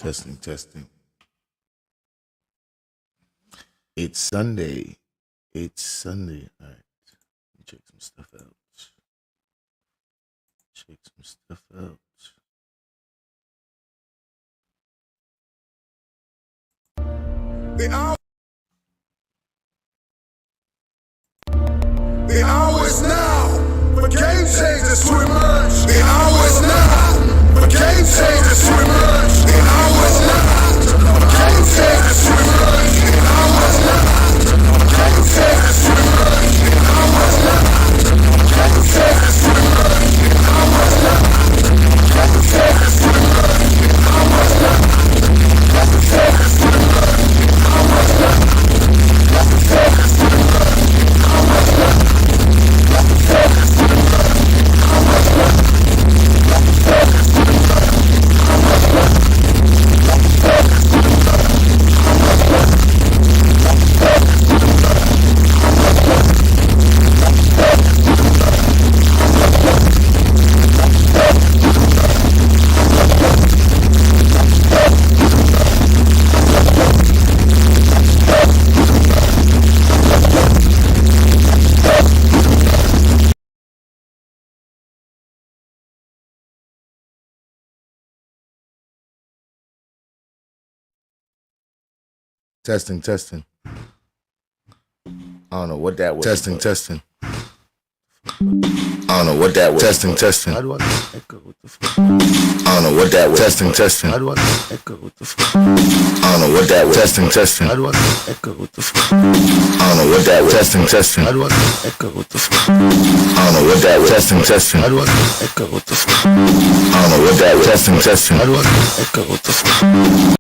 Testing, testing. It's Sunday. It's Sunday. All right. Let me check some stuff out. Check some stuff out. The hour is now for game changers to emerge. The hour is now for game changers to emerge. The hour is now for game changers to emerge. The hour is now for game changers to emerge. The hour is now for game changers to emerge. The hour is now for game changers to emerge. The hour is now for game changers to emerge. The hour is now for game changers to emerge. The hour is now. Testing, testing. I don't know what that was. Testing, testing. I don't know what that was. Testing, testing. How do I echo? What the fuck? I don't know what that was. Testing, testing. How do I echo? What the fuck? I don't know what that was. Testing, testing. How do I echo? What the fuck? I don't know what that was. Testing, testing. How do I echo? What the fuck? I don't know what that was. Testing, testing. How do I echo? What the fuck? I don't know what that was. Testing, testing. How do I echo? What the fuck?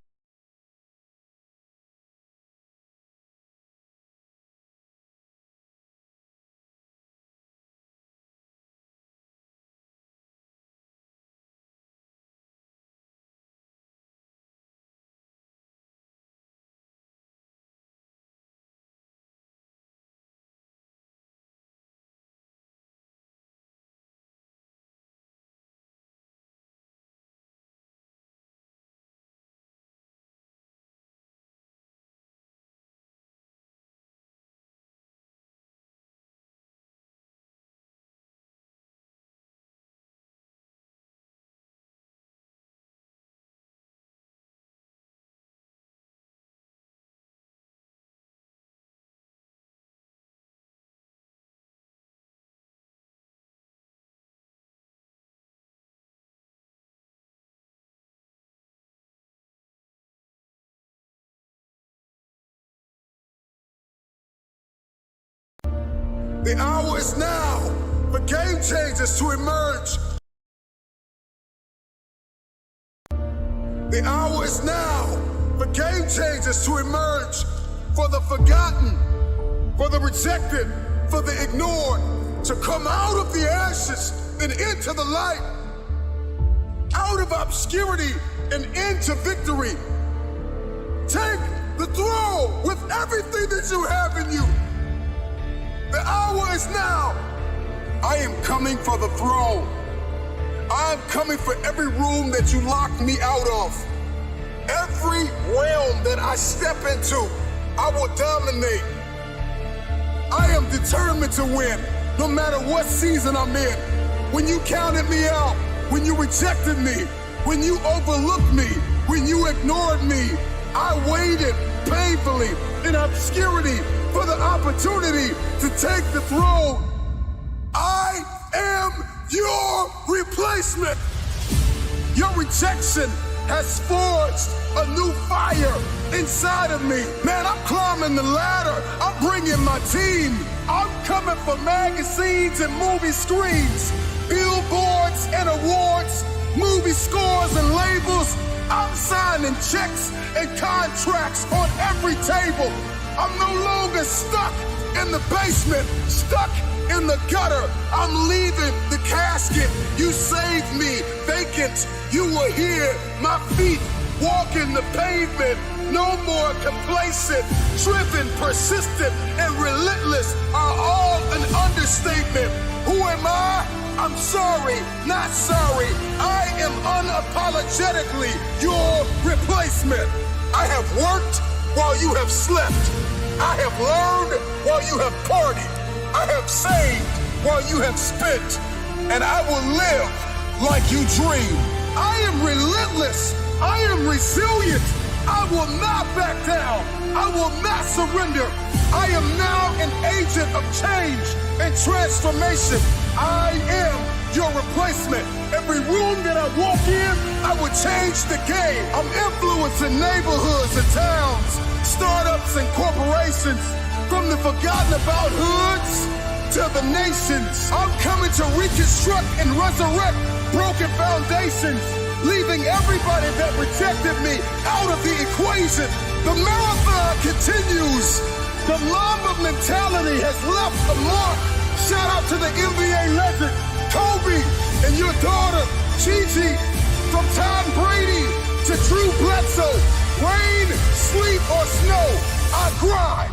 The hour is now for game changers to emerge. The hour is now for game changers to emerge. For the forgotten, for the rejected, for the ignored, to come out of the ashes and into the light. Out of obscurity and into victory. Take the throne with everything that you have in you. The hour is now. I am coming for the throne. I am coming for every room that you locked me out of. Every realm that I step into, I will dominate. I am determined to win, no matter what season I'm in. When you counted me out, when you rejected me, when you overlooked me, when you ignored me, I waited painfully in obscurity for the opportunity to take the throne. I am your replacement. Your rejection has forged a new fire inside of me. Man, I'm climbing the ladder. I'm bringing my team. I'm coming for magazines and movie screens, billboards and awards, movie scores and labels. I'm signing checks and contracts on every table. I'm no longer stuck in the basement, stuck in the gutter. I'm leaving the casket. You saved me, vacant. You were here, my feet walking the pavement. No more complacent, driven, persistent, and relentless are all an understatement. Who am I? I'm sorry, not sorry. I am unapologetically your replacement. I have worked while you have slept. I have learned while you have partied. I have saved while you have spent. And I will live like you dream. I am relentless. I am resilient. I will not back down. I will not surrender. I am now an agent of change and transformation. I am your replacement. Every room that I walk in, I will change the game. I'm influencing neighborhoods and towns, startups and corporations, from the forgotten about hoods to the nations. I'm coming to reconstruct and resurrect broken foundations, leaving everybody that rejected me out of the equation. The marathon continues. The Mamba mentality has left a mark. Shout out to the NBA legend, Kobe, and your daughter, Gigi. From Tom Brady to Drew Bledsoe. Rain, sleet, or snow, I grind.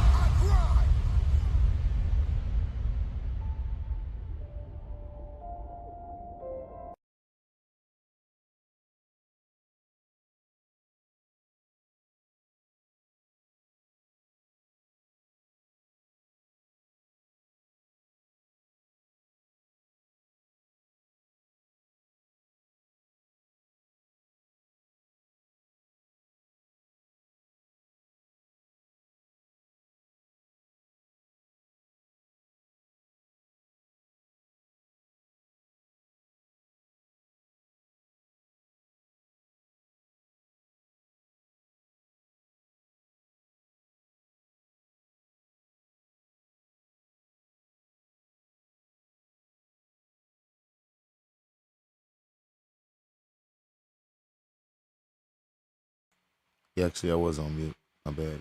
Yeah, actually, I was on mute. My bad.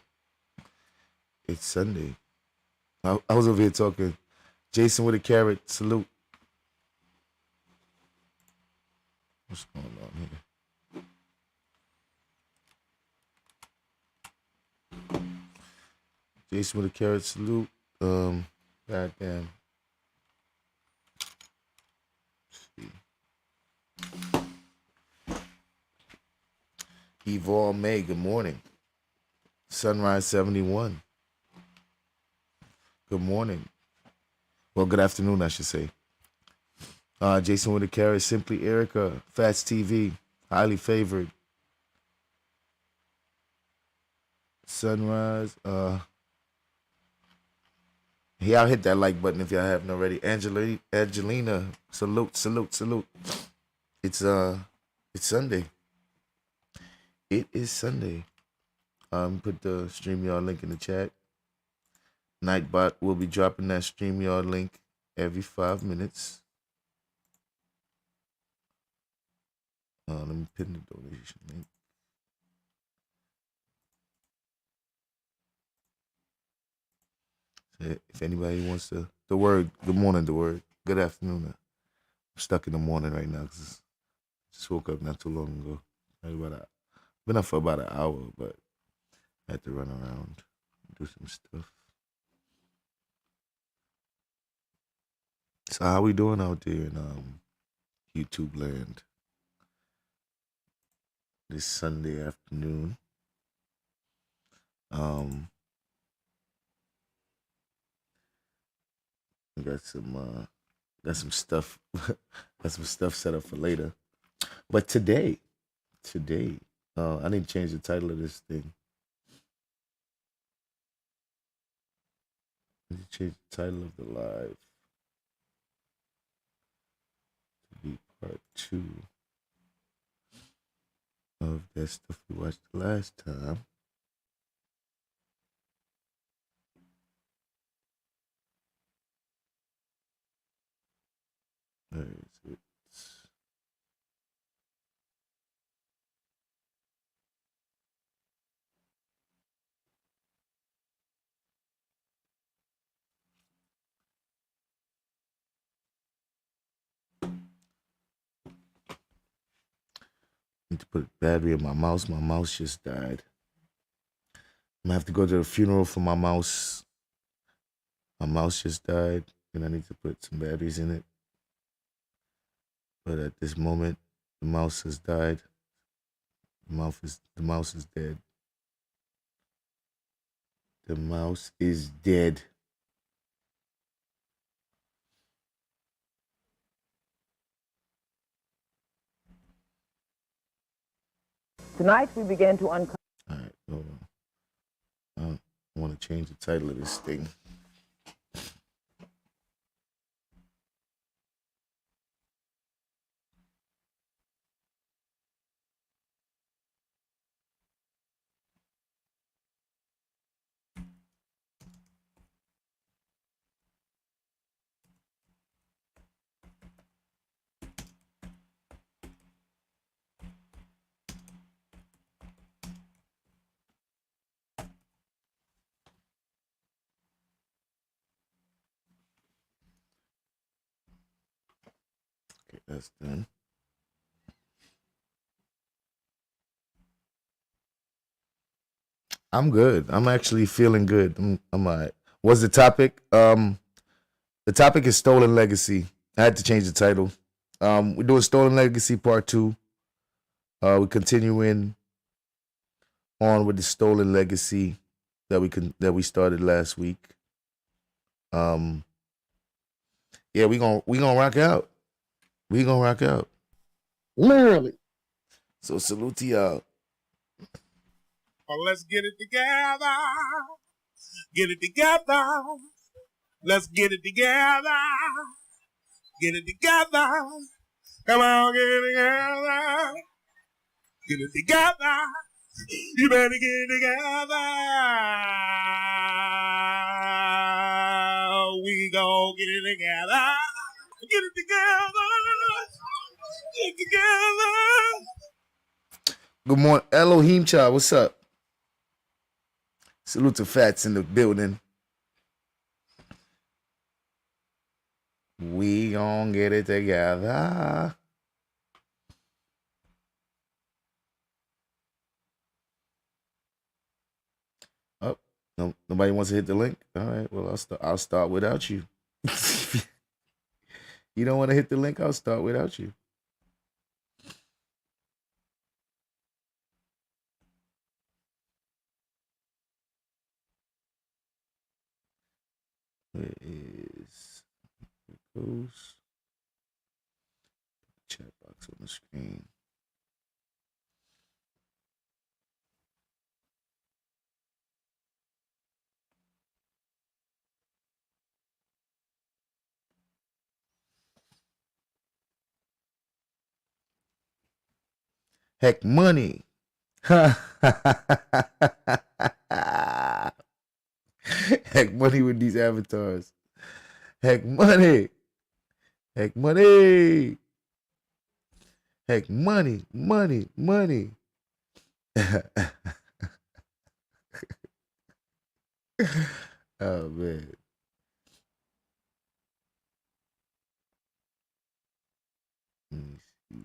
It's Sunday. I was over here talking. Jason with a carrot. Salute. What's going on here? Jason with a carrot. Salute. Goddamn. Evil May, good morning. Sunrise 71. Good morning. Well, good afternoon, I should say. Jason with a carrot, Simply Erica, Fats TV, highly favored. Sunrise. Y'all hit that like button if y'all haven't already. Angelina, salute. It's Sunday. It is Sunday. Put the StreamYard link in the chat. Nightbot will be dropping that StreamYard link every 5 minutes. Let me pin the donation link. So if anybody wants to, the word, good morning, the word, good afternoon. I'm stuck in the morning right now because I just woke up not too long ago. Been up for about an hour, but I had to run around, do some stuff. So how we doing out there in YouTube land this Sunday afternoon? We got some stuff got some stuff set up for later. But today, I need to change the title of this thing. I need to change the title of the live to be part 2 of that stuff we watched the last time. Where is it? Need to put a battery in my mouse. My mouse just died. I'm gonna have to go to the funeral for my mouse. My mouse just died, and I need to put some batteries in it. but at this moment, the mouse has died. The mouse is dead. The mouse is dead. Tonight we begin to uncover. All right, hold on. I want to change the title of this thing. Okay, that's done. I'm good. I'm actually feeling good. I'm all right. What's the topic? The topic is Stolen Legacy. I had to change the title. We're doing Stolen Legacy Part 2. We're continuing on with the Stolen Legacy that we started last week. Yeah, we gonna rock out. We gonna rock out. Literally. So salute to y'all. Oh, let's get it together. Get it together. Let's get it together. Get it together. Come on, get it together. Get it together. You better get it together. We gon' get it together. Get it together. Get it together. Good morning, Elohim Child. What's up? Salute to Fats in the building. We gon' get it together. Oh, no, nobody wants to hit the link. All right, well I'll start without you. You don't want to hit the link? I'll start without you. Where is it goes? Chat box on the screen. Heck money. Heck money with these avatars. Heck money. Heck money. Heck money. Money. Money. Oh man. Let me see.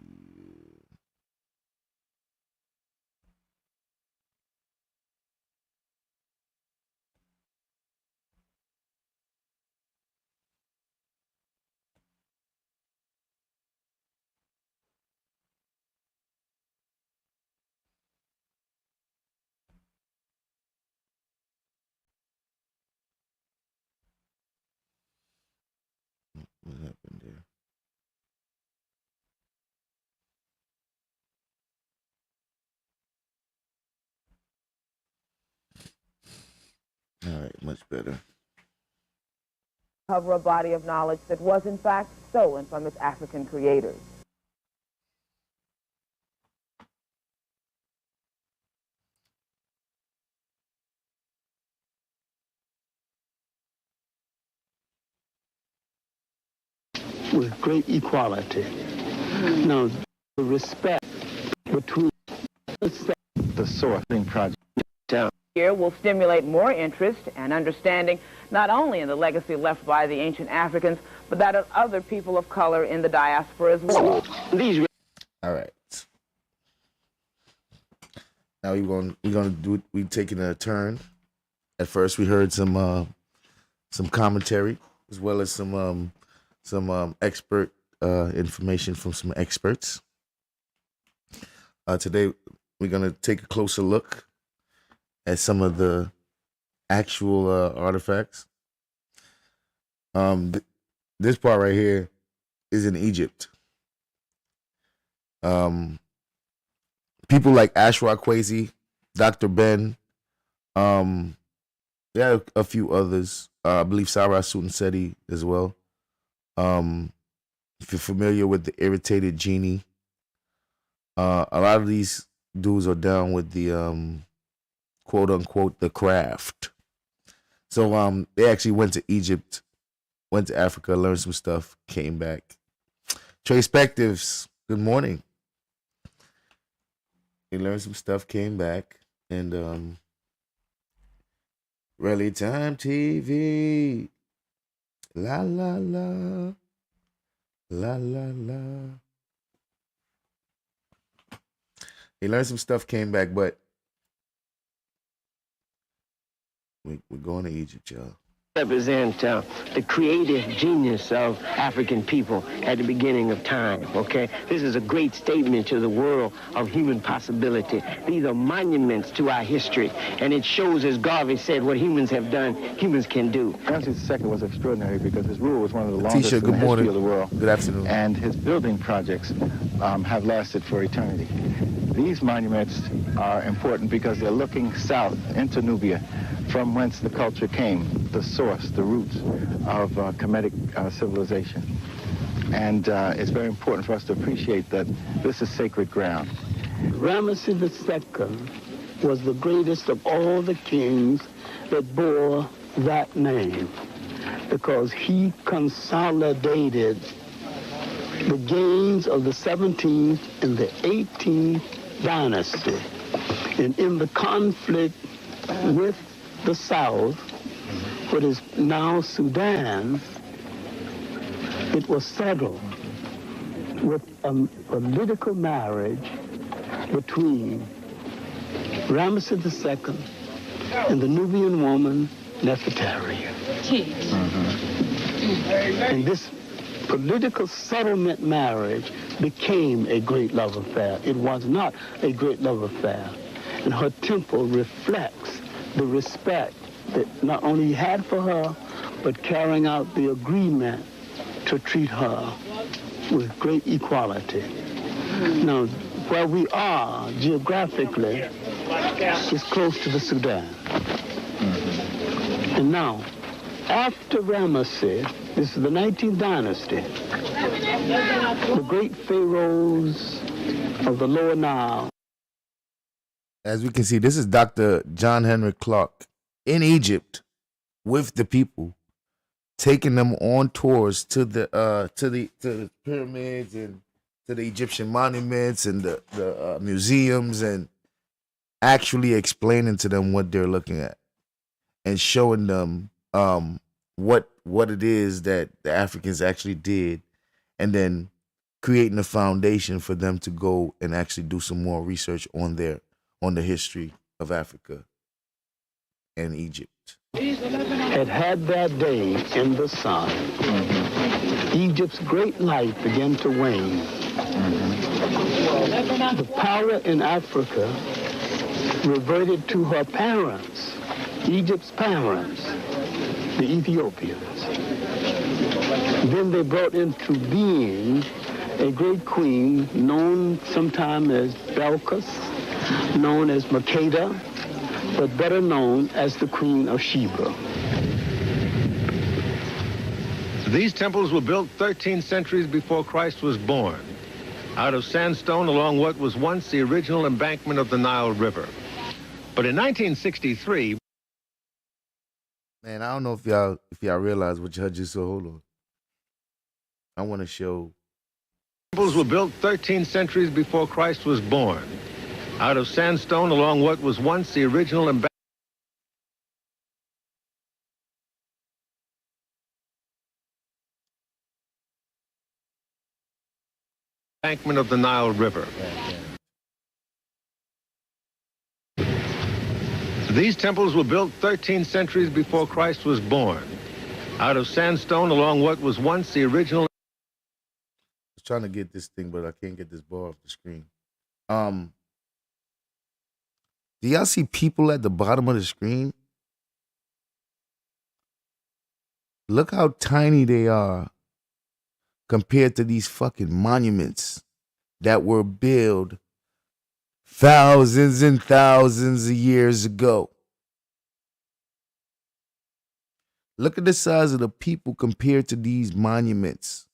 What happened there? All right, much better. Cover a body of knowledge that was in fact stolen from its African creators. With great equality. Now, the respect between the sorting project down. Here will stimulate more interest and understanding not only in the legacy left by the ancient Africans, but that of other people of color in the diaspora as well. These All right. Now we're taking a turn. At first we heard some commentary as well as some expert information from some experts. Today, we're going to take a closer look at some of the actual artifacts. This part right here is in Egypt. People like Ashra Kwesi, Dr. Ben, yeah, a few others. I believe Sarah Sutanseti as well. If you're familiar with the irritated genie, a lot of these dudes are down with the quote unquote the craft. So they actually went to Egypt, went to Africa, learned some stuff, came back. Trey Spectives, good morning. He learned some stuff, came back, and Rally Time TV. La la la. La la la. He learned some stuff, came back, but we're going to Egypt, y'all. Represent the creative genius of African people at the beginning of time, okay? This is a great statement to the world of human possibility. These are monuments to our history, and it shows, as Garvey said, what humans have done, humans can do. Ramses II was extraordinary because his rule was one of the longest Tisha, in the history morning. of the world. Good afternoon. And his building projects have lasted for eternity. These monuments are important because they're looking south into Nubia, from whence the culture came, the source, the roots of Kemetic civilization. And it's very important for us to appreciate that this is sacred ground. Ramesses II was the greatest of all the kings that bore that name because he consolidated the gains of the 17th and the 18th dynasty. And in the conflict with the South, what is now Sudan, it was settled with a political marriage between Ramesses II and the Nubian woman, Nefertari. And this political settlement marriage became a great love affair. It was not a great love affair. And her temple reflects the respect that not only he had for her, but carrying out the agreement to treat her with great equality. Now, where we are geographically is close to the Sudan. And now, after Ramesses, this is the 19th dynasty, the great pharaohs of the Lower Nile. As we can see, this is Dr. John Henry Clark in Egypt with the people, taking them on tours to the pyramids and to the Egyptian monuments and the museums, and actually explaining to them what they're looking at and showing them what it is that the Africans actually did, and then creating a foundation for them to go and actually do some more research on the history of Africa and Egypt. Had their day in the sun. Egypt's great light began to wane. The power in Africa reverted to her parents, Egypt's parents, the Ethiopians. Then they brought into being a great queen known sometime as Belkis, known as Makeda, but better known as the Queen of Sheba. These temples were built 13 centuries before Christ was born, out of sandstone along what was once the original embankment of the Nile River. But in 1963... Man, I don't know if y'all realize what y'all just saw. Hold on. I want to show... Temples were built 13 centuries before Christ was born, out of sandstone along what was once the original embankment of the Nile River. These temples were built 13 centuries before Christ was born, out of sandstone along what was once the original... was trying to get this thing, but I can't get this bar off the screen. Do y'all see people at the bottom of the screen? Look how tiny they are compared to these fucking monuments that were built thousands and thousands of years ago. Look at the size of the people compared to these monuments.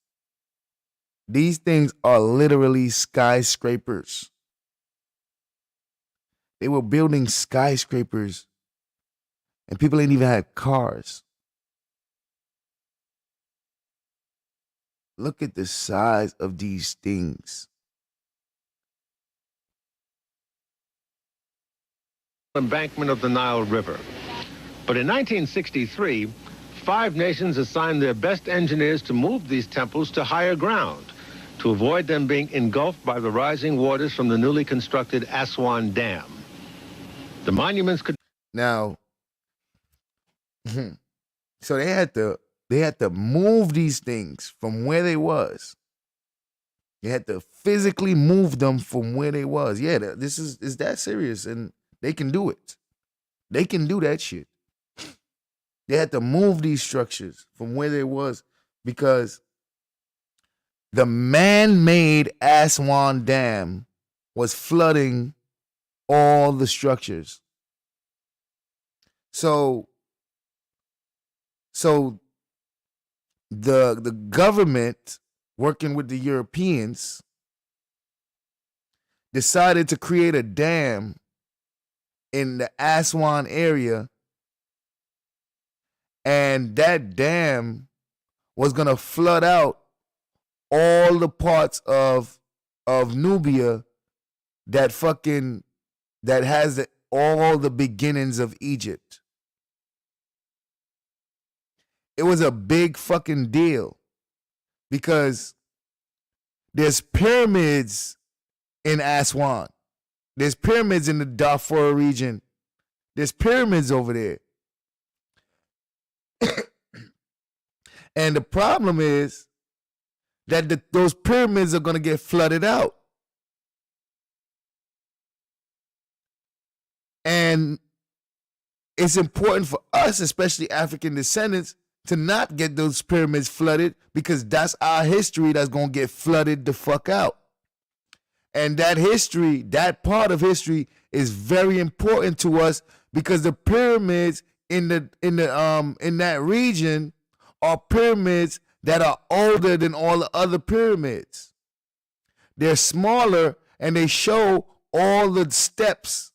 These things are literally skyscrapers. They were building skyscrapers, and people ain't even had cars. Look at the size of these things. Embankment of the Nile River. But in 1963, 5 nations assigned their best engineers to move these temples to higher ground to avoid them being engulfed by the rising waters from the newly constructed Aswan Dam. The monuments could... Now, so they had to move these things from where they was. They had to physically move them from where they was. Yeah, this is that serious, and they can do it. They can do that shit. They had to move these structures from where they was because the man-made Aswan Dam was flooding all the structures. So the government, working with the Europeans, decided to create a dam in the Aswan area, and that dam was gonna flood out all the parts of Nubia that has all the beginnings of Egypt. It was a big fucking deal because there's pyramids in Aswan. There's pyramids in the Darfur region. There's pyramids over there. And the problem is that those pyramids are going to get flooded out. And it's important for us, especially African descendants, to not get those pyramids flooded because that's our history that's going to get flooded the fuck out. And that history, that part of history is very important to us because the pyramids in that region are pyramids that are older than all the other pyramids. They're smaller and they show all the steps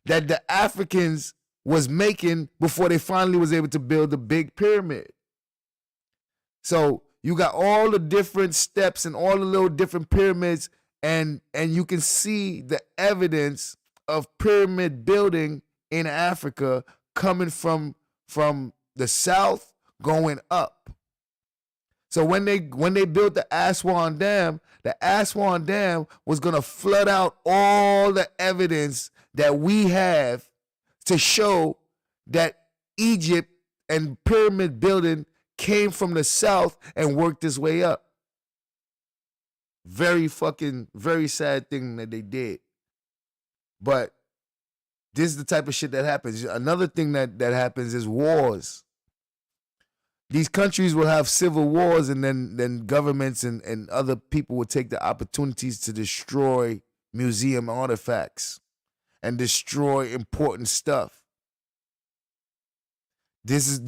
that the Africans was making before they finally was able to build the big pyramid. So you got all the different steps and all the little different pyramids, and you can see the evidence of pyramid building in Africa coming from the south going up. So when they built the Aswan Dam was gonna flood out all the evidence that we have to show that Egypt and pyramid building came from the south and worked its way up. Very sad thing that they did. But this is the type of shit that happens. Another thing that happens is wars. These countries will have civil wars, and then governments and other people will take the opportunities to destroy museum artifacts and destroy important stuff. These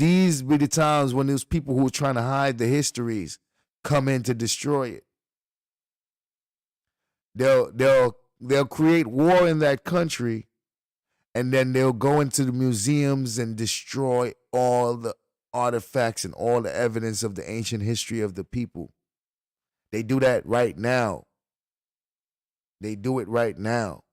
be the times when those people who are trying to hide the histories come in to destroy it. They'll create war in that country, and then they'll go into the museums and destroy all the artifacts and all the evidence of the ancient history of the people. They do that right now. They do it right now.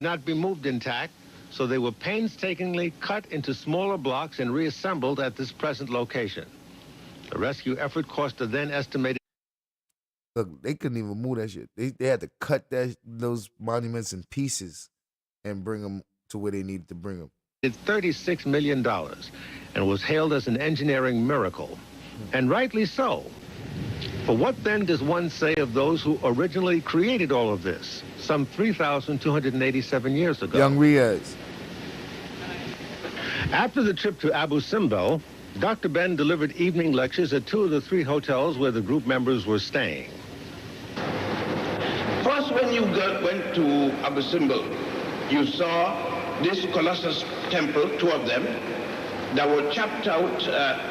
Not be moved intact, so they were painstakingly cut into smaller blocks and reassembled at this present location. The rescue effort cost a then estimated... Look, they couldn't even move that shit. They had to cut those monuments in pieces and bring them to where they needed to bring them. $36 million and was hailed as an engineering miracle. And rightly so. For what then does one say of those who originally created all of this, some 3,287 years ago? Young Riaz. After the trip to Abu Simbel, Dr. Ben delivered evening lectures at 2 of the 3 hotels where the group members were staying. First, when you went to Abu Simbel, you saw this Colossus temple, 2 of them, that were chopped out,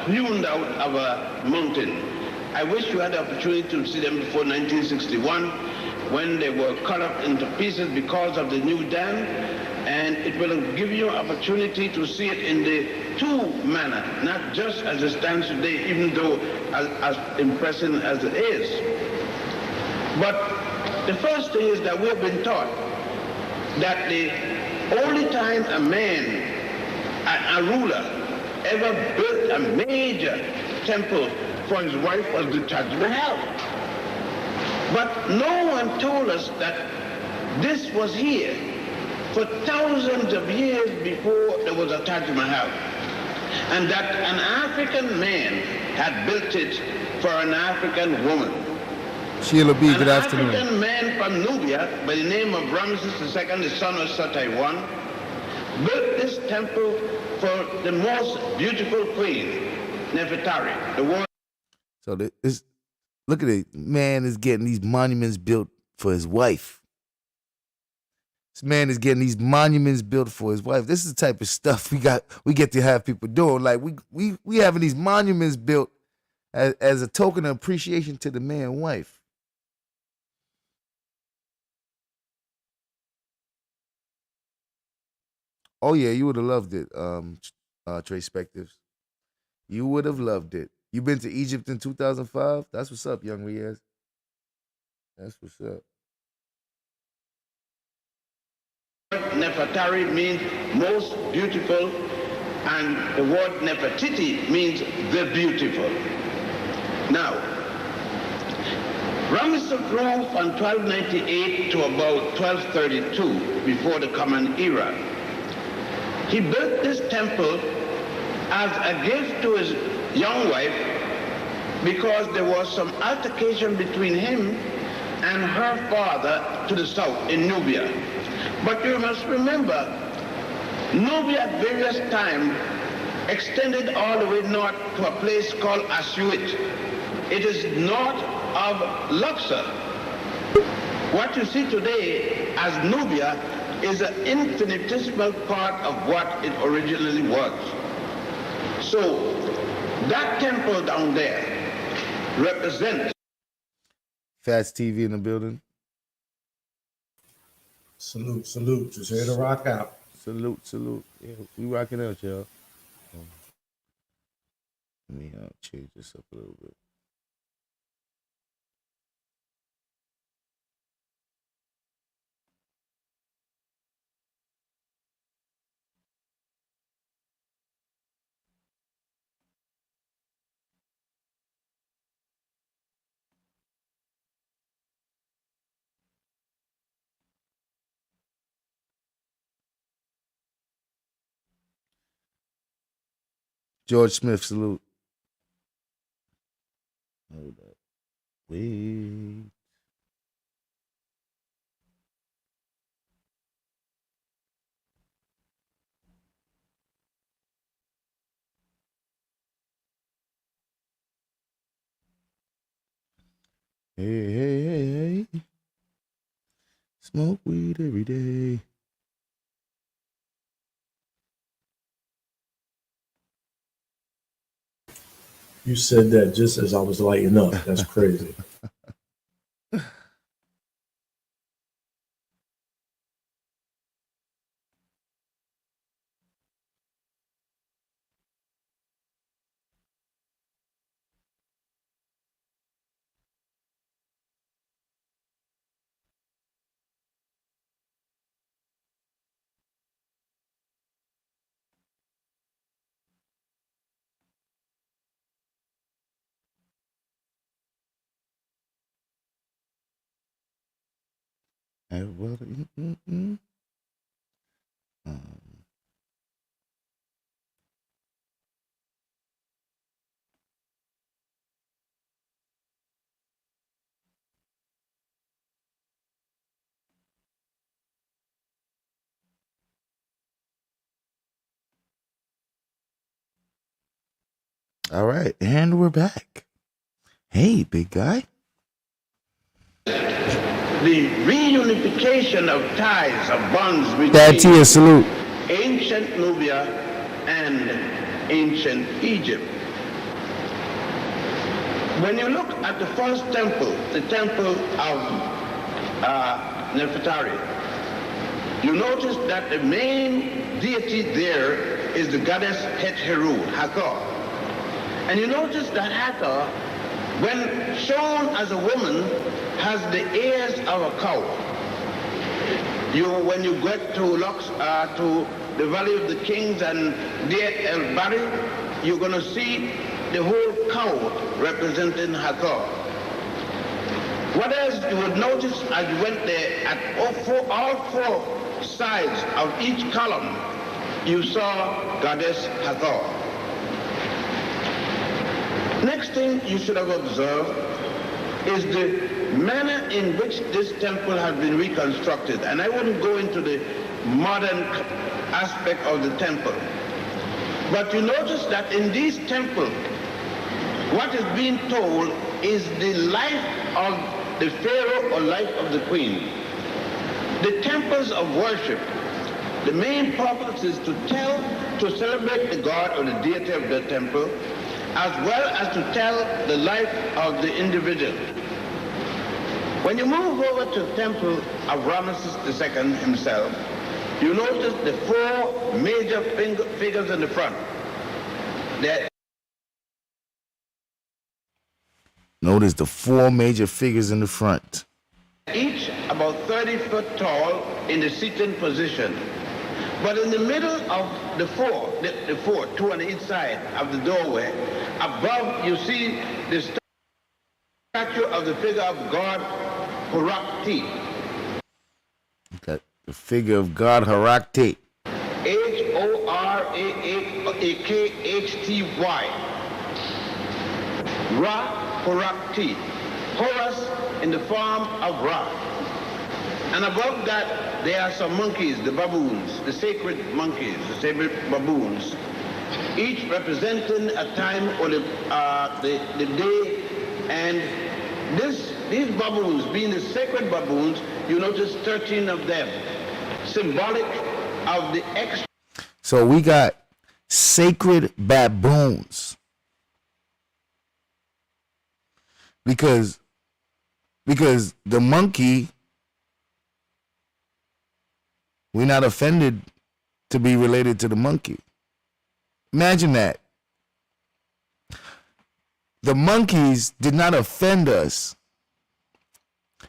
hewn out of a mountain. I wish you had the opportunity to see them before 1961, when they were cut up into pieces because of the new dam, and it will give you an opportunity to see it in the 2 manner, not just as it stands today, even though as impressive as it is. But the first thing is that we have been taught that the only time a man, a ruler, ever built a major temple for his wife was the Taj Mahal. But no one told us that this was here for thousands of years before there was a Taj Mahal, and that an African man had built it for an African woman. Sheila B., good afternoon. An African man from Nubia by the name of Ramses II, the son of Satai I, built this temple for the most beautiful queen, Nefertari. The one. So look at it. Man is getting these monuments built for his wife. This man is getting these monuments built for his wife. This is the type of stuff we get to have people doing. Like we having these monuments built as a token of appreciation to the man wife. Oh yeah, you would have loved it, Trey Spectives. You would have loved it. You been to Egypt in 2005? That's what's up, young Riaz. That's what's up. Nefertari means most beautiful, and the word Nefertiti means the beautiful. Now, Ramses ruled from 1298 to about 1232, before the Common Era. He built this temple as a gift to his young wife because there was some altercation between him and her father to the south in Nubia. But you must remember, Nubia at various times extended all the way north to a place called Asyut. It is north of Luxor. What you see today as Nubia is an infinitesimal part of what it originally was. So that temple down there represents. Fats TV in the building. Salute, salute. Just here to rock out. Salute, salute. Yeah, we rocking out, y'all. Let me change this up a little bit. George Smith, salute. Hold up. Wait. Hey, hey, hey, hey. Smoke weed every day. You said that just as I was lighting up. That's crazy. Well, All right, and we're back. Hey, big guy. The reunification of ties, of bonds That to you, salute. ancient Nubia and ancient Egypt. When you look at the first temple, the temple of Nefertari, you notice that the main deity there is the goddess Het-Heru, Hathor. And you notice that Hathor, when shown as a woman, has the ears of a cow. When you get to the Valley of the Kings and Deir el-Bahri, you're going to see the whole cow representing Hathor. What else you would notice as you went there, at all four sides of each column, you saw Goddess Hathor. Next thing you should have observed is the manner in which this temple has been reconstructed. And I wouldn't go into the modern aspect of the temple. But you notice that in these temples, what is being told is the life of the pharaoh or life of the queen. The temples of worship, the main purpose is to celebrate the god or the deity of the temple, as well as to tell the life of the individual. When you move over to the temple of Ramesses II himself, you notice the four major figures in the front. Notice the four major figures in the front. Each about 30 foot tall in the sitting position. But in the middle of the four, two on each side of the doorway, above you see the statue of the figure of God, Horakti. Okay, the figure of God, Horakti. Horakthty. Ra Horakti. Horus in the form of Ra. And above that, there are some monkeys, the baboons, the sacred monkeys, the sacred baboons, each representing a time or the day. And these baboons, being the sacred baboons, you notice 13 of them, symbolic of the extra. So we got sacred baboons. Because the monkey, we're not offended to be related to the monkey. Imagine that. The monkeys did not offend us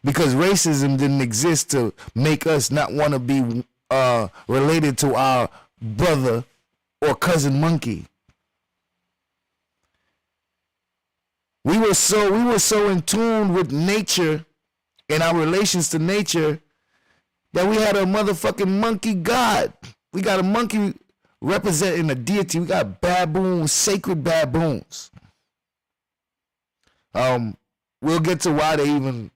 because racism didn't exist to make us not want to be related to our brother or cousin monkey. We were so in tune with nature and our relations to nature that we had a motherfucking monkey god. We got a monkey representing a deity. We got baboons, sacred baboons. We'll get to why they even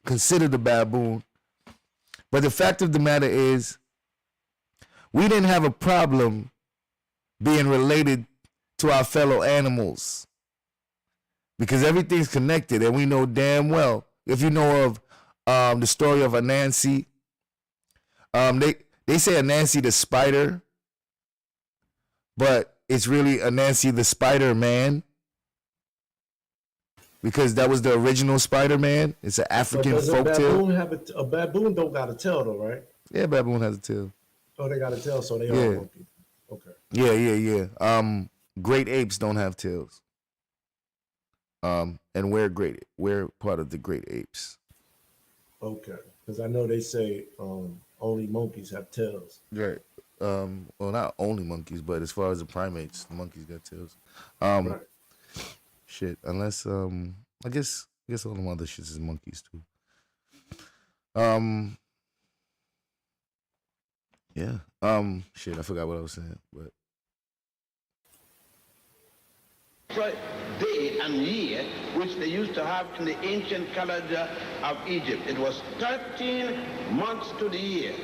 consider the baboon. But the fact of the matter is, we didn't have a problem being related to our fellow animals because everything's connected, and we know damn well. If you know of the story of Anansi, they say Anansi the spider, but it's really Anansi the Spider-Man because that was the original Spider-Man. It's an African folktale. A baboon don't got a tail though, right? Yeah, baboon has a tail. Oh, they got a tail, so they are monkey. Okay. Yeah. Great apes don't have tails. And we're part of the great apes. Okay, because I know they say only monkeys have tails. Right. Well, not only monkeys, but as far as the primates, the monkeys got tails. Right. Shit, unless I guess all the other shits is monkeys too. Yeah. Shit, I forgot what I was saying, but day and year which they used to have in the ancient calendar of Egypt. It was 13 months to the year,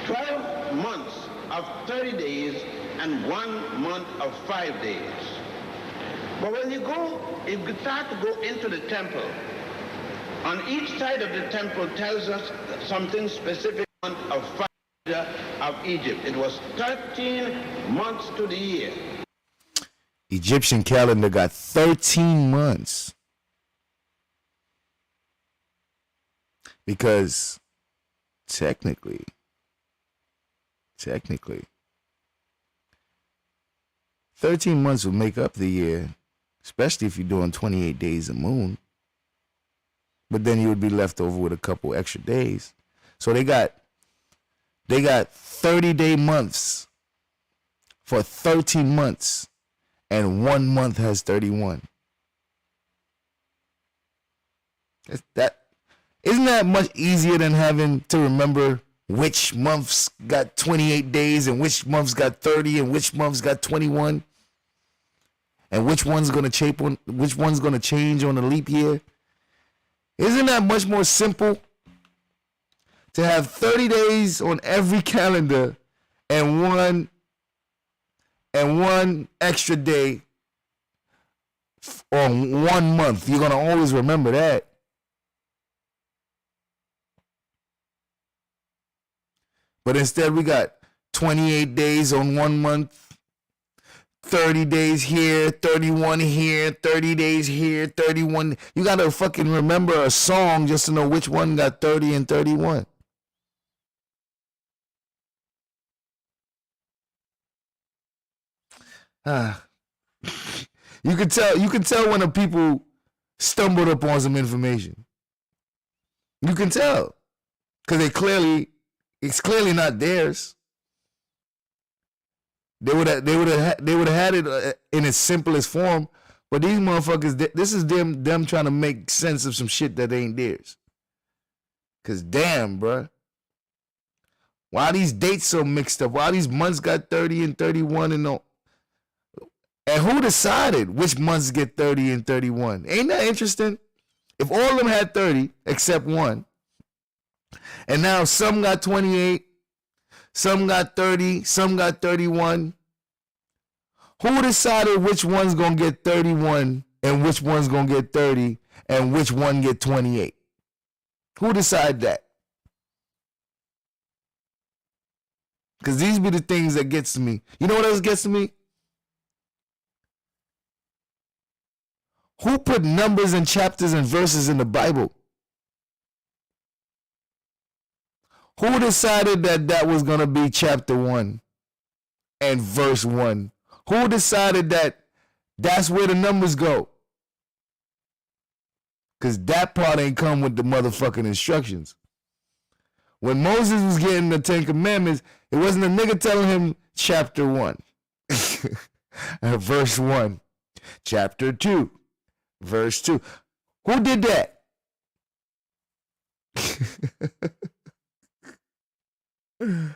12 months of 30 days, and 1 month of 5 days. But when you start to go into the temple, on each side of the temple tells us something specific of Pharaoh of Egypt. It was 13 months to the year. Egyptian calendar got 13 months. Because technically, 13 months will make up the year, especially if you're doing 28 days of moon. But then you would be left over with a couple extra days. So they got 30-day months for 13 months, and 1 month has 31. Isn't that much easier than having to remember which months got 28 days and which months got 30 and which months got 21? And which one's going to change on the leap year? Isn't that much more simple to have 30 days on every calendar and one extra day on 1 month? You're going to always remember that. But instead, we got 28 days on 1 month, 30 days here, 31 here, 30 days here, 31. You got to fucking remember a song just to know which one got 30 and 31. You can tell when the people stumbled upon some information. You can tell. Because it's clearly not theirs. They would have had it in its simplest form, but these motherfuckers, this is them trying to make sense of some shit that ain't theirs. Cause damn, bruh, why are these dates so mixed up? Why these months got 30 and 31 and all? And who decided which months get 30 and 31? Ain't that interesting? If all of them had 30 except one, and now some got 28, some got 30, some got 31. Who decided which one's going to get 31 and which one's going to get 30 and which one get 28? Who decided that? Because these be the things that gets to me. You know what else gets to me? Who put numbers and chapters and verses in the Bible? Who decided that was going to be chapter 1 and verse 1? Who decided that's where the numbers go? Because that part ain't come with the motherfucking instructions. When Moses was getting the 10 Commandments, it wasn't a nigga telling him chapter 1, verse 1, chapter 2, verse 2. Who did that? 12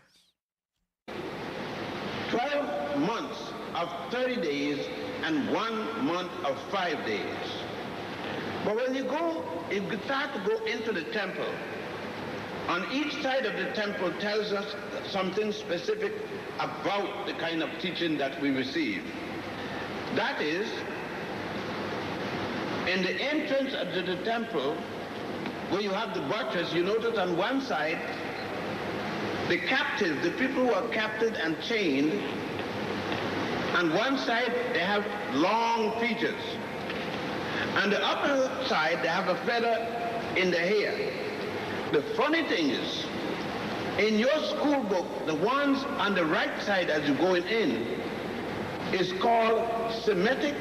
months of 30 days and 1 month of 5 days. But when you start to go into the temple, on each side of the temple tells us something specific about the kind of teaching that we receive. That is, in the entrance to the temple, where you have the buttress, you notice on one side, the captives, the people who are captured and chained, on one side they have long features. On the upper side they have a feather in the hair. The funny thing is, in your school book, the ones on the right side as you're going in is called Semitic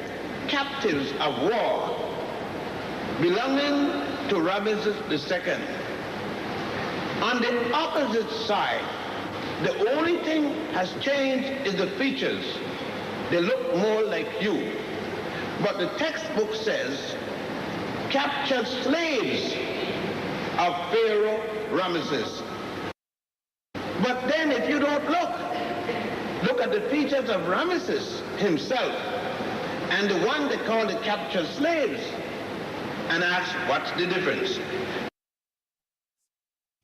captives of war, belonging to Ramesses II. On the opposite side, the only thing has changed is the features. They look more like you. But the textbook says, captured slaves of Pharaoh Ramesses. But then if you don't look at the features of Ramesses himself and the one they call the captured slaves, and ask, what's the difference?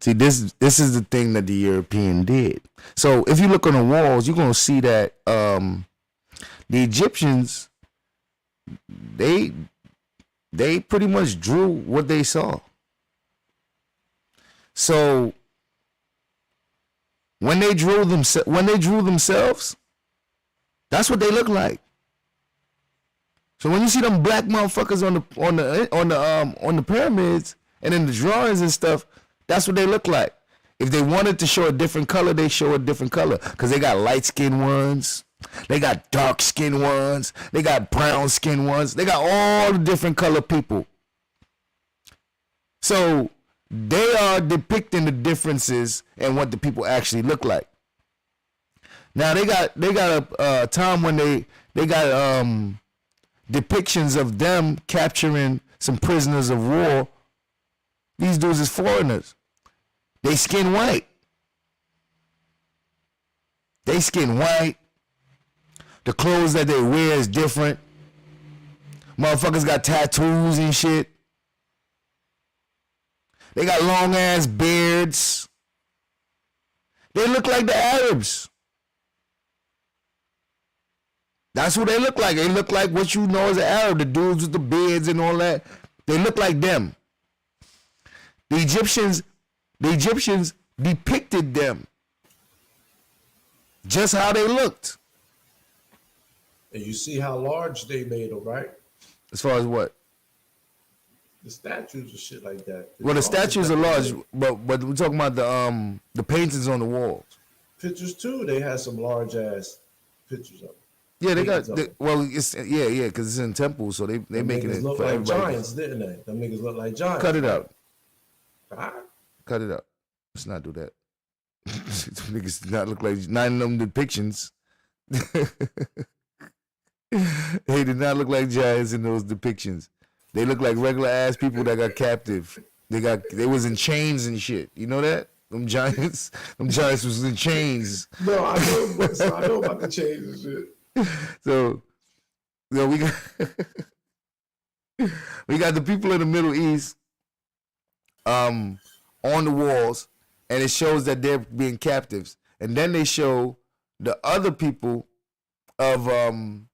See, this is the thing that the European did. So if you look on the walls, you're going to see that the Egyptians they pretty much drew what they saw. So when they drew themselves, that's what they look like. So when you see them black motherfuckers on the pyramids and in the drawings and stuff, that's what they look like. If they wanted to show a different color, they show a different color. Because they got light-skinned ones. They got dark-skinned ones. They got brown-skinned ones. They got all the different color people. So they are depicting the differences and what the people actually look like. Now they got a time when they got depictions of them capturing some prisoners of war. These dudes is foreigners. They skin white. They skin white. The clothes that they wear is different. Motherfuckers got tattoos and shit. They got long ass beards. They look like the Arabs. That's what they look like. They look like what you know as an Arab. The dudes with the beards and all that. They look like them. The Egyptians depicted them just how they looked. And you see how large they made them, right? As far as what? The statues and shit like that. Well, the statues are large, but we're talking about the paintings on the walls. Pictures too. They had some large ass pictures of them. Yeah, they got. Because it's in temples, so they making it look for like everybody. giants, didn't they? Them niggas look like giants. Cut it out. Huh? Cut it out. Let's not do that. Niggas did not look like none of them depictions. They did not look like giants in those depictions. They look like regular ass people that got captive. They was in chains and shit. You know that? Them giants was in chains. No, I know about the chains and shit. So we got the people in the Middle East on the walls, and it shows that they're being captives. And then they show the other people of the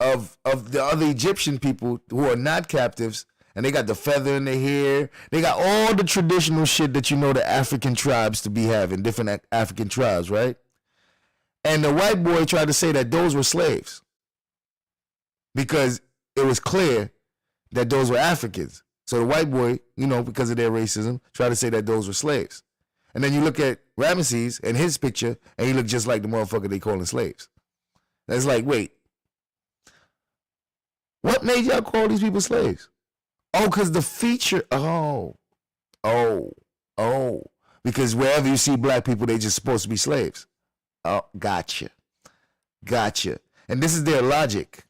other Egyptian people who are not captives, and they got the feather in their hair. They got all the traditional shit that you know the African tribes to be having, different African tribes, right? And the white boy tried to say that those were slaves because it was clear that those were Africans. So the white boy, you know, because of their racism, tried to say that those were slaves. And then you look at Ramesses and his picture, and he looked just like the motherfucker they calling slaves. That's like, wait, what made y'all call these people slaves? Oh, because the feature, because wherever you see black people, they just supposed to be slaves. Oh, gotcha. And this is their logic.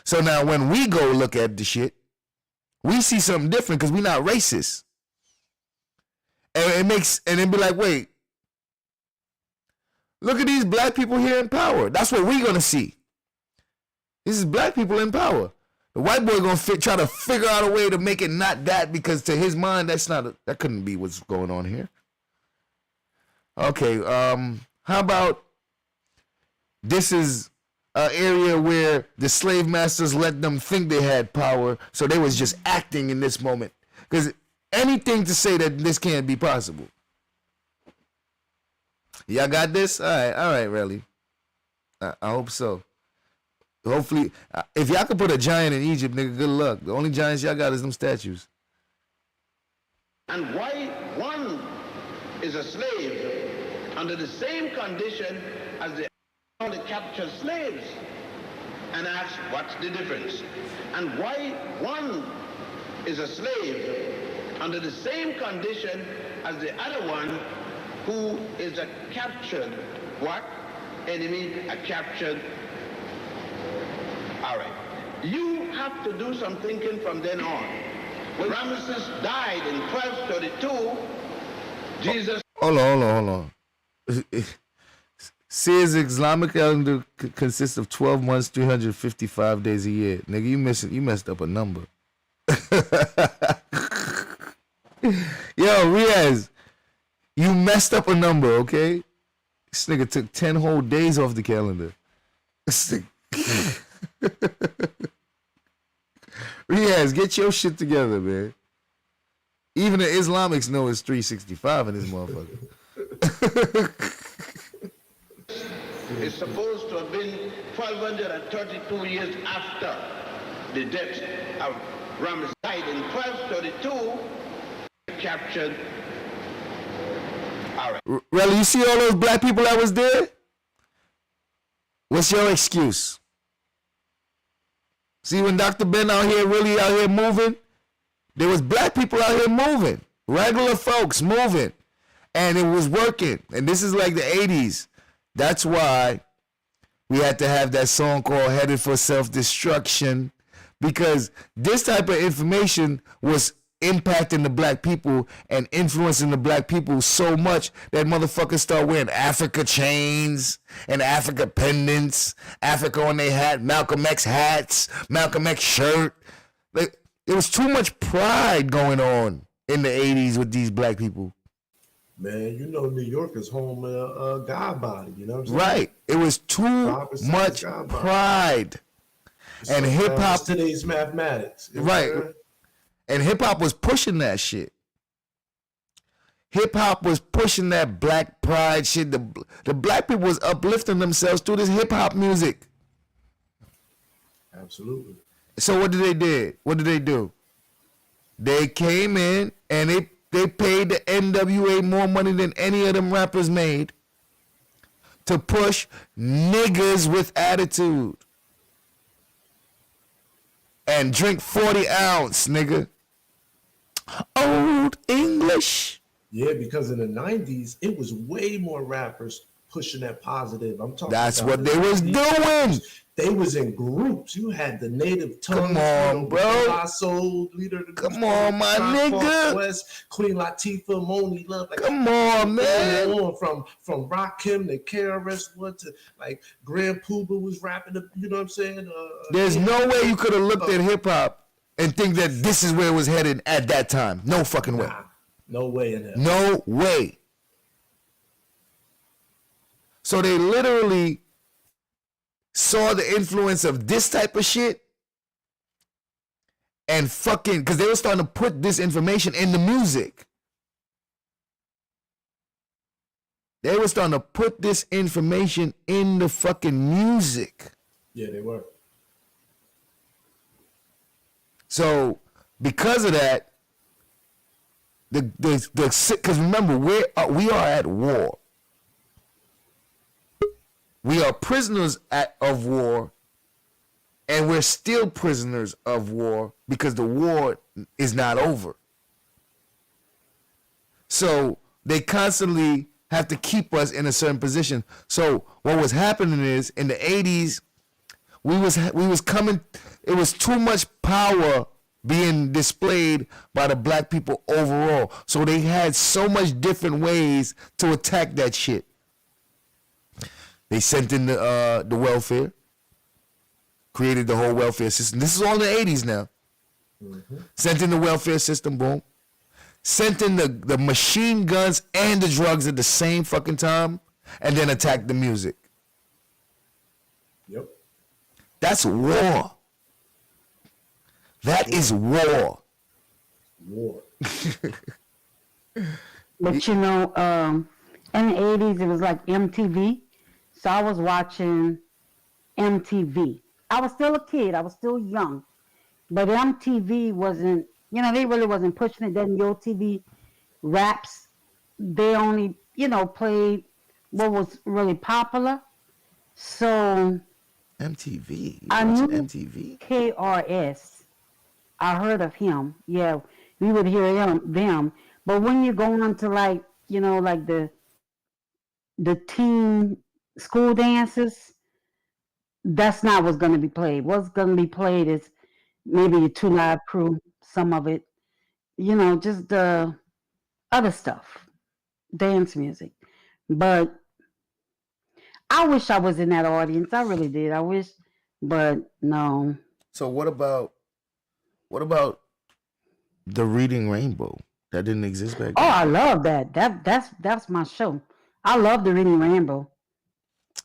So now when we go look at the shit, we see something different because we're not racist. And it be like, wait, look at these black people here in power. That's what we're gonna see. This is black people in power. The white boy gonna try to figure out a way to make it not that, because to his mind, that couldn't be what's going on here. Okay, how about this is an area where the slave masters let them think they had power, so they was just acting in this moment. Because anything to say that this can't be possible. Y'all got this? All right, really. I hope so. Hopefully, if y'all could put a giant in Egypt, nigga, good luck. The only giants y'all got is them statues. And why one is a slave under the same condition as the captured slaves, and ask what's the difference? And why one is a slave under the same condition as the other one who is a captured enemy, a captured. All right. You have to do some thinking from then on. When Ramesses died in 1232, Jesus... Hold on. Sears Islamic calendar consists of 12 months, 355 days a year. Nigga, you messed up a number. Yo, Riaz, you messed up a number, okay? This nigga took 10 whole days off the calendar. Riaz, get your shit together, man. Even the Islamics know it's 365 in this motherfucker. It's supposed to have been 1232 years after the death of Ramses. Died in 1232, captured. All right. Relly, you see all those black people that was there? What's your excuse? See, when Dr. Ben out here really out here moving, there was black people out here moving, regular folks moving, and it was working. And this is like the 80s. That's why we had to have that song called Headed for Self-Destruction, because this type of information was impacting the black people and influencing the black people so much that motherfuckers start wearing Africa chains and Africa pendants, Africa on their hat, Malcolm X hats, Malcolm X shirt. Like, there was too much pride going on in the 80s with these black people. Man, you know New York is home of God body, you know what I'm saying? Right. It was too much pride. And hip hop, today's mathematics. Right. And hip hop was pushing that shit. Hip hop was pushing that black pride shit. The black people was uplifting themselves through this hip hop music. Absolutely. So what did they do? What did they do? They came in and they paid the NWA more money than any of them rappers made to push niggas with attitude. And drink 40 ounce, nigga. Old English. Yeah, because in the 90s, it was way more rappers pushing that positive. I'm talking That's about what they was doing. They was in groups. You had the Native Tongues. Come on, bro. Soul leader. Come on, my nigga. West, Queen Latifah, Moni Love. Like, come on, man. From Rakim to KRS-One to like Grand Poobah was rapping. You know what I'm saying? There's no way you could have looked at hip hop and think that this is where it was headed at that time. No fucking way. No way in hell. No way. So they literally saw the influence of this type of shit and fucking, because they were starting to put this information in the music. They were starting to put this information in the fucking music. Yeah, they were. So because of that, because remember, we are at war. We are prisoners of war, and we're still prisoners of war because the war is not over. So they constantly have to keep us in a certain position. So what was happening is in the 80s, we was coming, it was too much power being displayed by the black people overall. So they had so much different ways to attack that shit. They sent in the welfare, created the whole welfare system. This is all in the 80s now. Mm-hmm. Sent in the welfare system, boom. Sent in the machine guns and the drugs at the same fucking time, and then attacked the music. Yep. That's war. That is war. War. But you know, in the 80s, it was like MTV. So I was watching MTV. I was still a kid. I was still young. But MTV wasn't, you know, they really wasn't pushing it. Then Yo TV raps, they only, you know, played what was really popular. So MTV. I knew MTV. KRS. I heard of him. Yeah, we would hear them. But when you go on to like, you know, like the teen school dances, that's not what's going to be played. What's going to be played is maybe the 2 Live Crew, some of it, you know, just the other stuff, dance music. But I wish I was in that audience. I really did. I wish, but no. So what about the Reading Rainbow? That didn't exist back then. Oh, I love that. That's my show. I love the Reading Rainbow.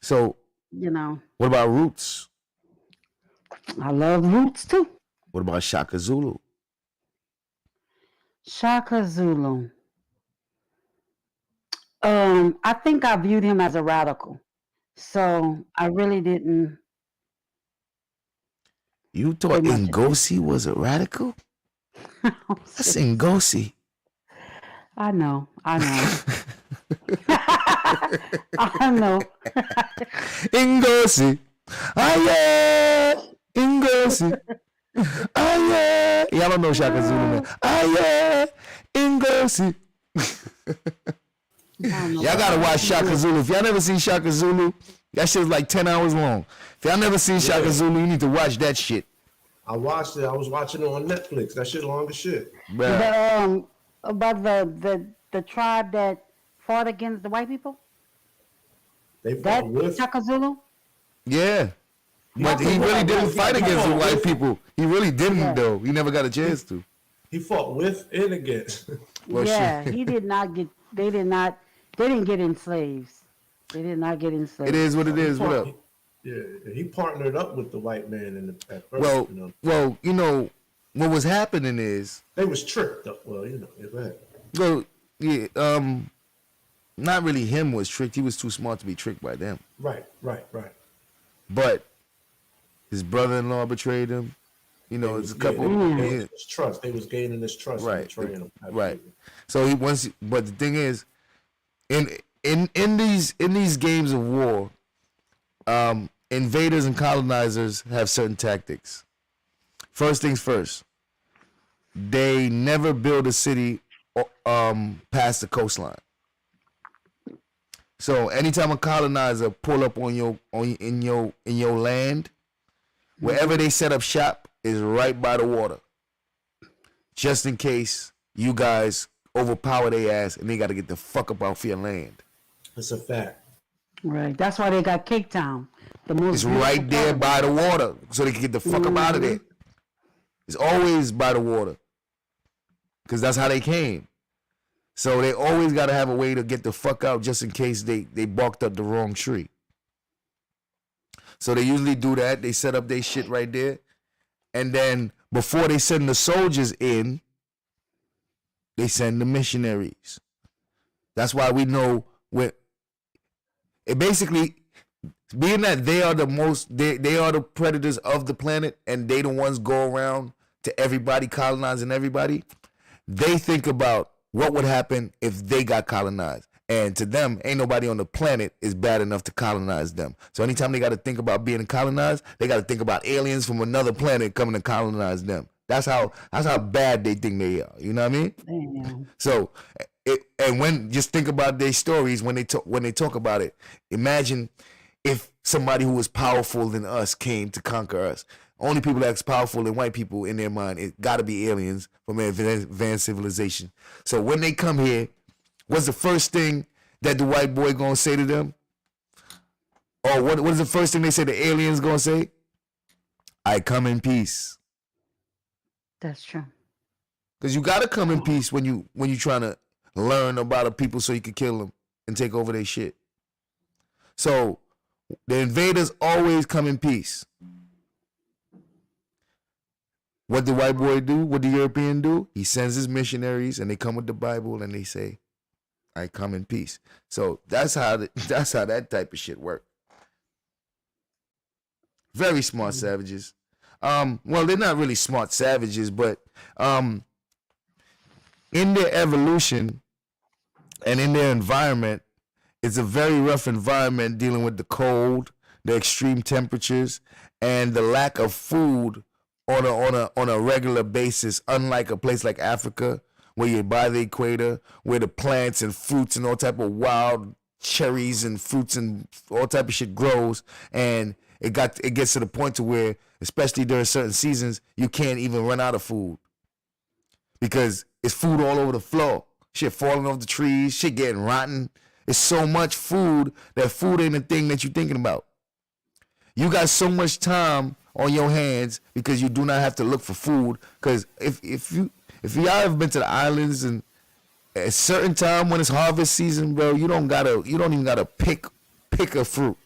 So, you know, what about Roots? I love Roots too. What about Shaka Zulu? Shaka Zulu. I think I viewed him as a radical. So I really didn't. You thought Pretty much. Ngozi was a radical? That's Ngozi. I know. I know. Ngozi. Ah, yeah. Ngozi. Ah, yeah. Y'all don't know Shaka Zulu, man. Ah, yeah. Ngozi. Y'all gotta watch Shaka Zulu. If y'all never seen Shaka Zulu, that shit's like 10 hours long. If y'all never seen Shaka Zulu, you need to watch that shit. I watched it. I was watching it on Netflix. That shit long as shit. The, about the tribe that fought against the white people? They fought That with. Shaka Zulu? Yeah. But he really didn't fight against the white people. He really didn't, though. He never got a chance to. He fought with and against. Well, Yeah, shit. he did not get. They didn't get enslaved. They did not get enslaved. It is what it is. What up? Yeah, he partnered up with the white man at first. Well, you know. well, you know, what was happening is, They was tricked up. Well, you know, go ahead. well, yeah, not really him was tricked. He was too smart to be tricked by them. Right. But his brother-in-law betrayed him. You know, it's a couple. His trust. They was gaining his trust. Right. And betraying him. Right. So but the thing is, in these games of war, invaders and colonizers have certain tactics. First things first, they never build a city past the coastline. So anytime a colonizer pull up on in your land, wherever they set up shop is right by the water. Just in case you guys overpower their ass and they got to get the fuck up off your land. It's a fact. Right. That's why they got Cape Town. The most It's right there by the water, so they can get the fuck up out of there. It's always by the water, because that's how they came. So they always got to have a way to get the fuck out, just in case they barked up the wrong tree. So they usually do that. They set up their shit right there, and then before they send the soldiers in, they send the missionaries. That's why we know it basically, being that they are they are the predators of the planet, and they the ones go around to everybody, colonizing everybody. They think about what would happen if they got colonized. And to them, ain't nobody on the planet is bad enough to colonize them. So anytime they got to think about being colonized, they got to think about aliens from another planet coming to colonize them. That's how bad they think they are. You know what I mean? Damn. So, just think about their stories when they talk about it. Imagine if somebody who was powerful than us came to conquer us. Only people that's powerful than white people in their mind, it got to be aliens from advanced civilization. So when they come here, what's the first thing that the white boy gonna say to them? Or what is the first thing they say the aliens gonna say? I come in peace. That's true. Because you gotta come in peace when you trying to learn about a people so you can kill them and take over their shit. So the invaders always come in peace. What the white boy do? What the European do? He sends his missionaries and they come with the Bible and they say, I come in peace. So that's how that type of shit work. Very smart savages. Well, they're not really smart savages, but in their evolution and in their environment, it's a very rough environment dealing with the cold, the extreme temperatures, and the lack of food on a regular basis, unlike a place like Africa, where you're by the equator, where the plants and fruits and all type of wild cherries and fruits and all type of shit grows, and it gets to the point to where, especially during certain seasons, you can't even run out of food because it's food all over the floor. Shit falling off the trees, shit getting rotten. It's so much food that food ain't a thing that you're thinking about. You got so much time on your hands because you do not have to look for food. Because if y'all have been to the islands and at a certain time when it's harvest season, bro, you don't even gotta pick a fruit.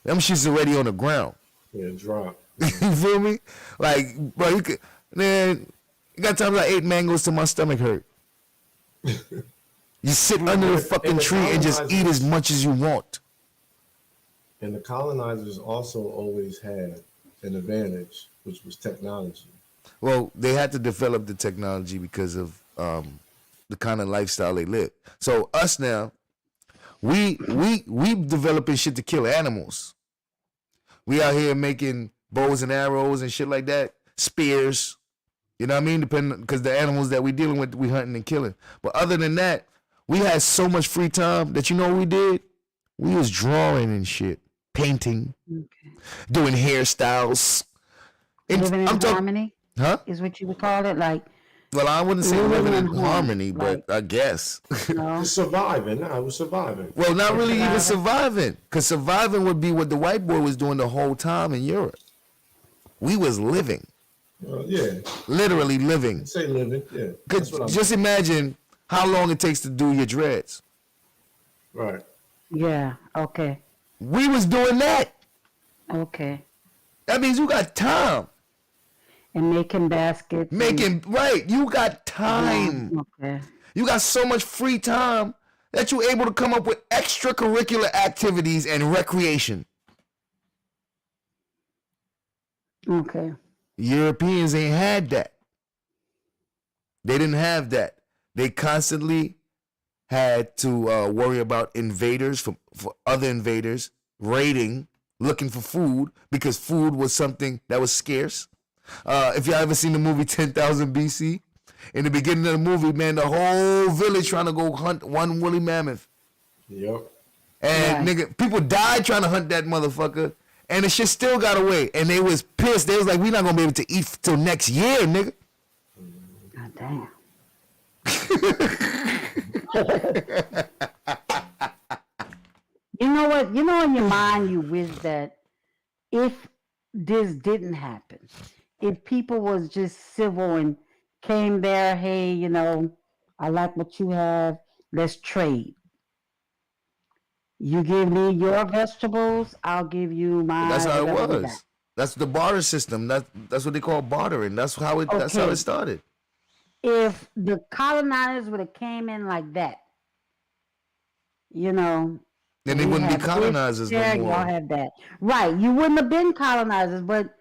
Them shit's already on the ground. Yeah, drop. You feel me? Like, bro, you could, man, you got times I ate mangoes till my stomach hurt. You sit under the fucking tree and just eat as much as you want. And the colonizers also always had an advantage, which was technology. Well, they had to develop the technology because of the kind of lifestyle they live. So us now, we developing shit to kill animals. We out here making bows and arrows and shit like that, spears. You know what I mean? Depending, because the animals that we dealing with, we hunting and killing. But other than that, we had so much free time that you know what we did? We was drawing and shit, painting, doing hairstyles. Living in harmony, huh? is what you would call it, like. Well, I wouldn't say living in harmony, like, but I guess. Surviving. I was surviving. Well, not really even surviving, because surviving would be what the white boy was doing the whole time in Europe. We was living. Yeah. Literally living. Say living, yeah. That's what Just imagine how long it takes to do your dreads. Right. Yeah, okay. We was doing that. Okay. That means you got time. And making baskets. Right. You got time. Yeah, okay. You got so much free time that you're able to come up with extracurricular activities and recreation. Okay. Europeans ain't had that. They didn't have that. They constantly had to worry about invaders, for other invaders, raiding, looking for food, because food was something that was scarce. If y'all ever seen the movie 10,000 BC, in the beginning of the movie, man, the whole village trying to go hunt one woolly mammoth. Yep. And nigga, people died trying to hunt that motherfucker, and the shit still got away. And they was pissed. They was like, "We not gonna be able to eat till next year, nigga." God damn. You know what? You know in your mind you wish that if this didn't happen, if people was just civil and came there, hey, you know, I like what you have, let's trade. You give me your vegetables, I'll give you mine. That's how it was. That's the barter system. That's what they call bartering. That's how it. Okay. That's how it started. If the colonizers would have came in like that, you know, then they wouldn't be colonizers no more. Y'all have that, right? You wouldn't have been colonizers, but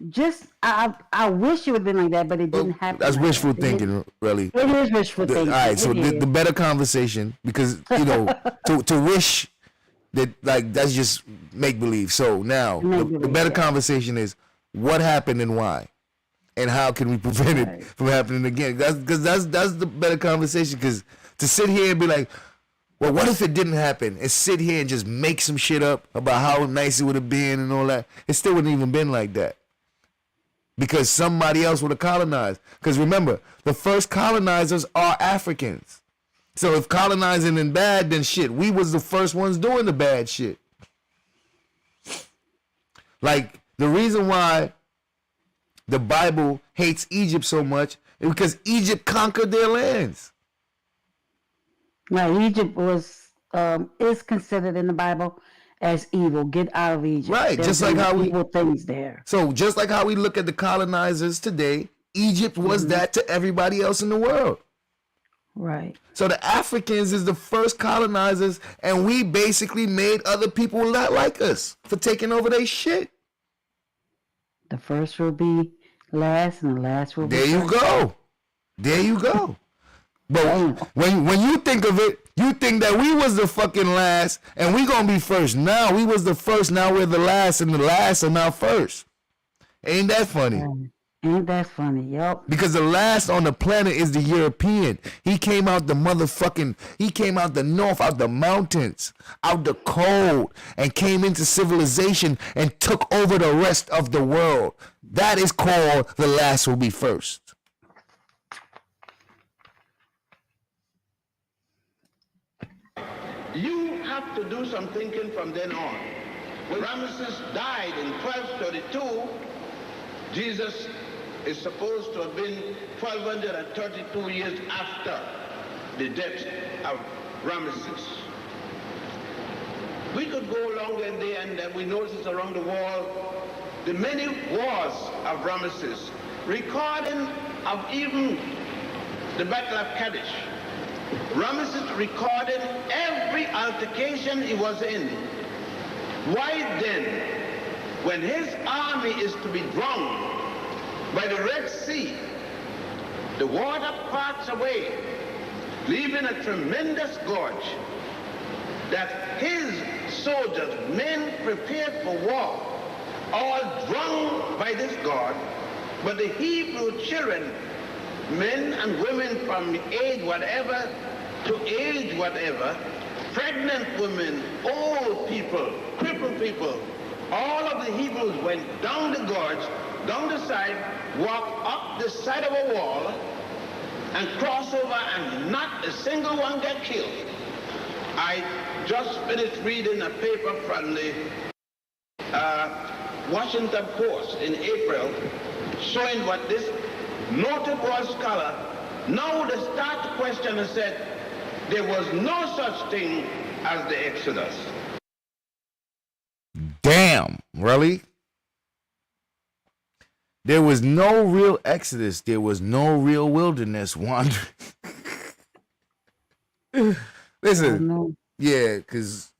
just I wish it would have been like that, but it didn't happen. That's like wishful that. thinking, really. It is wishful thinking. All right, so the better conversation, because you know, to wish that, like, that's just make believe. So now the better conversation is what happened and why, and how can we prevent it from happening again? That's the better conversation. Because to sit here and be like, well, what if it didn't happen, and sit here and just make some shit up about how nice it would have been and all that, it still wouldn't even been like that. Because somebody else would have colonized. Because remember, the first colonizers are Africans. So if colonizing is bad, then shit, we was the first ones doing the bad shit. Like, the reason why the Bible hates Egypt so much is because Egypt conquered their lands. Right, Egypt is considered in the Bible as evil. Get out of Egypt. Right, There's just like how evil things there. So just like how we look at the colonizers today, Egypt was that to everybody else in the world. Right. So the Africans is the first colonizers, and we basically made other people not like us for taking over their shit. The first will be last, and the last will be first. There you go. There you go. But when you think of it, you think that we was the fucking last, and we gonna be first. Now we was the first, now we're the last, and the last are now first. Ain't that funny? Ain't that funny? Yep. Because the last on the planet is the European. He came out the north, out the mountains, out the cold, and came into civilization and took over the rest of the world. That is called the last will be first. You have to do some thinking from then on. When Ramesses died in 1232, Jesus is supposed to have been 1232 years after the death of Ramesses. We could go along that day and we notice around the wall the many wars of Ramesses, recording of even the Battle of Kadesh. Ramesses recorded every altercation he was in. Why then, when his army is to be drowned by the Red Sea, the water parts away, leaving a tremendous gorge, that his soldiers, men prepared for war, all drowned by this gorge, but the Hebrew children, men and women from age whatever to age whatever, pregnant women, old people, crippled people, all of the Hebrews went down the gorge, down the side, walked up the side of a wall, and crossed over, and not a single one got killed. I just finished reading a paper from the Washington Post in April, showing what this noted world scholar now they start to question and said there was no such thing as the Exodus. Damn, really? There was no real Exodus. There was no real wilderness wandering. Listen, yeah, because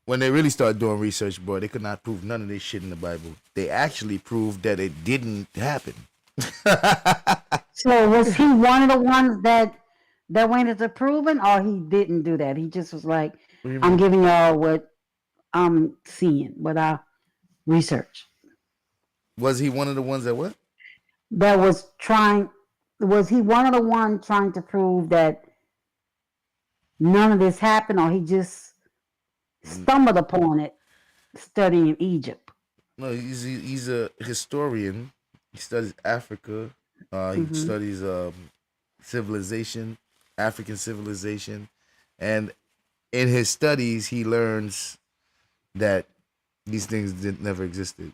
when they really started doing research, boy, they could not prove none of this shit in the Bible. They actually proved that it didn't happen. So was he one of the ones that went into proving, or he didn't do that? He just was like, I'm giving y'all what I'm seeing, what I research. Was he one of the ones that what? That was trying, was he one of the ones trying to prove that none of this happened, or he just stumbled upon it studying Egypt? No, he's a historian. He studies Africa. He studies civilization, African civilization. And in his studies, he learns that these things never existed.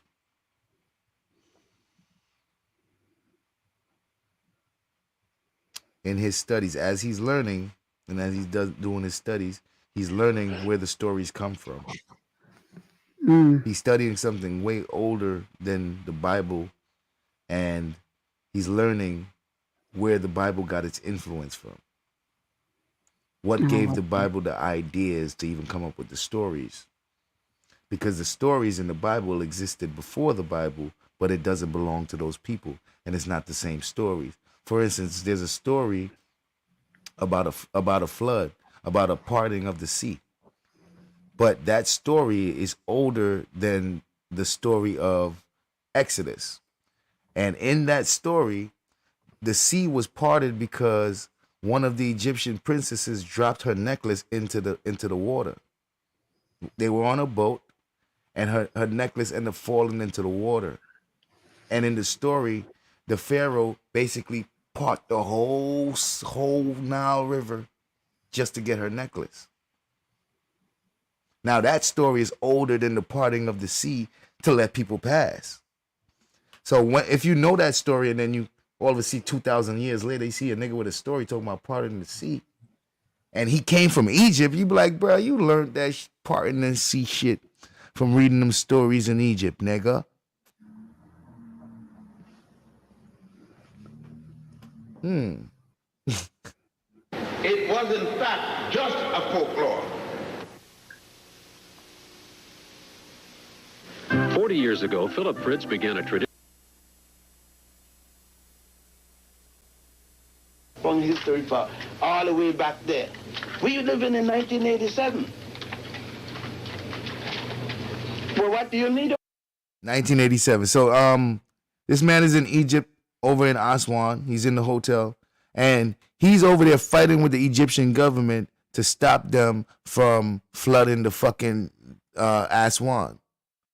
In his studies, as he's learning and as he's doing his studies, he's learning where the stories come from. He's studying something way older than the Bible, and he's learning where the Bible got its influence from. What gave the Bible the ideas to even come up with the stories? Because the stories in the Bible existed before the Bible, but it doesn't belong to those people, and it's not the same stories. For instance, there's a story about a flood, about a parting of the sea. But that story is older than the story of Exodus. And in that story, the sea was parted because one of the Egyptian princesses dropped her necklace into the water. They were on a boat, and her necklace ended up falling into the water. And in the story, the Pharaoh basically parted the whole Nile River just to get her necklace. Now that story is older than the parting of the sea to let people pass. So if you know that story, and then you all of a sudden 2,000 years later, you see a nigga with a story talking about parting the sea, and he came from Egypt, you be like, bro, you learned that parting the sea shit from reading them stories in Egypt, nigga. It was in fact just a folklore. 40 years ago, Philip Fritz began a tradition. From history for all the way back there. We living in 1987. Well, what do you need? 1987. So this man is in Egypt, over in Aswan. He's in the hotel, and he's over there fighting with the Egyptian government to stop them from flooding the fucking Aswan,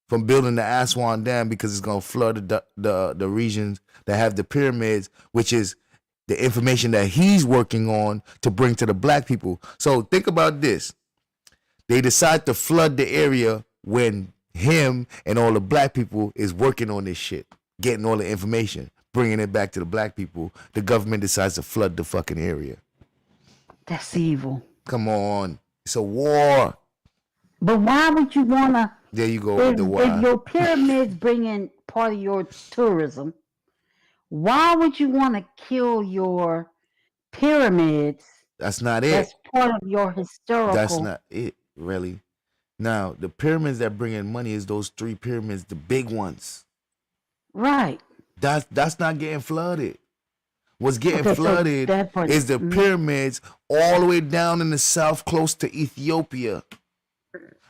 from building the Aswan Dam, because it's gonna flood the regions that have the pyramids, which is the information that he's working on to bring to the black people. So think about this. They decide to flood the area when him and all the black people is working on this shit, getting all the information, bringing it back to the black people. The government decides to flood the fucking area. That's evil. Come on. It's a war. But why would you want to There you go with the why. If your pyramids bring in part of your tourism, why would you want to kill your pyramids? That's not it. That's part of your historical. That's not it, really. Now, the pyramids that bring in money is those 3 pyramids, the big ones. Right. That's not getting flooded. What's getting flooded is the pyramids all the way down in the south close to Ethiopia.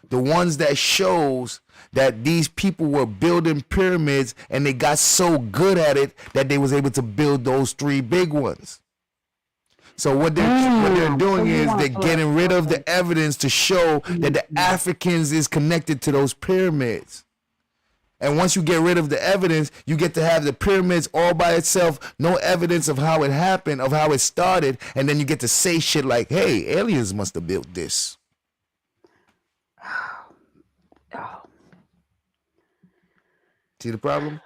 The ones that shows that these people were building pyramids and they got so good at it that they was able to build those 3 big ones. So what they're doing is they're getting rid of the evidence to show that the Africans is connected to those pyramids. And once you get rid of the evidence, you get to have the pyramids all by itself, no evidence of how it happened, of how it started, and then you get to say shit like, hey, aliens must have built this. See the problem?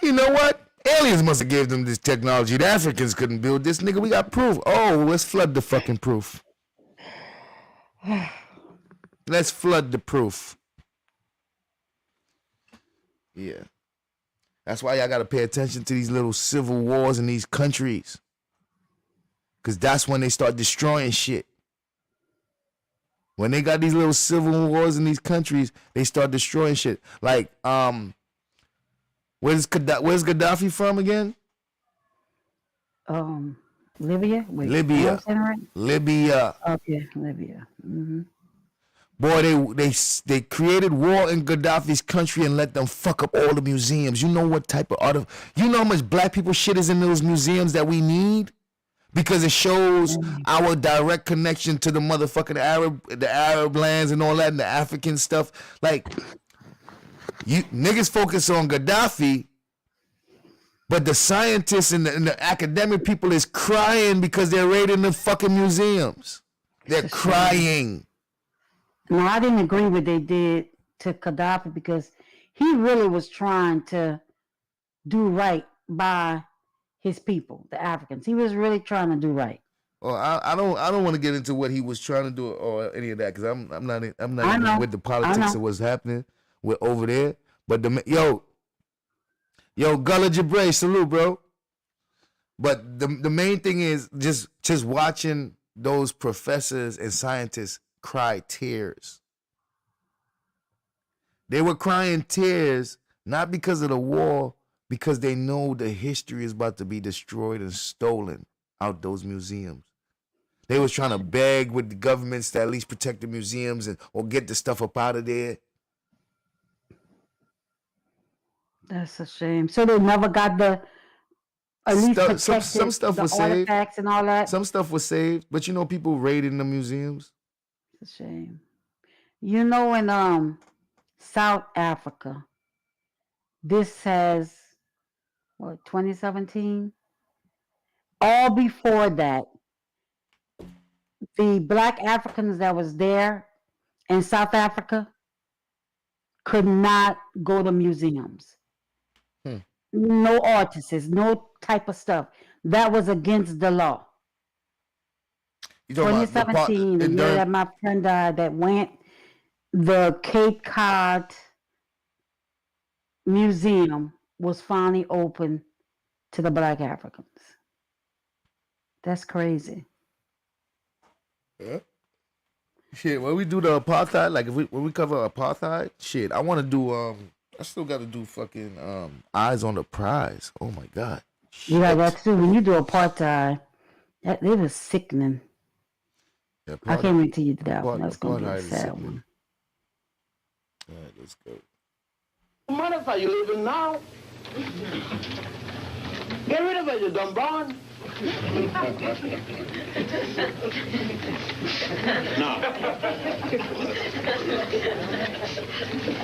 You know what? Aliens must have gave them this technology. The Africans couldn't build this. Nigga, we got proof. Oh, let's flood the fucking proof. Let's flood the proof. Yeah. That's why y'all got to pay attention to these little civil wars in these countries. Because that's when they start destroying shit. When they got these little civil wars in these countries, they start destroying shit. Like, where's Gaddafi from again? Libya? Wait, Libya. Libya. Okay, Libya. Mm-hmm. Boy, they created war in Gaddafi's country and let them fuck up all the museums. You know what type of art you know how much black people shit is in those museums that we need? Because it shows our direct connection to the motherfucking Arab lands and all that and the African stuff. Like, you niggas focus on Gaddafi, but the scientists and the academic people is crying because they're raiding the fucking museums. They're crying. No, I didn't agree with what they did to Gaddafi because he really was trying to do right by his people, the Africans. He was really trying to do right. Well, I don't want to get into what he was trying to do or any of that because I'm not even with the politics of what's happening with over there. But yo, Gullah Jabray, salute, bro. But the main thing is just watching those professors and scientists cry tears. They were crying tears not because of the war, because they know the history is about to be destroyed and stolen out those museums. They was trying to beg with the governments to at least protect the museums or get the stuff up out of there. That's a shame. So they never got at least protected some stuff the was artifacts saved. And all that. Some stuff was saved, but you know people raiding the museums. It's a shame. You know, in South Africa, this has 2017. All before that, the black Africans that was there in South Africa could not go to museums. No artists, no type of stuff. That was against the law. 2017, the year that my friend died, that went, the Cape Cod Museum was finally open to the black Africans. That's crazy. Yeah. Shit, when we do the apartheid, like when we cover apartheid, shit, I want to do I still got to do fucking Eyes on the Prize. Oh my god. Shit. Yeah, that's true. When you do apartheid, it was sickening. Yeah, I can't wait till you do that one. That's gonna be a sad sickening. one. All right, let's go. What matters are you living now? Get rid of it, you dumb born. Now,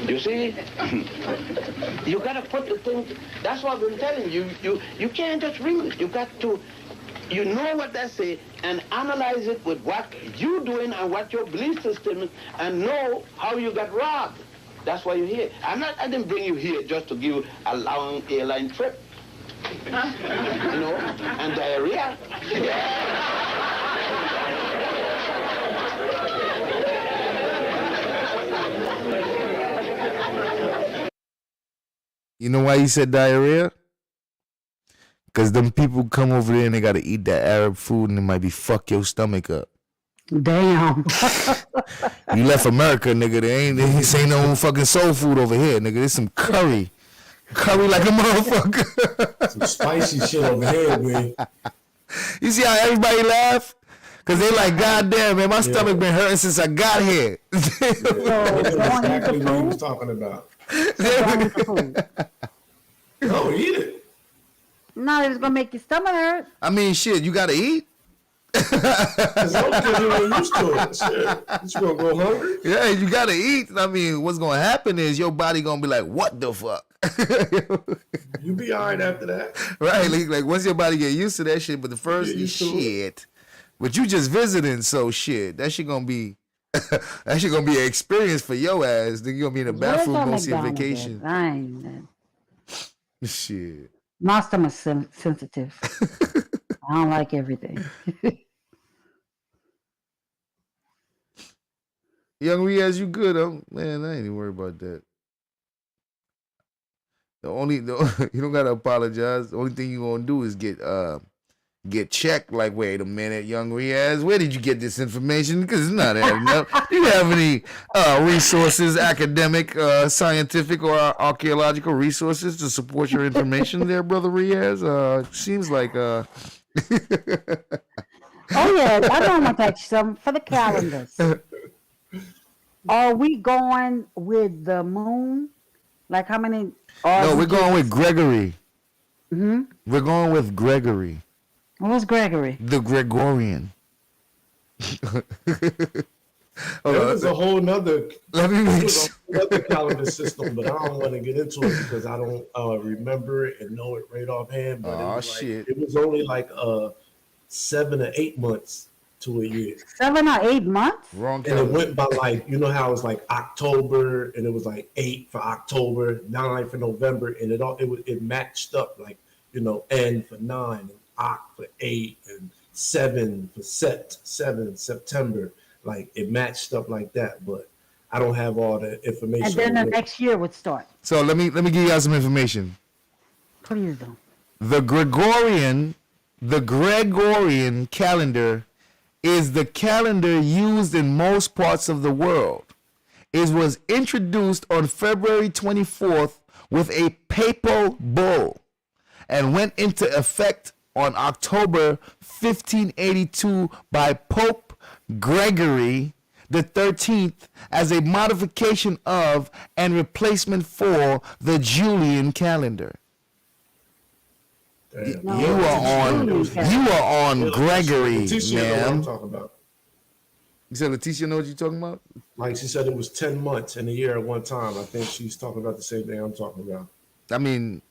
you see, you gotta put the thing. That's what I've been telling you. You can't just read it. You got to, you know what they say, and analyze it with what you're doing and what your belief system is, and know how you got robbed. That's why you're here. I didn't bring you here just to give you a long airline trip. You know, and diarrhea. You know why he said diarrhea? Because them people come over there and they got to eat that Arab food and it might be fuck your stomach up. Damn. You left America, nigga. This ain't no fucking soul food over here, nigga. There's some curry. Curry like a motherfucker. Some spicy shit over here, man. You see how everybody laugh? Because they like, God damn, man, my stomach been hurting since I got here. That's exactly what he was talking about. No, eat it. No, it's gonna make your stomach hurt. I mean, shit, you gotta eat. As long as you ain't used to it, shit, you gonna go hungry? Yeah, you gotta eat. I mean, what's gonna happen is your body gonna be like, what the fuck? You be all right after that. Right, like once your body get used to that shit, but the first shit. But you just visiting, so shit. That shit gonna be that shit gonna be an experience for your ass. Then you gonna be in the bathroom most of your vacation. I ain't. Shit. My stomach's sensitive. I don't like everything. Young Riaz, you good? Man, I ain't even worried about that. You don't gotta apologize. The only thing you gonna do is get checked. Like, wait a minute, Young Riaz, where did you get this information? Because it's not adding up. Do you have any resources, academic, scientific, or archaeological resources to support your information there, Brother Riaz? Seems like Oh yeah, I don't want to ask you something for the calendars. Are we going with the moon? Like how many? No, we're going with Gregory. Mm-hmm. We're going with Gregory. What's Gregory? The Gregorian. There's a whole nother. Let me make another calendar system, but I don't want to get into it because I don't remember it and know it right offhand. But oh shit! It was only like 7 or 8 months to a year. 7 or 8 months? Wrong calendar. And it went by like, you know how it was like October, and it was like 8 for October, 9 for November, and it matched up like, you know, N for 9 and Oct for 8 and 7 for September. Like it matched up like that, but I don't have all the information. And then the next year would start. So let me give you guys some information. Please don't. The Gregorian calendar is the calendar used in most parts of the world. It was introduced on February 24th with a papal bull and went into effect on October 1582 by Pope Gregory the 13th as a modification of and replacement for the Julian calendar. You are on Gregory, ma'am. You said Leticia know what you're talking about? Like she said, it was 10 months in a year at one time. I think she's talking about the same thing I'm talking about. I mean,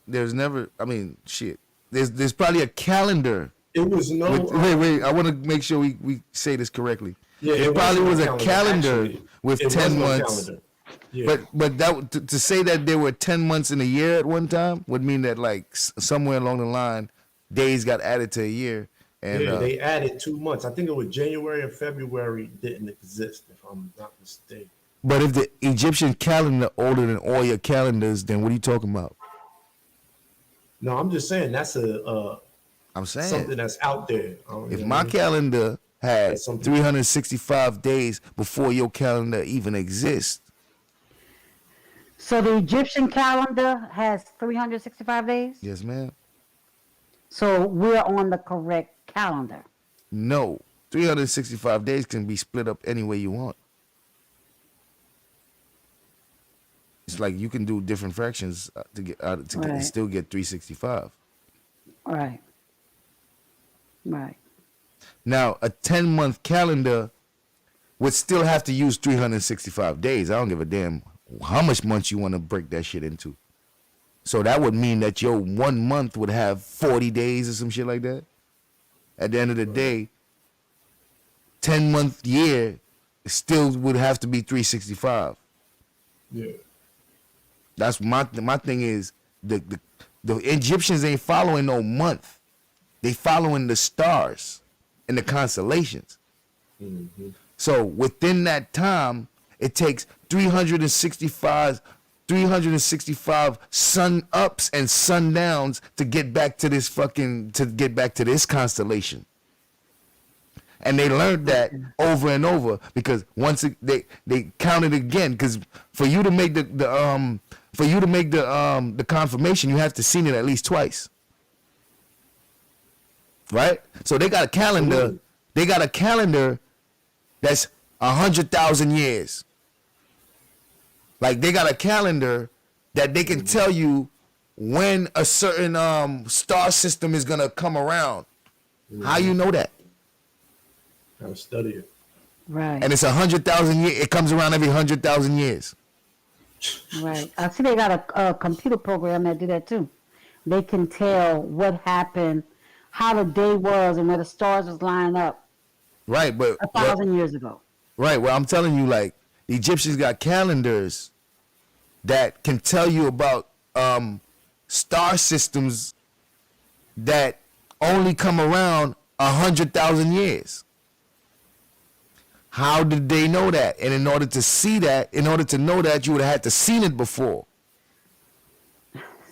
shit. There's probably a calendar. It was no. Wait. I want to make sure we say this correctly. Yeah, it probably was a calendar with 10 months. Yeah. But that to say that there were 10 months in a year at one time would mean that like somewhere along the line, days got added to a year. And they added 2 months. I think it was January and February didn't exist, if I'm not mistaken. But if the Egyptian calendar older than all your calendars, then what are you talking about? No, I'm just saying that's I'm saying something that's out there. If my calendar had 365 days before your calendar even exists. So the Egyptian calendar has 365 days? Yes, ma'am. So we're on the correct calendar. No. 365 days can be split up any way you want. It's like you can do different fractions to get still get 365. Right. Now, a 10-month calendar would still have to use 365 days. I don't give a damn how much months you want to break that shit into. So that would mean that your 1 month would have 40 days or some shit like that. At the end of the day, 10-month year still would have to be 365. Yeah. That's my thing is the Egyptians ain't following no month. They following the stars and the constellations. Mm-hmm. So within that time, it takes 365 365 sun ups and sundowns to get back to this constellation. And they learned that over and over because once they counted again, because for you to make the confirmation, you have to seen it at least twice. Right? So they got a calendar. They got a calendar that's 100,000 years. Like they got a calendar that they can tell you when a certain star system is gonna come around. How you know that? Gotta study it. Right. And it's 100,000 years. It comes around every 100,000 years. Right. I see they got a computer program that do that too. They can tell what happened, how the day was, and where the stars was lined up. Right, but 1,000 years ago. Right. Well, I'm telling you, like the Egyptians got calendars that can tell you about star systems that only come around 100,000 years. How did they know that? And in order to see that, in order to know that, you would have had to seen it before.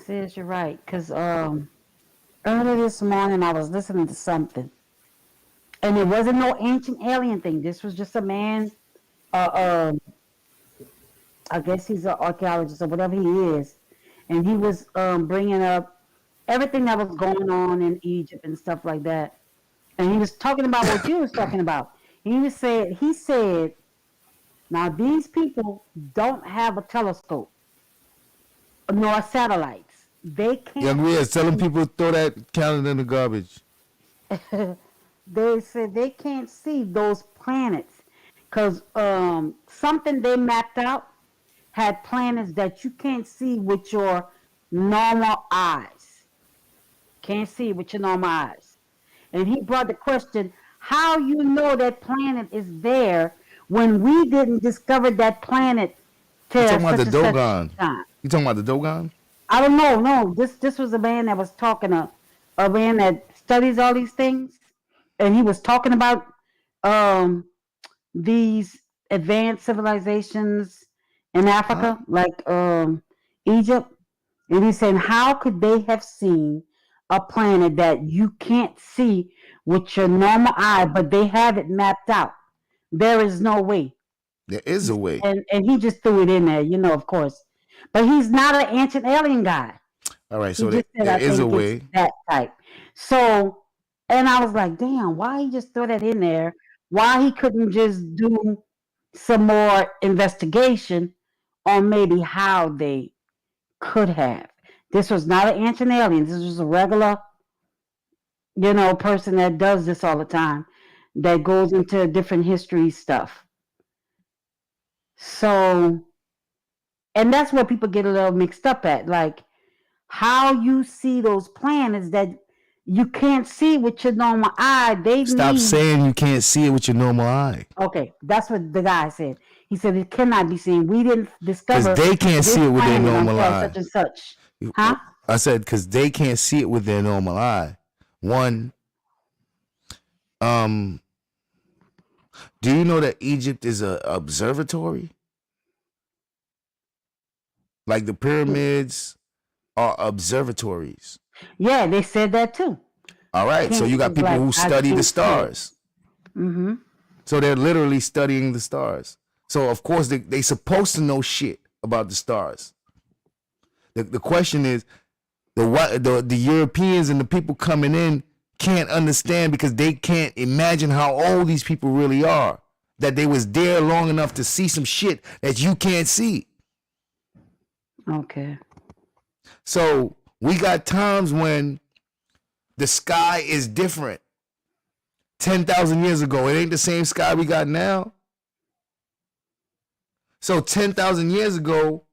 Sis, you're right. Because early this morning, I was listening to something. And it wasn't no ancient alien thing. This was just a man, I guess he's an archaeologist or whatever he is. And he was bringing up everything that was going on in Egypt and stuff like that. And he was talking about what you was talking about. He said, now these people don't have a telescope nor satellites. They can't. Young Riaz, telling people to throw that calendar in the garbage. They said they can't see those planets because something they mapped out had planets that you can't see with your normal eyes. Can't see with your normal eyes. And he brought the question, how you know that planet is there when we didn't discover that planet till You talking about such the and such Dogon? time? You talking about the Dogon? I don't know. No, this was a man that was talking, a man that studies all these things. And he was talking about these advanced civilizations in Africa, like Egypt. And he's saying, how could they have seen a planet that you can't see with your normal eye, but they have it mapped out? There is no way. There is a way. And he just threw it in there, of course. But he's not an ancient alien guy. All right, so He just said, there I is a think way. it's that type. So, and I was like, damn, why he just throw that in there? Why he couldn't just do some more investigation on maybe how they could have. This was not an ancient alien. This was a regular, person that does this all the time, that goes into different history stuff. So, and that's where people get a little mixed up at, like how you see those planets that you can't see with your normal eye. Stop saying you can't see it with your normal eye. Okay, that's what the guy said. He said it cannot be seen. We didn't discover. Because they can't see it with their normal eye. Such and such. Huh? I said because they can't see it with their normal eye. One, do you know that Egypt is an observatory? Like the pyramids are observatories. Yeah, they said that too. All right, so you got people who study the stars. Mm-hmm. So they're literally studying the stars. So of course they supposed to know shit about the stars. The question is, the Europeans and the people coming in can't understand because they can't imagine how old these people really are. That they was there long enough to see some shit that you can't see. Okay. So we got times when the sky is different. 10,000 years ago, it ain't the same sky we got now. So 10,000 years ago,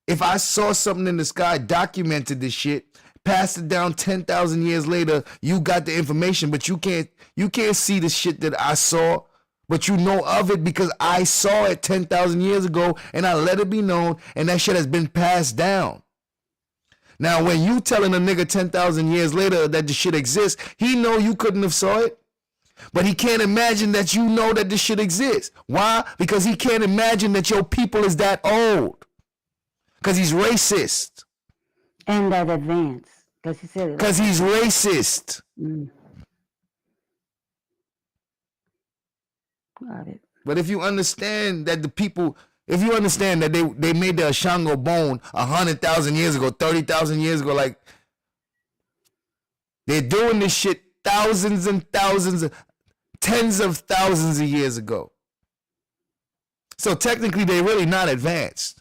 if I saw something in the sky, documented this shit, passed it down 10,000 years later, you got the information, but you can't see the shit that I saw, but you know of it because I saw it 10,000 years ago and I let it be known, and that shit has been passed down. Now, when you telling a nigga 10,000 years later that the shit exists, he know you couldn't have saw it, but he can't imagine that you know that this shit exists. Why? Because he can't imagine that your people is that old. Because he's racist. And that advance. Because he said it. Because he's racist. Got it. But if you understand that if you understand that they made the Ashango bone 100,000 years ago, 30,000 years ago, like, they're doing this shit thousands and thousands, tens of thousands of years ago. So technically, they're really not advanced.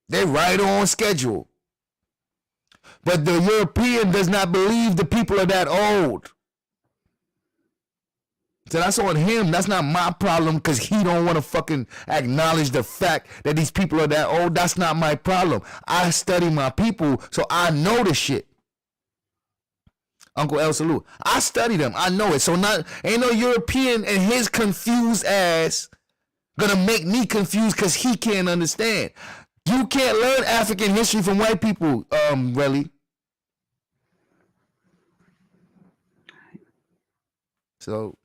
They're right on schedule. But the European does not believe the people are that old. So that's on him. That's not my problem because he don't want to fucking acknowledge the fact that these people are that old. That's not my problem. I study my people, so I know the shit. Uncle El Salute. I study them. I know it. So ain't no European and his confused ass gonna make me confused because he can't understand. You can't learn African history from white people, really. So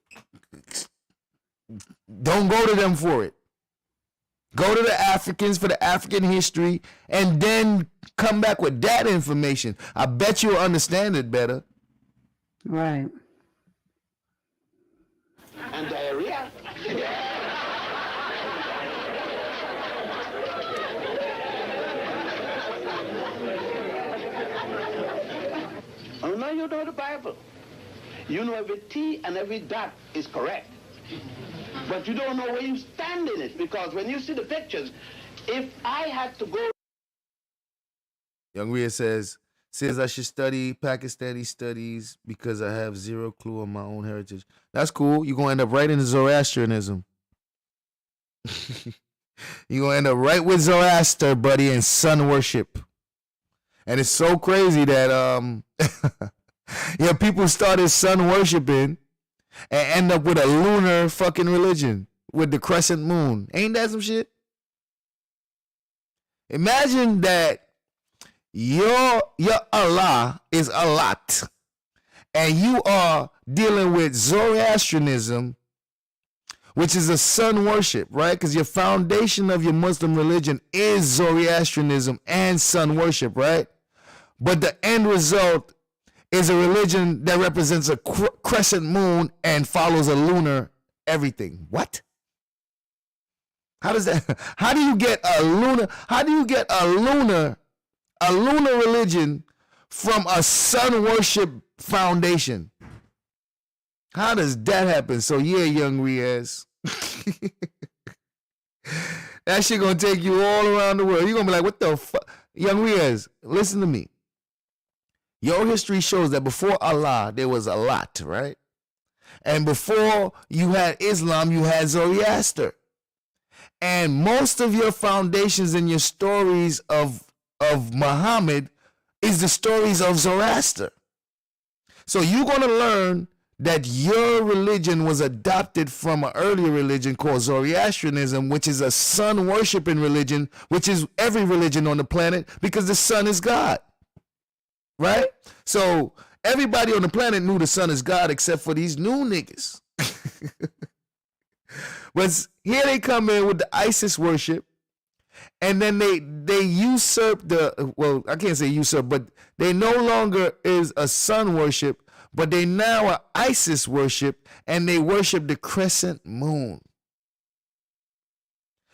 don't go to them for it. Go to the Africans for the African history and then come back with that information. I bet you'll understand it better. Right. And diarrhea. Oh, no, you know the Bible. You know every T and every dot is correct. But you don't know where you stand in it, because when you see the pictures, if I had to go... Young Rhea says I should study Pakistani studies because I have zero clue on my own heritage. That's cool. You're going to end up right in Zoroastrianism. You're going to end up right with Zoroaster, buddy, and sun worship. And it's so crazy that people started sun worshiping and end up with a lunar fucking religion with the crescent moon. Ain't that some shit? Imagine that your Allah is a lot, and you are dealing with Zoroastrianism, which is a sun worship, right? Because your foundation of your Muslim religion is Zoroastrianism and sun worship, right? But the end result is a religion that represents a crescent moon and follows a lunar everything. What? How does that? How do you get a lunar? How do you get a lunar religion from a sun worship foundation? How does that happen? So yeah, young Riaz, that shit gonna take you all around the world. You're gonna be like, what the fuck? Young Riaz, listen to me. Your history shows that before Allah, there was a lot, right? And before you had Islam, you had Zoroaster. And most of your foundations and your stories of Muhammad is the stories of Zoroaster. So you're going to learn that your religion was adopted from an earlier religion called Zoroastrianism, which is a sun worshiping religion, which is every religion on the planet because the sun is God. Right? So everybody on the planet knew the sun is God except for these new niggas. But here they come in with the Isis worship, and then they usurp I can't say usurp, but they no longer is a sun worship, but they now are Isis worship, and they worship the crescent moon.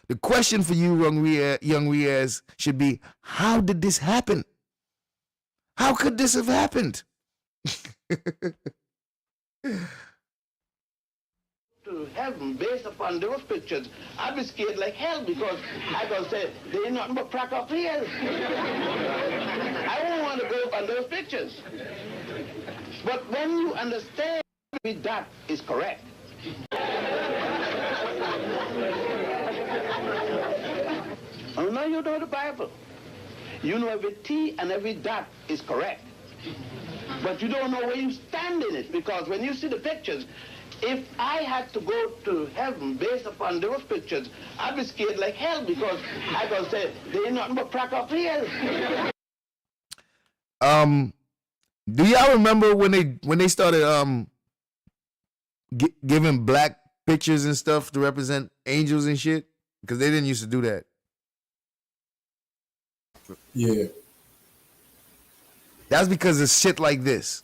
The question for you, young Riaz, should be, how did this happen? How could this have happened? To heaven based upon those pictures, I'd be scared like hell because I gonna say there ain't nothing but crack up here. I won't want to go on those pictures. But when you understand that is correct. Oh no, you know the Bible. You know every T and every dot is correct. But you don't know where you stand in it, because when you see the pictures, if I had to go to heaven based upon those pictures, I'd be scared like hell because I gonna say there ain't nothing but crack up here. Do y'all remember when they started giving black pictures and stuff to represent angels and shit? Because they didn't used to do that. Yeah. That's because of shit like this.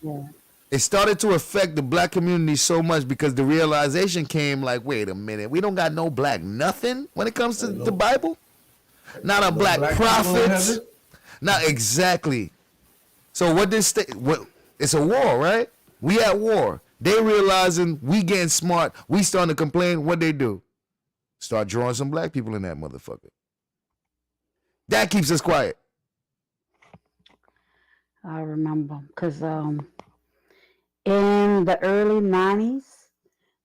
Yeah. It started to affect the black community so much because the realization came like, wait a minute, we don't got no black nothing when it comes to the Bible. Not a black prophet. Not exactly. So what this what it's a war, right? We at war. They realizing we getting smart. We starting to complain. What they do? Start drawing some black people in that motherfucker. That keeps us quiet. I remember because in the early 90s,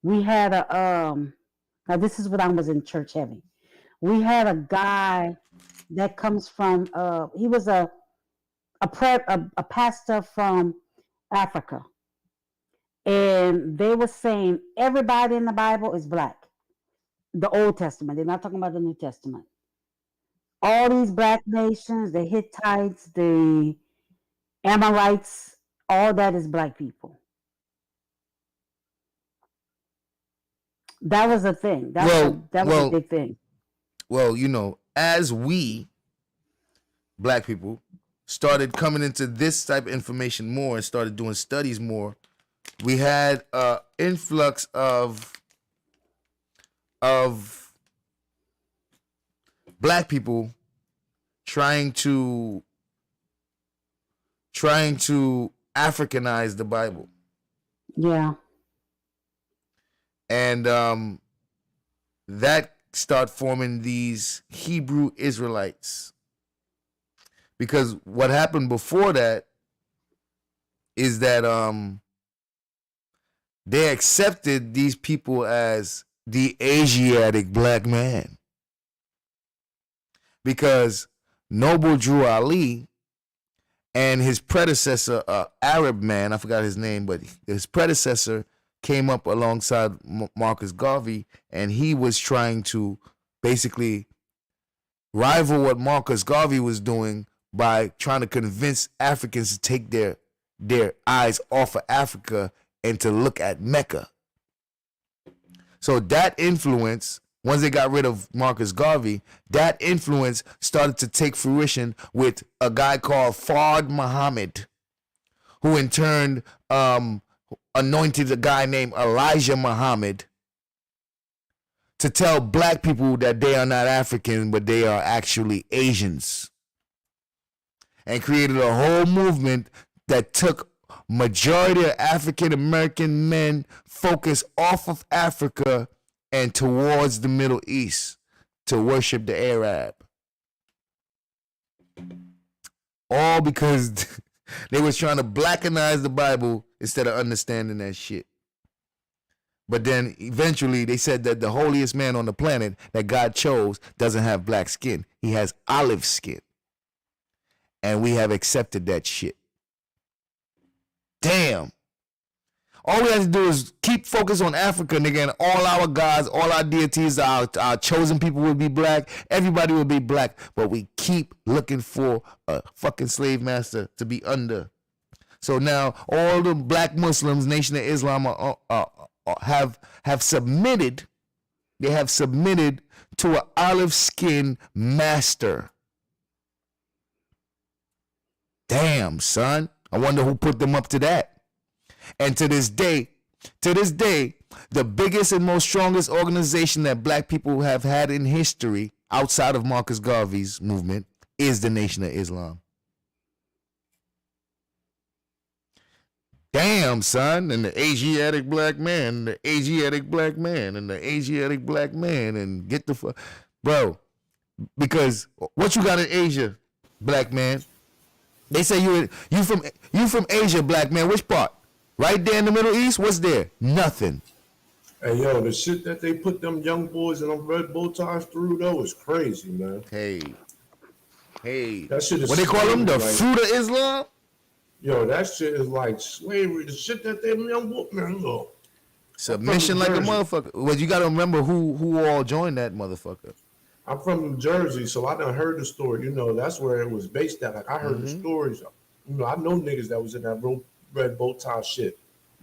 we had now this is when I was in church heavy. We had a guy that comes from, he was a pastor from Africa. And they were saying everybody in the Bible is black. The Old Testament. They're not talking about the New Testament. All these black nations, the Hittites, the Amorites, all that is black people. That was a thing. That was a big thing. Well, you know, as we, black people, started coming into this type of information more and started doing studies more, we had an influx of black people trying to Africanize the Bible. Yeah. And that start forming these Hebrew Israelites. Because what happened before that is that they accepted these people as the Asiatic black man. Because Noble Drew Ali and his predecessor, Arab man, I forgot his name, but his predecessor came up alongside Marcus Garvey, and he was trying to basically rival what Marcus Garvey was doing by trying to convince Africans to take their eyes off of Africa and to look at Mecca. So that influence, once they got rid of Marcus Garvey, that influence started to take fruition with a guy called Fard Muhammad, who in turn anointed a guy named Elijah Muhammad to tell black people that they are not African, but they are actually Asians. And created a whole movement that took majority of African American men focus off of Africa and towards the Middle East to worship the Arab. All because they was trying to blackanize the Bible instead of understanding that shit. But then eventually they said that the holiest man on the planet that God chose doesn't have black skin. He has olive skin. And we have accepted that shit. Damn. All we have to do is keep focus on Africa, nigga, and all our gods, all our deities, our chosen people will be black. Everybody will be black. But we keep looking for a fucking slave master to be under. So now all the black Muslims, Nation of Islam, have submitted. They have submitted to an olive skin master. Damn, son. I wonder who put them up to that. And to this day, the biggest and most strongest organization that black people have had in history outside of Marcus Garvey's movement is the Nation of Islam. Damn, son. And the Asiatic black man, the Asiatic black man, and the Asiatic black man, and get the fuck. Bro, because what you got in Asia, black man? They say you from Asia, black man. Which part? Right there in the Middle East? What's there? Nothing. Hey, yo, the shit that they put them young boys and them red bow ties through, though, is crazy, man. Hey. That shit is what they call them? The like, fruit of Islam? Yo, that shit is like slavery. The shit that them young boys, man, look. Submission like a motherfucker. Well, you got to remember who all joined that motherfucker. I'm from New Jersey, so I done heard the story. You know, that's where it was based at. Like, I heard the stories. You know, I know niggas that was in that red bow tie shit.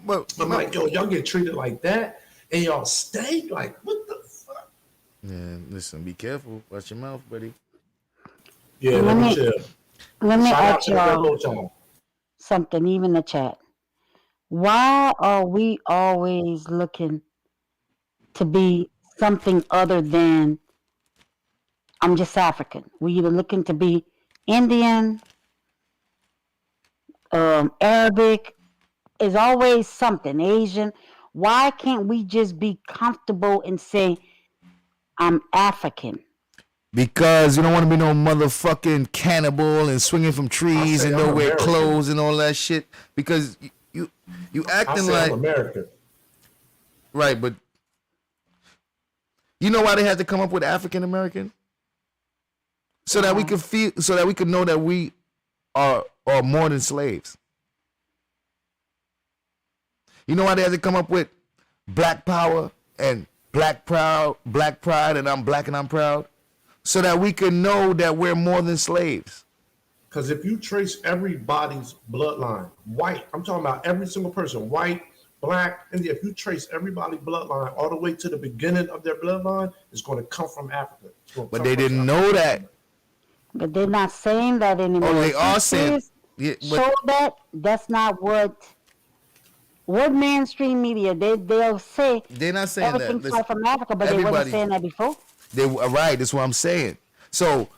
But I'm like, yo, y'all get treated like that, and y'all stay? Like, what the fuck? Yeah, listen, be careful. Watch your mouth, buddy. Yeah, Let let me me chill. let me Shout out ask to the Red y'all Bull channel. something, even the chat. Why are we always looking to be something other than I'm just African? We either looking to be Indian, Arabic, is always something, Asian. Why can't we just be comfortable and say I'm African? Because you don't want to be no motherfucking cannibal and swinging from I trees say and I'm no wear American. clothes and all that shit. Because you I acting say like I'm American. right, but you know why they had to come up with African American? So that we could feel, so that we could know that we are more than slaves. You know why they had to come up with Black Power and Black Pride, and I'm black and I'm proud, so that we could know that we're more than slaves. Because if you trace everybody's bloodline, white, I'm talking about every single person, white, black, and if you trace everybody's bloodline all the way to the beginning of their bloodline, it's going to come from Africa. But they didn't know that. But they're not saying that anymore. Oh, they are Teachers saying, yeah, show but that that's not what mainstream media they'll say they're not saying that. everything's Listen, from Africa, but they everybody- wasn't saying that before. They right. That's what I'm saying. So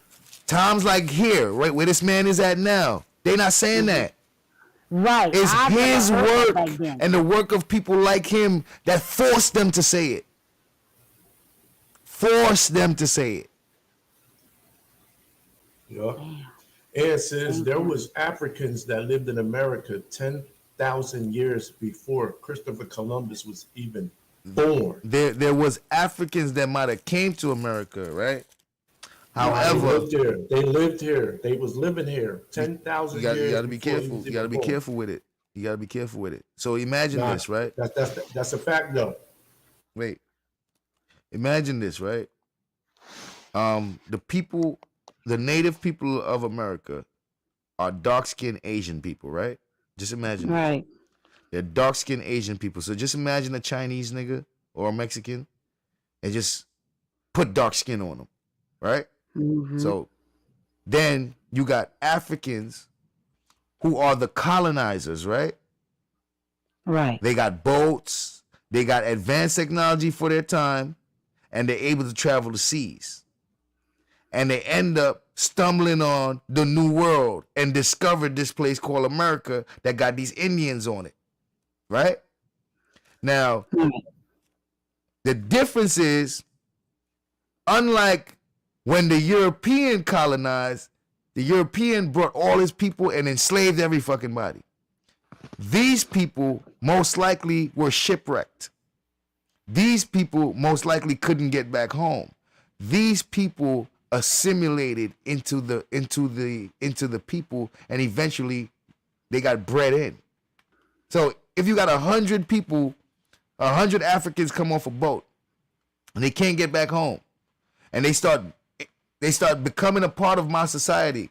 times like here, right where this man is at now, they not saying that. Right. It's I never his heard that work back then. and the work of people like him that forced them to say it. Forced them to say it. Yeah. And since there was Africans that lived in America 10,000 years before Christopher Columbus was even born. There was Africans that might have came to America, right? They However, lived here. They lived here. They was living here 10,000 years. you got to be before he careful. was You got to even be born. careful with it. You got to be careful with it. So imagine Nah, this, right? That's a fact, though. Wait. Imagine this, right? The native people of America are dark-skinned Asian people, right? Just imagine. Right. They're dark-skinned Asian people. So just imagine a Chinese nigga or a Mexican and just put dark skin on them, right? Mhm. So then you got Africans who are the colonizers, right? Right. They got boats, they got advanced technology for their time, and they're able to travel the seas. And they end up stumbling on the New World and discovered this place called America that got these Indians on it, right? Now, the difference is, unlike when the European colonized, the European brought all his people and enslaved every fucking body. These people most likely were shipwrecked. These people most likely couldn't get back home. These people assimilated into the people, and eventually they got bred in. So if you got 100 people, 100 Africans come off a boat and they can't get back home, and they start becoming a part of my society,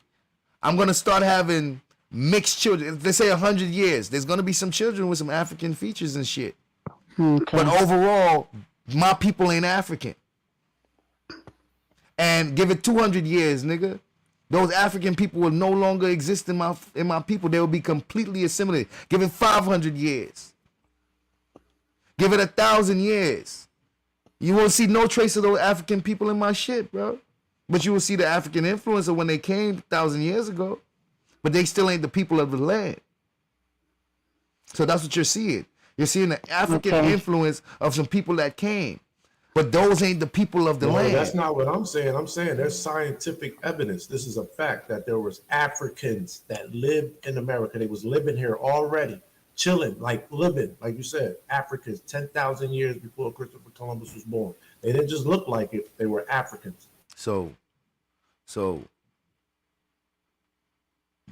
I'm gonna start having mixed children. If they say 100 years, there's gonna be some children with some African features and shit. Okay. But overall, my people ain't African. And give it 200 years, nigga, those African people will no longer exist in my people. They will be completely assimilated. Give it 500 years. Give it 1,000 years. You won't see no trace of those African people in my shit, bro. But you will see the African influence of when they came 1,000 years ago. But they still ain't the people of the land. So that's what you're seeing. You're seeing the African influence of some people that came. But those ain't the people of the land. That's not what I'm saying. I'm saying there's scientific evidence. This is a fact that there was Africans that lived in America. They was living here already, chilling, like living, like you said, Africans 10,000 years before Christopher Columbus was born. They didn't just look like it. They were Africans. So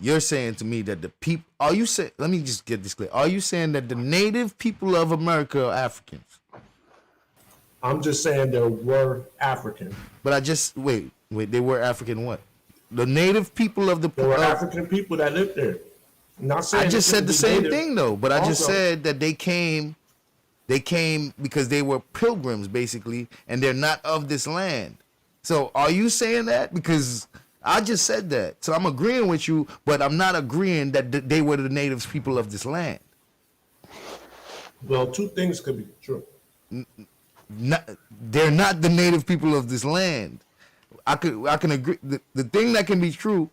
you're saying to me that the people, let me just get this clear. Are you saying that the native people of America are Africans? I'm just saying there were Africans. But wait, they were African what? The native people of the... There were African people that lived there. I'm not saying I just said the same native. thing though, but I just Also- said that they came because they were pilgrims basically, and they're not of this land. So are you saying that? Because I just said that. So I'm agreeing with you, but I'm not agreeing that they were the native people of this land. Well, two things could be true. They're not the native people of this land. I can agree. The thing that can be true.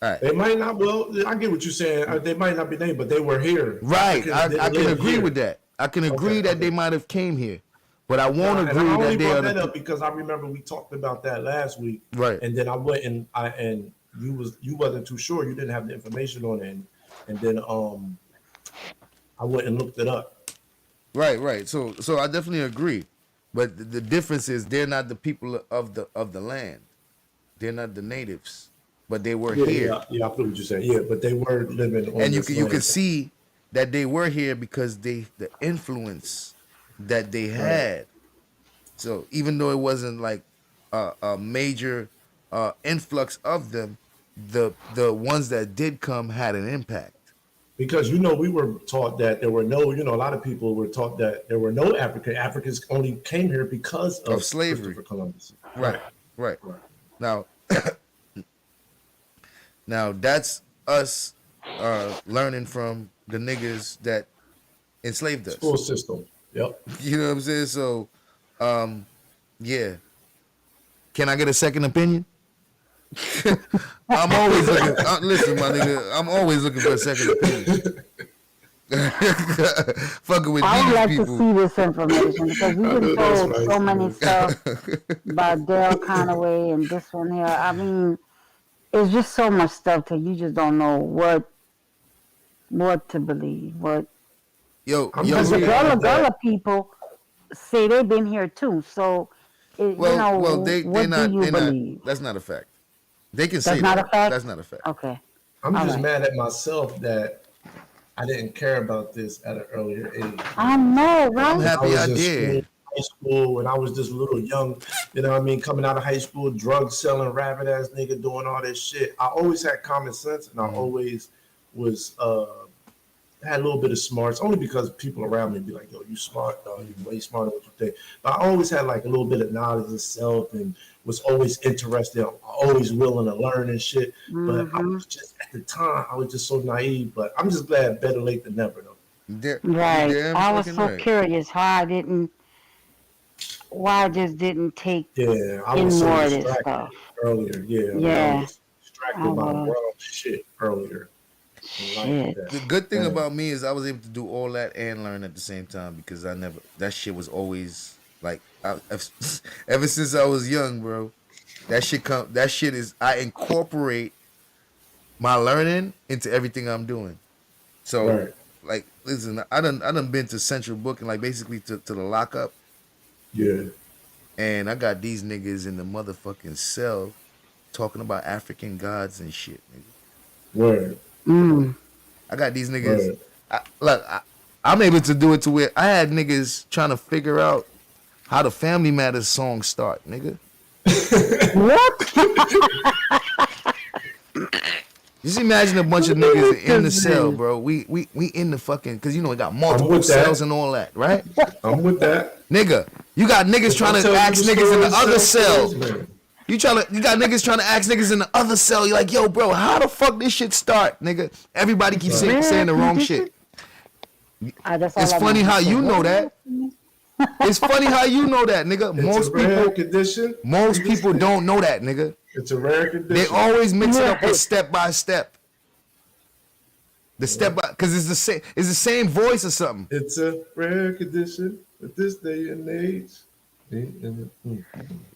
All right. They might not. Well, I get what you're saying. They might not be native, but they were here. Right. I can agree here. with that. I can agree that they might have came here, but I won't And agree I only that they brought are that the. up because I remember we talked about that last week. Right. And then I went and you wasn't too sure. You didn't have the information on it. And then I went and looked it up. Right. So I definitely agree, but the difference is they're not the people of the land. They're not the natives, but they were here. Yeah, I feel what you're saying. Yeah, but they were living on And you this can land. see that they were here because the influence that they had. So even though it wasn't like a major influx of them, the ones that did come had an impact. Because we were taught that there were no, a lot of people were taught that there were no Africans only came here because of slavery. Christopher Columbus. Right. Now that's us learning from the niggas that enslaved us. School system. Yep. You know what I'm saying? So, yeah. Can I get a second opinion? I'm always looking. Listen, my nigga, I'm always looking for a second opinion. Fucking with I would these like people. to see this information because you've been told so many stuff about Dale Conaway and this one here. I mean, it's just so much stuff that you just don't know what to believe. Because the Gullah people say they've been here too. So, what do you believe? That's not a fact. They can That's say not that. a fact? That's not a fact. Okay. I'm All just right. mad at myself that I didn't care about this at an earlier age. I know, right? I'm happy I was in did. high school when I was just a little young, coming out of high school, drug selling, rabbit ass nigga doing all this shit. I always had common sense and I always was had a little bit of smarts, only because people around me be like, yo, you smart, dog, you way smarter than what you think. But I always had like a little bit of knowledge of self and was always interested, always willing to learn and shit. But I was just, at the time, I was just so naive. But I'm just glad better late than never, though. Right. I was so curious why I just didn't take I in was so more of this distracted stuff. earlier. I was distracted by wrong shit earlier. Shit. The good thing about me is I was able to do all that and learn at the same time because that shit was always like, ever since I was young, bro. I incorporate my learning into everything I'm doing. So, like, listen, I done been to Central Booking, like basically to the lockup. Yeah. And I got these niggas in the motherfucking cell talking about African gods and shit, nigga. Word. I got these niggas. I'm able to do it to where I had niggas trying to figure out how the Family Matters song start, nigga. What? Just imagine a bunch of niggas in the cell, bro. We in the fucking, cause it got multiple cells and all that, right? I'm with that. Nigga, you got niggas trying to ask niggas in the other cell. You got niggas trying to ask niggas in the other cell. You're like, yo, bro, how the fuck this shit start, nigga? Everybody keeps saying the wrong shit. It's funny how you know that. It's funny how you know that, nigga. Most people don't know that, nigga. It's a rare condition. They always mix it up with step by step. The step by, because it's the same voice or something. It's a rare condition at this day and age. Yeah,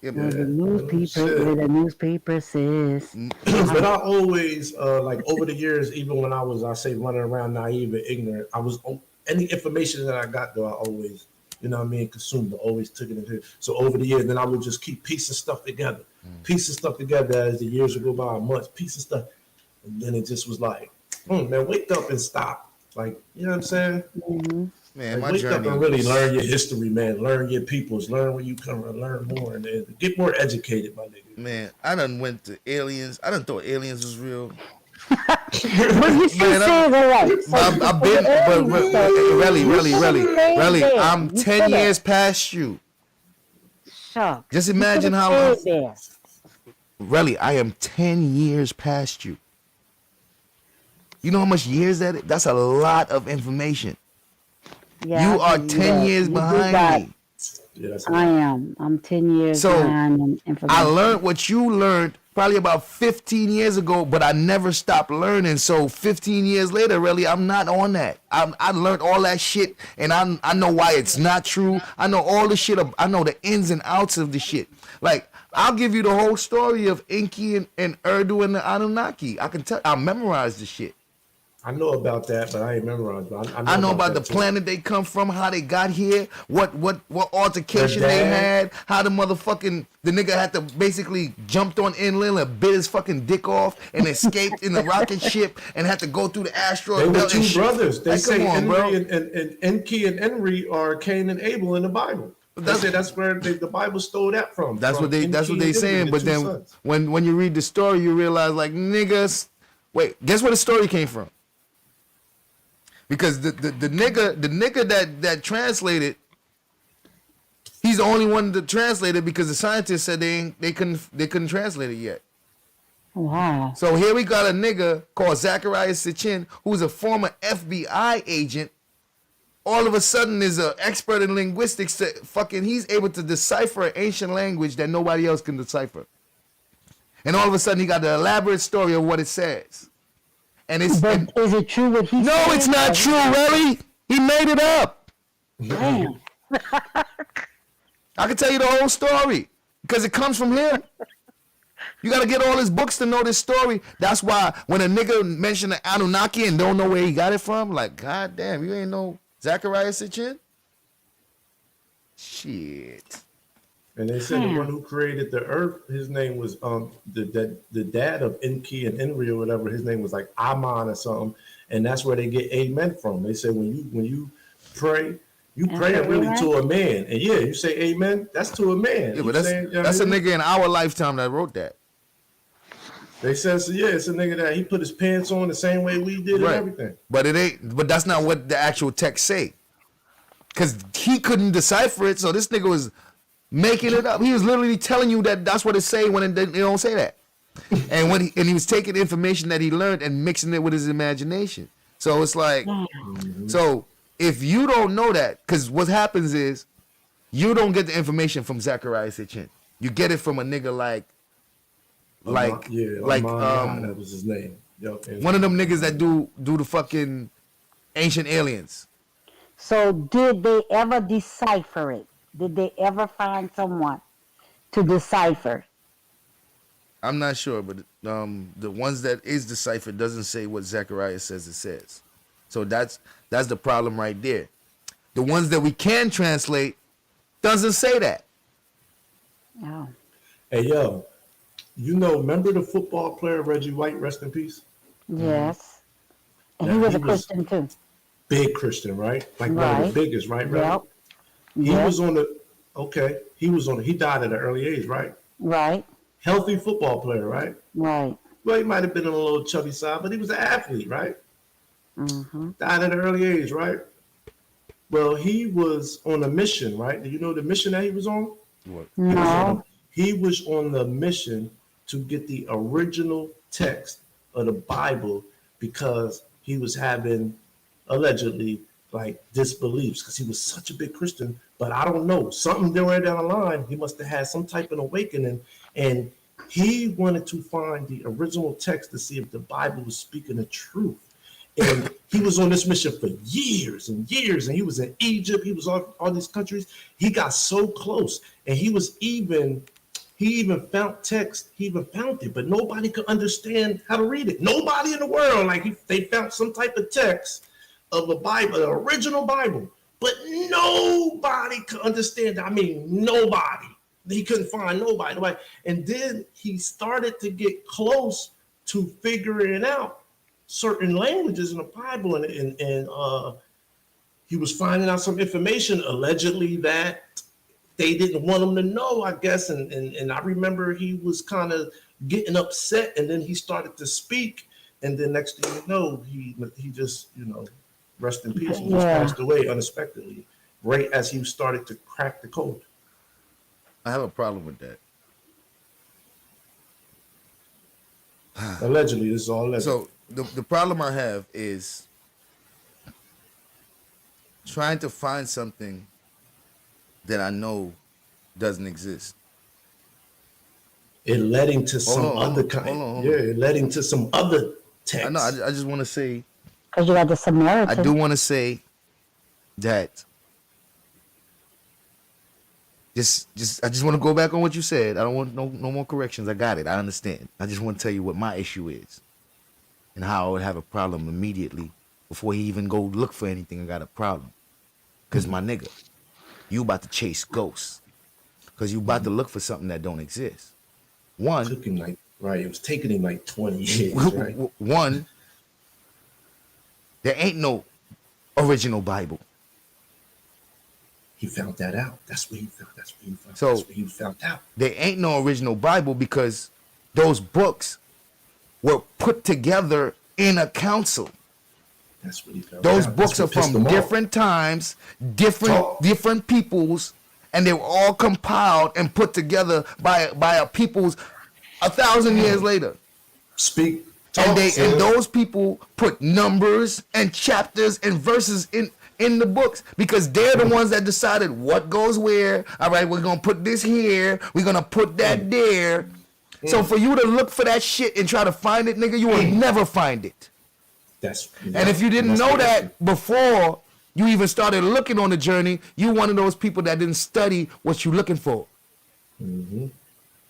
the newspaper says. But I always, like over the years, even when I was, running around naive and ignorant, any information that I got, though, I always, consumed. I always took it into. So over the years, then I would just keep piecing stuff together. As the years would go by, months, piecing stuff. And then it just was like, man, wake up and stop. Like, you know what I'm saying? Mm-hmm. Man, like, wake up and really learn your history, man. Learn your peoples. Learn where you come from. Learn more. And get more educated, my nigga. Man, I done went to aliens. I done thought aliens was real. But you still say they're right. I've been, really, I'm 10 years past you. Shucks. Just imagine how Really, I am 10 years past you. You know how much years that is? That's a lot of information. Yeah, You are 10 years behind me. Yeah, that's I am. I'm 10 years So, behind in information. I learned what you learned probably about 15 years ago, but I never stopped learning. So 15 years later, really, I'm not on that. I learned all that shit, and I know why it's not true. I know all the shit. I know the ins and outs of the shit. Like, I'll give you the whole story of Enki and Urdu and the Anunnaki. I memorized the shit. I know about that, but I ain't memorized. But I know about the that too. planet they come from, how they got here, what altercation they had, how the nigga had to basically jumped on inland and bit his fucking dick off and escaped in the rocket ship and had to go through the asteroid They were belt and two shit. brothers. They Like, say come on, bro. Enki and Enri are Cain and Abel in the Bible. That's where the Bible stole that from. That's from what they Enki and saying. Enri, But the then two sons. when you read the story, you realize like niggas. Wait, guess where the story came from? Because the nigga that translated, he's the only one to translate it because the scientists said they couldn't translate it yet. Wow. So here we got a nigga called Zachariah Sitchin, who's a former FBI agent. All of a sudden is an expert in linguistics. He's able to decipher an ancient language that nobody else can decipher. And all of a sudden he got the elaborate story of what it says. And it's But is it true what he no, said? it's not true, really. He made it up. Damn. I can tell you the whole story because it comes from him. You got to get all his books to know this story. That's why when a nigga mentioned the Anunnaki and don't know where he got it from, like, God damn, you ain't know Zachariah Sitchin? Shit. And they said the one who created the earth, his name was the dad of Enki and Enri or whatever. His name was like Aman or something, and that's where they get amen from. They said when you pray, you pray really to a man, and yeah, you say amen. That's to a man. Yeah, but that's a nigga in our lifetime that wrote that. They said so. Yeah, it's a nigga that he put his pants on the same way we did and everything. But it ain't. But that's not what the actual text say. Cause he couldn't decipher it, so this nigga was making it up. He was literally telling you that that's what it say when it don't say that. And he was taking information that he learned and mixing it with his imagination. So it's like, so if you don't know that, because what happens is you don't get the information from Zachariah Sitchin. You get it from a nigga like that was his name. One of them niggas that do the fucking ancient aliens. So did they ever decipher it? Did they ever find someone to decipher? I'm not sure, but the ones that is deciphered doesn't say what Zechariah says it says. So that's the problem right there. The ones that we can translate doesn't say that. No. Hey, yo, remember the football player Reggie White, rest in peace? Yes. And Now, he was a Christian too. Big Christian, right? Like one of the biggest, right? Yep. He was on he died at an early age, right? Right. Healthy football player, right? Right. Well, he might have been on a little chubby side, but he was an athlete, right? Mm-hmm. Died at an early age, right? Well, he was on a mission, right? Do you know the mission that he was on? What? No. He was on the mission to get the original text of the Bible because he was having allegedly like disbeliefs because he was such a big Christian. But I don't know, something right down the line, he must have had some type of awakening, and he wanted to find the original text to see if the Bible was speaking the truth. And he was on this mission for years and years, and he was in Egypt, he was all these countries. He got so close, and he even found text, he even found it, but nobody could understand how to read it. Nobody in the world, they found some type of text of a Bible, the original Bible, but nobody could understand it. I mean, nobody. He couldn't find nobody. And then he started to get close to figuring out certain languages in the Bible, and he was finding out some information allegedly that they didn't want him to know, I guess. And I remember he was kind of getting upset, and then he started to speak, and then next thing you know, he just, rest in peace, he just passed away unexpectedly, right as he started to crack the code. I have a problem with that. Allegedly, this is all alleged. So the problem I have is trying to find something that I know doesn't exist. It led into some other kind. Hold on. Yeah, it led into some other text. I know. I just want to say. Because you got the Samaritan. I do want to say that. I just want to go back on what you said. I don't want no more corrections. I got it. I understand. I just want to tell you what my issue is, and how I would have a problem immediately before he even go look for anything. I got a problem, cause my nigga, you about to chase ghosts, cause you about to look for something that don't exist. One, took him like right. It was taking him like 20 years. Right? One, there ain't no original Bible. He found that out. That's what he found. That's what he found out. There ain't no original Bible because those books were put together in a council. That's what he found Those out. books are from different times, different peoples, and they were all compiled and put together by a peoples 1,000 years later. And those people put numbers and chapters and verses in the books because they're the ones that decided what goes where. All right, we're gonna put this here, we're gonna put that there. So for you to look for that shit and try to find it, nigga, you will never find it. And if you didn't know that before you even started looking on the journey, you one of those people that didn't study what you're looking for.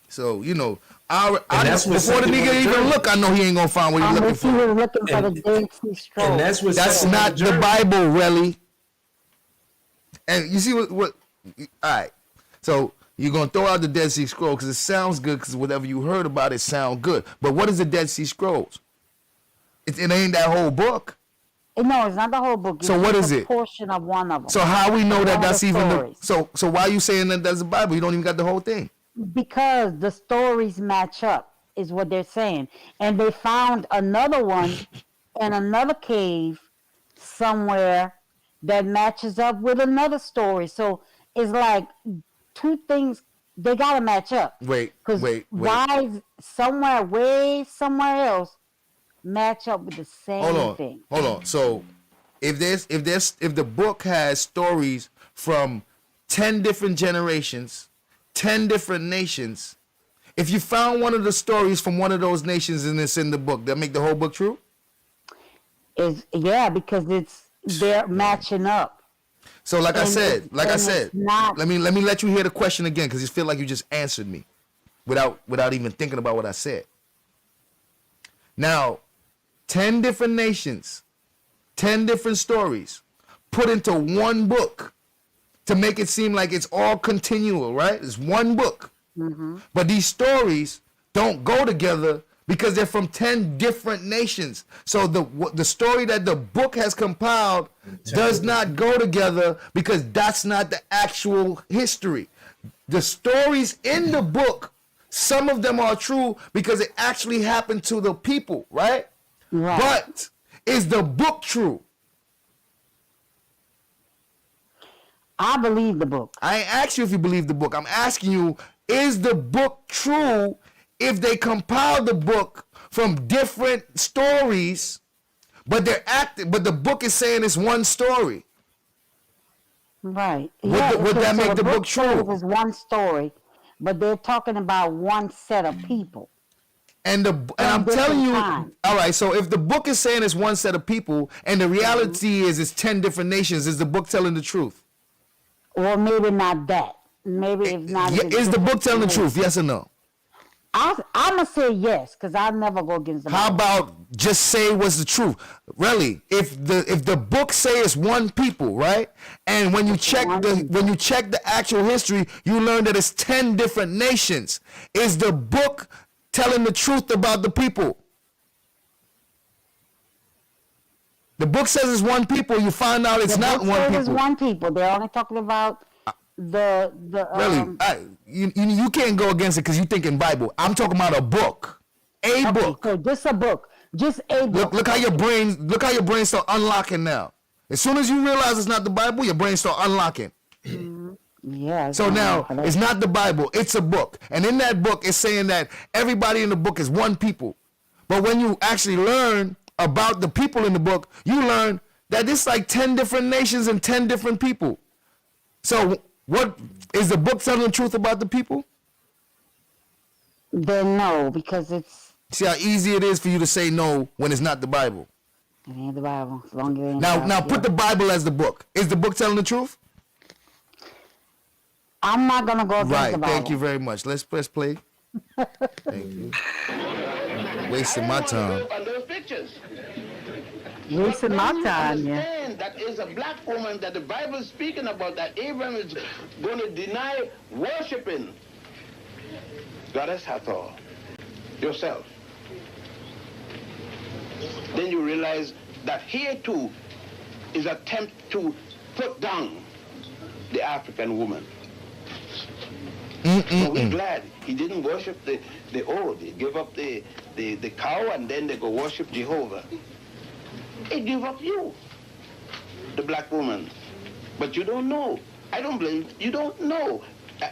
So you know, before the nigga even look, I know he ain't gonna find what he's looking for. He was looking for the Dead Sea Scrolls. And that's not the Bible, really. And you see what? All right. So you're gonna throw out the Dead Sea Scrolls because it sounds good, because whatever you heard about it sound good. But what is the Dead Sea Scrolls? It ain't that whole book. No, it's not the whole book. So what is it? Portion of one of them. So how we know that that's even the so why are you saying that that's the Bible? You don't even got the whole thing. Because the stories match up, is what they're saying. And they found another one in another cave somewhere that matches up with another story. So it's like two things, they got to match up. Wait. Why somewhere else match up with the same thing? Hold on. So if the book has stories from 10 different generations, 10 different nations, if you found one of the stories from one of those nations and it's in the book, that make the whole book true? Yeah, because they're matching up. So like I said, let me let you hear the question again, because you feel like you just answered me without even thinking about what I said. Now, 10 different nations, 10 different stories put into one book to make it seem like it's all continual, right? It's one book. But these stories don't go together because they're from 10 different nations. So the story that the book has compiled does not go together because that's not the actual history. The stories in the book, some of them are true because it actually happened to the people, right? But is the book true? I believe the book. I ain't asked you if you believe the book. I'm asking you, is the book true if they compiled the book from different stories, but but the book is saying it's one story? Right. Would that make the book true? It was one story, but they're talking about one set of people. And I'm telling you, all right, so if the book is saying it's one set of people and the reality is it's 10 different nations, is the book telling the truth? Or maybe not that. Maybe it's not. Is the book telling the truth? Yes or no? I'm gonna say yes, because I'll never go against the book. How about just say what's the truth? Really, if the book say it's one people, right? And when you check the actual history, you learn that it's 10 different nations. Is the book telling the truth about the people? The book says it's one people. You find out it's not one people. It's one people. They're only talking about the really. You can't go against it because you think in Bible. I'm talking about a book, book. So just a book, just a book. Look how your brain start unlocking now. As soon as you realize it's not the Bible, your brain start unlocking. Yeah. So now it's not the Bible; it's a book, and in that book, it's saying that everybody in the book is one people. But when you actually learn about the people in the book, you learn that it's like 10 different nations and 10 different people. So what is the book telling the truth about the people? Then no, because it's See how easy it is for you to say no when it's not the Bible. it ain't the Bible. As long as it ain't Now, the now Bible, put the Bible as the book. Is the book telling the truth? I'm not gonna go against Right. the Bible. Thank you very much. Let's press play. Thank you. Wasting my time. On those pictures. Wasting my time, yeah. Understand that is a black woman that the Bible is speaking about, that Abraham is going to deny worshiping Goddess Hathor, yourself. Then you realize that here too is an attempt to put down the African woman. So we're glad he didn't worship the old. He gave up the cow and then they go worship Jehovah. He gave up you, the black woman. But you don't know. I don't blame you. You don't know.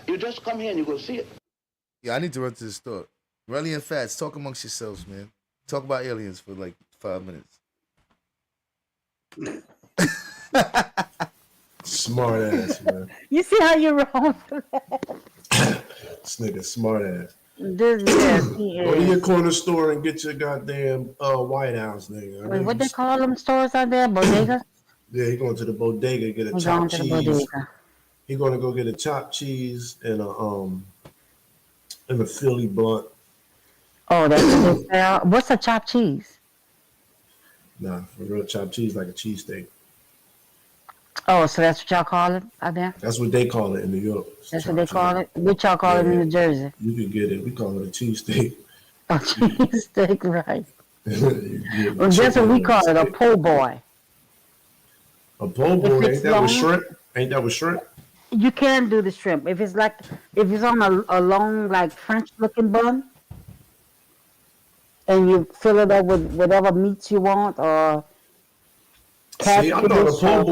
You just come here and you go see it. Yeah, I need to run to the store. Relly and Fats, talk amongst yourselves, man. Talk about aliens for like 5 minutes. Smart ass, man. You see how you're wrong for that? This nigga smart ass. This, yes, he Go to your is. corner store and get your goddamn White House, nigga. I Wait, mean, what they call them stores out there? Bodega? Yeah, he going to the bodega get a We're going chopped to the cheese. bodega. He gonna go get a chopped cheese and a Philly blunt. Oh, that's what they sell. What's a chopped cheese? Nah, for real chopped cheese like a cheesesteak. Oh, so that's what y'all call it out there? That's what they call it in New York. That's what they call it? What y'all call it in New Jersey? You can get it. We call it a cheesesteak. A cheesesteak, right. You get Well, that's what we call it, a po' boy. A po' boy, it's ain't that with long- shrimp? Ain't that with shrimp? You can do the shrimp. If it's on a long, like, French-looking bun, and you fill it up with whatever meats you want, or See, I thought a catfish po' or-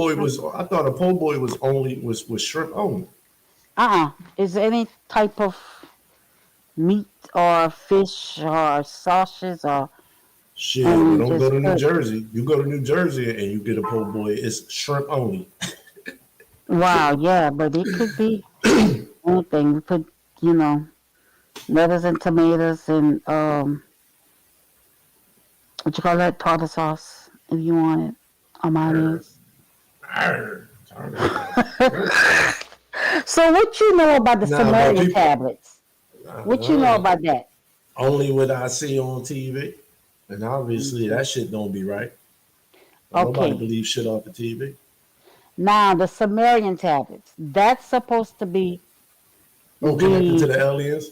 boy was only was shrimp only. Is any type of meat or fish or sausage or Shit, Mm, don't go to just New cook. Jersey. You go to New Jersey and you get a po' boy. It's shrimp only. wow, yeah, but it could be anything. We put, lettuce and tomatoes and what you call that, tartar sauce if you want it, or mayonnaise. Arr. So what you know about the Nah, but Sumerian people- tablets? What you know about that? Only what I see on TV, and obviously that shit don't be right. Okay. Nobody believes shit off the TV. Now the Sumerian tablets, that's supposed to be Oh, connected to the aliens.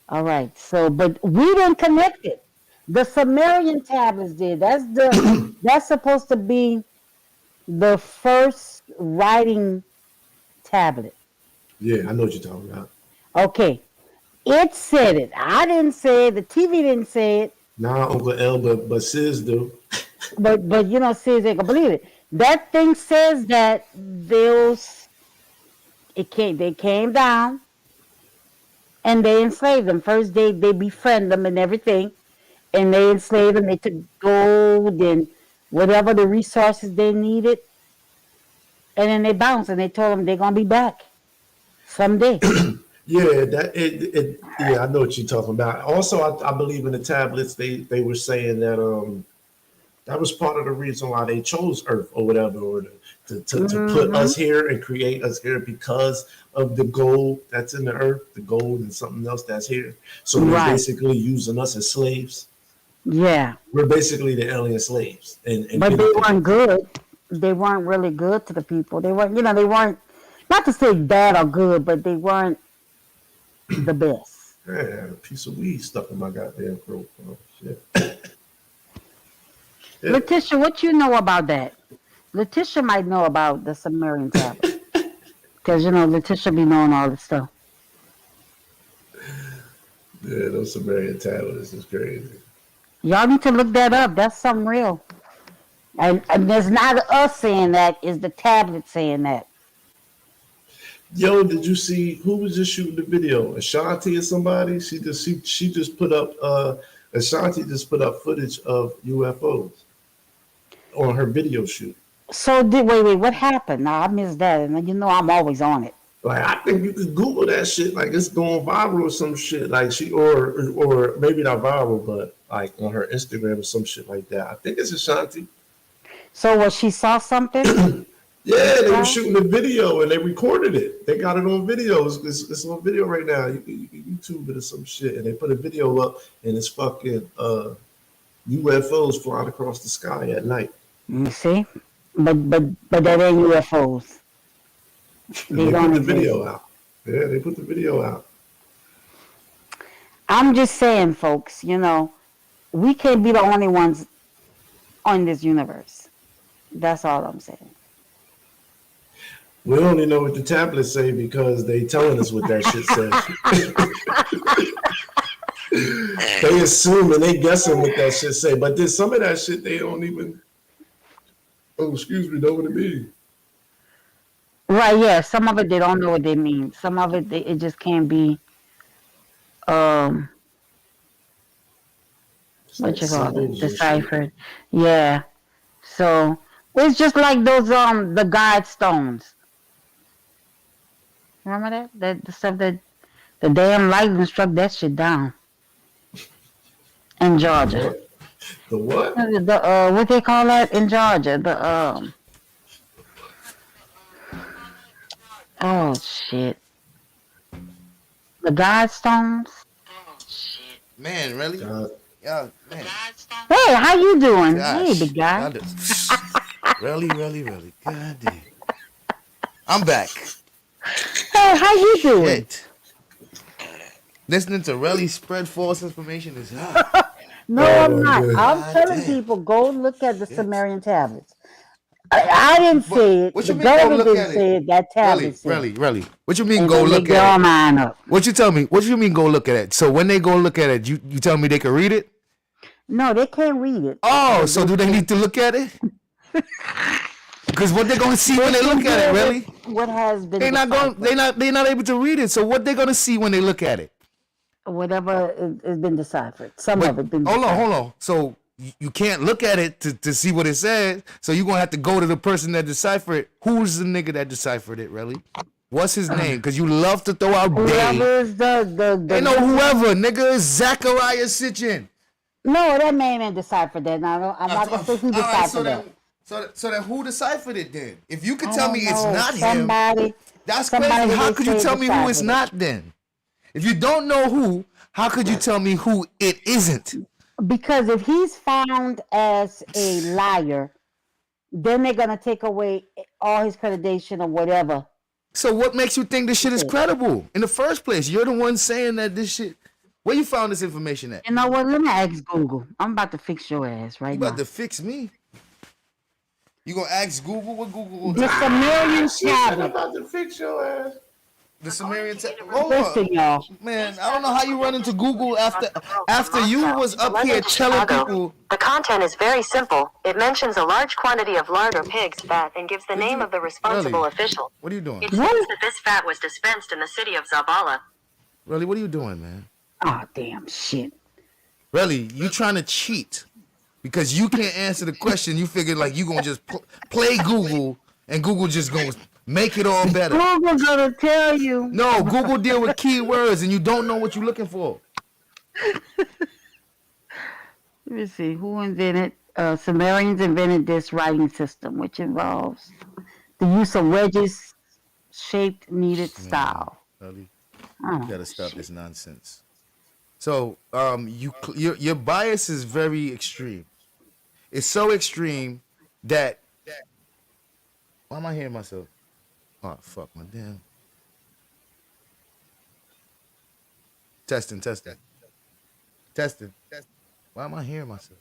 all right. So, but we didn't connect it. The Sumerian tablets did. That's supposed to be the first writing tablet. Yeah, I know what you're talking about. Okay. It said it. I didn't say it. The TV didn't say it. Nah, Uncle L, but Sis do. But says they can believe it. That thing says that they came down and they enslaved them. First they befriend them and everything, and they enslaved them. They took gold and whatever the resources they needed, and then they bounced and they told them they're gonna be back someday. Yeah, yeah, I know what you're talking about. Also, I believe in the tablets. They were saying that that was part of the reason why they chose Earth or whatever, or to put us here and create us here because of the gold that's in the Earth, the gold and something else that's here. So they're Right. basically using us as slaves. Yeah, We're basically the alien slaves. And but they weren't good. They weren't really good to the people. They weren't, they weren't, not to say bad or good, but they weren't the best. I had a piece of weed stuck in my goddamn throat. Oh, shit. Yeah. Letitia, what you know about that? Letitia might know about the Sumerian tablet. Because, Letitia be knowing all this stuff. Yeah, those Sumerian tablets is crazy. Y'all need to look that up. That's something real. And there's not us saying that, is the tablet saying that. Yo, did you see who was just shooting the video? Ashanti or somebody? She just put up Ashanti just put up footage of UFOs on her video shoot. So wait, what happened? Now I missed that, and you know I'm always on it. Like I think you could Google that shit. Like it's going viral or some shit. Like she or maybe not viral, but like on her Instagram or some shit like that. I think it's Ashanti. So what? She saw something? Yeah, they were shooting the video and they recorded it. They got it on video. It's on video right now. You can YouTube it or some shit, and they put a video up, and it's fucking UFOs flying across the sky at night. You see, but that ain't UFOs. They put the video out. Yeah, they put the video out. I'm just saying, folks. You know, we can't be the only ones on this universe. That's all I'm saying. We only know what the tablets say because they telling us what that shit says. They assume and they guessing what that shit say, but there's some of that shit they don't even. Oh, excuse me, know what it means. Right, yeah. Some of it they don't know what they mean. Some of it it just can't be what you call it, deciphered. Yeah. So it's just like those the guide stones. Remember that the stuff that the damn lightning struck that shit down in Georgia. The what? The what they call that in Georgia? The oh shit. The guide stones. Man, really? Yeah, man. Hey, how you doing? Gosh, Hey, big guy. Really. God damn. I'm back. Hey, how you doing? Shit. Listening to Relly spread false information is hard. No, I'm not. I'm telling people go look at the Sumerian tablets. I didn't say it. What you The mean go government look didn't at say it. That tablet said it. Really. What you mean And go then look they draw at it? mine up. What you tell me? What you mean go look at it? So when they go look at it, you tell me they can read it? No, they can't read it. Oh, so do they need to look at it? Because what they're gonna see when they look at it, really? What has been They're not able to read it. So what they're gonna see when they look at it? whatever has been deciphered. Some of it been Hold deciphered. on. So you can't look at it to see what it says. So you're gonna have to go to the person that deciphered it. Who's the nigga that deciphered it, really? What's his name? Because you love to throw out Whoever day. is the They know whoever, nigga, is Zachariah Sitchin. No, that man ain't deciphered that. Now I'm not gonna say he deciphered that. So then who deciphered it then? If you could I tell don't me it's know. not him, Somebody that's somebody crazy. How they could you say tell me who it's deciphered it. not then? If you don't know who, how could you tell me who it isn't? Because if he's found as a liar, then they're gonna take away all his accreditation or whatever. So what makes you think this shit is credible in the first place? You're the one saying that this shit. Where you found this information at? You know what? Let me ask Google. I'm about to fix your ass right You now. about to fix me? You gonna ask Google what Google? The Sumerian I'm tablet. about to fix your ass. The Sumerian Hold Listen, on, y'all. man. I don't know how you run into Google after you was up here telling people. The content is very simple. It mentions a large quantity of lard or pig's fat and gives the name of the responsible Really? official. What are you doing? It states that this fat was dispensed in the city of Zabala. Really, what are you doing, man? Oh damn shit. Really, you trying to cheat because you can't answer the question. You figured like you gonna just play Google and Google just gonna make it all better. Google's gonna tell you. No, Google deal with keywords and you don't know what you're looking for. Let me see. Who invented? Sumerians invented this writing system, which involves the use of wedges, shaped, needed style. Really? Oh, You gotta stop this nonsense. So, your bias is very extreme. It's so extreme that. Why am I hearing myself? Oh fuck my damn. Testing. Why am I hearing myself?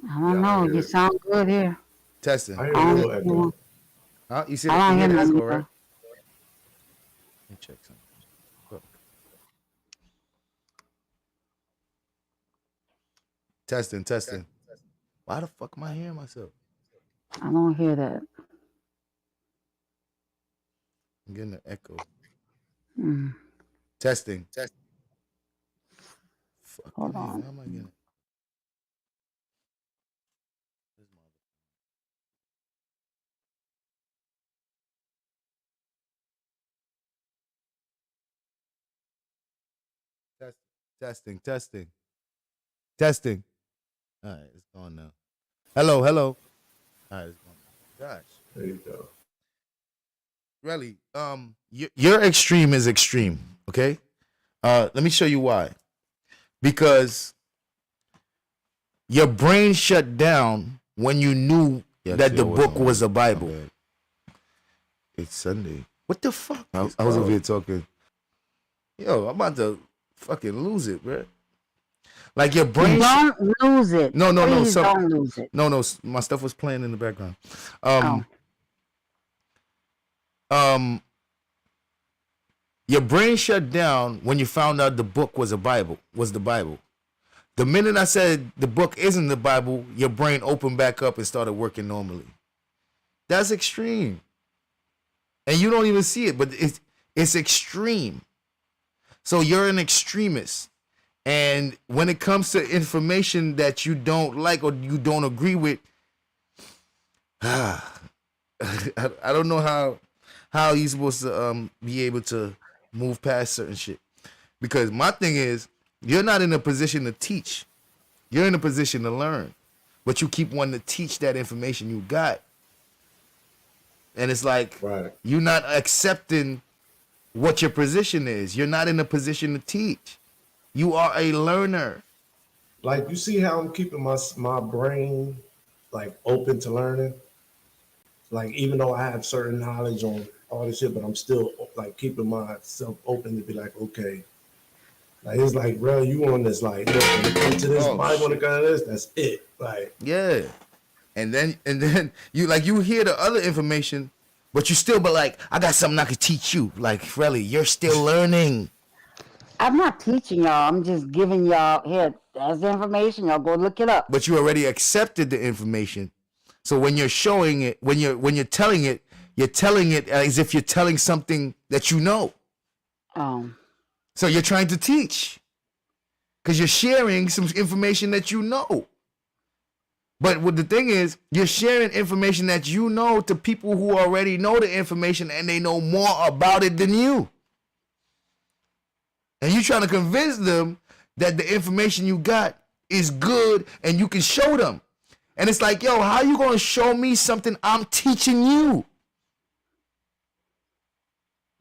I don't know. You sound good here. Testing. I hear a little echo. Huh? You see I don't the hear echo, nothing. right? Let me check something. Look. Testing. Why the fuck am I hearing myself? I don't hear that. I'm getting an echo. Mm. Testing. Fuck Hold man, on. how am I getting it? Testing, testing, testing. All right, it's gone now. Hello, hello. All right, it's gone. Gosh, There you go. really, your extreme is extreme. Okay, let me show you why. Because your brain shut down when you knew that the book was a Bible. It's Sunday. What the fuck? I was over here talking. Yo, I'm about to fucking lose it, bro. Like your brain. Don't lose it. No. Please don't lose it. No. My stuff was playing in the background. Your brain shut down when you found out the book was the Bible. The minute I said the book isn't the Bible, your brain opened back up and started working normally. That's extreme. And you don't even see it, but it's extreme. So you're an extremist. And when it comes to information that you don't like or you don't agree with, I don't know how you're supposed to be able to move past certain shit. Because my thing is, you're not in a position to teach. You're in a position to learn. But you keep wanting to teach that information you got. And it's like, you're not accepting what your position is. You're not in a position to teach. You are a learner. Like, you see how I'm keeping my brain like open to learning? Like, even though I have certain knowledge on all this shit, but I'm still like keeping myself open to be like, okay. Like, it's like, bro, you on this, like, look, when it comes to this, Bible, when it comes to this, that's it. Like, yeah. And then you hear the other information, but you still be like, I got something I could teach you. Like, really, you're still learning. I'm not teaching y'all. I'm just giving y'all, here, that's the information. Y'all go look it up. But you already accepted the information. So when you're showing it, when you're telling it as if you're telling something that you know. So you're trying to teach. Because you're sharing some information that you know. But what the thing is, you're sharing information that you know to people who already know the information and they know more about it than you. And you're trying to convince them that the information you got is good and you can show them. And it's like, yo, how you going to show me something I'm teaching you?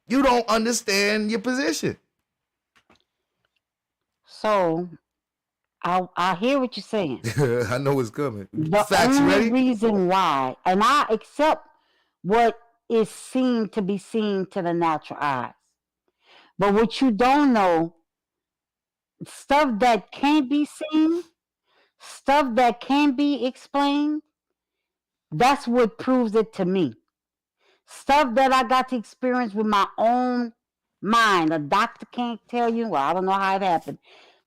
You don't understand your position. So, I hear what you're saying. I know it's coming. The Facts only ready? reason why, and I accept what is seen to be seen to the natural eyes. But what you don't know, stuff that can't be seen, stuff that can be explained, that's what proves it to me. Stuff that I got to experience with my own mind. A doctor can't tell you, well, I don't know how it happened.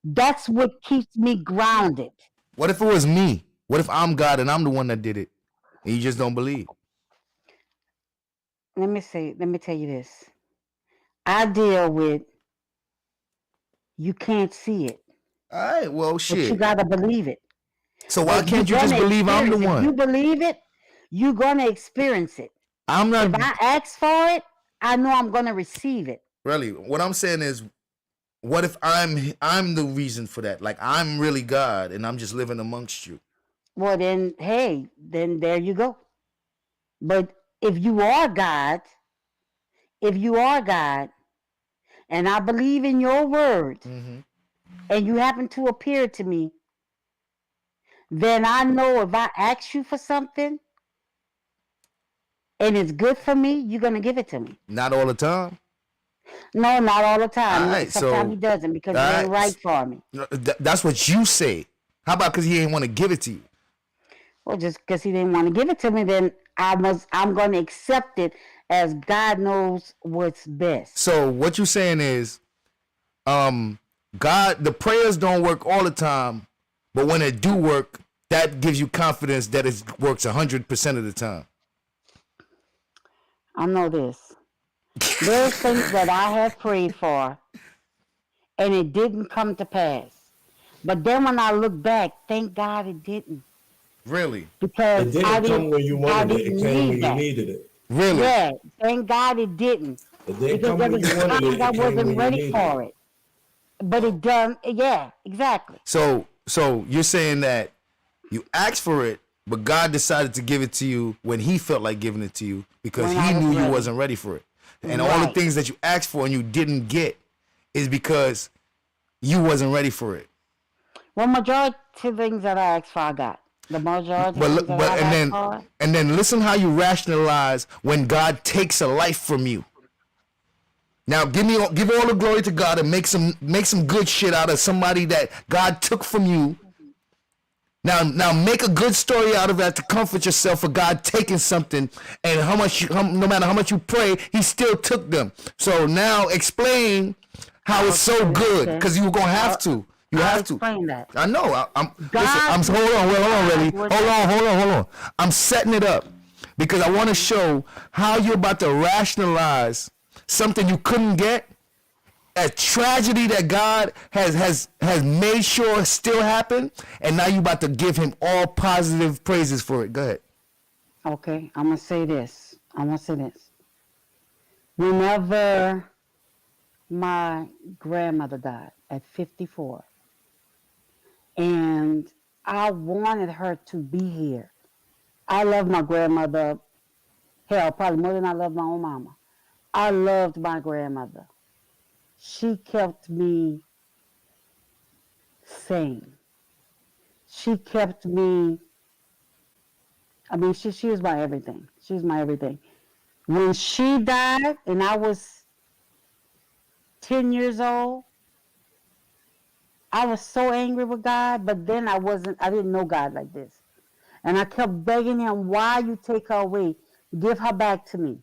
That's what keeps me grounded. What if it was me? What if I'm God and I'm the one that did it? And you just don't believe? Let me tell you this. I deal with, you can't see it. All right, well, shit. But you gotta believe it. So why can't you just believe I'm the one? If you believe it, you're gonna experience it. I'm not. If I ask for it, I know I'm gonna receive it. Really, what I'm saying is, what if I'm the reason for that? Like, I'm really God and I'm just living amongst you. Well, then, hey, then there you go. But if you are God, and I believe in your word, and you happen to appear to me, then I know if I ask you for something and it's good for me, you're going to give it to me. Not all the time? No, not all the time. Right, sometimes he doesn't because it ain't right for me. That's what you say. How about because he ain't want to give it to you? Well, just because he didn't want to give it to me, then I'm going to accept it as God knows what's best. So what you saying is, God, the prayers don't work all the time, but when it do work, that gives you confidence that it works 100% of the time. I know this. There's things that I have prayed for, and it didn't come to pass. But then when I look back, thank God it didn't. Really? Because it didn't come when you wanted it. It came when you needed it. Really? Yeah. Thank God it didn't. It didn't come when you wanted it. I wasn't ready for it. But it done, yeah, exactly. So you're saying that you asked for it, but God decided to give it to you when He felt like giving it to you because When I He was knew you ready. wasn't ready for it. And all the Right. things that you asked for and you didn't get is because you wasn't ready for it. Well, majority of things that I asked for, I got. The majority But of look- things but that I asked for, and then listen how you rationalize when God takes a life from you. Now give all the glory to God and make some good shit out of somebody that God took from you. Now make a good story out of that to comfort yourself for God taking something, and no matter how much you pray, He still took them. So now explain how it's so good, because you were gonna have to. You I'll have to. explain that. I know. God- Hold on, Relly. What- Hold on. I'm setting it up because I want to show how you're about to rationalize something you couldn't get, a tragedy that God has made sure still happened, and now you about to give Him all positive praises for it. Go ahead. Okay, I'm gonna say this. Whenever my grandmother died at 54, and I wanted her to be here. I love my grandmother, hell, probably more than I love my own mama. I loved my grandmother. She kept me sane. She kept me, I mean, she was my everything. She was my everything. When she died and I was 10 years old, I was so angry with God, but then I didn't know God like this. And I kept begging Him, why you take her away? Give her back to me.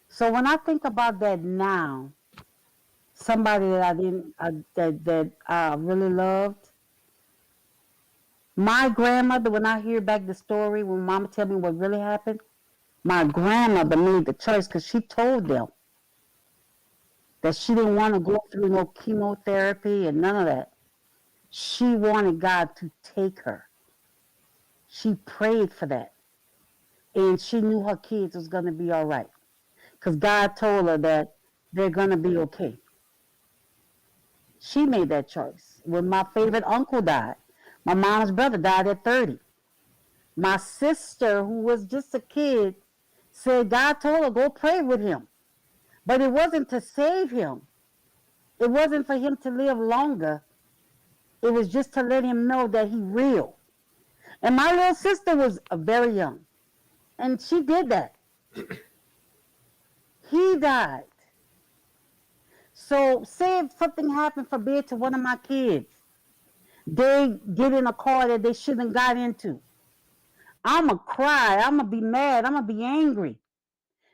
So when I think about that now, somebody that I didn't, that I really loved, my grandmother, when I hear back the story, when Mama tell me what really happened, my grandmother made the choice because she told them that she didn't want to go through no chemotherapy and none of that. She wanted God to take her. She prayed for that. And she knew her kids was going to be all right. Because God told her that they're going to be okay. She made that choice. When my favorite uncle died, my mom's brother died at 30. My sister, who was just a kid, said God told her, go pray with him. But it wasn't to save him. It wasn't for him to live longer. It was just to let him know that he real. And my little sister was very young. And she did that. He died. So say if something happened forbid to one of my kids, they get in a car that they shouldn't have got into. I'ma cry, I'ma be mad, I'ma be angry.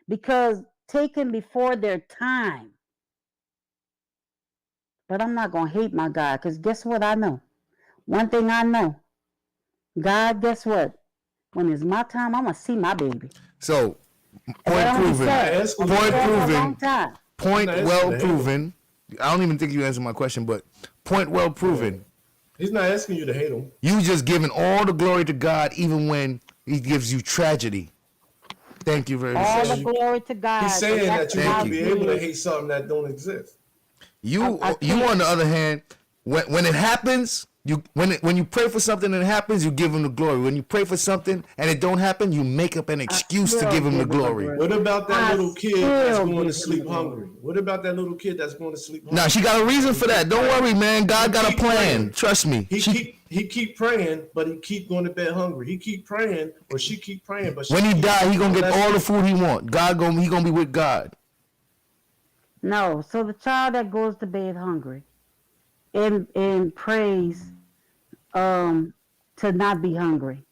Because taken before their time. But I'm not gonna hate my God, because guess what I know? One thing I know. God, guess what? When it's my time, I'm gonna see my baby. So, point proven. Point well proven. I don't even think you answered my question, but point well proven. He's not asking you to hate him. You just giving all the glory to God, even when He gives you tragedy. Thank you very much. All the glory to God. He's saying that you Thank need to you. be able to hate something that don't exist. You on the other hand, when it happens, when you pray for something and it happens, you give Him the glory. When you pray for something and it don't happen, you make up an excuse to give Him the glory. What about that little kid that's going to sleep hungry? What about that little kid that's going to sleep hungry? Now she got a reason for that. Don't worry, man. God got a plan. Trust me. He keep praying, but he keep going to bed hungry. He keep praying, or she keep praying, but when he die, he gonna get all the food he want. He gonna be with God. No, so the child that goes to bed hungry and prays to not be hungry.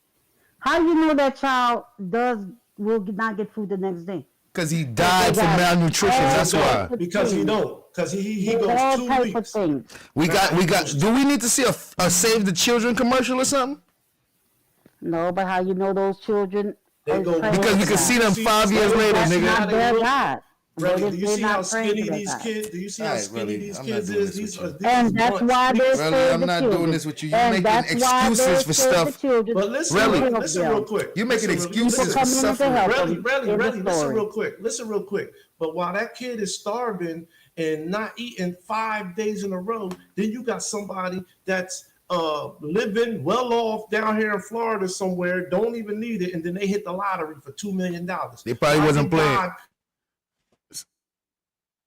How you know that child will not get food the next day? Because he died from malnutrition. That's why. Because he don't. Because he goes all 2 type weeks. of things. We got. Do we need to see a Save the Children commercial or something? No, but how you know those children? Because we can see them 5 years later, That's nigga. not their God. Really, do you see how skinny praying to these that kids? Do you see how Alright, skinny really, these I'm kids not doing is? this These with And that's why they're Really, saved I'm the not children. doing this with you. You're And making that's why excuses they're for saved stuff. the children. But listen, Really? listen real quick. You're making Listen, excuses for Listen, suffering. help Really, them really, in the listen story. real quick. Listen real quick. But while that kid is starving and not eating 5 days in a row, then you got somebody that's living well off down here in Florida somewhere, don't even need it, and then they hit the lottery for $2 million. They probably wasn't playing.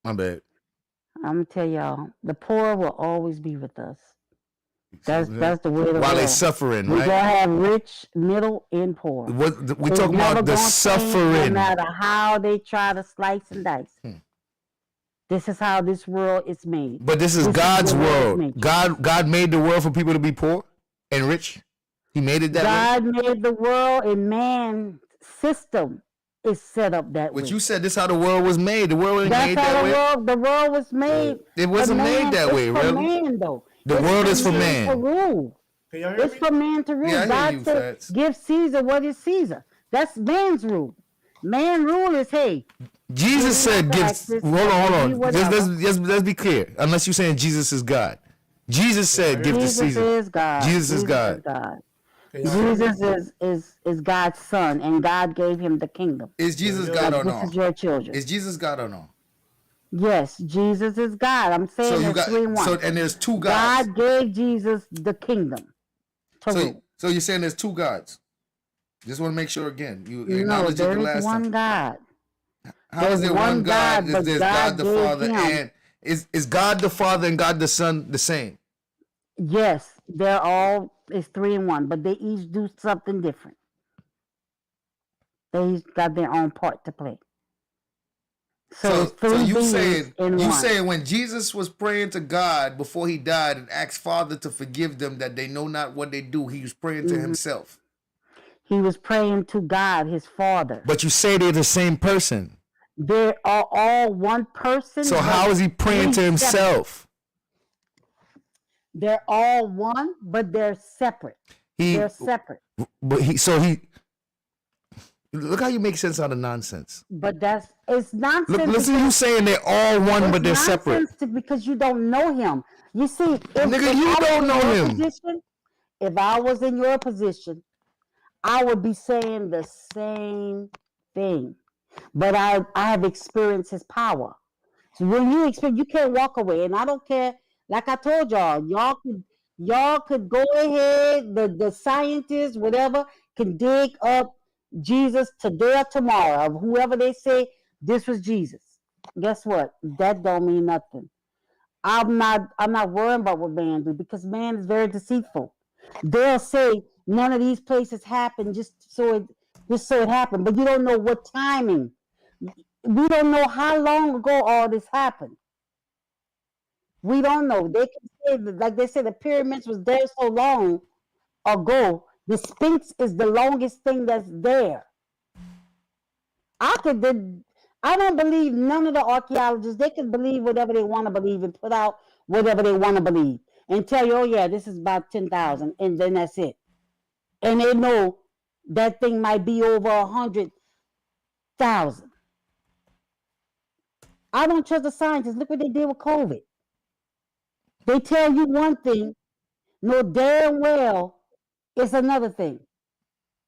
My bad. I'm gonna tell y'all, the poor will always be with us. That's the way of the While world. they suffering, We're right? gonna have rich, middle, and poor. We It's talking never about the gonna change, suffering. no matter how they try to slice and dice. This is how this world is made. But this is God's the way it's world. made. God made the world for people to be poor and rich. He made it that way. God made the world, and man's system is set up that way. But you said this how the world was made. The world ain't That's made how that way. the world was made. It wasn't for made man. that way, It's for really. man, though. The It's world is for To man. rule. Can y'all hear It's me? for man to rule. Yeah, I hear God you, said, Fats. give Caesar what is Caesar. That's man's rule. Man rule is, hey, Jesus said, "Give." taxes, Hold on. do whatever. Let's be clear. Unless you're saying Jesus is God. Jesus said, "Give to Jesus Caesar." is God. Jesus is God. Jesus is God's son, and God gave him the kingdom. Is Jesus God or This no? is your children. Is Jesus God or no? Yes, Jesus is God. I'm saying So you there's got 3 in 1. and there's two gods. God gave Jesus the kingdom to rule. So you're saying there's two gods. Just want to make sure again. You No, acknowledge it there the is last one time. God. How is there one God if but there's God God the gave Father him- and is God the Father and God the Son the same? Yes, they're all, it's 3 in 1, but they each do something different. They each got their own part to play. So, it's 3 you beings saying in you one. saying when Jesus was praying to God before he died and asked Father to forgive them that they know not what they do, he was praying to himself. He was praying to God, his Father. But you say they're the same person. They are all one person. So but how is he praying to three himself? They're all one, but they're separate. They're separate. But look how you make sense out of nonsense. But it's nonsense. Look, listen to you saying they're all one, It's but they're separate. nonsense because you don't know him. You see, Nigga, you don't know him. If I was in your position, I would be saying the same thing. But I have experienced his power. So when you experience, you can't walk away. And I don't care. Like I told y'all, y'all could go ahead. The scientists, whatever, can dig up Jesus today or tomorrow, of whoever they say this was Jesus. Guess what? That don't mean nothing. I'm not worrying about what man do, because man is very deceitful. They'll say none of these places happened just so it happened, but you don't know what timing. We don't know how long ago all this happened. We don't know. They can say, like they said, the pyramids was there so long ago. The Sphinx is the longest thing that's there. I don't believe none of the archaeologists. They can believe whatever they want to believe and put out whatever they want to believe and tell you, oh yeah, this is about 10,000, and then that's it. And they know that thing might be over 100,000. I don't trust the scientists. Look what they did with COVID. They tell you one thing, know damn well it's another thing.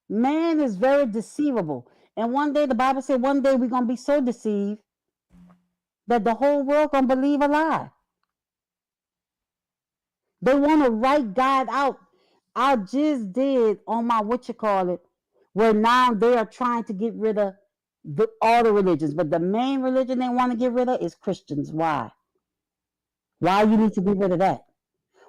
Man is very deceivable. And one day, the Bible said, one day we're going to be so deceived that the whole world going to believe a lie. They want to write God out. I just did on my where now they are trying to get rid of all the religions. But the main religion they want to get rid of is Christians. Why? Why you need to get rid of that?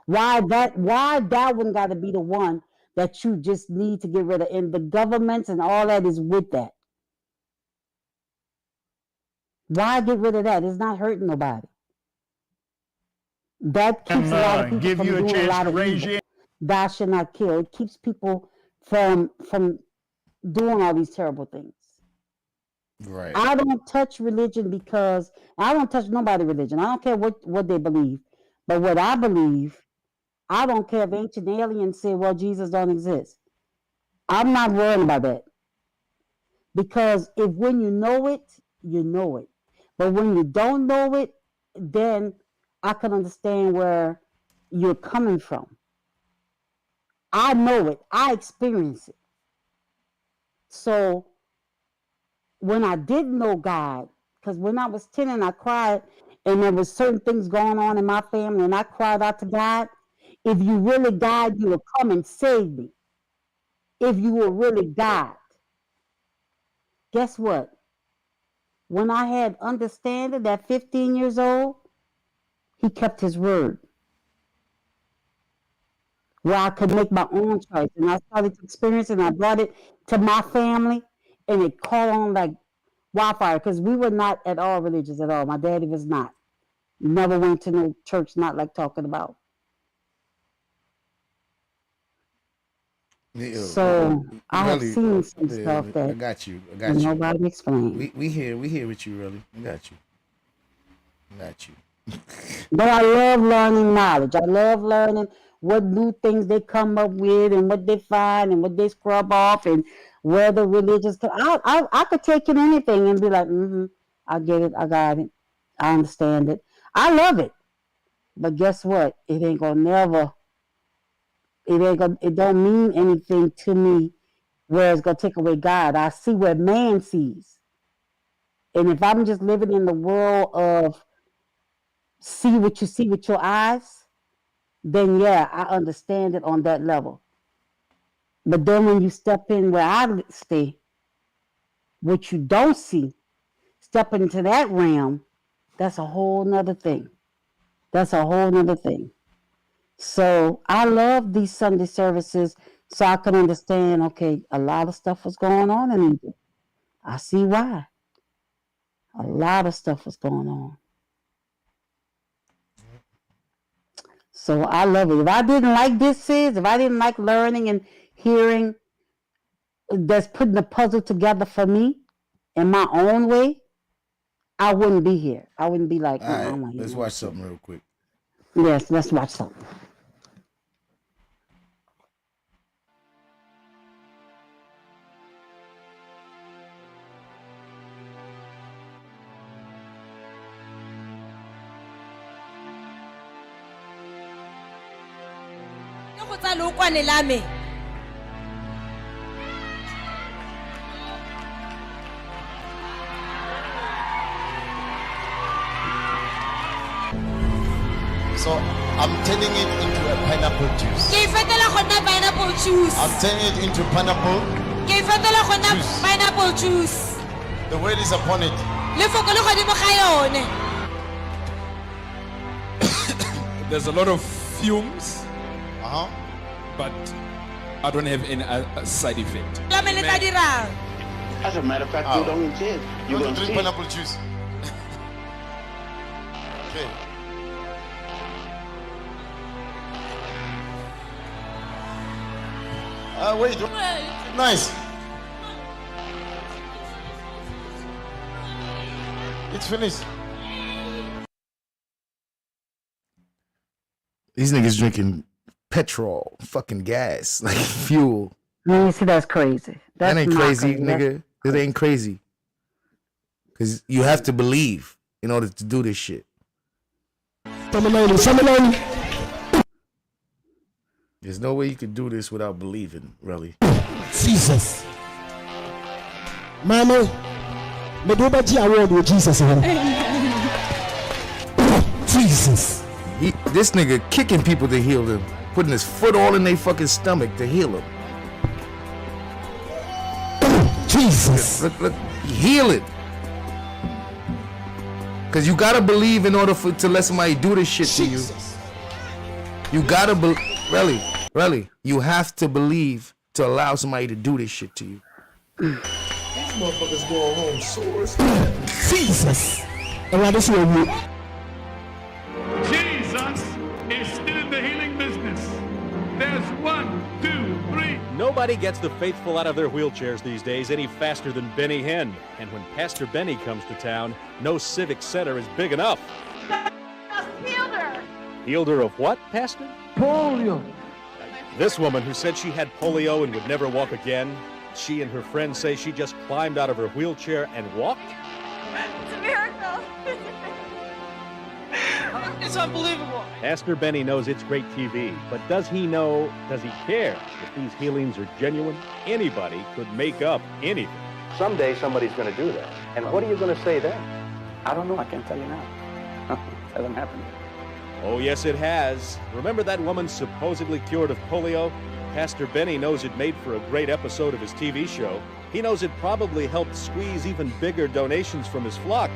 Why that one got to be the one that you just need to get rid of? And the governments and all that is with that. Why get rid of that? It's not hurting nobody. That keeps a lot of people give from you a doing chance a lot to of raise evil. your. Thou shalt not kill. It keeps people from doing all these terrible things. Right. I don't touch religion because I don't touch nobody's religion. I don't care what they believe. But what I believe, I don't care if ancient aliens say, well, Jesus don't exist. I'm not worrying about that. Because when you know it, you know it. But when you don't know it, then I can understand where you're coming from. I know it. I experience it. So when I didn't know God, because when I was 10 and I cried and there was certain things going on in my family, and I cried out to God, if you really God, you will come and save me. If you were really God. Guess what? When I had understanding at 15 years old, he kept his word. Where I could make my own choice. And I started to experience it, and I brought it to my family, and it caught on like wildfire, because we were not at all religious at all. My daddy was not. Never went to no church, not like talking about. Yeah, So I have really, seen some yeah, stuff that I got you. nobody explained. We here with you, really. We got you. But I love learning knowledge. I love learning what new things they come up with and what they find and what they scrub off and where the religious. I could take in anything and be like, I get it, I got it, I understand it. I love it. But guess what? It ain't gonna never. It don't mean anything to me where it's gonna take away God. I see what man sees. And if I'm just living in the world of see what you see with your eyes, then yeah, I understand it on that level. But then when you step in where I stay, what you don't see, step into that realm, that's a whole nother thing. So I love these Sunday services so I can understand, okay, a lot of stuff was going on in Egypt. I see why. A lot of stuff was going on. So I love it. If I didn't like if I didn't like learning and hearing that's putting the puzzle together for me in my own way, I wouldn't be here. I wouldn't be like, all right, let's watch something real quick. Yes, let's watch something. So I'm turning it into a pineapple juice. I'm turning it into pineapple juice. The word is upon it. There's a lot of fumes, but I don't have any side effect. As a matter of fact, you don't care. You want to drink pineapple juice? Okay. Wait. Nice. It's finished. These niggas drinking petrol, fucking gas, like fuel. You see, that's crazy. That ain't crazy, nigga. It ain't crazy. Because you have to believe in order to do this shit. There's no way you could do this without believing, really. Jesus. Mama, me do baji award with Jesus. Jesus. This nigga kicking people to heal them, putting his foot all in their fucking stomach to heal them. Jesus. Look, heal it. Cause you gotta believe in order to let somebody do this shit to you. You gotta believe, really, you have to believe to allow somebody to do this shit to you. These motherfuckers going home sores. Jesus. And what is your view? Jesus is still in the healing business. There's 1, 2, 3. Nobody gets the faithful out of their wheelchairs these days any faster than Benny Hinn. And when Pastor Benny comes to town, no civic center is big enough. Healed her. Healed her of what, Pastor? Polio. This woman who said she had polio and would never walk again, she and her friends say she just climbed out of her wheelchair and walked? It's a miracle. It's unbelievable. Pastor Benny knows it's great TV, but does he care if these healings are genuine? Anybody could make up anything. Someday somebody's going to do that. And what are you going to say then? I don't know. I can't tell you now. Hasn't happened. Oh, yes, it has. Remember that woman supposedly cured of polio? Pastor Benny knows it made for a great episode of his TV show. He knows it probably helped squeeze even bigger donations from his flock.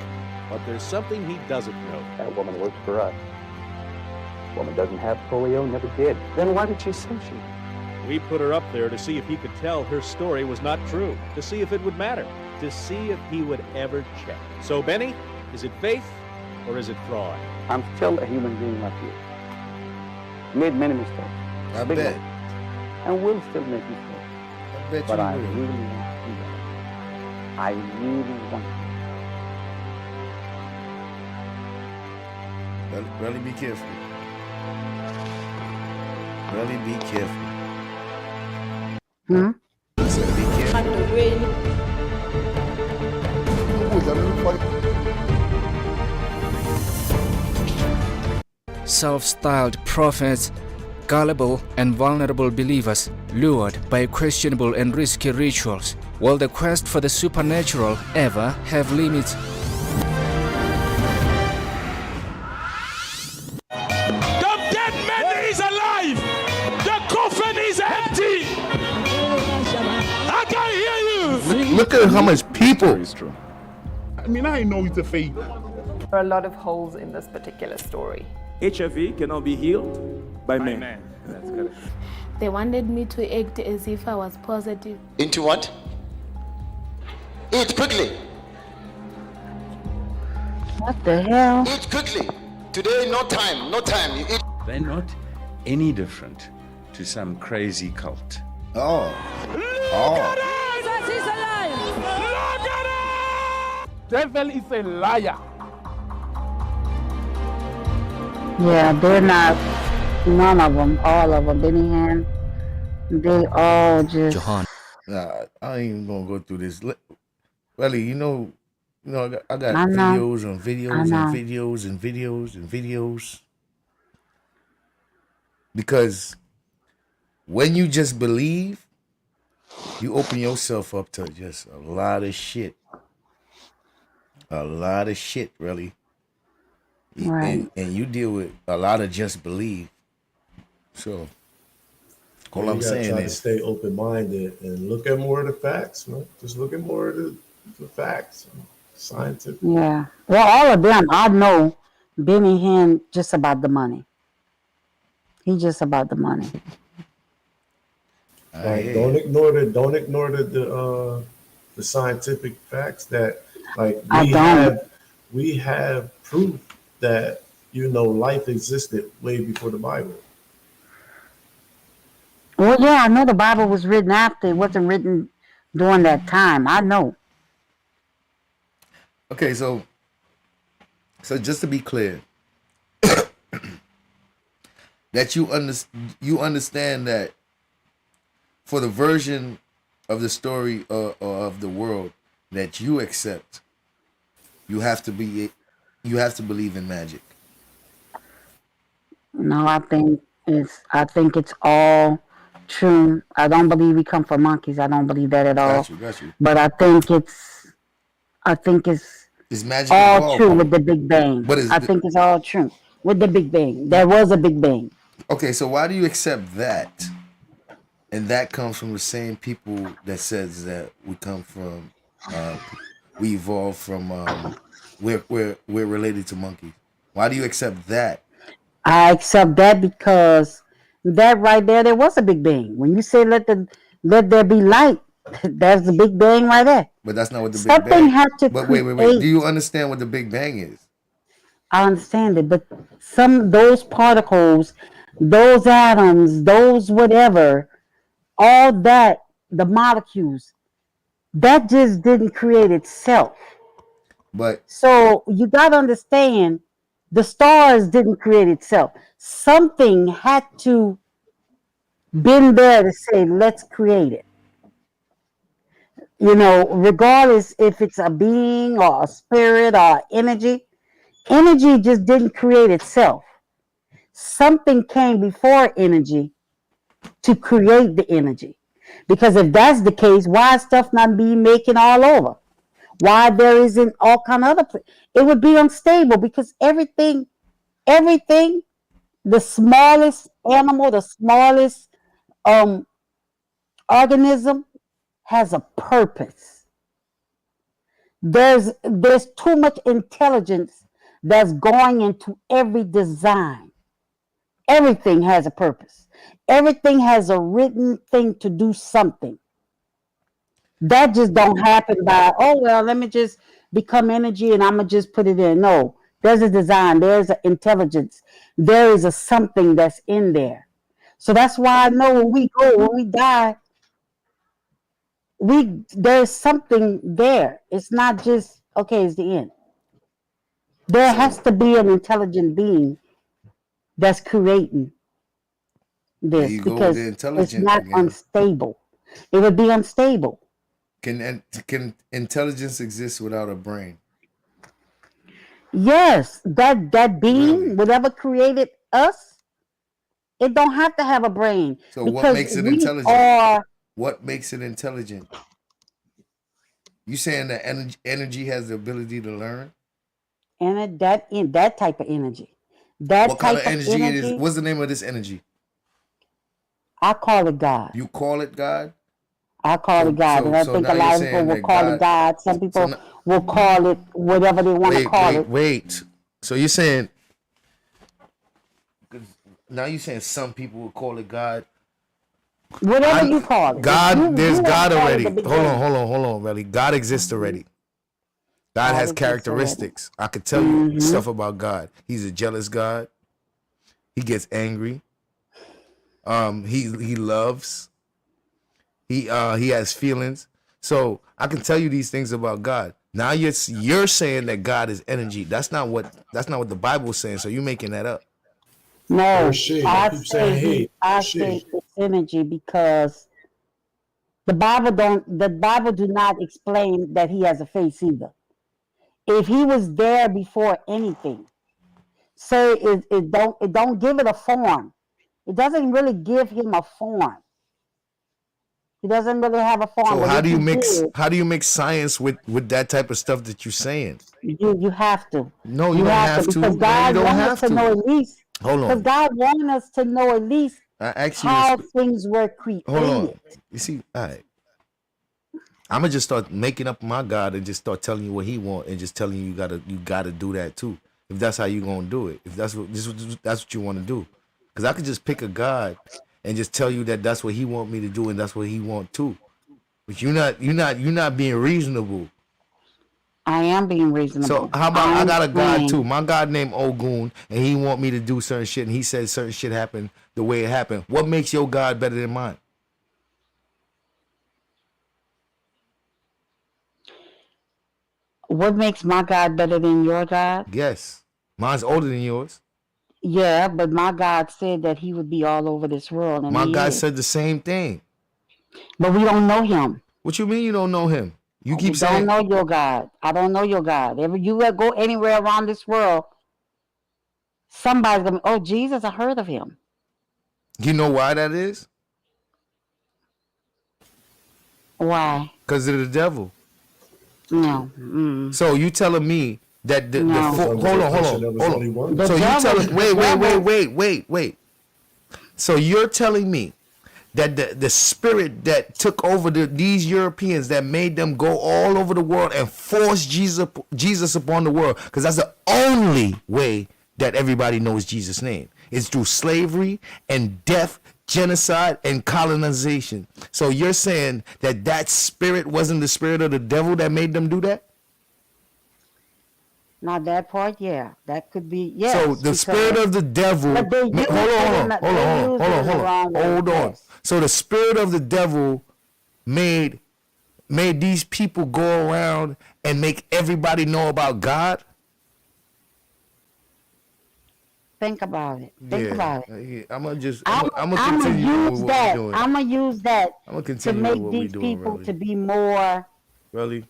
But there's something he doesn't know. That woman works for us. Woman doesn't have polio, never did. Then why did she say she? We put her up there to see if he could tell her story was not true, to see if it would matter, to see if he would ever check. So, Benny, is it faith or is it fraud? I'm still a human being like you. Made many mistakes. I Big bet. ones. And will still make mistakes. I bet But you I will. really want to do that. I really want to. Really be careful. Really be careful. Hmm? I said be careful. Self-styled prophets, gullible and vulnerable believers lured by questionable and risky rituals. Will the quest for the supernatural ever have limits? The dead man is alive. The coffin is empty. I can hear you. Look at how much people. I mean, I know it's a fake. There are a lot of holes in this particular story. HIV cannot be healed by men. That's correct. They wanted me to act as if I was positive. Into what? Eat quickly. What the hell? Eat quickly. Today, no time. No time. You eat. They're not any different to some crazy cult. Oh. Jesus is alive. Look at it. Devil is a liar. Yeah, they're not. None of them. All of them. Benny Hinn. They all just. Nah, I ain't even gonna go through this. Really, you know, I got I know. videos on videos I and know. videos and videos and videos. Because when you just believe, you open yourself up to just a lot of shit. A lot of shit, really. Right. And you deal with a lot of just believe. So all You I'm gotta saying try to is stay open-minded and look at more of the facts, man. Just look at more of the facts, scientific. Yeah. Well, all of them, I know Benny Hinn just about the money. He just about the money. Like, don't ignore the scientific facts that like we have proof that life existed way before the Bible. Well, yeah, I know the Bible was written after. It wasn't written during that time. I know. okay, so just to be clear, that you understand that for the version of the story or of the world that you accept, you have to believe in magic. No, I think it's all true. I don't believe we come from monkeys. I don't believe that at all. Got you. But I think it's Is magic all involved? true with the Big Bang. I think it's all true with the Big Bang. There was a Big Bang. Okay, so why do you accept that? And that comes from the same people that says that we come from, we evolved from, we're related to monkeys. Why do you accept that? I accept that because that right there was a Big Bang. When you say let there be light, that's the Big Bang right there. But that's not what the Big Something Bang. had to But wait. create- Do you understand what the Big Bang is? I understand it, but those particles, those atoms, those whatever, all that, the molecules, that just didn't create itself. But So you got to understand, the stars didn't create itself. Something had to been there to say, let's create it. Regardless if it's a being or a spirit or energy just didn't create itself. Something came before energy to create the energy. Because if that's the case, why is stuff not being making all over? Why there isn't all kind of other? It would be unstable because everything, the smallest animal, the smallest organism has a purpose. There's too much intelligence that's going into every design. Everything has a purpose. Everything has a written thing to do something. That just don't happen by, oh, well, let me just become energy and I'm going to just put it in. No, there's a design. There's an intelligence. There is a something that's in there. So that's why I know when we die, there's something there. It's not just, okay, it's the end. There has to be an intelligent being that's creating this because it's not unstable. It would be unstable. Can intelligence exist without a brain? Yes, that being, whatever created us, it don't have to have a brain. So what makes it intelligent? What makes it intelligent? You saying that energy has the ability to learn? And that type of energy. What kind of energy it is? What's the name of this energy? I call it God. You call it God? I call it God, and I think a lot of people will call it God. Some people will call it whatever they want to call it. Wait. So you're saying, now you're saying some people will call it God? Whatever you call it. God, there's God already. Hold on, really. God exists already. God has characteristics. I could tell you stuff about God. He's a jealous God. He gets angry. He loves. He has feelings. So I can tell you these things about God. Now you're saying that God is energy. That's not what the Bible is saying. So you're making that up. No, I say it's energy because the Bible do not explain that he has a face either. If he was there before anything, say it don't give it a form. It doesn't really give him a form. He doesn't really have a form. So how do you mix science with that type of stuff that you're saying? You have to. No, you don't have to. Because God wants us to know at least. Hold on. Because God wanted us to know at least how things were created. Hold on. You see, all right. I'm gonna just start making up my God and just start telling you what He wants and just telling you you gotta do that too. If that's how you gonna do it. If that's what you want to do. Because I could just pick a God and just tell you that that's what He want me to do and that's what He want too. But you're not being reasonable. I am being reasonable. So how about I got a God too? My God named Ogun, and he want me to do certain shit, and he says certain shit happened the way it happened. What makes your God better than mine? What makes my God better than your God? Yes. Mine's older than yours. Yeah, but my God said that he would be all over this world. And my God said the same thing. But we don't know him. What you mean you don't know him? You keep saying I don't know your God. I don't know your God. If you go anywhere around this world, somebody's gonna be, oh, Jesus, I heard of him. You know why that is? Why? Because of the devil. No. So you telling me that hold on. So you telling wait. So you're telling me that the spirit that took over these Europeans that made them go all over the world and force Jesus upon the world, because that's the only way that everybody knows Jesus' name. It's through slavery and death, genocide and colonization. So you're saying that spirit wasn't the spirit of the devil that made them do that? Not that part, yeah. That could be, yes. So the spirit of the devil. Hold on. So the spirit of the devil made these people go around and make everybody know about God. Think about it. Think about it. Yeah. I'm gonna continue with what we're doing. I'm gonna use that to make these people really. To be more. Really?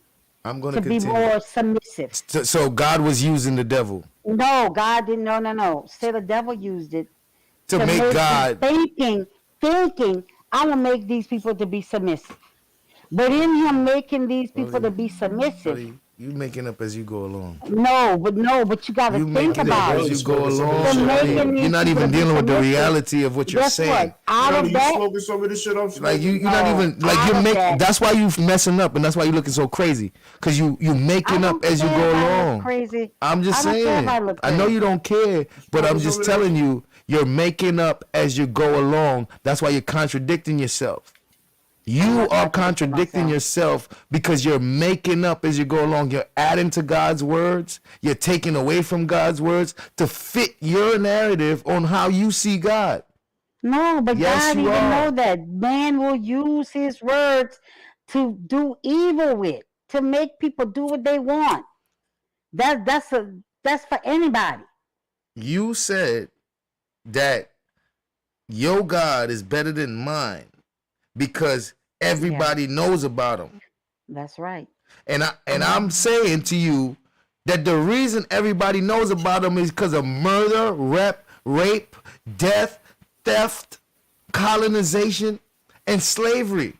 I'm going to continue. Be more submissive. So God was using the devil. No, God didn't. No. Say the devil used it to make God thinking. I'm gonna make these people to be submissive. But in him making these people to be submissive. You making up as you go along. No, but you got to think about it. As you go along. You're not even dealing with the reality of what you're saying. What? Out of that, like you're not even like you're making. That's why you messing up, and that's why you're looking so crazy. Cause you making up as you go along. Crazy. I'm just saying. I know you don't care, but I'm just telling you, you're making up as you go along. That's why you're contradicting yourself. You are contradicting yourself because you're making up as you go along. You're adding to God's words. You're taking away from God's words to fit your narrative on how you see God. No, but Yes, God you even are. know that man will use his words to do evil with, to make people do what they want. That's for anybody. You said that your God is better than mine because everybody knows about him. That's right. And I'm saying to you that the reason everybody knows about him is because of murder, rape, death, theft, colonization, and slavery.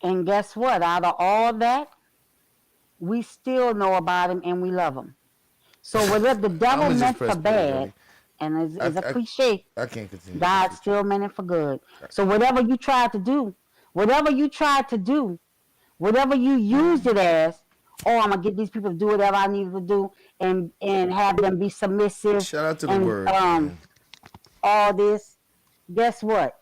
And guess what? Out of all that, we still know about him and we love him. So whatever the devil I'ma just meant press for play, bad, baby. and it's a cliche, I can't continue. God still meant it for good. So whatever you tried to do, whatever you used it as, oh, I'm gonna get these people to do whatever I need to do, and have them be submissive. Shout out to the and, word. Man. all this. Guess what?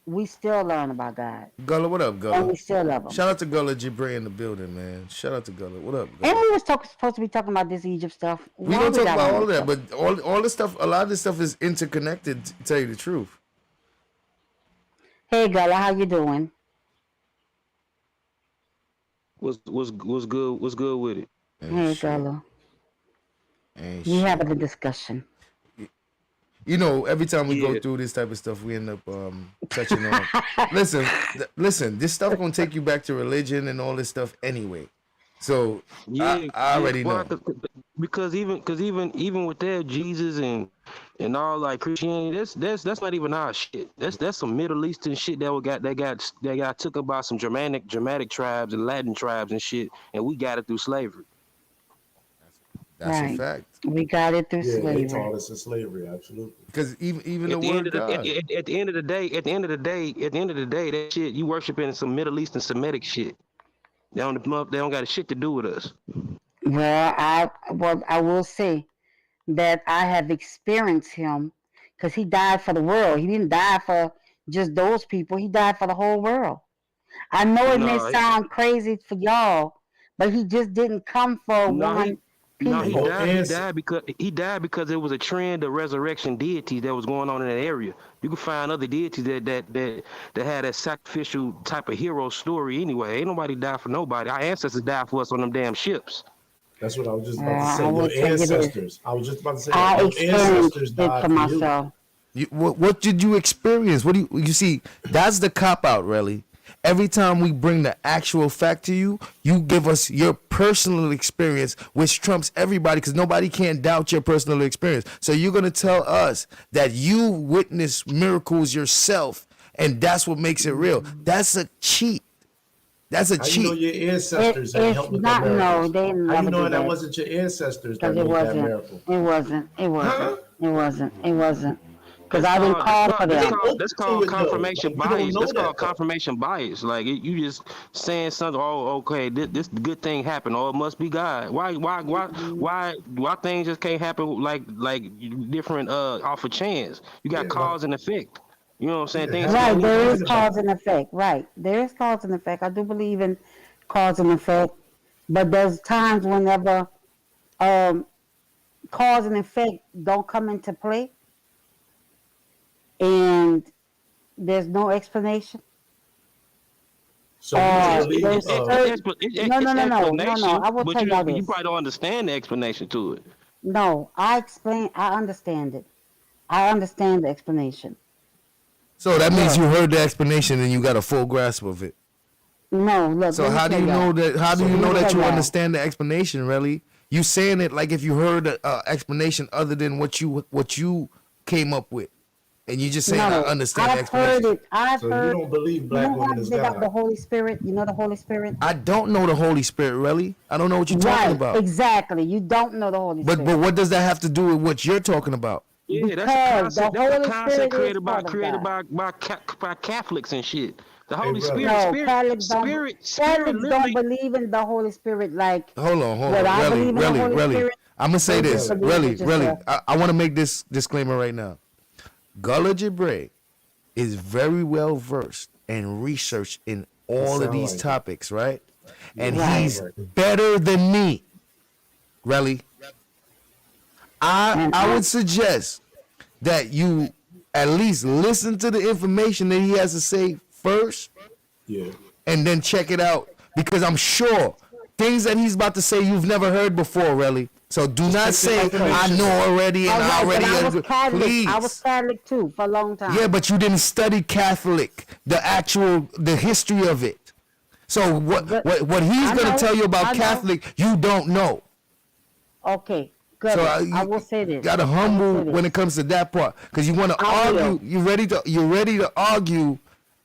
We still learn about God. Gullah, what up, Gullah? And we still love him. Shout out to Gullah Jibray in the building, man. Shout out to Gullah. What up, Gullah? And we was supposed to be talking about this Egypt stuff. We don't talk about all of that, but all this stuff, a lot of this stuff is interconnected, to tell you the truth. Hey, Gullah, how you doing? What's good? What's good with it? Hey, Gullah. We having a discussion. You know, every time we go through this type of stuff, we end up touching on. Listen, this stuff gonna take you back to religion and all this stuff anyway. So I already know. Because even with that Jesus and all like Christianity, that's not even our shit. That's some Middle Eastern shit that got took up by some Germanic tribes and Latin tribes and shit, and we got it through slavery. That's a fact. We got it through slavery. They taught us in slavery, absolutely. Because even the word God. At the end of the day, that shit you worshiping some Middle Eastern Semitic shit. They don't got shit to do with us. Well, I will say that I have experienced him because he died for the world. He didn't die for just those people. He died for the whole world. I know it may sound crazy for y'all, but he just didn't come for one. No, he died because there was a trend of resurrection deities that was going on in that area. You can find other deities that had that sacrificial type of hero story anyway. Ain't nobody died for nobody. Our ancestors died for us on them damn ships. That's what I was just about to say. Your ancestors. I was just about to say. I your experienced ancestors it died for myself. What did you experience? What do you see? That's the cop out, really. Every time we bring the actual fact to you, you give us your personal experience, which trumps everybody because nobody can doubt your personal experience. So you're going to tell us that you witnessed miracles yourself, and that's what makes it real. That's a cheat. That's a cheat. You know your ancestors had helped with that miracle. No, they How never you know did that wasn't your ancestors that made that miracle? It wasn't. Because I didn't call for them. That's called confirmation bias. That's called confirmation bias. Like you just saying something. Oh, okay, this good thing happened. Oh, it must be God. Why things just can't happen like different off of chance? You got cause and effect. You know what I'm saying? Things right, there is cause and effect. Right, there is cause and effect. I do believe in cause and effect, but there's times whenever cause and effect don't come into play. And there's no explanation. So no. I will but tell you y'all this. You probably don't understand the explanation to it. No, I understand it. I understand the explanation. So that means you heard the explanation and you got a full grasp of it. No, look. So how do you know that? How do you know that you understand the explanation? Really, you saying it like if you heard an explanation other than what you came up with. And you just saying No, I understand the I've heard explanation. it. I've So you heard. don't believe You black know women how is they got the God? Holy Spirit? You know the Holy Spirit? I don't know the Holy Spirit, really. I don't know what you're talking Right, about. exactly. You don't know the Holy But Spirit. what does that have to do with what you're talking about? Yeah, Because the that's a Holy concept Spirit created is by part of God. by Catholics and shit. The Holy brother. No, Catholics Spirit don't literally. believe in the Holy Spirit like Hold on, what I believe in the Holy really. Spirit. I'm gonna say They this, just believe it really. yourself. I want to make this disclaimer right now. Gullah Jibre is very well versed and researched in all of sound these like it. topics, right? And Right. he's better than me. Really, I would suggest that you at least listen to the information that he has to say first, Yeah. and then check it out, because I'm sure things that he's about to say you've never heard before, really. So do not say I know already and All I right, but already. I was Catholic. Please. I was Catholic too for a long time. Yeah, but you didn't study Catholic, the history of it. So what he's I gonna know, tell you I about know. Catholic, you don't know. Okay, good. So I will say this. Gotta I will humble say this. when it comes to that part, because you want to I will. argue. You're ready to argue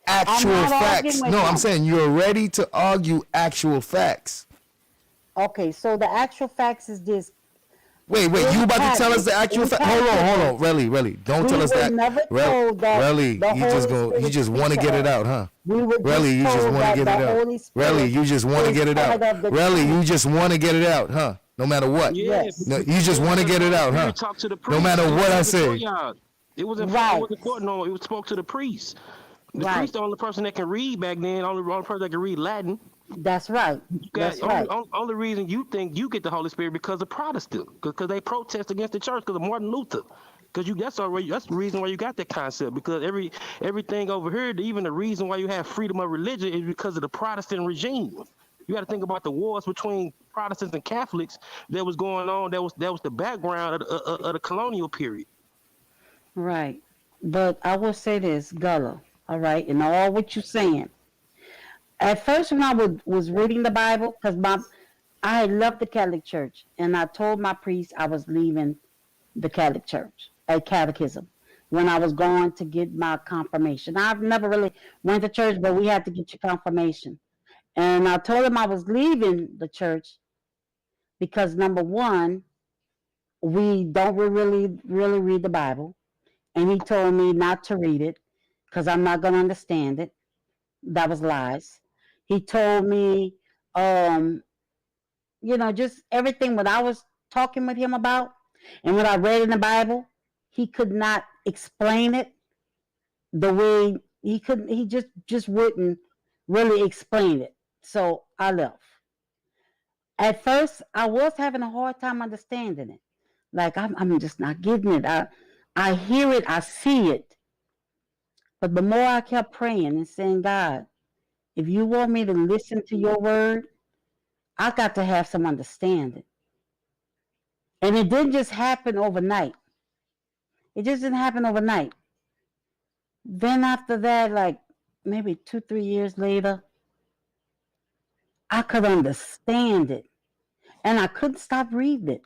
actual not arguing facts. with No, I'm him. saying you're ready to argue actual facts. Okay, so the actual facts is this. Wait, you about to tell us the actual fact? Hold on, really. Don't tell us that. Never told that Really, the you just Holy go, you Spirit just want to speaks get to it us. out, huh? We were Really, you just told want to that get it the out. Holy Spirit Really, you just want to is get it out. part of the Really, truth. you just want to get it out, huh? No matter what. Yes. No, you just want to get it out, huh? Talk to the No priest. matter what I It say. wasn't Right. It wasn't court, no. It was spoke to the priest. The Right. priest, the only person that can read back then, only person that can read Latin. That's right. That's right. Only reason you think you get the Holy Spirit because of Protestant, because they protest against the church because of Martin Luther. Because that's the reason why you got that concept. Because everything over here, even the reason why you have freedom of religion is because of the Protestant regime. You got to think about the wars between Protestants and Catholics that was going on. That was the background of the colonial period. Right. But I will say this, Gullah, all right, and all what you're saying. At first, when I was reading the Bible, because I loved the Catholic Church, and I told my priest I was leaving the Catholic Church, a catechism, when I was going to get my confirmation. I've never really went to church, but we had to get your confirmation. And I told him I was leaving the church because, number one, we don't really read the Bible. And he told me not to read it because I'm not going to understand it. That was lies. He told me, just everything what I was talking with him about and what I read in the Bible, he could not explain it the way he just wouldn't really explain it. So I left. At first, I was having a hard time understanding it. Like, I'm just not getting it. I hear it, I see it. But the more I kept praying and saying, God, if you want me to listen to your word, I got to have some understanding. And it didn't just happen overnight. It just didn't happen overnight. Then after that, like maybe 2-3 years later, I could understand it. And I couldn't stop reading it.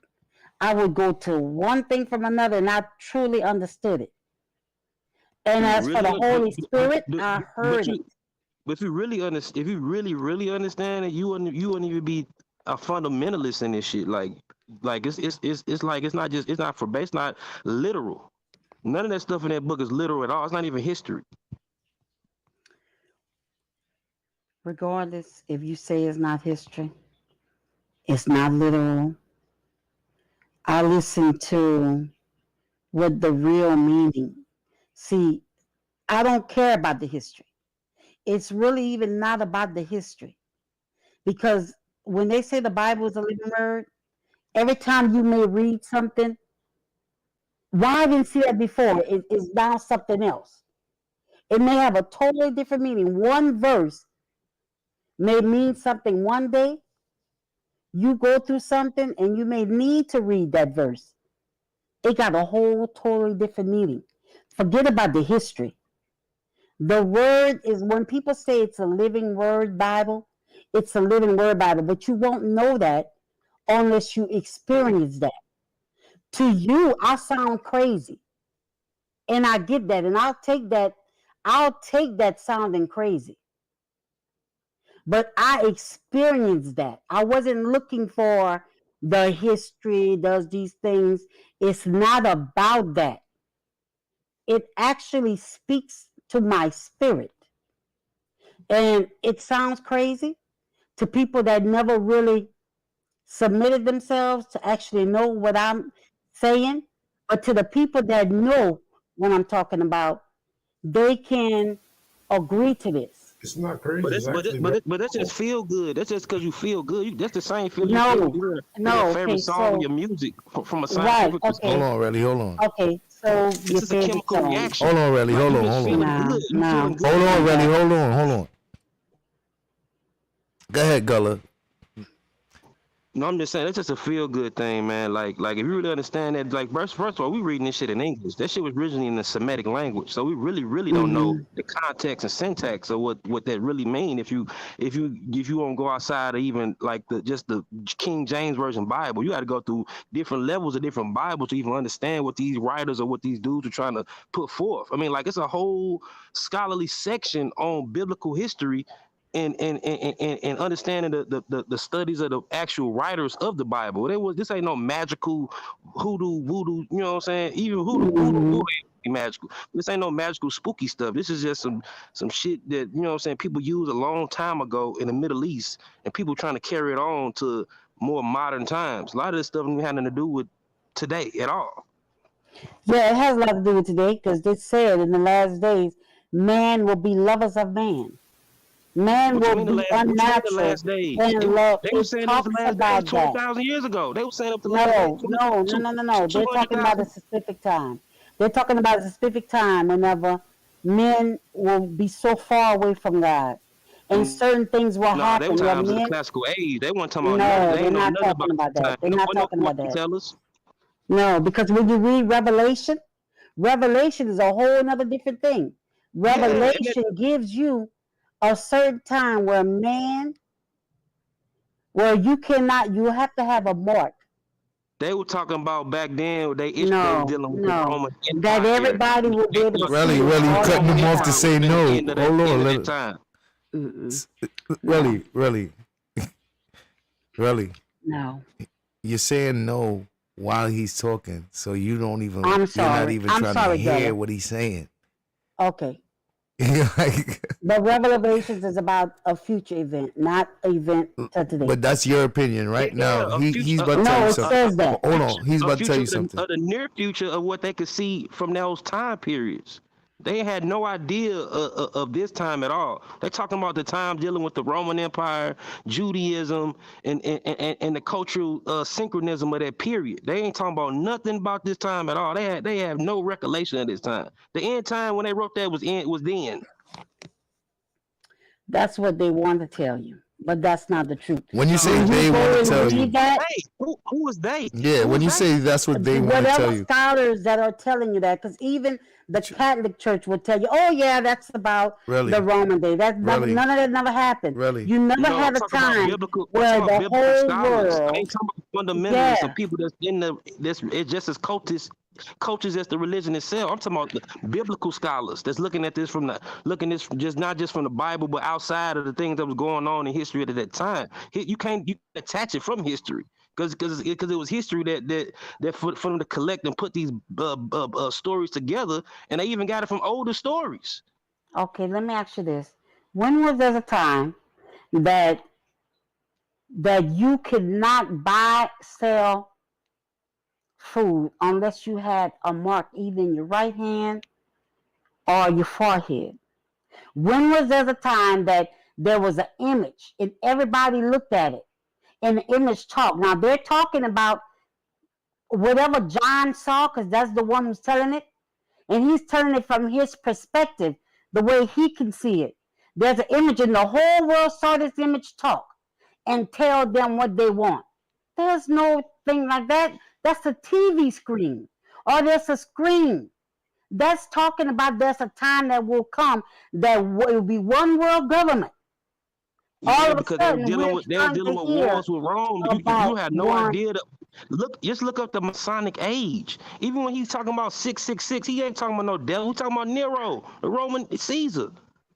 I would go to one thing from another and I truly understood it. And as for the Holy Spirit, I heard it. But if you really understand, if you really understand it, you wouldn't even be a fundamentalist in this shit. Like it's not literal. None of that stuff in that book is literal at all. It's not even history. Regardless, if you say it's not history, it's not literal. I listen to what the real meaning. See, I don't care about the history. It's really even not about the history. Because when they say the Bible is a living word, every time you may read something, why I didn't see that before, it is now something else. It may have a totally different meaning. One verse may mean something one day. You go through something and you may need to read that verse. It got a whole totally different meaning. Forget about the history. The word is, when people say it's a living word Bible, it's a living word Bible, but you won't know that unless you experience that. To you, I sound crazy. And I get that, and I'll take that sounding crazy. But I experienced that. I wasn't looking for the history, does these things. It's not about that. It actually speaks to my spirit. And it sounds crazy to people that never really submitted themselves to actually know what I'm saying. But to the people that know what I'm talking about, they can agree to this. It's not crazy. But that's just feel good. That's just because you feel good. That's the same feeling. No, your favorite song, your music from a scientific perspective. Hold on, Relly. Hold on. Okay, so this is a chemical reaction. Hold on, Relly. Hold on. Hold on. Hold on, Relly. Hold on. Go ahead, Gullah. No, I'm just saying that's just a feel good thing, man. Like if you really understand that, like first of all, we reading this shit in English. That shit was originally in the Semitic language, so we really don't know the context and syntax of what that really mean. If you won't go outside of even like the King James Version Bible, you got to go through different levels of different Bibles to even understand what these writers or what these dudes are trying to put forth. I mean, like it's a whole scholarly section on biblical history. And understanding the studies of the actual writers of the Bible. This ain't no magical hoodoo, voodoo, you know what I'm saying? Even hoodoo ain't magical. This ain't no magical spooky stuff. This is just some shit that, you know what I'm saying, people used a long time ago in the Middle East, and people trying to carry it on to more modern times. A lot of this stuff ain't having to do with today at all. Yeah, it has a lot to do with today, because they said in the last days, man will be lovers of man. Man will be unnatural and love. They were saying this the last 12,000 years ago. They were saying up to no. They're talking about a specific time. They're talking about a specific time whenever men will be so far away from God, and certain things will happen. They were talking about the classical age. They weren't talking about no. They're not talking about that. They're not talking about that. Tell us. No, because when you read Revelation is a whole other different thing. Revelation gives you a certain time where you have to have a mark. They were talking about back then, they dealing with the Roman Empire. That everybody will be able to Relly, you cutting them off to say no. Hold on, Relly. No. You're saying no while he's talking, so you don't even. I'm sorry. You're not even trying to hear what he's saying. Okay. But Revelations is about a future event, not an event to today. But that's your opinion, right? Now he's about to tell you something. Says that. Hold on, he's about to tell you something. The near future of what they could see from those time periods. They had no idea of this time at all. They're talking about the time dealing with the Roman Empire, Judaism, and the cultural synchronism of that period. They ain't talking about nothing about this time at all. They have no recollection of this time. The end time when they wrote that was then. That's what they want to tell you, but that's not the truth. When you say they want to tell you, who is they? Yeah, when you say that's what they want to tell you. Whatever scholars that are telling you that, because even the Catholic Church will tell you, "Oh yeah, that's about the Roman day." None of that never happened. You never had a time where the whole world. I ain't talking about fundamentalists and people that's in this. It's just as cultures as the religion itself. I'm talking about the biblical scholars that's looking at this not just from the Bible, but outside of the things that was going on in history at that time. You can't attach it from history. Because it was history that for them to collect and put these stories together, and they even got it from older stories. Okay, let me ask you this: when was there a time that you could not sell food unless you had a mark either in your right hand or your forehead? When was there a time that there was an image and everybody looked at it? And the image talk. Now they're talking about whatever John saw, because that's the one who's telling it, and he's telling it from his perspective, the way he can see it. There's an image, and the whole world saw this image talk and tell them what they want. There's no thing like that. That's a TV screen, or there's a screen. That's talking about there's a time that will come that will be one world government. Yeah, because they're dealing with wars with Rome. You had no idea Just look up the Masonic age. Even when he's talking about 666, he ain't talking about no devil. He's talking about Nero, the Roman Caesar.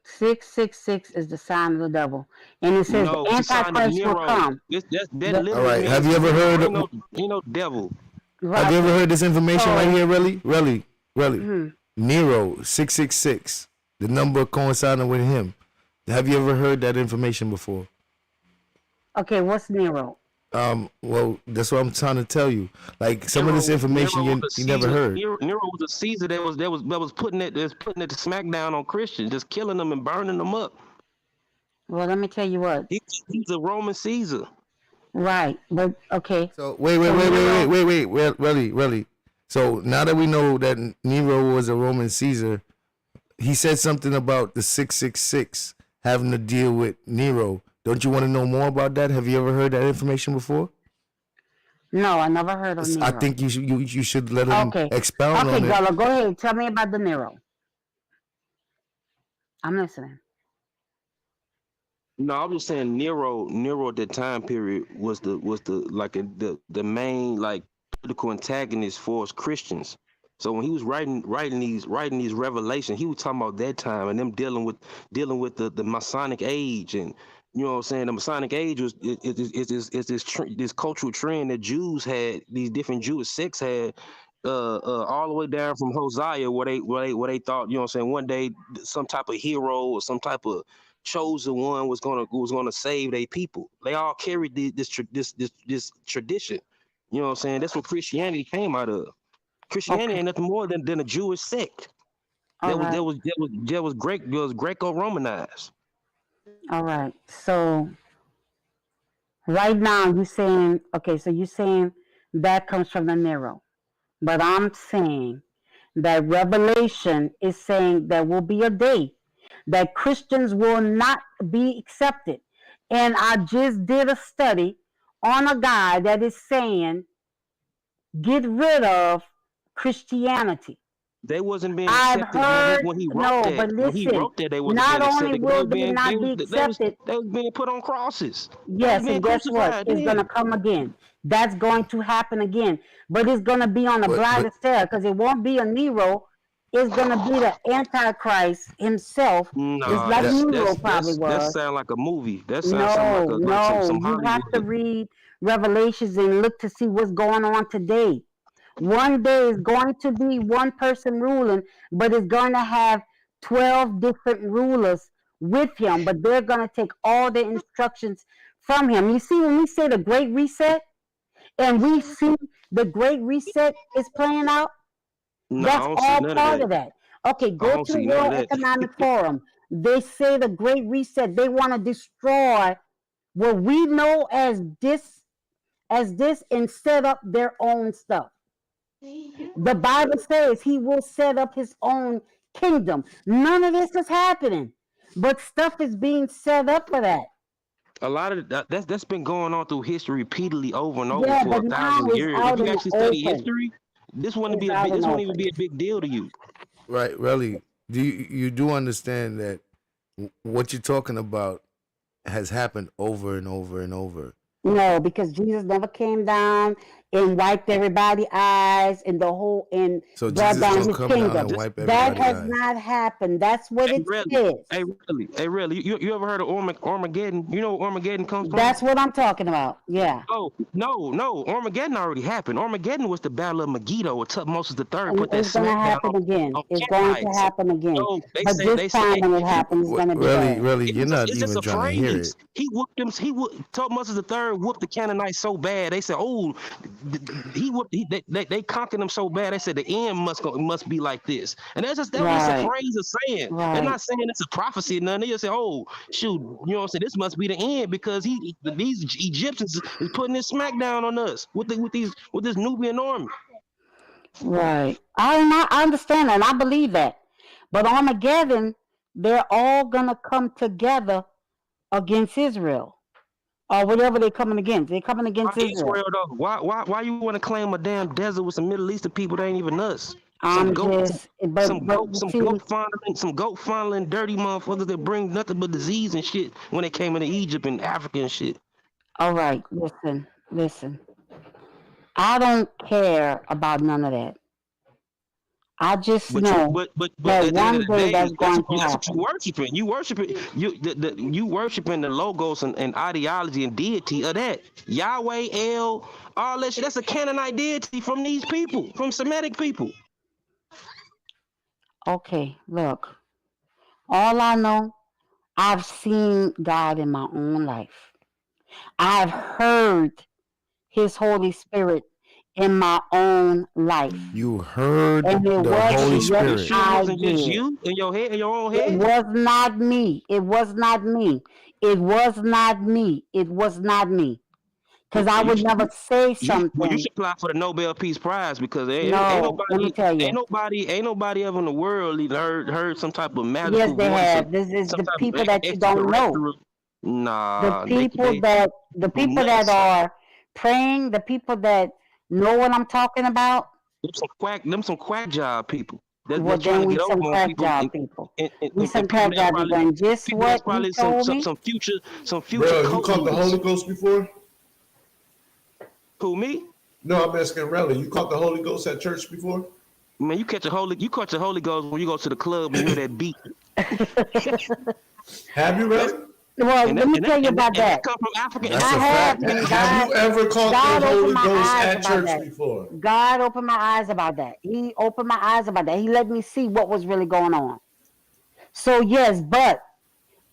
666 is the sign of the devil, and it says No, the it's a sign of Antichrist will Nero. come. All right. Have you ever heard of? Ain't no devil. Have you ever heard this information right here, Relly? Mhm. Nero 666, the number coinciding with him. Have you ever heard that information before? Okay, what's Nero? Well, that's what I'm trying to tell you. Like some of this information Nero you was a never Caesar. heard. Nero was a Caesar that was putting it to smackdown on Christians, just killing them and burning them up. Well, let me tell you what. He's a Roman Caesar. Right, but okay. So wait, really. So now that we know that Nero was a Roman Caesar, he said something about the 666 having to deal with Nero. Don't you want to know more about that? Have you ever heard that information before? No, I never heard of Nero. I think you should let him expound on Okay, it. Gullah, go ahead. Tell me about the Nero. I'm listening. No, I'm just saying Nero at that time period was the main like political antagonist for us Christians. So when he was writing these revelations, he was talking about that time and them dealing with the Masonic age. And you know what I'm saying, the Masonic age is this cultural trend that Jews had, these different Jewish sects had, all the way down from Hosea, where they thought, you know what I'm saying, one day some type of hero or some type of chosen one was gonna save their people. They all carried this tradition. You know what I'm saying? That's what Christianity came out of. Christianity ain't nothing more than a Jewish sect. That was Greco-Romanized. All right. So right now you're saying, okay, so you're saying that comes from the Nero. But I'm saying that Revelation is saying there will be a day that Christians will not be accepted. And I just did a study on a guy that is saying, get rid of Christianity. They wasn't being I've accepted heard, when he wrote that. but When he listen, wrote that, they wasn't not being only accepted. will they not be accepted, they was being put on crosses. yes, and guess what? It's going to come again. That's going to happen again. But it's going to be on a brighter side because it won't be a Nero. It's going to be the Antichrist himself. No, just like Nero probably was. That sound like a movie. That No, sounds like some you Hollywood. have to read Revelations and look to see what's going on today. One day is going to be one person ruling, but it's going to have 12 different rulers with him, but they're going to take all the instructions from him. You see, when we say the Great Reset, and we see the Great Reset is playing out, No, I that's don't see all none of part that. of that. Okay, go don't to see the none of World that. Economic Forum. They say the Great Reset, they want to destroy what we know as this and set up their own stuff. The Bible says he will set up his own kingdom. None of this is happening, but stuff is being set up for that. A lot of that's been going on through history repeatedly over and over Yeah, for but now 1,000 it's years. out If you in the actually study open. history, this wouldn't It's out in the even be a big deal to you. Right, really. You do understand that what you're talking about has happened over and over and over. No, because Jesus never came down and wiped everybody's eyes and So brought Jesus down gonna his come down kingdom. and wipe That everybody's has eyes. not happened. That's what it says. Hey, really, you ever heard of Armageddon? You know where Armageddon comes from? That's what I'm talking about. Yeah. Oh, no, Armageddon already happened. Armageddon was the Battle of Megiddo, where Tutmosis III put that It's going to smack happen down again. on It's going to Canaanites. happen again. No, But this time when it happens, it's going to be bad. Really, you're not It's just even a trying to hear phrase. it. He whooped them. Tutmosis III whooped the Canaanites so bad. They said, "Oh, they conquered them so bad." They said the end must be like this. And that was just a phrase of saying. Right. They're not saying it's a prophecy or nothing. They just say, "Oh, shoot, you know what I'm saying? This must be the end because these Egyptians is putting this smackdown on us with this Nubian army." Right. I understand that, and I believe that. But Armageddon, they're all going to come together against Israel. Or whatever they're coming against. They're coming against Israel. Though? Why you want to claim a damn desert with some Middle Eastern people that ain't even us? I'm Some goat funneling, dirty motherfuckers that bring nothing but disease and shit when they came into Egypt and Africa and shit. All right, listen. I don't care about none of that. I just But know but that at the end one of the day day, that's going to that's what you happen. worshiping. You worshiping the logos and ideology and deity of that. Yahweh, El, all that shit. That's a Canaanite deity from these people, from Semitic people. Okay, look. All I know, I've seen God in my own life. I've heard His Holy Spirit in my own life. You heard And it the wasn't Holy just Spirit. I Wasn't just did. you in your head, in your own It head. was not me. It was not me. It was not me. It was not me. Because I would never say Well, you something. should apply for the Nobel Peace Prize because ain't No, let me tell you. ain't nobody ever in the world even heard some type of magical Yes, they voice. have. This is Some the type of people that you don't know. extraterrestrial. Nah, The people that nuts. are praying, the people that know what I'm talking about. Them some quack job people. That's Well, trying then to we get some over on crack people. job people. We And some people crack that job probably people. And just people that's what he probably told me. some future Bro, you cult caught the leaders. Holy Ghost before? Who, me? No, I'm asking Relly. You caught the Holy Ghost at church before? Man, you catch the Holy Ghost when you go to the club and you hear that beat. Have you, Relly? Well, let me tell you about that. Come from Africa. That's a fact. Have you ever caught God the Holy opened my Ghost eyes at about church that. before? God opened my eyes about that. He opened my eyes about that. He let me see what was really going on. So yes, but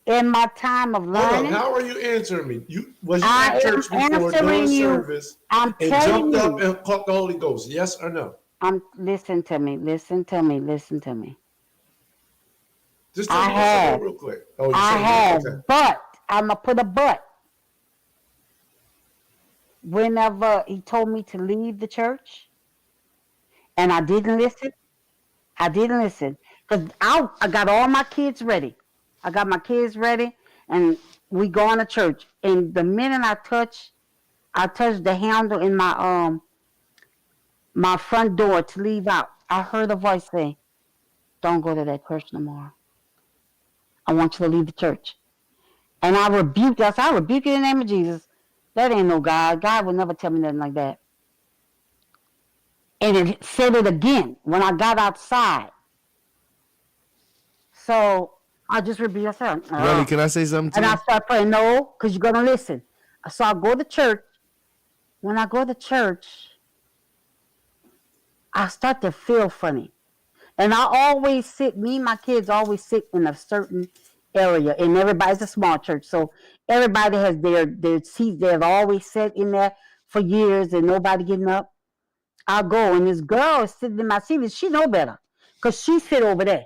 in my time of Hold on, learning, how are you answering me? Was you I at church am before answering during you. service I'm and telling jumped up you. and caught the Holy Ghost? Yes or no? Listen to me. Listen to me. Listen to me. Just tell I me yes or have. no real quick. Oh, you I said have, yes? Okay. but I'm gonna put a but. Whenever he told me to leave the church, and I didn't listen. I didn't listen because I got all my kids ready. I got my kids ready, and we going to church. And the minute I touched the handle in my front door to leave out, I heard a voice say, "Don't go to that church no more. I want you to leave the church." And I rebuked us. I rebuke it in the name of Jesus. That ain't no God. God would never tell me nothing like that. And it said it again when I got outside. So I just rebuked myself. Relly, can I say something to And you? I start praying, no, because you're going to listen. So I go to church. When I go to church, I start to feel funny. And I always sit, me and my kids always sit in a certain area. And everybody's a small church. So everybody has their seats. They've always sat in there for years and nobody getting up. I'll go. And this girl is sitting in my seat. And she know better because she sit over there.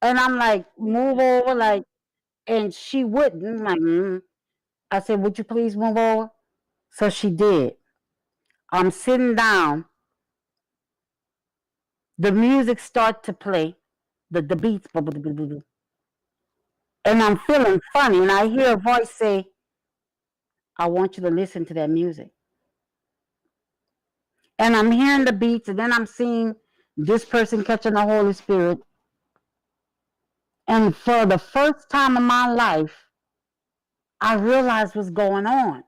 And I'm like, move over, like, and she wouldn't. I'm like, I said, would you please move over? So she did. I'm sitting down. The music starts to play, the beats, and I'm feeling funny, and I hear a voice say, I want you to listen to that music. And I'm hearing the beats, and then I'm seeing this person catching the Holy Spirit. And for the first time in my life, I realized what's going on.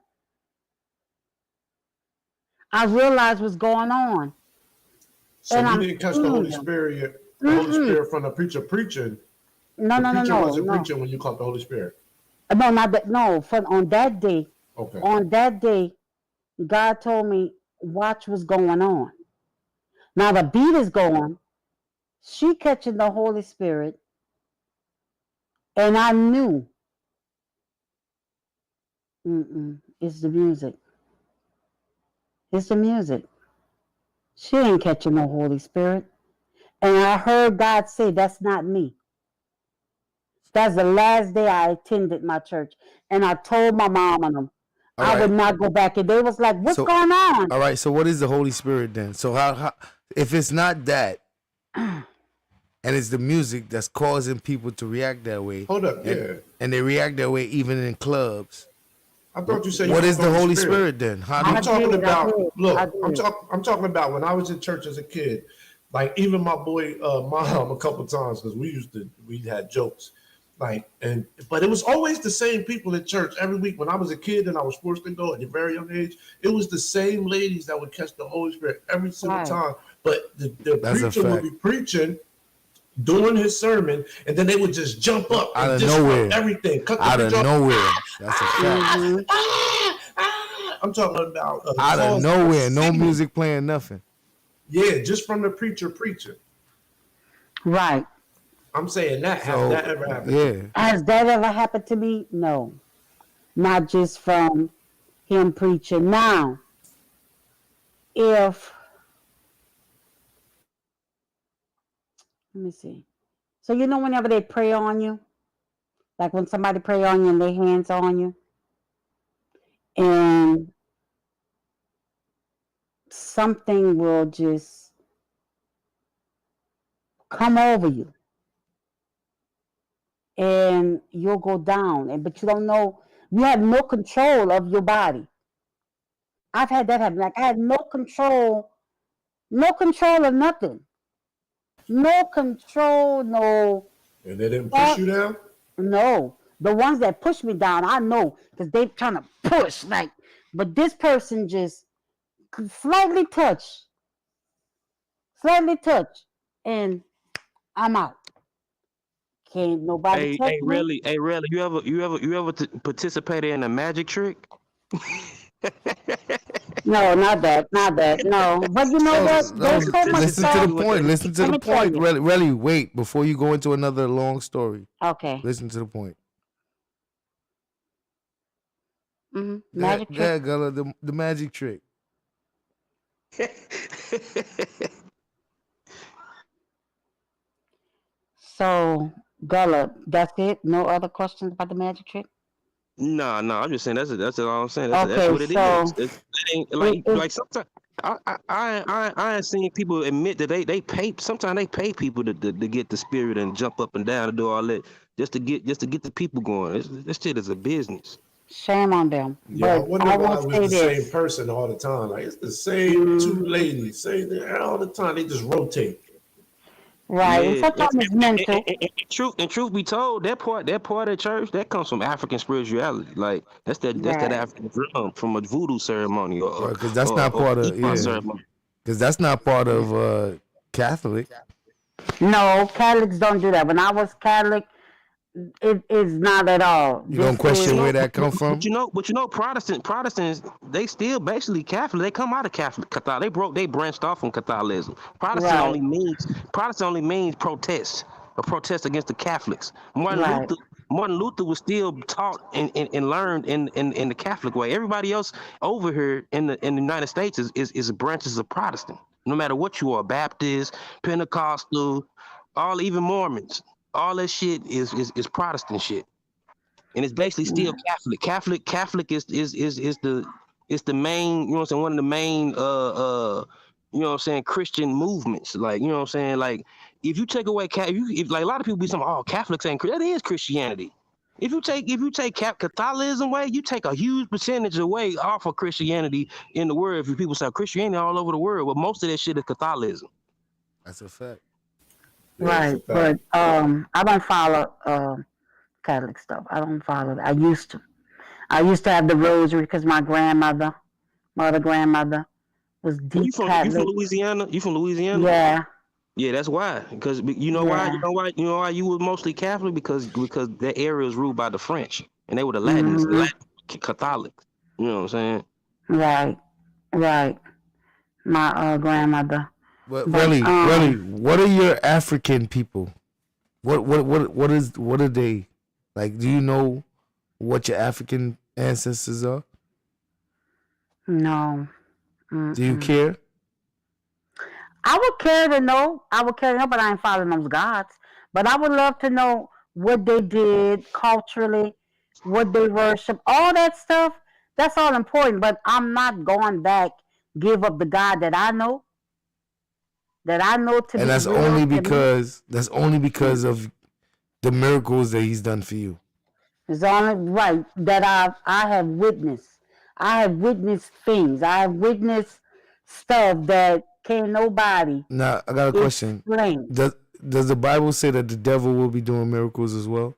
I realized what's going on. So and you I'm didn't catch the Holy Spirit, Holy Spirit from the preacher preaching. No, the no, no, preacher no, wasn't no. preaching when you caught the Holy Spirit. No, not that. No, on that day. Okay. On that day, God told me, watch what's going on. Now the beat is going. She catching the Holy Spirit. And I knew. It's the music. It's the music. She ain't catching no Holy Spirit. And I heard God say, that's not me. That's the last day I attended my church. And I told my mom and them, I would not go back. And they was like, what's going on? All right, so what is the Holy Spirit then? So how if it's not that, and it's the music that's causing people to react that way. Hold up, and they react that way even in clubs. I thought you said what you is caught the Holy Spirit then? I'm talking about. Look, I'm talking about when I was in church as a kid. Like even my boy mom a couple times because we had jokes. But it was always the same people in church every week. When I was a kid and I was forced to go at a very young age, it was the same ladies that would catch the Holy Spirit every single time. But the preacher would be preaching, doing his sermon, and then they would just jump up out and of nowhere, everything, out of nowhere. That's a fact. I'm talking about out of nowhere, no music playing, nothing. Yeah, just from the preacher preaching. Right. I'm saying that. Has that ever happened? Yeah. Has that ever happened to me? No. Not just from him preaching. Now, if, let me see. So you know whenever they pray on you, like when somebody pray on you and lay hands on you, and something will just come over you. And you'll go down, but you don't know, you have no control of your body. I've had that happen. Like I had no control of nothing. No control, no. And they didn't push you down? No. The ones that push me down, I know, because they're trying to push, but this person just slightly touch, and I'm out. Can't nobody touch me. Really, you ever participated in a magic trick? No, not that. No, but you know what? There's so much Listen stuff. to the point. Listen to Let the me tell point. you. Really, wait before you go into another long story. Okay. Listen to the point. Magic trick. Yeah, Gullah, the magic trick. So, Gullah, that's it? No other questions about the magic trick? No, I'm just saying that's all I'm saying. That's Okay, what it so is. It ain't like sometimes I ain't seen people admit that they pay. Sometimes they pay people to get the spirit and jump up and down and do all that just to get the people going. This shit is a business. Shame on them. Yeah, I But wonder I why will it say was the this. same person all the time. Like it's the same two ladies, same thing all the time. They just rotate. Right. And sometimes it's mental. And truth be told, that part of church that comes from African spirituality. Like that's that African drum from a voodoo ceremony, Because that's not part of Because that's not part of Catholic. No, Catholics don't do that. When I was Catholic, it is not at all. You don't question where that come from? But you know, Protestants, they still basically Catholic. They come out of Catholic. They branched off from Catholicism. Protestant only means protest, a protest against the Catholics. Martin Luther was still taught and learned in the Catholic way. Everybody else over here in the United States is branches of Protestant. No matter what you are, Baptist, Pentecostal, even Mormons. All that shit is Protestant shit, and it's basically still Catholic. Catholic is the main, you know what I'm saying, one of the main you know what I'm saying, Christian movements. Like, you know what I'm saying, like if you take away if like a lot of people be saying, oh, Catholics ain't that is Christianity. If you take Catholicism away, you take a huge percentage away off of Christianity in the world. If people say Christianity all over the world, but most of that shit is Catholicism. That's a fact. Right, but I don't follow Catholic stuff. I don't follow that. I used to have the rosary because my grandmother was deep Catholic. You from Louisiana? You from Louisiana? Yeah. Yeah, that's why. Because you know why? You know why you were mostly Catholic? Because that area was ruled by the French, and they were the Latins, the Latin Catholics. You know what I'm saying? Right. My grandmother. But really, what are your African people? What are they? Like, do you know what your African ancestors are? No. Do you care? I would care to know. But I ain't following those gods. But I would love to know what they did culturally, what they worship, all that stuff. That's all important. But I'm not going back, give up the God that I know. And that's only because of the miracles that he's done for you. It's only right that I have witnessed. I have witnessed things. I have witnessed stuff that can't nobody. Now I got a question. Does the Bible say that the devil will be doing miracles as well?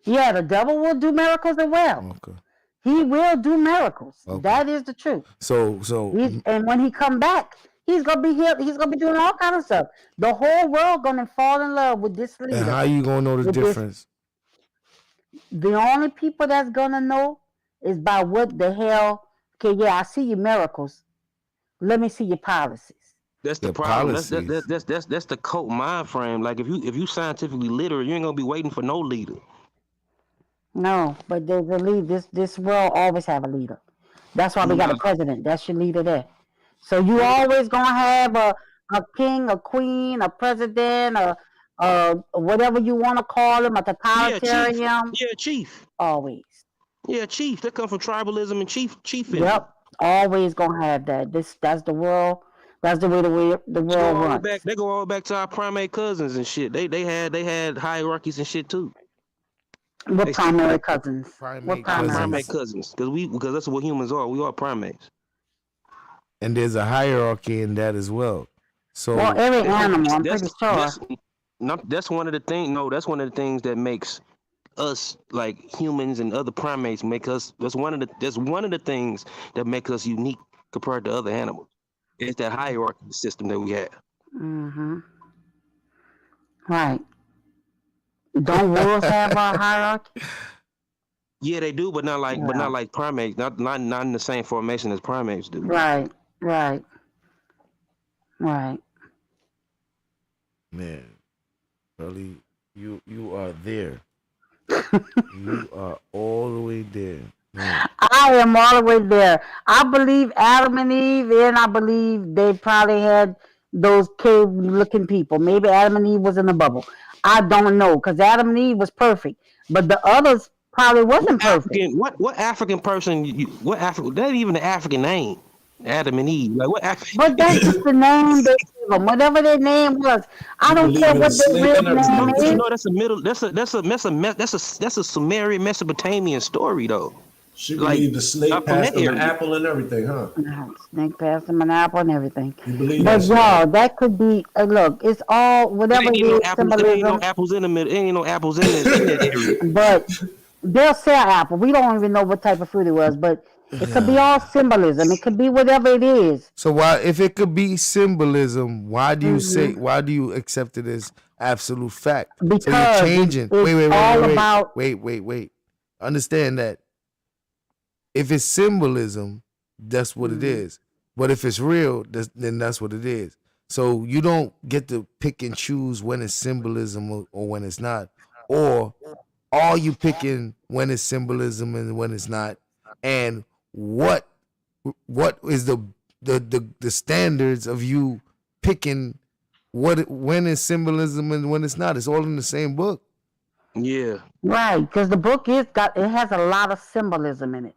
Yeah, the devil will do miracles as well. Okay. He will do miracles. Okay. That is the truth. So And when he come back, he's gonna be here. He's gonna be doing all kind of stuff. The whole world gonna fall in love with this leader. and how you gonna know the difference? The only people that's gonna know is by what the hell. Okay, yeah, I see your miracles. Let me see your policies. That's the problem. That's the cult mind frame. Like if you scientifically literate, you ain't gonna be waiting for no leader. No, but there's a lead. This world always have a leader. That's why we got a president. That's your leader there. So you always gonna have a king, a queen, a president, whatever you want to call him, a totalitarian. Yeah, chief. Always. Yeah, chief. That come from tribalism and chiefism. Yep. Always gonna have that. That's the world. That's the way the world runs. They go all back to our primate cousins and shit. They had hierarchies and shit too. What primary cousins? Primate cousins. Because that's what humans are. We are primates. And there's a hierarchy in that as well. So every animal, I'm pretty sure. That's one of the things. No, that's one of the things that makes us, like humans and other primates, make us. That's one of the things that make us unique compared to other animals. It's that hierarchy system that we have. Mm-hmm. Right. Don't wolves have a hierarchy? Yeah, they do, but not like primates. Not in the same formation as primates do. Right. Man, Charlie, you are there. You are all the way there. Man. I am all the way there. I believe Adam and Eve, and I believe they probably had those cave-looking people. Maybe Adam and Eve was in a bubble. I don't know, because Adam and Eve was perfect, but the others probably wasn't perfect. What African person? That ain't even the African name. Adam and Eve. Like what? But that's just the name they gave them. Whatever their name was, I don't care what their real name is. You know, that's a Sumerian Mesopotamian story though. She believed the snake passed them an apple and everything, huh? Snake passed them an apple and everything. You believe but that? No, that could be. Look, it's all whatever it is. There ain't no apples in the middle. Ain't no apples in that area. But they'll sell apple. We don't even know what type of fruit it was, but it could be all symbolism. It could be whatever it is. So why, if it could be symbolism, why do you say? Why do you accept it as absolute fact? Because so you're changing. Wait. Understand that. If it's symbolism, that's what it is. But if it's real, then that's what it is. So you don't get to pick and choose when it's symbolism or when it's not. Or are you picking when it's symbolism and when it's not? And what is the standards of you picking when it's symbolism and when it's not? It's all in the same book. Yeah. Right, because the book has a lot of symbolism in it.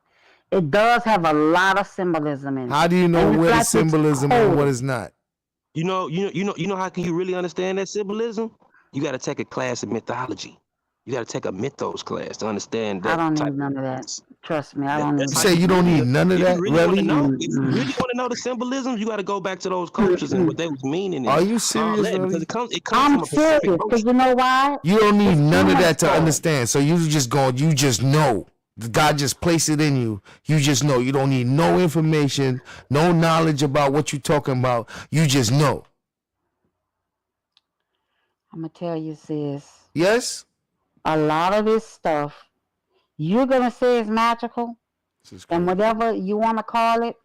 It does have a lot of symbolism in it. How do you know what is symbolism and what is not? You know how can you really understand that symbolism? You got to take a class in mythology. You got to take a mythos class to understand that. I don't need none of that. Trust me, I don't need. You say you don't need none of that, really? If you really want to know the symbolisms, you got to go back to those cultures and what they was meaning. Are you serious? Because it comes I'm serious. Because you know why? You don't need none of that to understand. So you just know. God just placed it in you. You just know. You don't need no information, no knowledge about what you're talking about. You just know. I'm going to tell you, sis. Yes? A lot of this stuff, you're going to say is magical. And whatever you want to call it.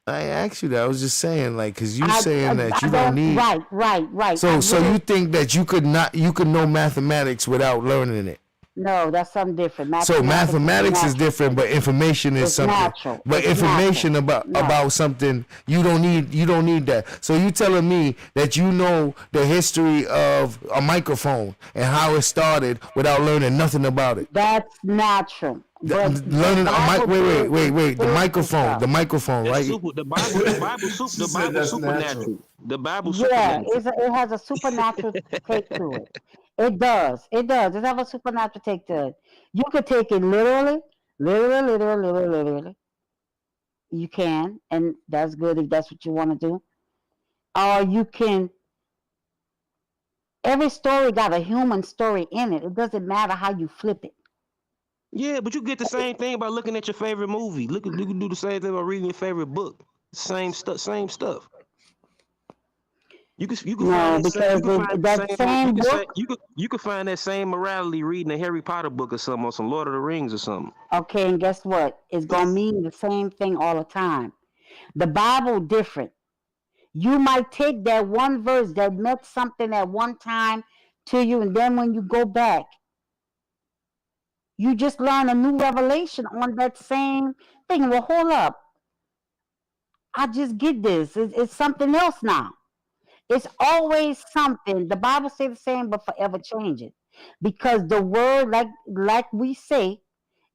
I asked you that. I was just saying, because you saying that you don't need. Right. So you think that you could know mathematics without learning it? No, that's something different. Mathematics is different, but information is something. Natural. But information about something, you don't need that. So you telling me that you know the history of a microphone and how it started without learning nothing about it? That's natural. Learning the microphone, right? The Bible supernatural. The Bible supernatural. It has a supernatural take to it. It does. It has a supernatural take to it. You could take it literally. You can, and that's good if that's what you want to do. Or you can. Every story got a human story in it. It doesn't matter how you flip it. Yeah, but you get the same thing by looking at your favorite movie. You can do the same thing by reading your favorite book. Same stuff. You can find that same morality reading a Harry Potter book or something, or some Lord of the Rings or something. Okay, and guess what? It's gonna mean the same thing all the time. The Bible different. You might take that one verse that meant something at one time to you, and then when you go back, you just learn a new revelation on that same thing. Well, hold up. I just get this. It's something else now. It's always something. The Bible says the same, but forever changing. Because the word, like we say,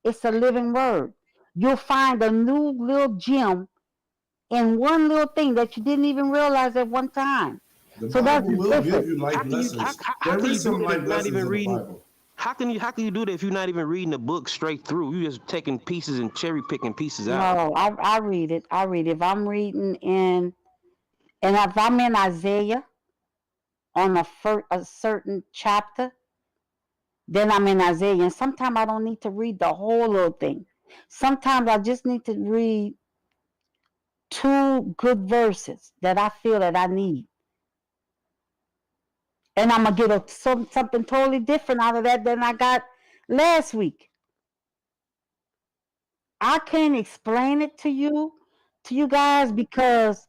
it's a living word. You'll find a new little gem in one little thing that you didn't even realize at one time. So that's will give you life lessons. How can you do that if you're not even reading? How can you do that if you're not even reading the book straight through? You're just taking pieces and cherry picking pieces out. No, I read it. If I'm reading and if I'm in Isaiah on a certain chapter, then I'm in Isaiah. And sometimes I don't need to read the whole little thing. Sometimes I just need to read 2 good verses that I feel that I need. And I'm going to get something totally different out of that than I got last week. I can't explain it to you guys, because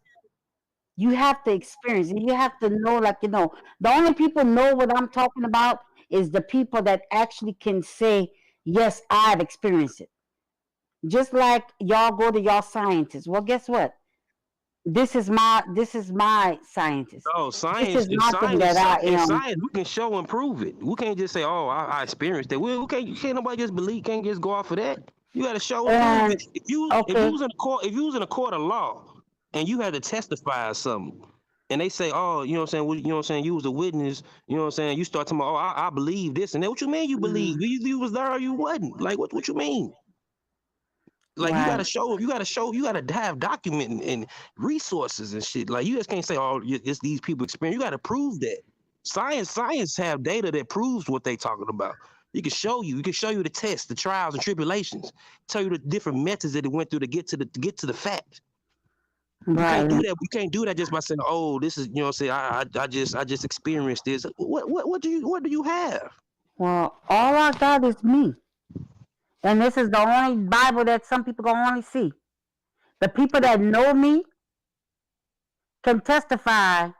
you have to experience it. You have to know, the only people know what I'm talking about is the people that actually can say, yes, I've experienced it. Just like y'all go to y'all scientists. Well, guess what? This is my scientist. No, science This is nothing that I am. Science, we can show and prove it. We can't just say, "Oh, I experienced it." We can't nobody just believe. Can't just go off of that. You got to show and prove it. If you was in a court of law and you had to testify or something, and they say, "Oh, you know what I'm saying? You was a witness. You know what I'm saying?" You start talking about, "Oh, I believe this," and then what you mean you believe? You was there or you wasn't? Like what you mean? Like, right. You gotta have document and resources and shit. Like, you just can't say, "Oh, it's these people experience." You gotta prove that. Science have data that proves what they talking about. You can show you the tests, the trials and tribulations, tell you the different methods that it went through to get to the fact. Right. You can't do that. You can't do that just by saying, "Oh, this is," you know, say, I just experienced this. What do you have? Well, all I got is me. And this is the only Bible that some people can only see. The people that know me can testify.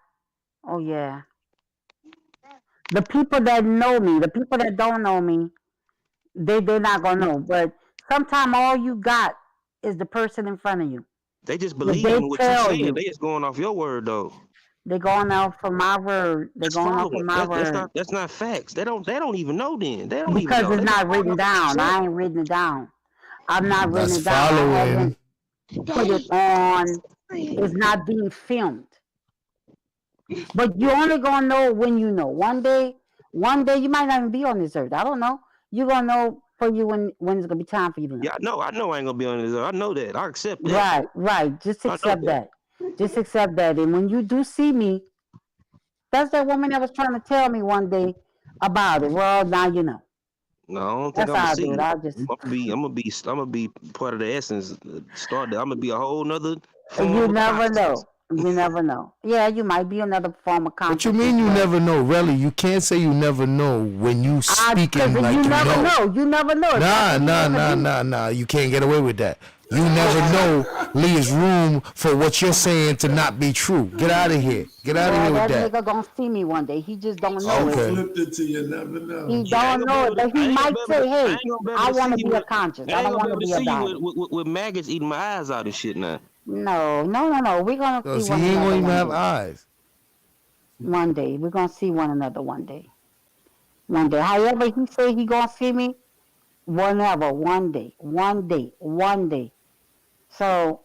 Oh, yeah. The people that know me, the people that don't know me, they're not going to know. But sometimes all you got is the person in front of you. They just believe in what you're saying. They just going off your word, though. They're going out for my word. They're going off for my word. That's not facts. They don't even know then. They don't because even know. It's not written down. I ain't written it down. I'm not written it down. I haven't put it on. It's not being filmed. But you're only gonna know when you know. One day you might not even be on this earth. I don't know. You're gonna know for you when it's gonna be time for you to know. Yeah, I know I ain't gonna be on this earth. I know that. I accept that. Right. Just accept that. Just accept that. And when you do see me, that's that woman that was trying to tell me one day about it. Well, now you know. No, I don't think I'm gonna see you. I'm gonna be part of the essence. I'm gonna be a whole nother. You never know. You never know. Yeah, you might be another form of consciousness. What you mean you never know? Really, you can't say you never know when you speaking like you know. You never know. Nah. You can't get away with that. You never know leaves room for what you're saying to not be true. Get out of here. Get out of here with that. That nigga gonna see me one day. He just don't know it. Flipped it to you never know. He don't know it, but he might say, "Hey, I want to be a conscious. I don't want to be a diet." With maggots eating my eyes out and shit now. No. We're gonna see one another. He ain't gonna even have eyes. One day, we're gonna see one another. One day. However he say he gonna see me, whenever. One day. So,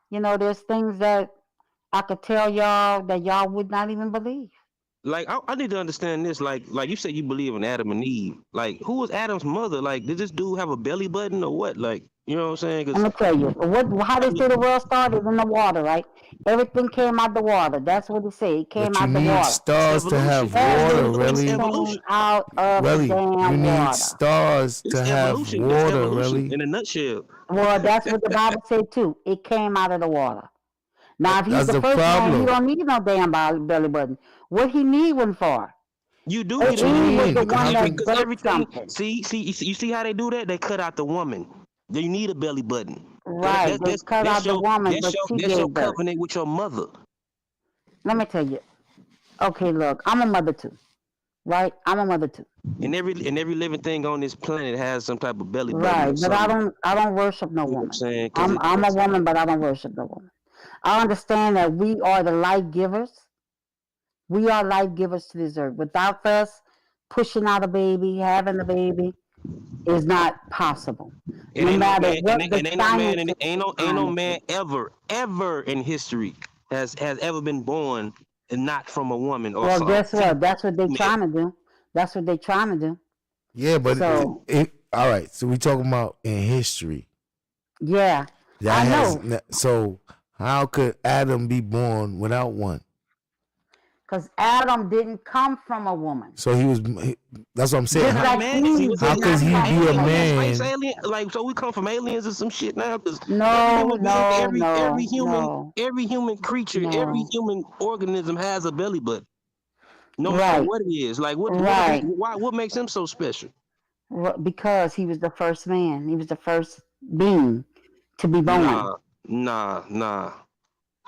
there's things that I could tell y'all that y'all would not even believe. Like, I need to understand this. Like you said, you believe in Adam and Eve. Like, who was Adam's mother? Like, did this dude have a belly button or what? Like, You know what I'm saying? I'm gonna tell you how they say the world started in the water, right? Everything came out the water. That's what they say. It came But out you the need water. stars to have water, really. Came out of Really, the damn you need water. stars to have water, really. In a nutshell. Well, that's what the Bible said too. It came out of the water. Now, if he's That's the the first man, problem. he don't need no damn belly button. What he need one for? You do What need he a need was man the because one that because birthed everything. something. See, you see how they do that? They cut out the woman. You need a belly button. Right, they cut out the woman, but she That's your gave birth. covenant with your mother. Let me tell you. Okay, look, I'm a mother too, right? I'm a mother too. And every living thing on this planet has some type of belly button. Right, or but something. I don't worship no You know what woman. I'm saying? 'Cause I'm a woman, but I don't worship no woman. I understand that we are the life givers. We are life givers to this earth. Without us pushing out a baby, having a baby, is not possible. And No ain't no matter man, what and the ain't no man, science and is ain't no trying to man do. ever in history has ever been born and not from a woman or Well, guess what? female. That's what they're trying to do. That's what they're trying to do. Yeah, but So- all right. So we talking about in history. Yeah, That I has know. so how could Adam be born without one? Because Adam didn't come from a woman. So that's what I'm saying. Just How, like Eve how did could not he come be from a a woman. man? Space alien, like so we come from aliens or some shit now. Cause No, every human creature, every no. human organism has a belly button. No Right. matter what it is, like Right. what makes him so special? Because he was the first man. He was the first being to be born. Nah.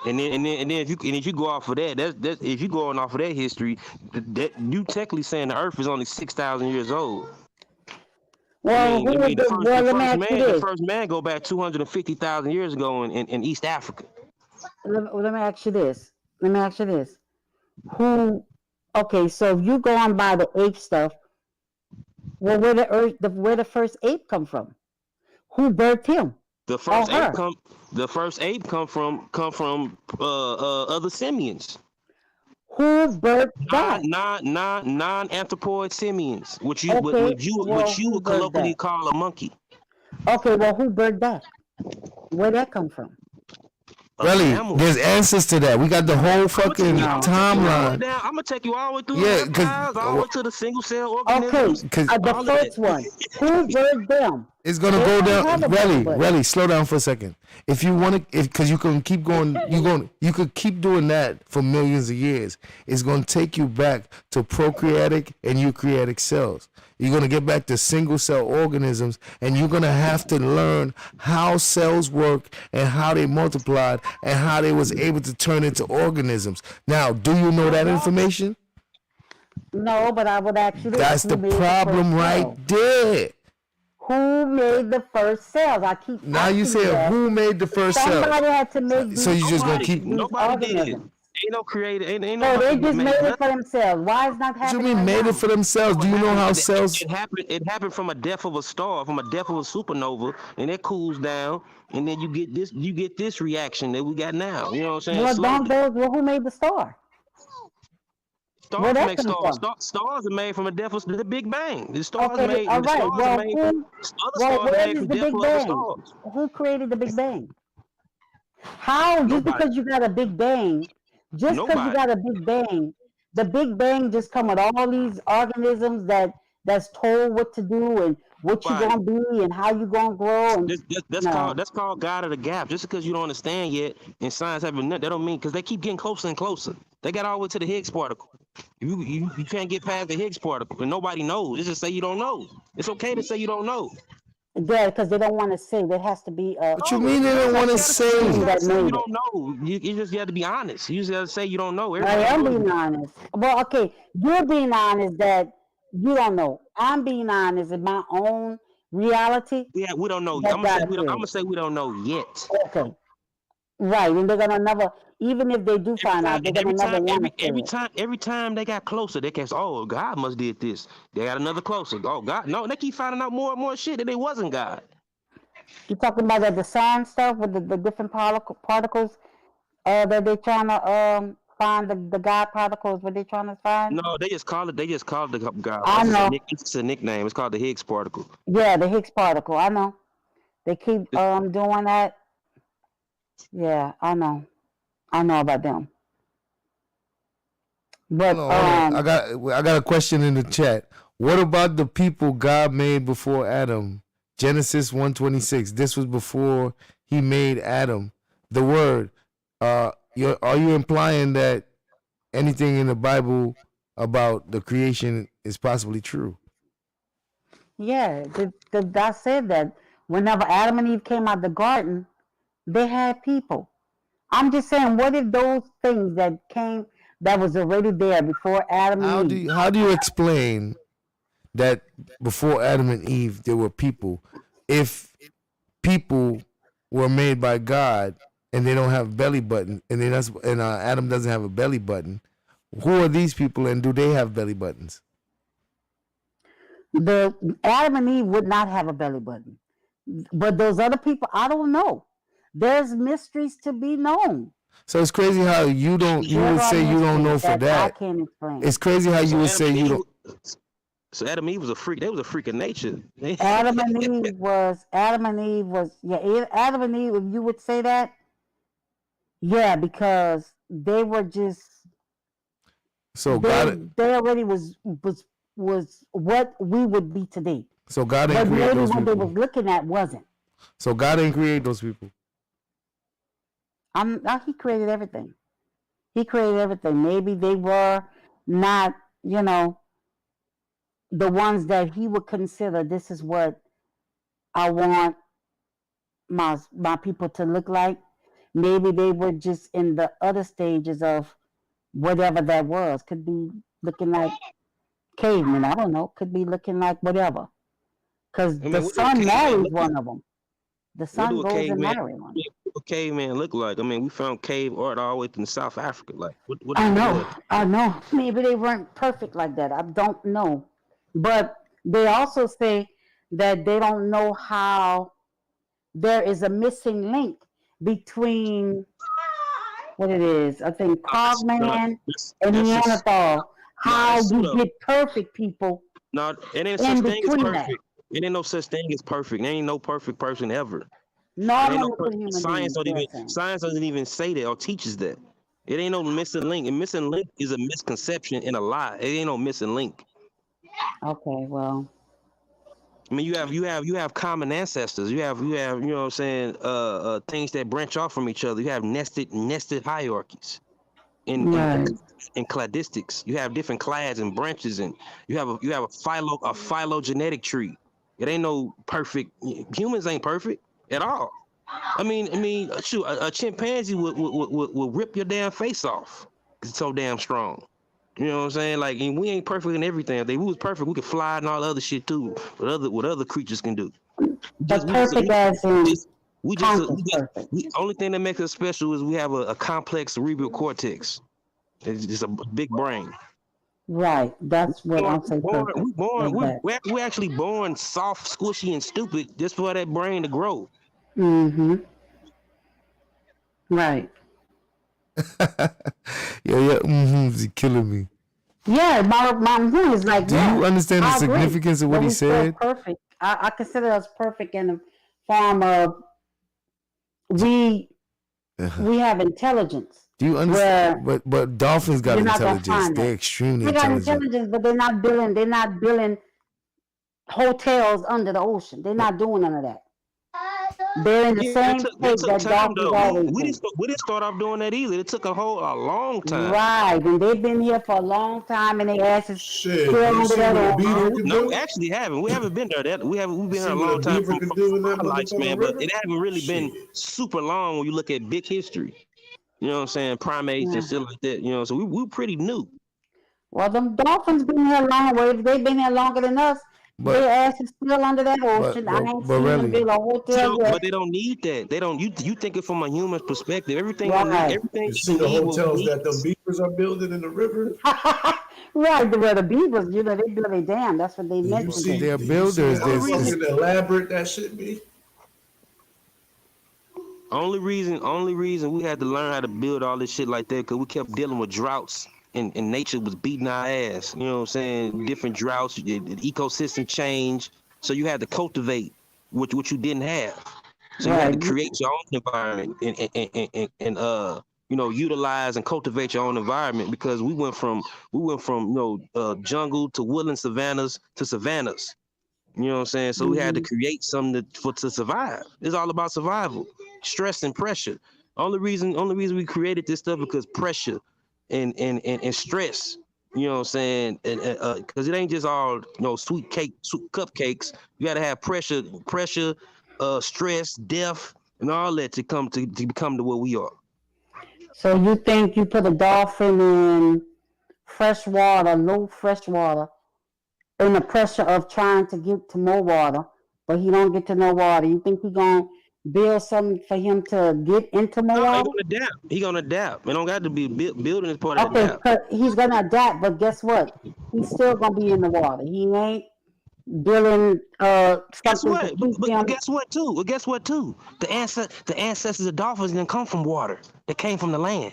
And then if you go off of that, if you going off of that history, that you technically saying the Earth is only 6,000 years old. Well, let me ask you The this. first man go back 250,000 years ago in East Africa. Let me ask you this. Okay, so if you go on by the ape stuff, well, where the first ape come from? Who birthed him? The first ape come from other simians. Who birthed that? Non-anthropoid simians, which you Okay, would colloquially call a monkey. Okay, well, who birthed that? Where'd that come from? Really, there's answers to that. We got the whole fucking timeline. I'm gonna take you all the way through Yeah, the reptiles, all the way to the single cell Okay, organisms. the first one. Who birthed them? It's gonna go down. Really, slow down for a second. If you want to, because you can keep going, you could keep doing that for millions of years. It's gonna take you back to prokaryotic and eukaryotic cells. You're gonna get back to single cell organisms, and you're gonna have to learn how cells work and how they multiplied and how they was able to turn into organisms. Now, do you know that information? No, but I would ask you this. That's Who the made problem first right cell? there. Who made the first cells? I keep Now you asking say that. who made the first cell? Somebody had to make these. So you just gonna keep? Nobody did. organisms. Ain't no creator. Ain't So nobody they just made it nothing. for themselves. Why is not What you happening? mean right made now? it for themselves? Do you know how cells? It happened from a death of a star, from a death of a supernova, and it cools down, and then you get this reaction that we got now. You know what I'm saying? Well, Slowly. well, who made the star? Stars Where that make come stars. from? Stars are made from a death of the Big Bang. The stars Okay, made. all The right. stars Well, are made. who? Other Well, stars where made is from the death Big of other Bang? stars. Who created the Big Bang? How? Just Nobody. because you got a Big Bang, just because you Nobody. got a Big Bang, the Big Bang just come with all these organisms that's told what to do and what you Nobody. gonna be and how you gonna grow. And That's called God of the Gap. Just because you don't understand yet, and science haven't, that don't mean because they keep getting closer and closer. They got all the way to the Higgs particle. You can't get past the Higgs particle, and nobody knows. It's just say you don't know. It's okay to say you don't know. yeah, because they don't want to say. There has to be a. What you mean they don't want to You say? gotta say you made don't know. You just have to be honest. You just have to say you don't know. I Everybody am knows. being honest. Well, okay, you're being honest that you don't know. I'm being honest in my own reality. Yeah, we don't know. That I'm gonna God say we don't know yet. Okay. Right, and they're gonna never, even if they do find out, they're gonna never want to say it. Every time they got closer, they kept, oh, God must did this. They got another closer. Oh, God, no, they keep finding out more and more shit that it wasn't God. You talking about the sun stuff with the different particles that they're trying to find the God particles? What they trying to find? No, they just call it the God. I know. It's a nickname. It's called the Higgs particle. Yeah, the Higgs particle. I know. They keep doing that. Yeah, I know about them. But Hold on. I got a question in the chat. What about the people God made before Adam? Genesis 1:26. This was before he made Adam. The word. Are you implying that anything in the Bible about the creation is possibly true? yeah, I said that whenever Adam and Eve came out of the garden, they had people. I'm just saying, what if those things that was already there before Adam and Eve? How do you explain that before Adam and Eve there were people? If people were made by God and they don't have belly button, and Adam doesn't have a belly button, who are these people, and do they have belly buttons? The Adam and Eve would not have a belly button, but those other people, I don't know. There's mysteries to be known. So it's crazy how you would say you don't know for that. I can't explain. It's crazy how you would say you don't. So Adam and Eve was a freak. They was a freak of nature. Adam and Eve was. Adam and Eve, if you would say that, yeah, because they were just. So they already was what we would be today. So God didn't create those people. What they was looking at wasn't. So God didn't create those people. He created everything. He created everything. Maybe they were not, the ones that he would consider, this is what I want my people to look like. Maybe they were just in the other stages of whatever that was. Could be looking like cavemen. I don't know. Could be looking like whatever. Because the son marries one of them. The son goes and marries one. What caveman look like? I mean, we found cave art all the way in South Africa. Like, what I know. Maybe they weren't perfect like that. I don't know. But they also say that they don't know how there is a missing link between what it is. I think Caveman and Neanderthal. How you get perfect people. No, it ain't such thing as perfect. It ain't no such thing as perfect. There ain't no perfect person ever. Science doesn't even say that or teaches that. It ain't no missing link. And missing link is a misconception and a lie. It ain't no missing link. Okay, well. I mean, you have common ancestors. You have you know what I'm saying, things that branch off from each other. You have nested hierarchies in cladistics. You have different clades and branches, and you have a phylogenetic tree. It ain't no perfect. Humans ain't perfect at all. I mean, shoot, a chimpanzee would rip your damn face off. It's so damn strong. You know what I'm saying? Like, and we ain't perfect in everything. If we was perfect, we could fly and all other shit too. What other creatures can do. But perfect as in the only thing that makes us special is we have a complex cerebral cortex. It's just a big brain. Right. That's what I'm saying. We're actually born soft, squishy, and stupid just for that brain to grow. Mm-hmm. Right. Yeah, you're killing me. Yeah, my is like. Do you understand the significance of what he said? Perfect. I consider us perfect in the form of we have intelligence. Do you understand? But dolphins got intelligence. They're extremely intelligent. They got intelligence, but they're not building hotels under the ocean. They're not doing none of that. They're in the same state that dolphins always. We didn't start off doing that either. It took a long time. Right, and they've been here for a long time, and they asses still under that ocean. No, we actually haven't. We haven't been there. We've been here a long time from man, but it haven't really been super long when you look at big history. You know what I'm saying? Primates and shit like that. You know, so we're pretty new. Well, them dolphins been here a long way. They've been here longer than us. Their ass is still under that ocean. I ain't seen them build a hotel yet. But they don't need that. They don't. You think it from a human perspective. Everything. You see the hotels that the beavers are building in the river. Right, where the beavers, they build a dam. That's what they meant to do. They're builders. They're elaborate that should be. Only reason we had to learn how to build all this shit like that because we kept dealing with droughts and nature was beating our ass. You know what I'm saying? Different droughts, the ecosystem change. So you had to cultivate what you didn't have. So you had to create your own environment and utilize and cultivate your own environment, because we went from jungle to woodland savannas to savannas. You know what I'm saying? So we had to create something to survive. It's all about survival, stress and pressure. Only reason we created this stuff because pressure and stress. You know what I'm saying? And because it ain't just all sweet cupcakes. You got to have pressure, stress, death, and all that to become to what we are. So you think you put a dolphin in fresh water, low fresh water, in the pressure of trying to get to more water, but he don't get to no water. You think he gonna build something for him to get into more water? He gonna adapt. It don't got to be building is part of adapt. Okay, he's gonna adapt, but guess what? He's still gonna be in the water. He ain't building Guess what? But guess what too? Well, guess what too? The ancestors of dolphins didn't come from water. They came from the land.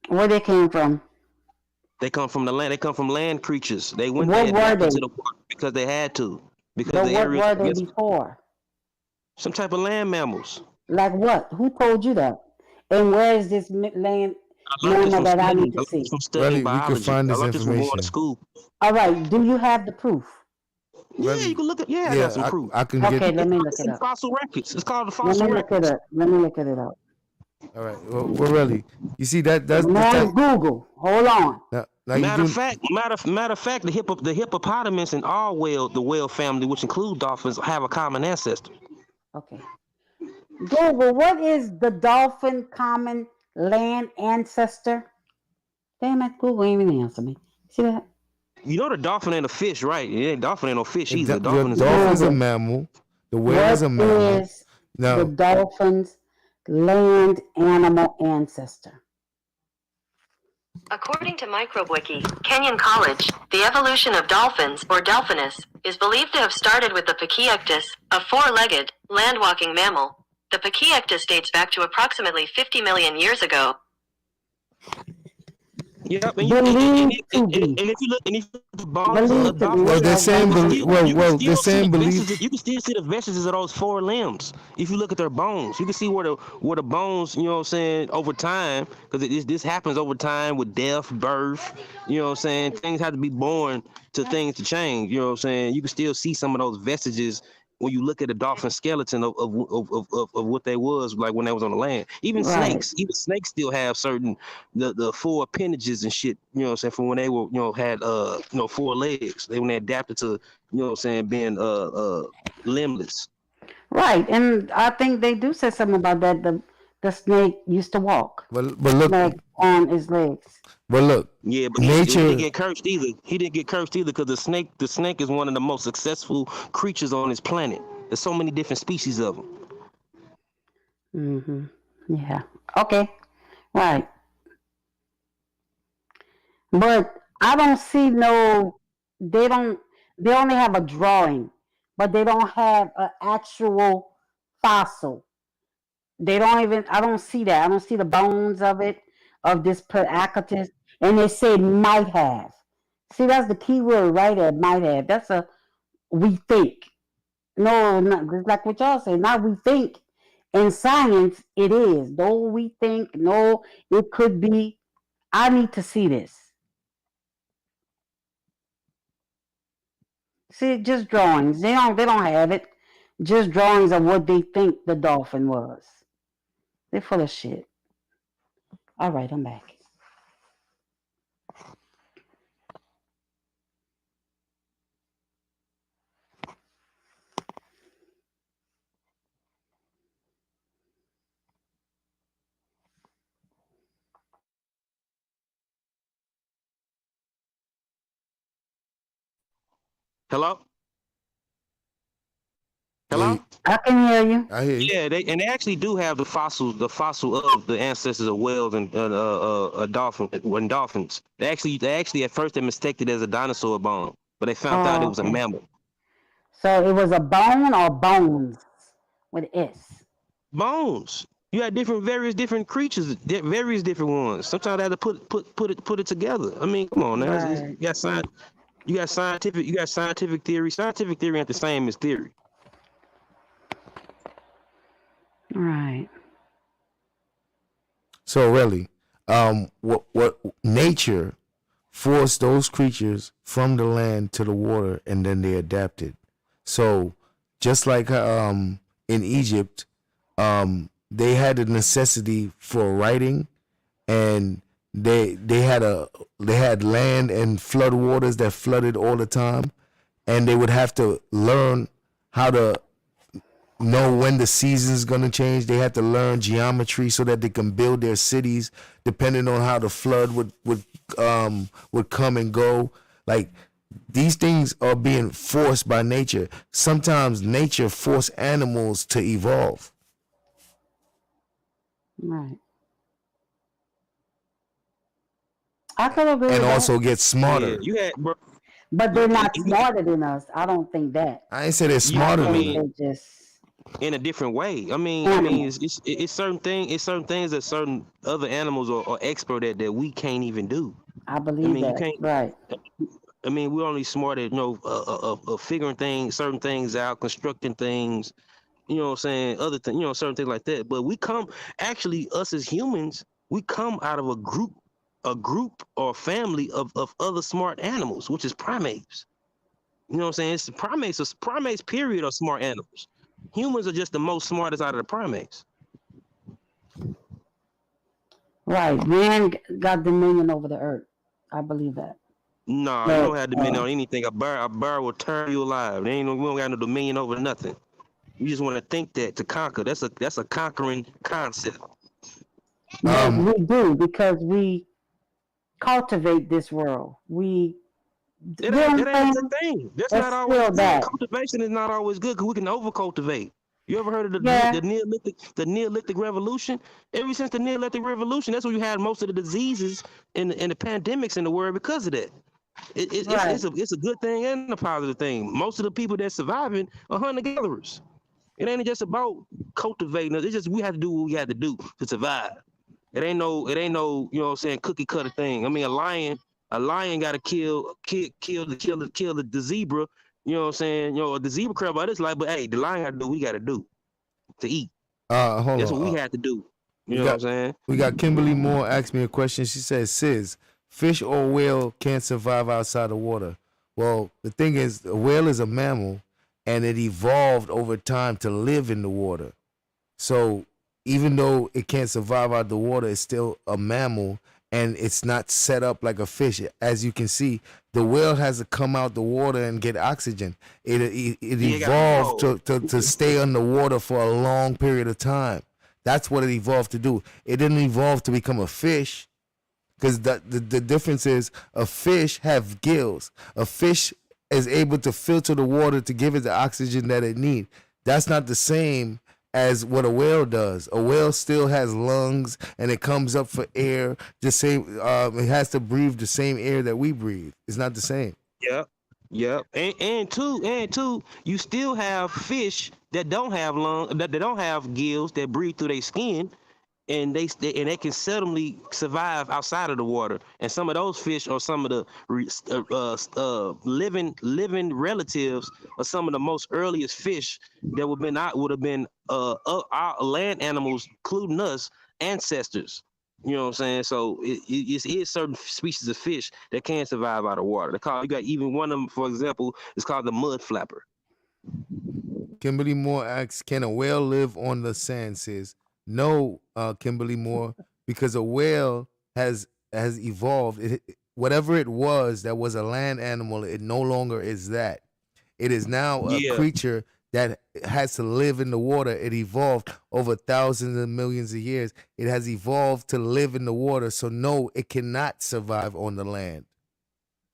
Where they came from? They come from the land. They come from land creatures. They went What there were they? to the water because they had to. Because But the what area were they before? some type of land mammals. Like what? Who told you that? And where is this land mammal that I need to see? From studying biology. You can find this I learned this from going to information. school. All right. Do you have the proof? Yeah, you can look at. Yeah, I got some proof. I can get. Okay, let me look it up. Fossil records. It's called the Let fossil me look it records. up. Let me look it up. All right. Well, really, you see that's Now Google. Hold on. Now you Matter do, of fact, the hippopotamus and all the whale family, which include dolphins, have a common ancestor. Okay. Google, what is the dolphin common land ancestor? Damn it, Google ain't even answer me. See that? You know the dolphin ain't a fish, right? Yeah, dolphin ain't no fish the either. Dolphin is dolphin's a mammal. The whale is a mammal. What is Now, the dolphin's land animal ancestor? According to MicrobeWiki, Kenyon College, the evolution of dolphins, or Delphinus, is believed to have started with the Pachyectus, a four-legged, land-walking mammal. The Pachyectus dates back to approximately 50 million years ago. Yep, and if you look at the bones of dolphins, well, they're saying they're saying believe. you can still see the vestiges of those four limbs. If you look at their bones, you can see where the bones, you know what I'm saying, over time, because this happens over time with death, birth, you know what I'm saying. Things have to be born to things to change. You know what I'm saying. You can still see some of those vestiges when you look at the dolphin skeleton of what they was like when they was on the land. Even snakes still have certain the four appendages and shit, you know what I'm saying, from when they were, had four legs. When they adapted to, you know what I'm saying, being limbless. Right, and I think they do say something about that. The snake used to walk. But look, like on his legs. But look, yeah, but nature. He didn't get cursed either. He didn't get cursed either because the snake is one of the most successful creatures on this planet. There's so many different species of them. Mm-hmm. Yeah. Okay. Right. But I don't see they only have a drawing, but they don't have an actual fossil. I don't see that. I don't see the bones of this Pachyectus, and they say might have. See, that's the key word right there, might have. That's we think. No, it's like what y'all say. Now we think. In science, it is. Though we think, no, it could be. I need to see this. See, just drawings. They don't have it. Just drawings of what they think the dolphin was. They're full of shit. All right, I'm back. Hello? Hello? I can hear you. I hear you. Yeah, they actually do have the fossil of the ancestors of whales and dolphins. They actually at first they mistaken it as a dinosaur bone, but they found out it was a mammal. So it was a bone or bones with S? Bones. You had various different creatures, various different ones. Sometimes they had to put it together. I mean, come on now. Right. You got scientific theory. Scientific theory ain't the same as theory. Right. So really, what nature forced those creatures from the land to the water, and then they adapted. So just like in Egypt, they had a necessity for writing, and they had land and flood waters that flooded all the time, and they would have to learn how to know when the season's gonna change. They had to learn geometry so that they can build their cities depending on how the flood would come and go. Like, these things are being forced by nature. Sometimes nature forced animals to evolve. Right. I could agree with And that. also get smarter. Yeah, you had, bro. But they're not smarter than us. I don't think that. I ain't say they're smarter than us. They just in a different way. I mean, it's certain things that certain other animals are expert at that we can't even do. I believe you that. can't. Right. I mean, we're only smart at figuring certain things out, constructing things. You know what I'm saying? Other things, certain things like that. But we come, actually, us as humans, we come out of a group or family of other smart animals, which is primates. You know what I'm saying? It's primates period are smart animals. Humans are just the most smartest out of the primates. Right. Man got dominion over the earth. I believe that. No, you don't have dominion on anything. A bird will turn you alive. We don't got no dominion over nothing. You just want to think that to conquer. That's a conquering concept. We do, because we cultivate this world. It ain't a good thing. That's not always good. Cultivation is not always good because we can over-cultivate. You ever heard of the Neolithic Revolution? Ever since the Neolithic Revolution, that's where you had most of the diseases and the pandemics in the world because of that. It's a good thing and a positive thing. Most of the people that's surviving are hunter-gatherers. It ain't just about cultivating. It's just we have to do what we have to do to survive. It ain't no, you know what I'm saying, cookie cutter thing. I mean, a lion got to kill the zebra. You know what I'm saying? The zebra crab out his life, but hey, the lion got to do what we got to do to eat. That's what we had to do. You know what I'm saying? We got Kimberly Moore asked me a question. She says, "Sis, fish or whale can't survive outside the water." Well, the thing is, a whale is a mammal, and it evolved over time to live in the water. So even though it can't survive out the water, it's still a mammal, and it's not set up like a fish. As you can see, the whale has to come out the water and get oxygen. It evolved to stay underwater for a long period of time. That's what it evolved to do. It didn't evolve to become a fish, because the difference is a fish have gills. A fish is able to filter the water to give it the oxygen that it needs. That's not the same as what a whale does. A whale still has lungs, and it comes up for air. The same, it has to breathe the same air that we breathe. It's not the same. Yep. And two, you still have fish that don't have lungs, that don't have gills, that breathe through their skin, and they can seldomly survive outside of the water. And some of those fish are some of the living relatives of some of the most earliest fish that would have been our land animals, including us, ancestors. You know what I'm saying? So it is certain species of fish that can survive out of water. You got even one of them, for example, is called the mud flapper. Kimberly Moore asks, "Can a whale live on the sand?" Says, "No, Kimberly Moore, because a whale has evolved. Whatever it was that was a land animal, it no longer is that. It is now a creature that has to live in the water. It evolved over thousands and millions of years. It has evolved to live in the water. So no, it cannot survive on the land."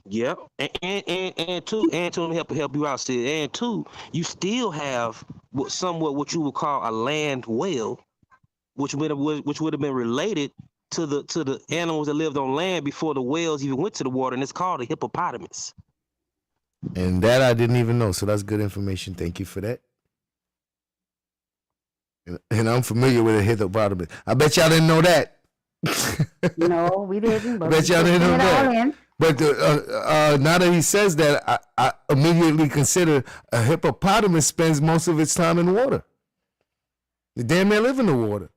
Yeah, and two, let me help you out, Sid. And two, you still have what you would call a land whale, which would have been related to the animals that lived on land before the whales even went to the water, and it's called a hippopotamus. And that I didn't even know, so that's good information. Thank you for that. And I'm familiar with a hippopotamus. I bet y'all didn't know that. No, we didn't. But bet y'all didn't know that. But now that he says that, I immediately consider a hippopotamus spends most of its time in water. The damn man live in the water.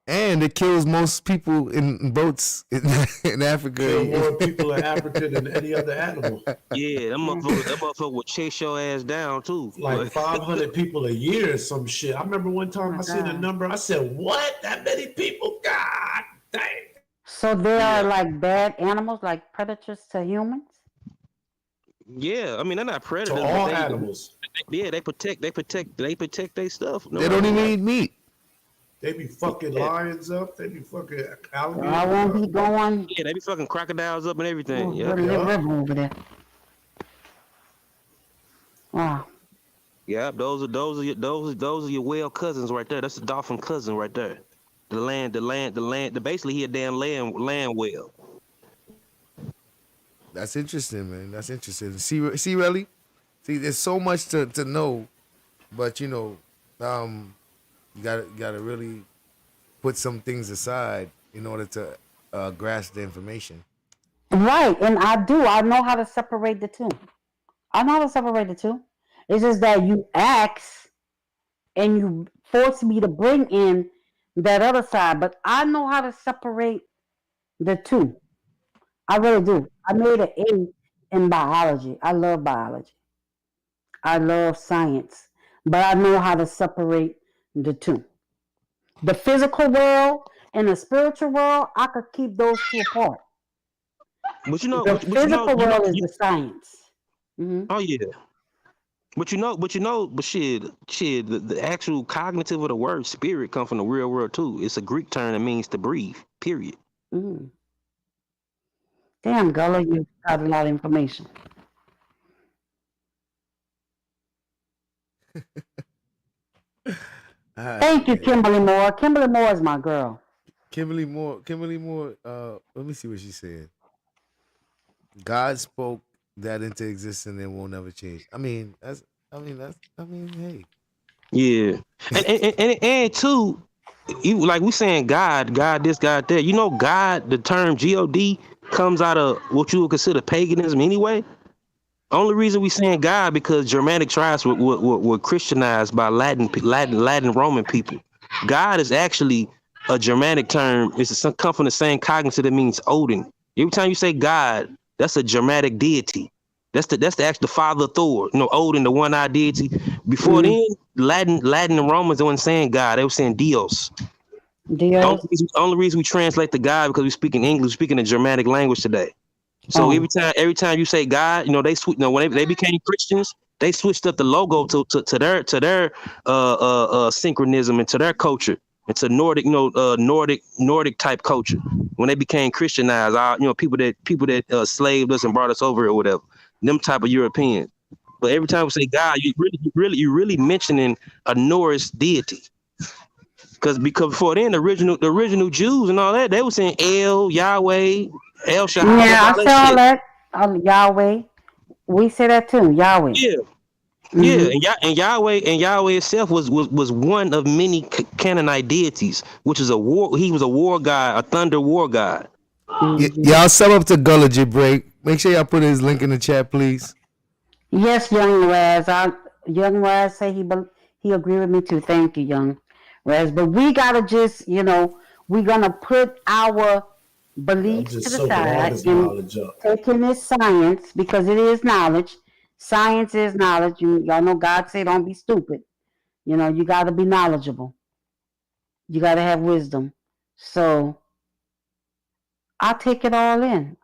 And it kills most people in boats in Africa. Kill more people in Africa than any other animal. Yeah, that motherfucker will chase your ass down too. Like 500 people a year or some shit. I remember one time I seen a number. I said, "What? That many people? God dang!" So they are like bad animals, like predators to humans. Yeah, I mean they're not predators. To all animals. Yeah, they protect their stuff. They don't even eat meat. They be fucking lions up. They be fucking alligators. I won't be going. Yeah, they be fucking crocodiles up and everything. Yeah, river over there. Wow. Yeah, those are your whale cousins right there. That's the dolphin cousin right there. Basically he a damn land whale. That's interesting, man. That's interesting. See, really? See, there's so much to know, but you know, you gotta really put some things aside in order to grasp the information. Right, and I do. I know how to separate the two. It's just that you ask and you force me to bring in that other side, but I know how to separate the two. I really do. I made an A in biology. I love biology. I love science, but I know how to separate the two. The physical world and the spiritual world, I could keep those two apart. But you know, the physical world is the science. Mm-hmm. Oh yeah. But shit, the actual cognitive of the word spirit come from the real world too. It's a Greek term that means to breathe. Period. Mm. Damn, Gullah, you got a lot of information. Thank you, Kimberly Moore. Kimberly Moore is my girl. Kimberly Moore. Let me see what she said. God spoke that into existence and will never change. Hey. Yeah. And too, like we saying God this, God that. You know, God, the term God comes out of what you would consider paganism anyway. Only reason we saying God because Germanic tribes were Christianized by Latin Roman people. God is actually a Germanic term. It's come from the same cognitive that means Odin. Every time you say God, that's a Germanic deity. That's the actual father of Thor. You know, Odin, the one-eyed deity. Before then, Latin and Romans weren't saying God; they were saying Dios. The only reason we translate the God because we speak in English, we speak in the Germanic language today. So every time you say God, you know when they became Christians, they switched up the logo to their synchronism and to their culture. It's a Nordic, Nordic type culture. When they became Christianized, people that slaved us and brought us over or whatever, them type of Europeans. But every time we say God, you really mentioning a Norse deity. Because before then, the original Jews and all that, they were saying El, Yahweh, El Shaddai. Yeah, I saw that. Yahweh. We say that too, Yahweh. Yeah. Mm-hmm. Yeah, and Yahweh itself was one of many Canaanite deities, which is he was a war god, a thunder war god. Y'all sub up to Gullah Break. Make sure y'all put his link in the chat, please. Yes, Young Raz. Young Raz say he agree with me too. Thank you, Young Raz. But we gotta just, we're gonna put our beliefs to the side and taking this science because it is knowledge. Science is knowledge. Y'all know God say don't be stupid. You got to be knowledgeable. You got to have wisdom. So I'll take it all in.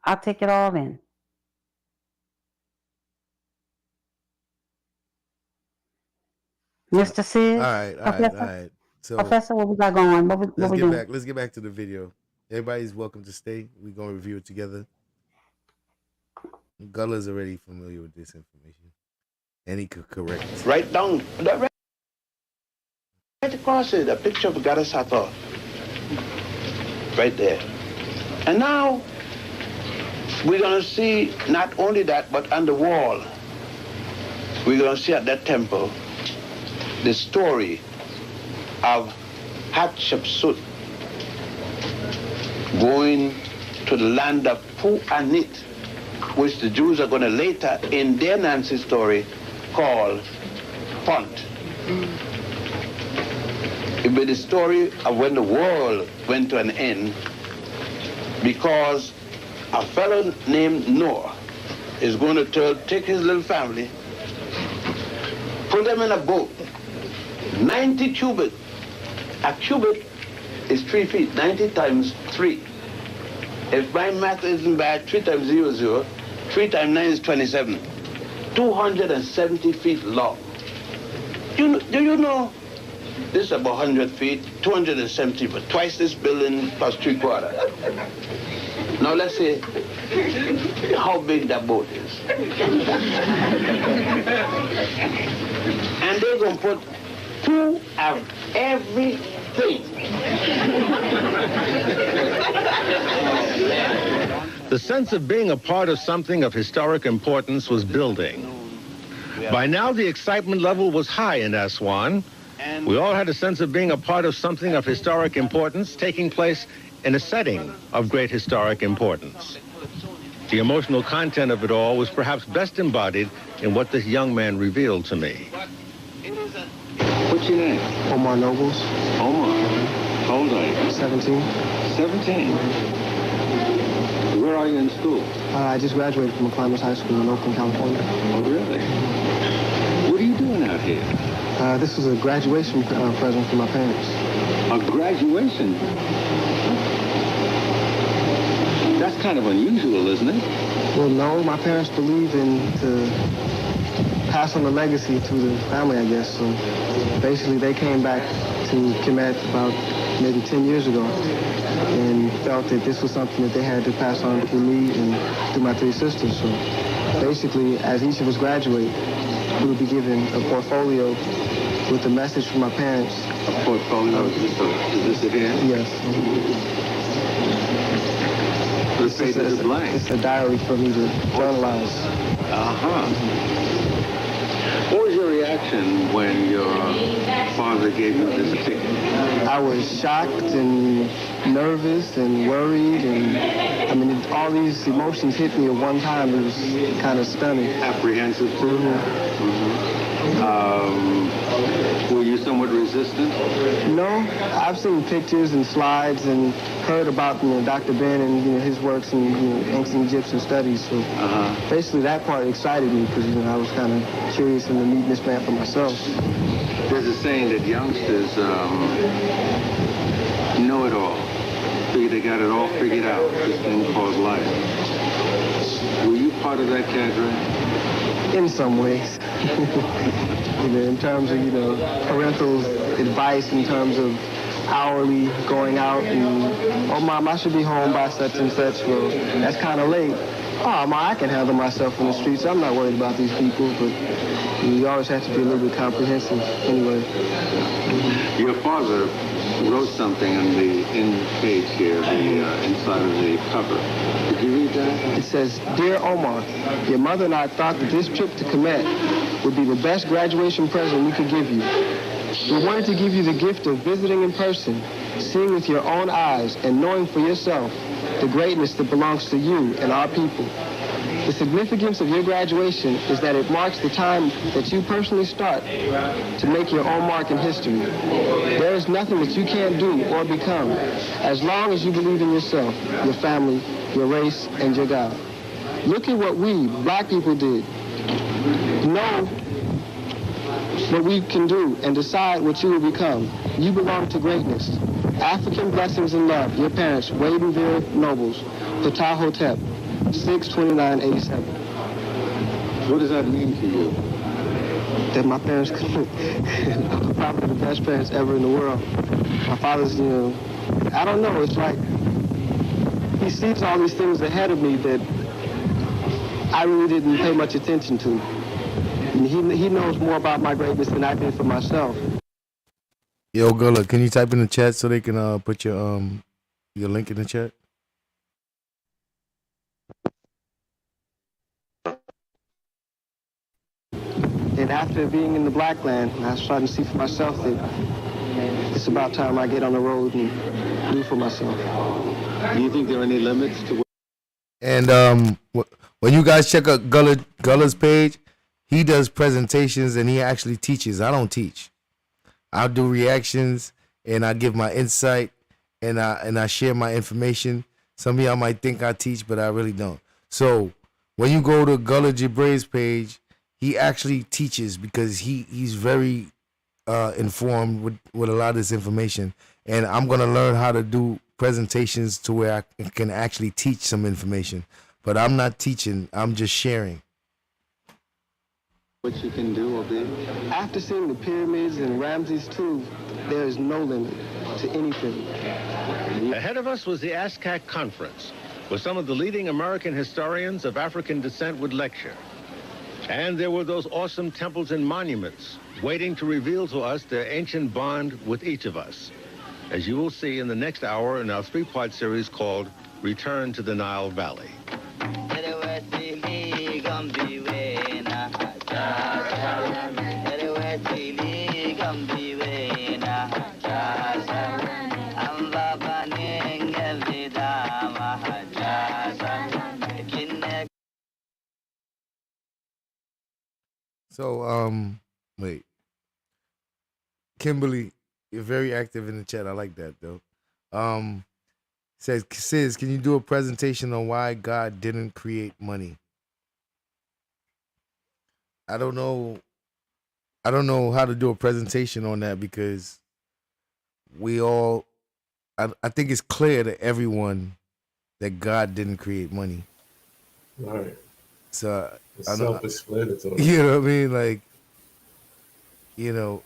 Mr. Sid? All right. So, Professor, what we got going? Let's get back to the video. Everybody's welcome to stay. We're going to review it together. Gullah is already familiar with this information, and he could correct it. Right down, right across it, a picture of Goddess Hathor. Right there. And now, we're going to see not only that, but on the wall, we're going to see at that temple the story of Hatshepsut going to the land of Pu-Anit which the Jews are going to later in their Nancy story call Punt. It will be the story of when the world went to an end because a fellow named Noah is going to take his little family, put them in a boat, 90 cubits. A cubit is 3 feet, 90 times 3. If my math isn't bad, 3 times 0 is 0, 3 times 9 is 27. 270 feet long. Do you know, this is about 100 feet, 270, but twice this building plus 3/4. Now let's say how big that boat is. And they're going to put 2 of everything. The sense of being a part of something of historic importance was building. By now, the excitement level was high in Aswan. We all had a sense of being a part of something of historic importance taking place in a setting of great historic importance. The emotional content of it all was perhaps best embodied in what this young man revealed to me. What's your name? Omar Nobles. Omar. How old are you? 17. 17. Where are you in school? I just graduated from Climbers High School in Oakland, California. Oh, really? What are you doing out here? This was a graduation present for my parents. A graduation? That's kind of unusual, isn't it? Well, no, my parents believe in to pass on the legacy to the family, I guess. So basically, they came back to Kemet about maybe 10 years ago and felt that this was something that they had to pass on to me and to my 3 sisters. So basically, as each of us graduate, we will be given a portfolio with a message from my parents. A portfolio? Is this it here? Yes. Let's say that it's blank. It's a diary for me to journalize. Uh-huh. What was your reaction when your father gave you this ticket? I was shocked and nervous and worried, and I mean, all these emotions hit me at one time. It was kind of stunning. Apprehensive too? Were you somewhat resistant? No, I've seen pictures and slides and heard about Dr. Ben and his works in ancient Egyptian studies. So basically, that part excited me because I was kind of curious in the meeting this man for myself. There's a saying that youngsters know it all. They got it all figured out. This thing called life. Were you part of that cadre? In some ways. In terms of, parental advice, in terms of hourly going out and, oh, Mom, I should be home by such and such. Well, that's kind of late. Oh, Mom, I can handle myself in the streets. I'm not worried about these people, but you always have to be a little bit comprehensive anyway. Your father wrote something on the end page here, the inside of the cover. Did you read that? It says, Dear Omar, your mother and I thought that this trip to Kemet would be the best graduation present we could give you. We wanted to give you the gift of visiting in person, seeing with your own eyes, and knowing for yourself the greatness that belongs to you and our people. The significance of your graduation is that it marks the time that you personally start to make your own mark in history. There is nothing that you can't do or become as long as you believe in yourself, your family, your race, and your God. Look at what we, black people, did. Know what we can do and decide what you will become. You belong to greatness. African blessings and love. Your parents, Wade and Vera Nobles, Ptah Hotep, 6/29/87. What does that mean to you? That my parents are probably the best parents ever in the world. My father's, I don't know, it's like he sees all these things ahead of me that I really didn't pay much attention to. And he knows more about my greatness than I did for myself. Yo, Gullah, can you type in the chat so they can put your link in the chat? And after being in the black land, I was starting to see for myself that it's about time I get on the road and do for myself. Do you think there are any limits to And when you guys check out Gulla's page, he does presentations and he actually teaches. I don't teach. I'll do reactions and I give my insight and I share my information. Some of y'all might think I teach, but I really don't. So when you go to Gullah Jibray's page, he actually teaches because he's very informed with a lot of this information. And I'm gonna learn how to do presentations to where I can actually teach some information. But I'm not teaching, I'm just sharing. What you can do, Obed. After seeing the pyramids and Ramses too, there is no limit to anything. Ahead of us was the ASCAC conference, where some of the leading American historians of African descent would lecture. And there were those awesome temples and monuments waiting to reveal to us their ancient bond with each of us, as you will see in the next hour in our three-part series called Return to the Nile Valley. So, wait. Kimberly, you're very active in the chat. I like that, though. Says, Sis, can you do a presentation on why God didn't create money? I don't know how to do a presentation on that because I think it's clear to everyone that God didn't create money. Right. So it's self-explanatory. You know what I mean? Like, you know,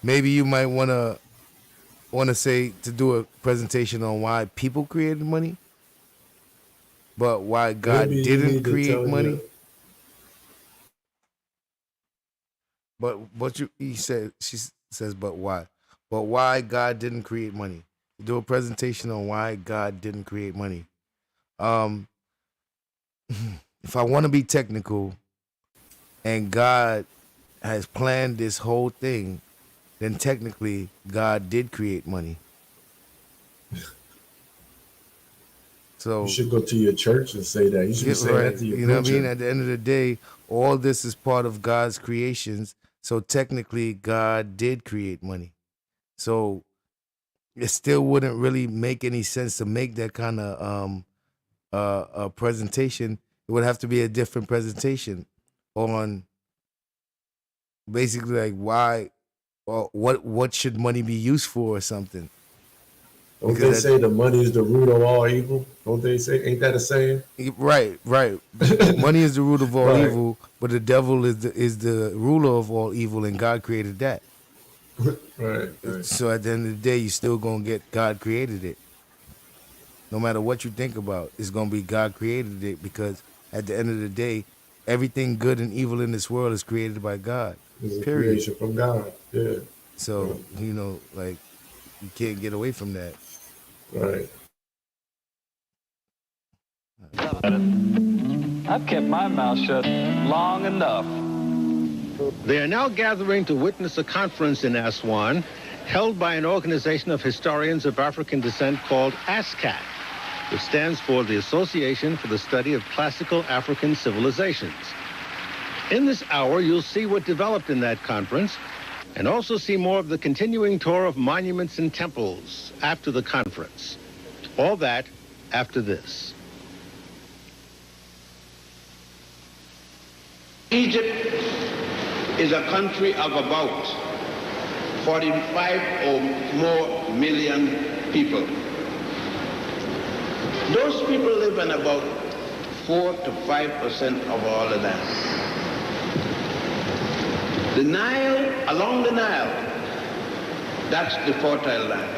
maybe you might want to say to do a presentation on why people created money, but why God didn't create money. But she says, but why? But why God didn't create money? Do a presentation on why God didn't create money. If I want to be technical, and God has planned this whole thing, then technically God did create money. So you should go to your church and say that. You should say that to your You know what I mean? preacher. At the end of the day, all this is part of God's creations. So technically, God did create money. So it still wouldn't really make any sense to make that kind of a presentation. It would have to be a different presentation on basically like why or what should money be used for or something. Don't they say the money is the root of all evil? Don't they say? Ain't that a saying? Right. Money is the root of all Right. evil, but the devil is the ruler of all evil, and God created that. Right. So at the end of the day, you still gonna get God created it. No matter what you think about, it's gonna be God created it, because at the end of the day, everything good and evil in this world is created by God. It's a Period. creation from God. Yeah. So you know, like you can't get away from that. Right. I've kept my mouth shut long enough. They are now gathering to witness a conference in Aswan held by an organization of historians of African descent called ASCAC, which stands for the Association for the Study of Classical African Civilizations. In this hour, you'll see what developed in that conference and also see more of the continuing tour of monuments and temples after the conference. All that after this. Egypt is a country of about 45 or more million people. Those people live in about 4 to 5% of all the land. The Nile, along the Nile, that's the fertile land.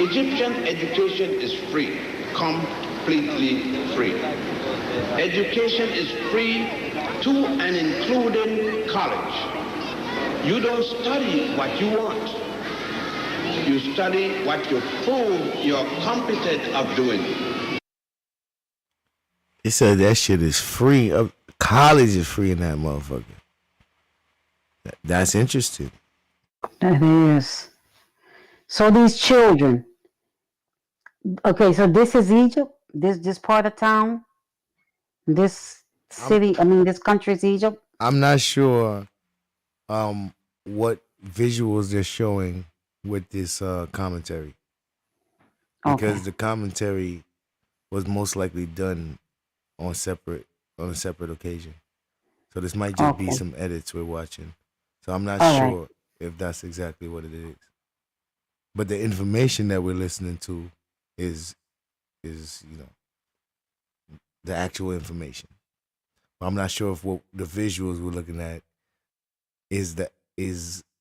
Egyptian education is free, completely free. Education is free to and including college. You don't study what you want. You study what you prove you're competent of doing. He said that shit is free. College is free in that motherfucker. That's interesting. That is. So these children. Okay, so this is Egypt. this part of town, this city, this country is Egypt? I'm not sure what visuals they're showing with this commentary. Because the commentary was most likely done on a separate occasion. So this might just be some edits we're watching. So I'm not sure if that's exactly what it is. But the information that we're listening to is the actual information. But I'm not sure if what the visuals we're looking at is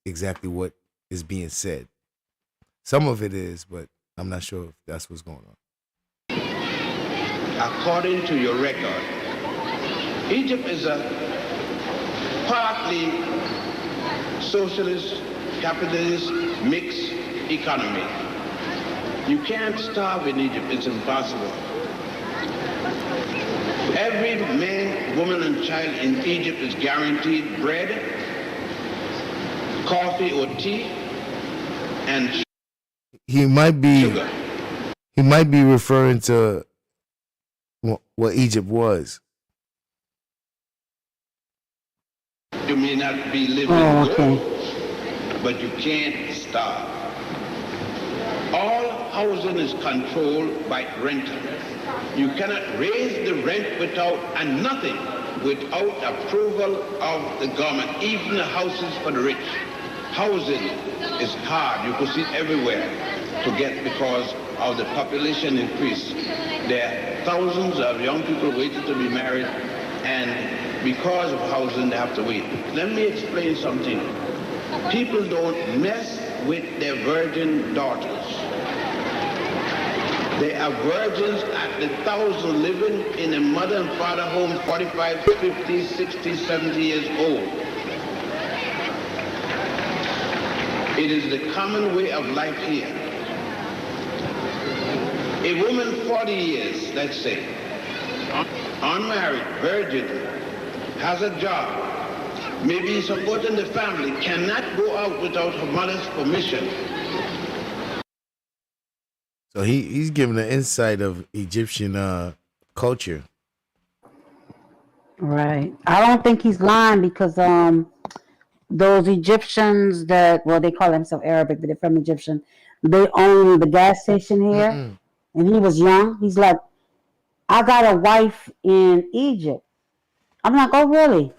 exactly what is being said. Some of it is, but I'm not sure if that's what's going on. According to your record, Egypt is a partly socialist, capitalist, mixed economy. You can't starve in Egypt, it's impossible. Every man, woman, and child in Egypt is guaranteed bread, coffee or tea, and sugar. He might be referring to what Egypt was. You may not be living good, but you can't starve. All housing is controlled by renters. You cannot raise the rent without approval of the government, even the houses for the rich. Housing is hard. You can see it everywhere to get because of the population increase. There are thousands of young people waiting to be married, and because of housing, they have to wait. Let me explain something. People don't mess with their virgin daughters. They are virgins at the 1,000 living in a mother and father home, 45, 50, 60, 70 years old. It is the common way of life here. A woman 40 years, let's say, unmarried, virgin, has a job, maybe supporting the family, cannot go out without her mother's permission. So he's giving an insight of Egyptian culture. Right. I don't think he's lying because those Egyptians they call themselves Arabic, but they're from Egyptian. They own the gas station here, and he was young. He's like, I got a wife in Egypt. I'm like, oh really?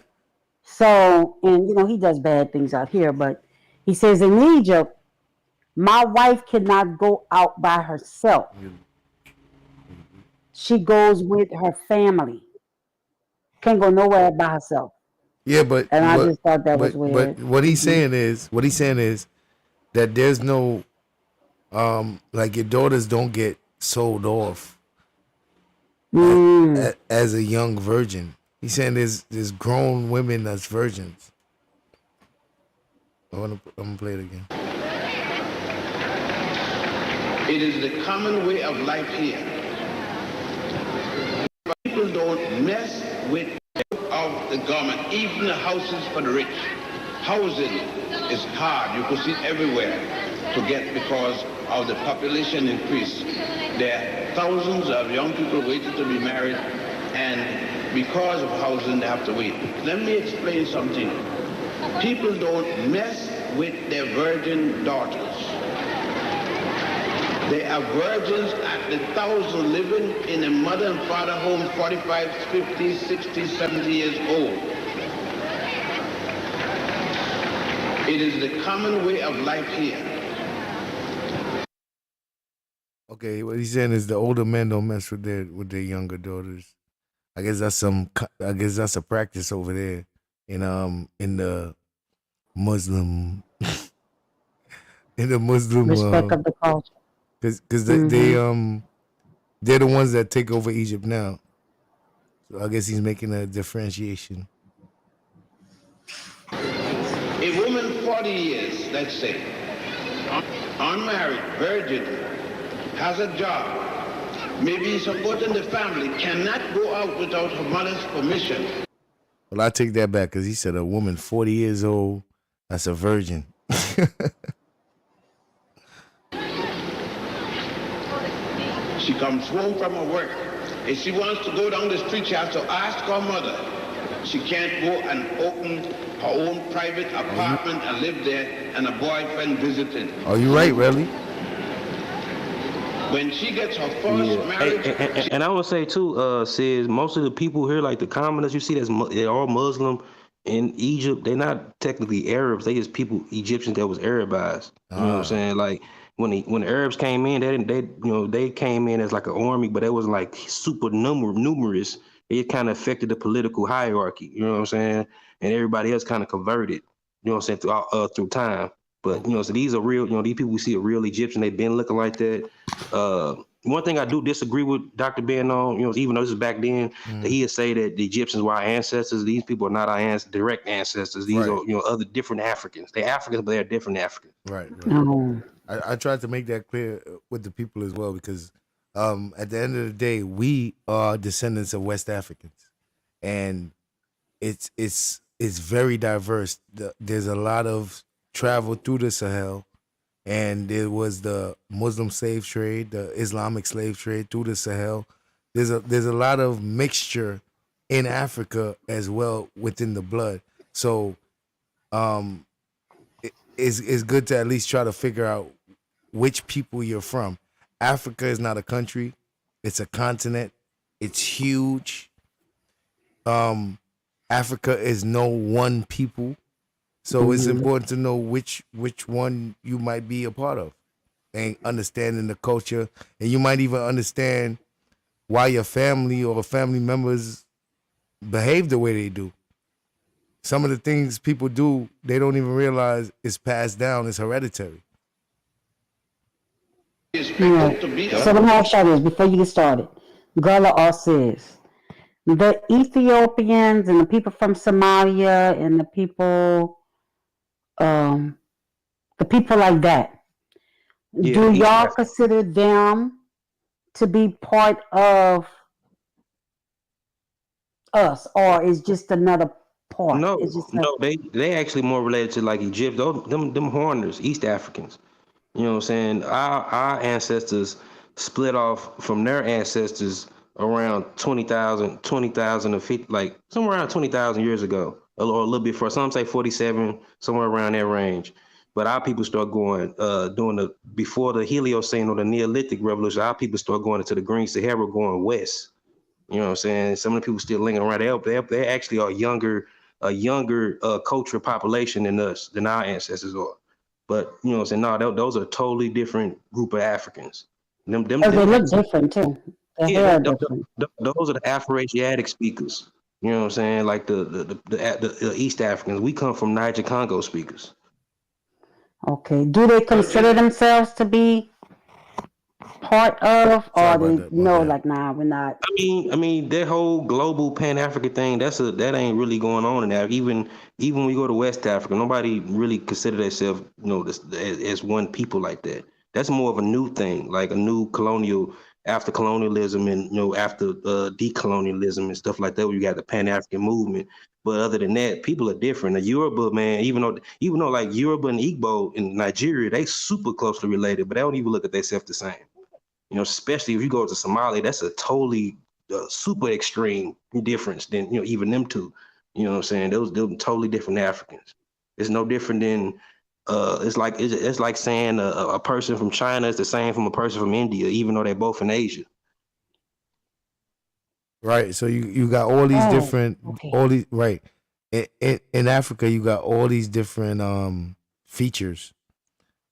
So, and he does bad things out here, but he says in Egypt, my wife cannot go out by herself. She goes with her family. Can't go nowhere by herself. Yeah, but I just thought that was weird. But what he's saying is that there's no like your daughters don't get sold off as a young virgin. He's saying there's grown women that's virgins. I'm gonna play it again. It is the common way of life here. People don't mess with of the government, even the houses for the rich. Housing is hard. You can see it everywhere to get because of the population increase. There are thousands of young people waiting to be married, and because of housing, they have to wait. Let me explain something. People don't mess with their virgin daughters. They are virgins at the 1,000 living in a mother and father home, 45, 50, 60, 70 years old. It is the common way of life here. Okay, what he's saying is the older men don't mess with their younger daughters. I guess that's a practice over there in the Muslim respect of the culture. Because they're the ones that take over Egypt now. So I guess he's making a differentiation. A woman 40 years, let's say, unmarried, virgin, has a job, maybe supporting the family, cannot go out without her mother's permission. Well, I take that back because he said a woman 40 years old, that's a virgin. She comes home from her work. If she wants to go down the street, she has to ask her mother. She can't go and open her own private apartment and live there and a boyfriend visiting. Are you right, really? When she gets her first marriage... And I want to say too, Sis, most of the people here, like the commoners you see, they're all Muslim in Egypt. They're not technically Arabs. They just people, Egyptians that was Arabized. You know what I'm saying? Like when the Arabs came in, they came in as like an army, but it was like super numerous. It kind of affected the political hierarchy. You know what I'm saying? And everybody else kind of converted. You know what I'm saying? Through time. But so these are real. These people we see are real Egyptian. They've been looking like that. One thing I do disagree with Dr. Ben on, even though this is back then, that he would say that the Egyptians were our ancestors. These people are not our direct ancestors. These are other different Africans. They're Africans, but they're different Africans. Right. I tried to make that clear with the people as well, because at the end of the day, we are descendants of West Africans, and it's very diverse. There's a lot of travel through the Sahel, and there was the Muslim slave trade, the Islamic slave trade through the Sahel. There's a lot of mixture in Africa as well within the blood. So it's good to at least try to figure out which people you're from. Africa is not a country, it's a continent. It's huge. Africa is no one people. So it's important to know which one you might be a part of, and understanding the culture, and you might even understand why your family or family members behave the way they do. Some of the things people do, they don't even realize it's passed down, it's hereditary. So let me ask you this before you get started. Gullah says, the Ethiopians and the people from Somalia and the people like that, do y'all consider them to be part of us, or is just another part? No, they actually more related to like Egypt. Them Horners, East Africans. You know what I'm saying? Our ancestors split off from their ancestors around 20,000 to 50, like somewhere around 20,000 years ago, or a little bit for some say 47, somewhere around that range. But our people start going before the Heliocene or the Neolithic Revolution. Our people start going into the Green Sahara, going west. You know what I'm saying? Some of the people still lingering around. They actually are a younger cultural population than us, than our ancestors are. But you know what I'm saying? No, those are a totally different group of Africans. They look different too. Those are the Afro-Asiatic speakers. You know what I'm saying? Like the East Africans. We come from Niger Congo speakers. Okay. Do they consider themselves to be part of, or they like, nah, we're not? I mean, that whole global Pan-African thing, that ain't really going on in there. Even when we go to West Africa, nobody really consider themselves, as one people like that. That's more of a new thing, like a new after colonialism and after decolonialism and stuff like that, where you got the Pan-African movement. But other than that, people are different. The Yoruba, man, even though like Yoruba and Igbo in Nigeria, they super closely related, but they don't even look at themselves the same. Especially if you go to Somalia, that's a totally super extreme difference than even them two. You know what I'm saying? Those totally different Africans. It's no different than it's like saying a person from China is the same from a person from India, even though they're both in Asia. Right. So you got all these different, right. In Africa, you got all these different features.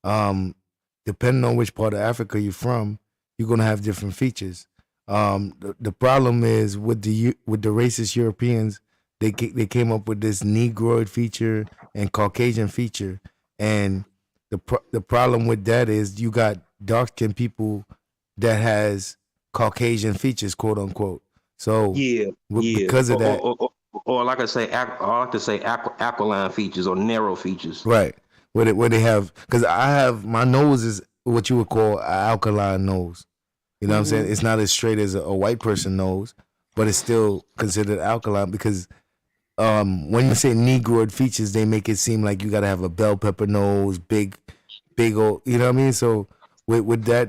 Depending on which part of Africa you're from, you're gonna have different features. The problem is with the racist Europeans, they came up with this Negroid feature and Caucasian feature, and the problem with that is you got dark-skinned people that has Caucasian features, quote unquote. So because of that, or like I say, aquiline features or narrow features. Right. Where they have, because my nose is what you would call an alkaline nose. You know what I'm saying? It's not as straight as a white person nose, but it's still considered alkaline because when you say Negroid features, they make it seem like you got to have a bell pepper nose, big old, you know what I mean? So with that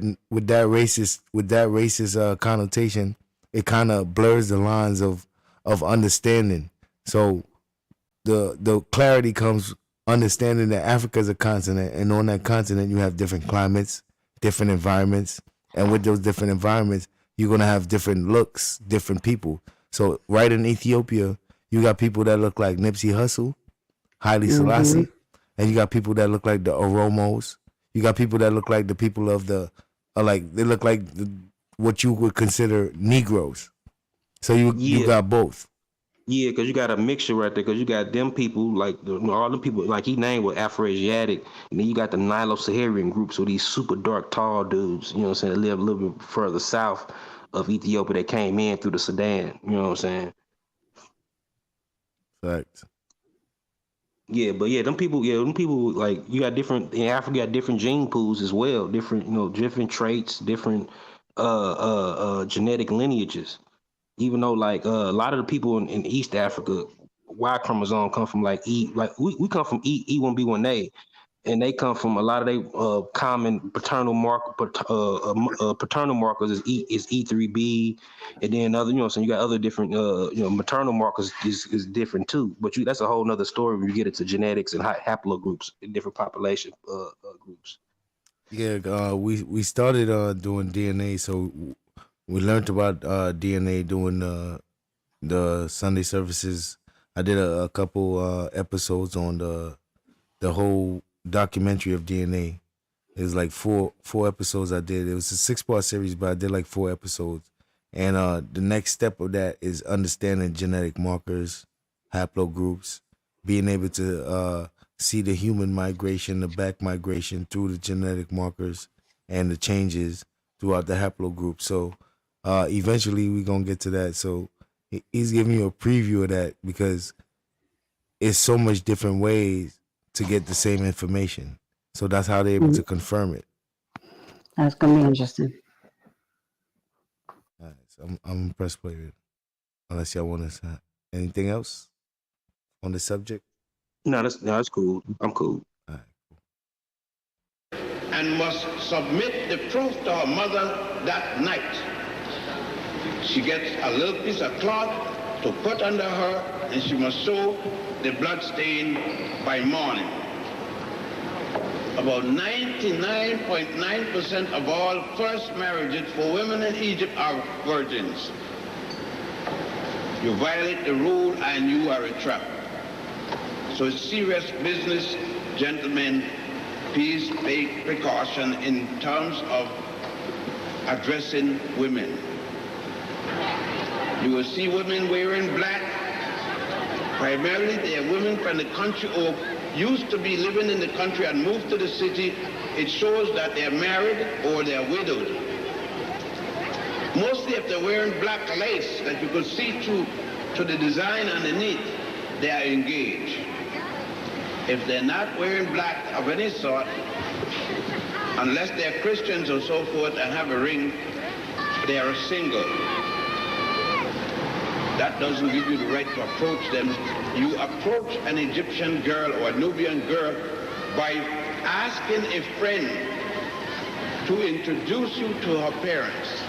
racist connotation, it kind of blurs the lines of understanding. So the clarity comes understanding that Africa is a continent, and on that continent you have different climates, different environments, and with those different environments, you're gonna have different looks, different people. So right in Ethiopia, you got people that look like Nipsey Hussle, Haile Selassie, and you got people that look like the Oromos. You got people that look like the people of they look like what you would consider Negroes. So you got both. Yeah, because you got a mixture right there. Because you got them people, like all the people, like he named with Afro-Asiatic, and then you got the Nilo-Saharan group, so these super dark, tall dudes, you know what I'm saying, that live a little bit further south of Ethiopia that came in through the Sudan, you know what I'm saying? Facts. Yeah, but them people, like you got different in Africa, you got different gene pools as well, different, different traits, different genetic lineages. Even though like a lot of the people in East Africa, Y chromosome come from like we come from E1B1A, and they come from a lot of they common paternal markers is E3B, and then other so you got other different maternal markers is different too. But that's a whole nother story when you get into genetics and haplogroups in different population groups. Yeah, we started doing DNA, so we learned about DNA doing the Sunday services. I did a couple episodes on the whole documentary of DNA. It was like four episodes I did. It was a 6-part series, but I did like 4 episodes. And the next step of that is understanding genetic markers, haplogroups, being able to see the human migration, the back migration through the genetic markers and the changes throughout the haplogroup. So eventually we're going to get to that. So he's giving you a preview of that because it's so much different ways to get the same information. So that's how they're able to confirm it. That's going to be interesting. All right, so I'm impressed with it. Unless y'all want to say anything else on the subject? No, that's cool. I'm cool. All right, and must submit the proof to her mother that night. She gets a little piece of cloth to put under her, and she must show the blood stain by morning. About 99.9% of all first marriages for women in Egypt are virgins. You violate the rule and you are a trap. So it's serious business, gentlemen. Please take precaution in terms of addressing women. You will see women wearing black. Primarily, they are women from the country or used to be living in the country and moved to the city. It shows that they're married or they're widowed. Mostly if they're wearing black lace that you could see through to the design underneath, they are engaged. If they're not wearing black of any sort, unless they're Christians or so forth and have a ring, they are single. That doesn't give you the right to approach them. You approach an Egyptian girl or a Nubian girl by asking a friend to introduce you to her parents.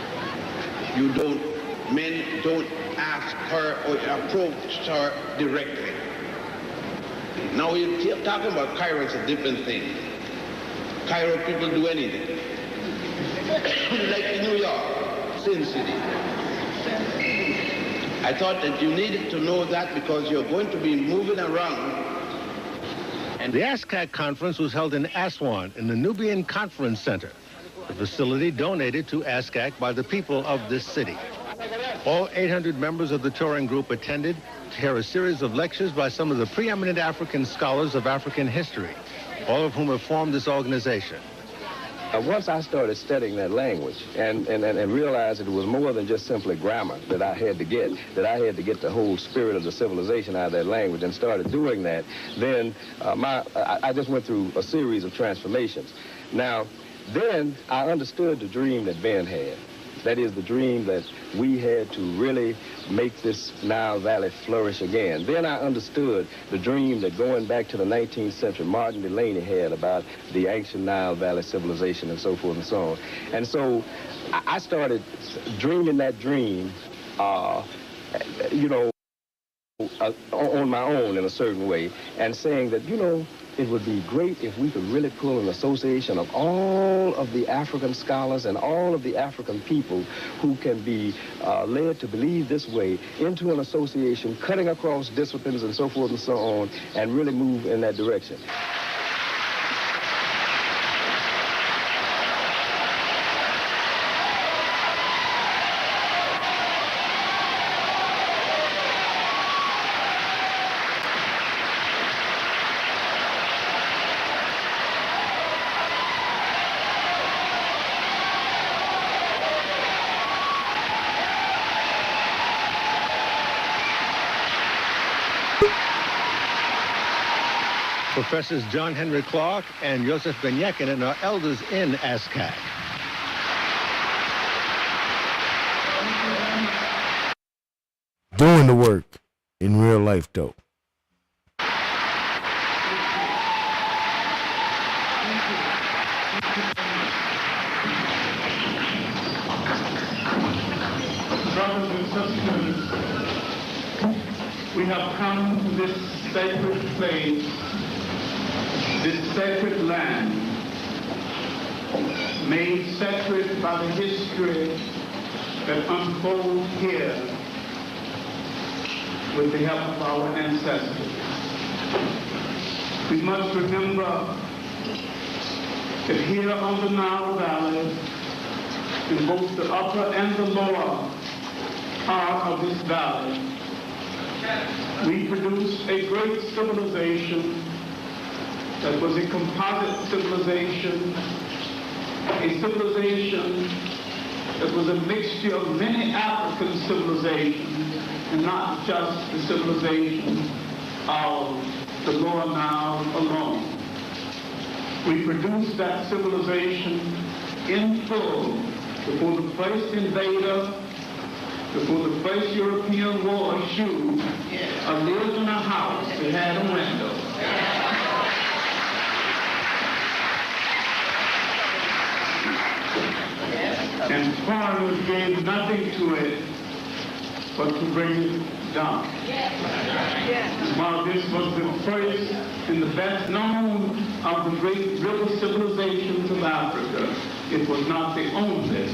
Men don't ask her or approach her directly. Now you're talking about Cairo, it's a different thing. Cairo people do anything. Like in New York, Sin City. I thought that you needed to know that because you're going to be moving around. And the ASCAC conference was held in Aswan in the Nubian Conference Center, a facility donated to ASCAC by the people of this city. All 800 members of the touring group attended to hear a series of lectures by some of the preeminent African scholars of African history, all of whom have formed this organization. Once I started studying that language and realized that it was more than just simply grammar that I had to get the whole spirit of the civilization out of that language and started doing that, then I just went through a series of transformations. Now, then I understood the dream that Ben had. That is the dream that we had to really make this Nile Valley flourish again. Then I understood the dream that going back to the 19th century, Martin Delany had about the ancient Nile Valley civilization and so forth and so on. And so I started dreaming that dream, on my own in a certain way, and saying that, it would be great if we could really pull an association of all of the African scholars and all of the African people who can be led to believe this way into an association, cutting across disciplines and so forth and so on, and really move in that direction. Professors John Henry Clark and Joseph Ben-Jochannan are elders in ASCAC. Doing the work in real life, though. Brothers and sisters, we have come to this sacred place, this sacred land, made sacred by the history that unfolds here with the help of our ancestors. We must remember that here on the Nile Valley, in both the upper and the lower part of this valley, we produced a great civilization that was a composite civilization, a civilization that was a mixture of many African civilizations, and not just the civilization of the Lower Nile alone. We produced that civilization in full before the first invader, before the first European war shoe, lived in a house that had a window. And foreigners gave nothing to it but to bring it down. While this was the first and the best known of the great river civilizations of Africa, it was not the only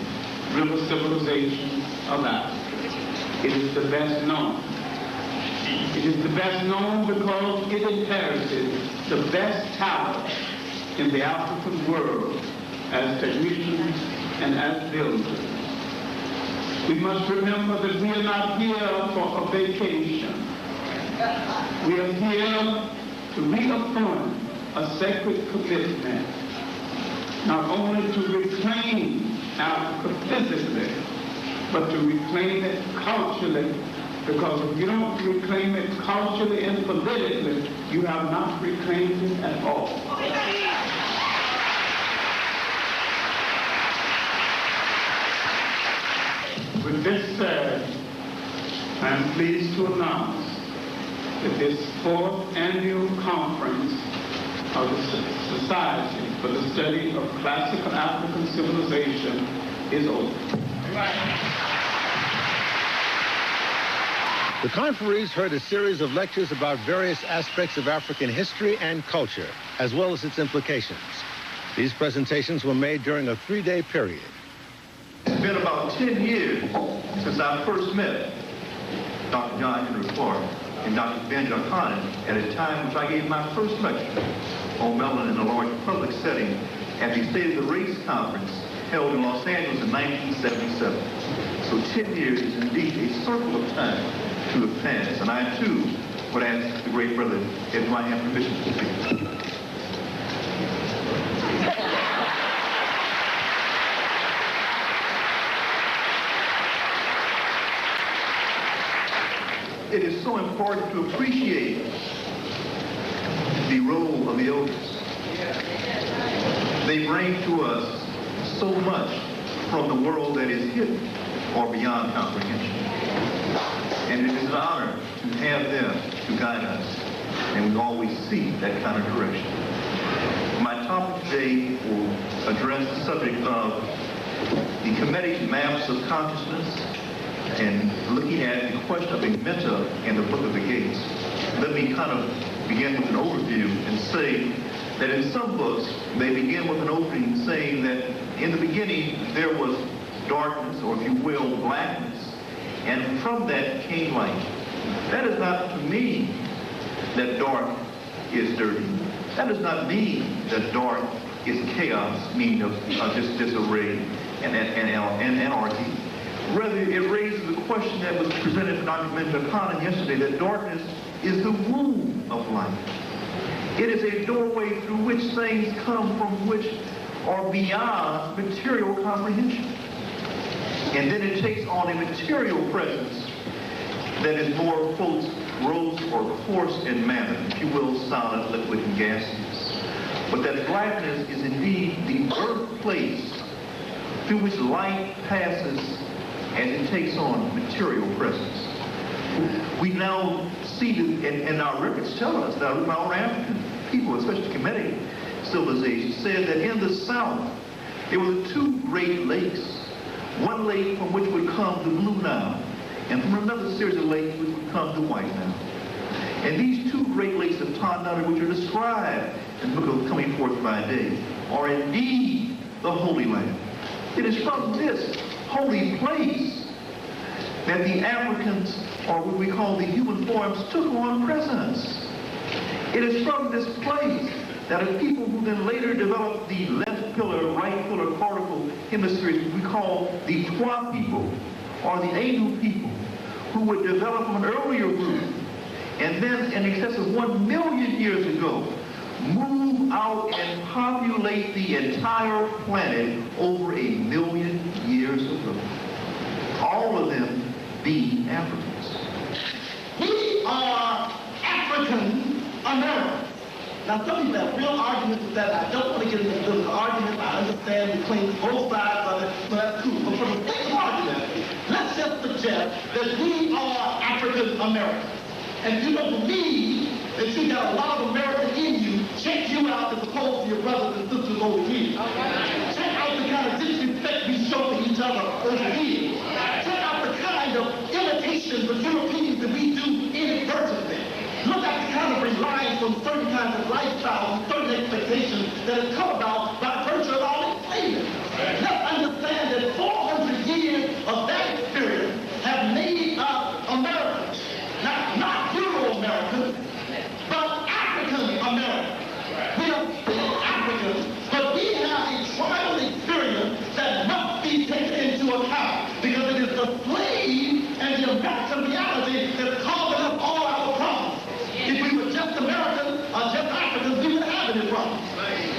river civilization of Africa. It is the best known. It is the best known because it inherited the best talent in the African world as technicians and as builders. We must remember that we are not here for a vacation. We are here to reaffirm a sacred commitment, not only to reclaim Africa physically, but to reclaim it culturally, because if you don't reclaim it culturally and politically, you have not reclaimed it at all. With this said, I am pleased to announce that this 4th annual conference of the Society for the Study of Classical African Civilization is over. The conferees heard a series of lectures about various aspects of African history and culture, as well as its implications. These presentations were made during a 3-day period. It's been about 10 years since I first met Dr. John Henry Clark and Dr. Ben-Jochannan at a time which I gave my first lecture on melanin in a large public setting at the State of the Race Conference held in Los Angeles in 1977. So 10 years is indeed a circle of time to have passed, and I too would ask the great brother if I have permission to speak. It is so important to appreciate the role of the elders. They bring to us so much from the world that is hidden or beyond comprehension. And it is an honor to have them to guide us, and we always seek that kind of direction. My topic today will address the subject of the Kemetic maps of consciousness and looking at the question of Amenta in the Book of the Gates. Let me kind of begin with an overview and say that in some books, they begin with an opening saying that in the beginning there was darkness, or if you will, blackness, and from that came light. That does not mean that dark is dirty. That does not mean that dark is chaos, meaning of disarray and anarchy. Rather, it raises the question that was presented to Dr. Benjamin Conant yesterday, that darkness is the womb of life. It is a doorway through which things come from which are beyond material comprehension. And then it takes on a material presence that is more, quote, gross or coarse in manner, if you will, solid, liquid, and gaseous. But that blackness is indeed the birthplace through which light passes and it takes on material presence. We now see, and our records tell us that our African people, especially Kemetic civilization, said that in the South there were two great lakes. One lake from which would come the Blue Nile, and from another series of lakes which would come the White Nile. And these two great lakes of Tanana, which are described in the book of Coming Forth by Day, are indeed the Holy Land. It is from this holy place that the Africans, or what we call the human forms, took on presence. It is from this place that a people who then later developed the left pillar, right pillar, cortical hemispheres, we call the Twa people, or the Anu people, who would develop an earlier group, and then in excess of 1 million years ago, move out and populate the entire planet over 1 million years ago. All of them being Africans. We are African Americans. Now some people have real arguments with that. I don't want to get into the argument. I understand the claims both sides of it, so that's cool. But from a big argument, let's just suggest that we are African Americans. And if you don't believe that you got a lot of American in you, check you out as opposed to your brothers and sisters over here. Check out the kind of disrespect we show to each other over here. Check out the kind of imitations of Europeans that we do inadvertently. Look at the kind of reliance on certain kinds of lifestyles and certain expectations that have come about by virtue of our enslavement. Let's understand that 400 years of that experience have made us Americans. Not Euro-Americans, but African Americans. We are still Africans, but we have a tribal experience that must be taken into account, because it is the slave and the American reality that's causing us all our problems. If we were just Americans or just Africans, we wouldn't have any problems.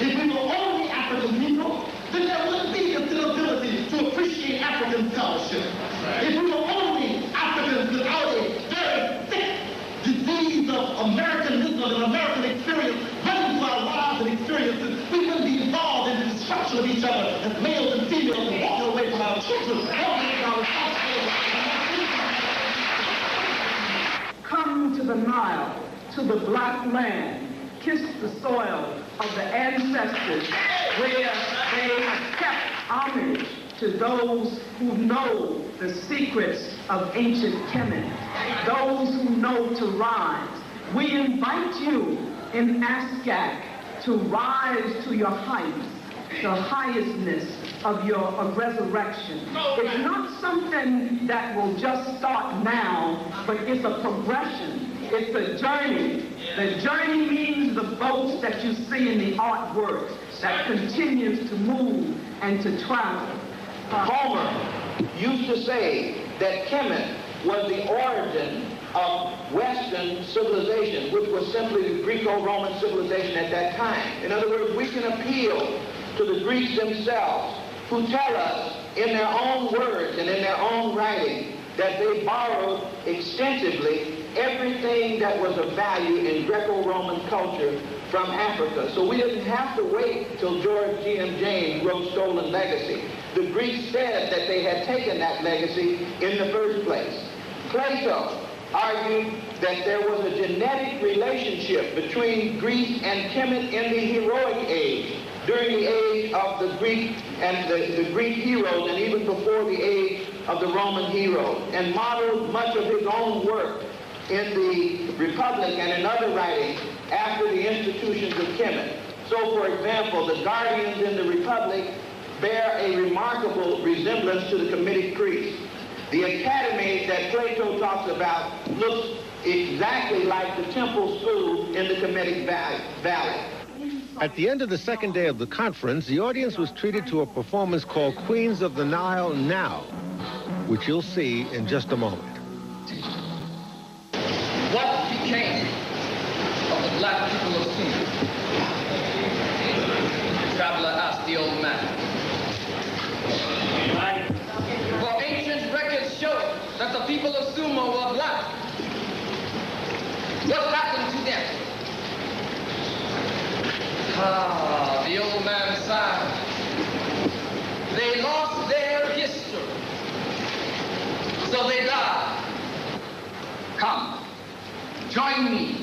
If we were only African people, then there wouldn't be the ability to appreciate African scholarship. If we were only Africans without a very thick disease of Americanism and American experience running through our lives and experiences, we wouldn't be involved in the destruction of each other as males and females and walking away from our children. Come to the Nile, to the black land, kiss the soil of the ancestors where they kept homage to those who know the secrets of ancient Kemet, those who know to rise. We invite you in Askak to rise to your heights, the highestness of your resurrection. It's not something that will just start now, but it's a progression. It's a journey. The journey means the boats that you see in the artwork that continues to move and to travel. Homer used to say that Kemet was the origin of Western civilization, which was simply the Greco-Roman civilization at that time. In other words, we can appeal to the Greeks themselves, who tell us in their own words and in their own writing that they borrowed extensively everything that was of value in Greco-Roman culture from Africa. So we didn't have to wait till George G.M. James wrote Stolen Legacy. the Greeks said that they had taken that legacy in the first place. Plato argued that there was a genetic relationship between Greece and Kemet in the heroic age, during the age of the Greek and the Greek heroes, and even before the age of the Roman heroes, and modeled much of his own work in the Republic and in other writings after the institutions of Kemet. So, for example, the guardians in the Republic bear a remarkable resemblance to the Kemetic priests. The academy that Plato talks about looks exactly like the temple schools in the Kemetic Valley. At the end of the second day of the conference, the audience was treated to a performance called Queens of the Nile Now, which you'll see in just a moment. What became of the black people of Sumer? The traveler asked the old man. For ancient records show that the people of Sumer were black. What happened to them? Ah, the old man sighed. They lost their history, so they died. Come, join me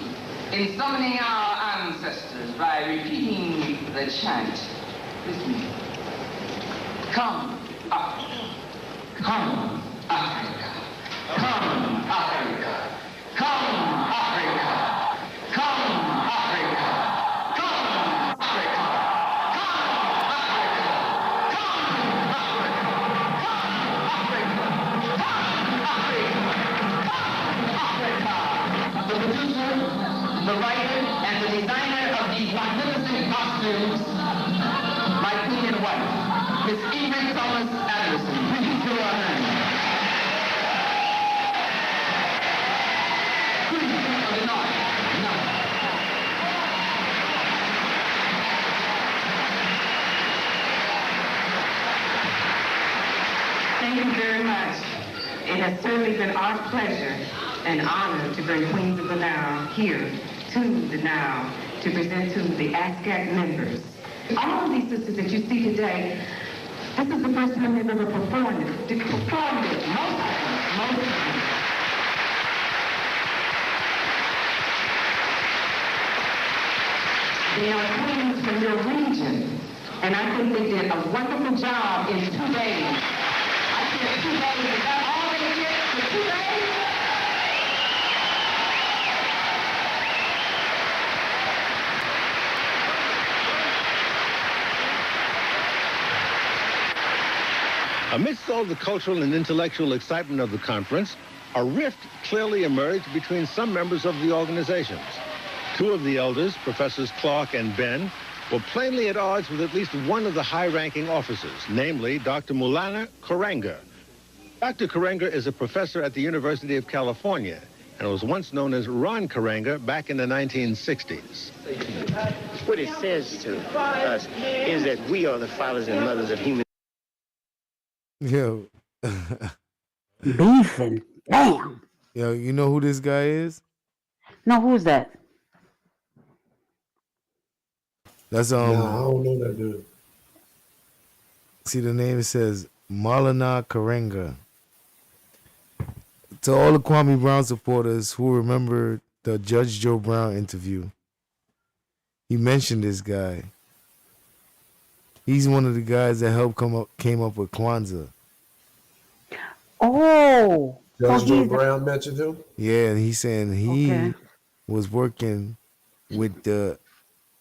in summoning our ancestors by repeating the chant with me. Come, Africa. Come, Africa. Come, Africa. Come, Africa. Come, Africa. The writer and the designer of these magnificent costumes, my queen and wife, Miss Ingrid Thomas Anderson. Please give her a hand. Queen of the North. Thank you very much. It has certainly been our pleasure and honor to bring Queens of the Nile here to the Nile to present to the ASCAC members. All of these sisters that you see today, this is the first time they've ever performed it. Most of them. They are queens from your region, and I think they did a wonderful job in 2 days. I said 2 days, is that all they did for 2 days? Amidst all the cultural and intellectual excitement of the conference, a rift clearly emerged between some members of the organizations. 2 of the elders, Professors Clark and Ben, were plainly at odds with at least one of the high-ranking officers, namely Dr. Maulana Karenga. Dr. Karenga is a professor at the University of California and was once known as Ron Karenga back in the 1960s. What it says to us is that we are the fathers and mothers of human. Yo. Beefing. Damn. Yo, you know who this guy is? No, who's that? That's Nah, I don't know that dude. See the name, it says Maulana Karenga. To all the Kwame Brown supporters who remember the Judge Joe Brown interview, he mentioned this guy. He's one of the guys that came up with Kwanzaa. Oh. Judge Joe Brown mentioned him? Yeah, and he's saying he was working with the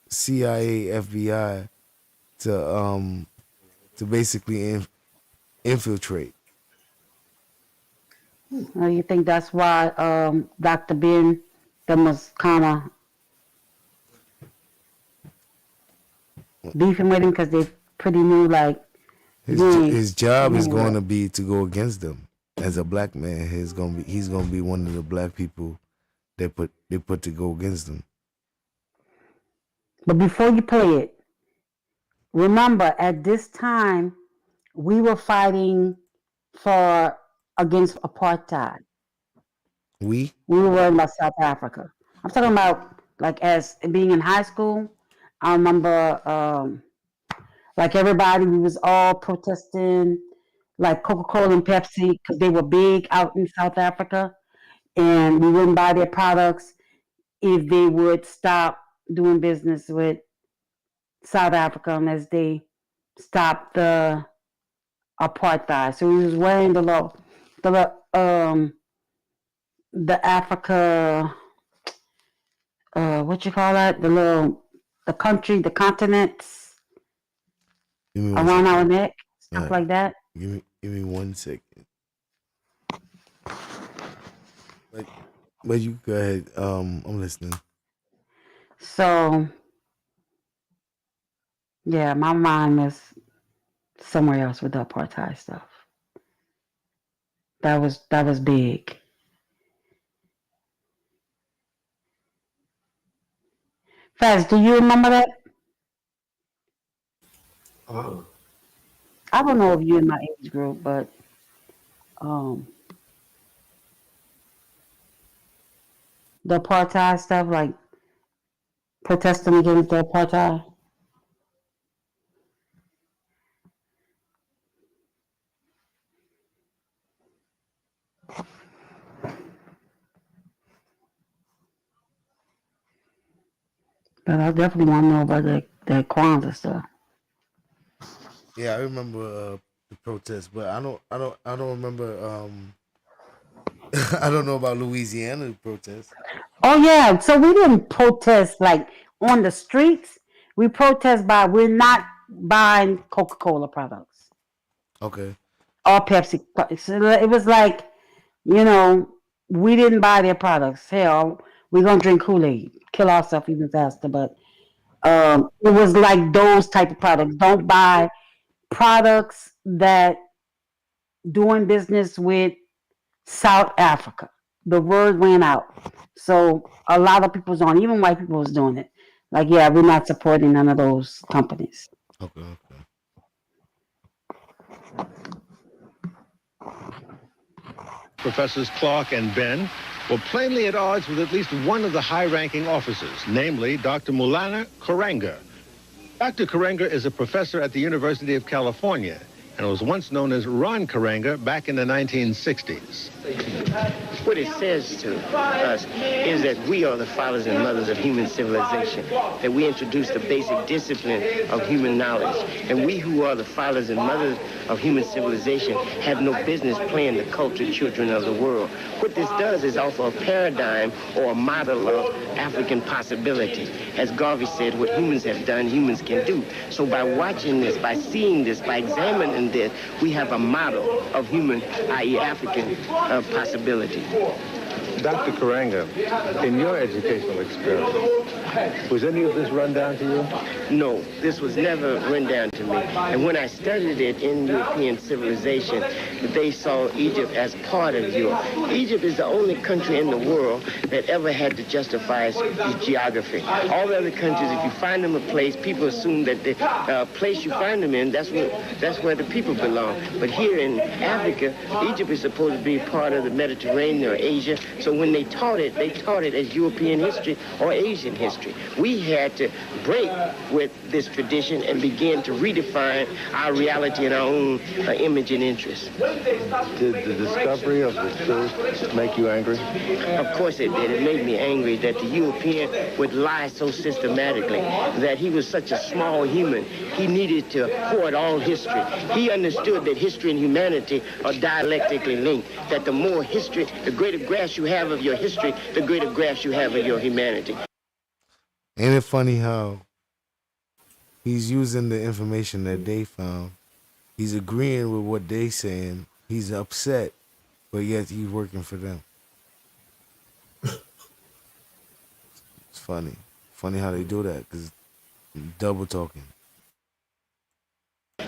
CIA, FBI to basically infiltrate. You think that's why Dr. Ben was kind of beefing with him because they pretty knew like his job is going to be to go against them. As a black man, he's gonna be one of the black people they put to go against them. But before you play it, remember at this time we were fighting against apartheid. We were worried about South Africa. I'm talking about like as being in high school. I remember Like everybody, we was all protesting, like Coca-Cola and Pepsi, because they were big out in South Africa, and we wouldn't buy their products if they would stop doing business with South Africa unless they stopped the apartheid. So we was wearing the Africa, what you call that? The country, the continents around our neck, stuff like that. Give me 1 second. But you go ahead. I'm listening. So yeah, my mind was somewhere else with the apartheid stuff. That was big. Faz, do you remember that? I don't know if you're in my age group, but the apartheid stuff, like protesting against the apartheid. But I definitely want to know about that Kwanzaa stuff. Yeah, I remember the protest, but I don't remember. I don't know about Louisiana protest. Oh yeah, so we didn't protest like on the streets. We protest by we're not buying Coca-Cola products Okay. or Pepsi. So it was like, we didn't buy their products. Hell, we're gonna drink Kool-Aid, kill ourselves even faster. But it was like those type of products. Don't buy products that doing business with South Africa. The word went out. So a lot of people was on, even white people was doing it. Like, yeah, we're not supporting none of those companies. Okay. Professors Clark and Ben were plainly at odds with at least one of the high-ranking officers, namely Dr. Maulana Karenga. Dr. Karenga is a professor at the University of California and was once known as Ron Karenga back in the 1960s. What it says to us is that we are the fathers and mothers of human civilization, that we introduced the basic discipline of human knowledge. And we who are the fathers and mothers of human civilization have no business playing the cultured children of the world. What this does is offer a paradigm or a model of African possibility. As Garvey said, what humans have done, humans can do. So by watching this, by seeing this, by examining this, we have a model of human, i.e. African possibility. Dr. Karenga, in your educational experience, was any of this run down to you? No, this was never run down to me. And when I studied it in European civilization, they saw Egypt as part of Europe. Egypt is the only country in the world that ever had to justify its geography. All the other countries, if you find them a place, people assume that the place you find them in, that's where the people belong. But here in Africa, Egypt is supposed to be part of the Mediterranean or Asia. So when they taught it as European history or Asian history. We had to break with this tradition and begin to redefine our reality and our own image and interest. Did the discovery of the truth make you angry? Of course it did. It made me angry that the European would lie so systematically, that he was such a small human. He needed to hoard all history. He understood that history and humanity are dialectically linked, that the more history, the greater grasp you have of your history, the greater grasp you have of your humanity. Ain't it funny how he's using the information that they found? He's agreeing with what they saying. He's upset, but yet he's working for them. It's funny. Funny how they do that, because double talking.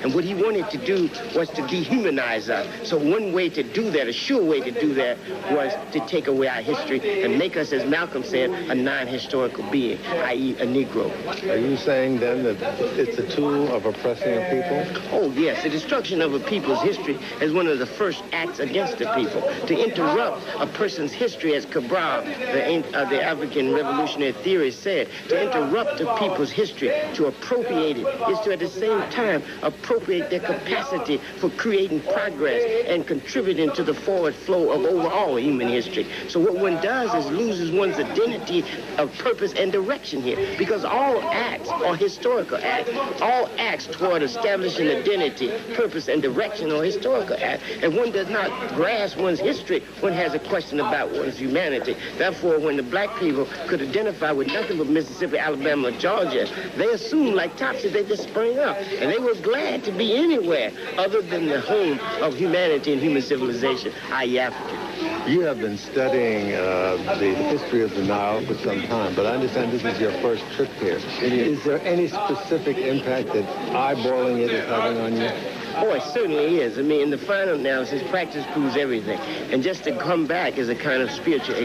And what he wanted to do was to dehumanize us. So one way to do that, a sure way to do that, was to take away our history and make us, as Malcolm said, a non-historical being, i.e. a Negro. Are you saying then that it's a tool of oppressing a people? Oh, yes. The destruction of a people's history is one of the first acts against the people. To interrupt a person's history, as Cabral, the African revolutionary theorist, said, to interrupt a people's history, to appropriate it, is to at the same time appropriate their capacity for creating progress and contributing to the forward flow of overall human history. So what one does is loses one's identity of purpose and direction here, because all acts are historical acts. All acts toward establishing identity, purpose, and direction are historical acts. And one does not grasp one's history, one has a question about one's humanity. Therefore, when the black people could identify with nothing but Mississippi, Alabama, Georgia, they assumed like Topsy they just sprang up. And they were glad to be anywhere other than the home of humanity and human civilization, i.e. Africa. You have been studying the history of the Nile for some time, but I understand this is your first trip here. Is there any specific impact that eyeballing it is having on you? Oh, it certainly is. I mean, in the final analysis, practice proves everything. And just to come back is a kind of spiritual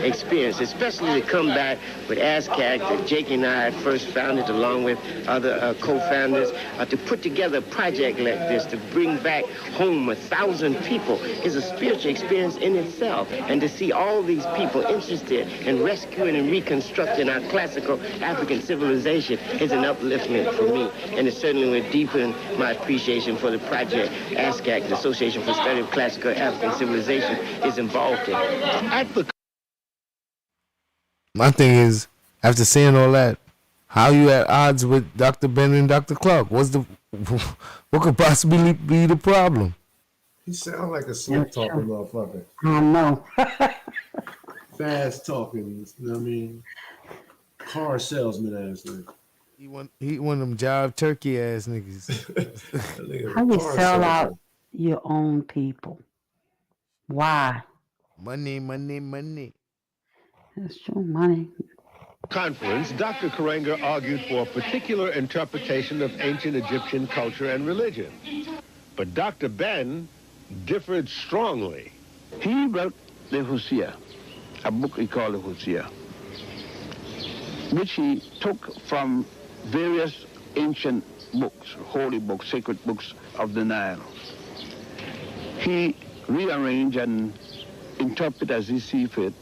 experience, especially to come back with ASCAC that Jake and I had first founded along with other co-founders, to put together a project like this, to bring back home 1,000 people, is a spiritual experience in itself. And to see all these people interested in rescuing and reconstructing our classical African civilization is an upliftment for me. And it certainly will deepen my appreciation for the project ASCAC, the Association for Study of Classical African Civilization, is involved in. My thing is, after saying all that, how you at odds with Dr. Ben and Dr. Clark? What could possibly be the problem? He sound like a slow talking motherfucker. I know. Fast talking, you know what I mean? Car salesman ass nigga. He one of them jive turkey ass niggas. How you sell out your own people? Why? Money, money, money. That's true, money. Conference, Dr. Karenga argued for a particular interpretation of ancient Egyptian culture and religion. But Dr. Ben differed strongly. He wrote the Hosea, a book he called the Hosea, which he took from various ancient books, holy books, sacred books of the Nile. He rearranged and interpreted as he see fit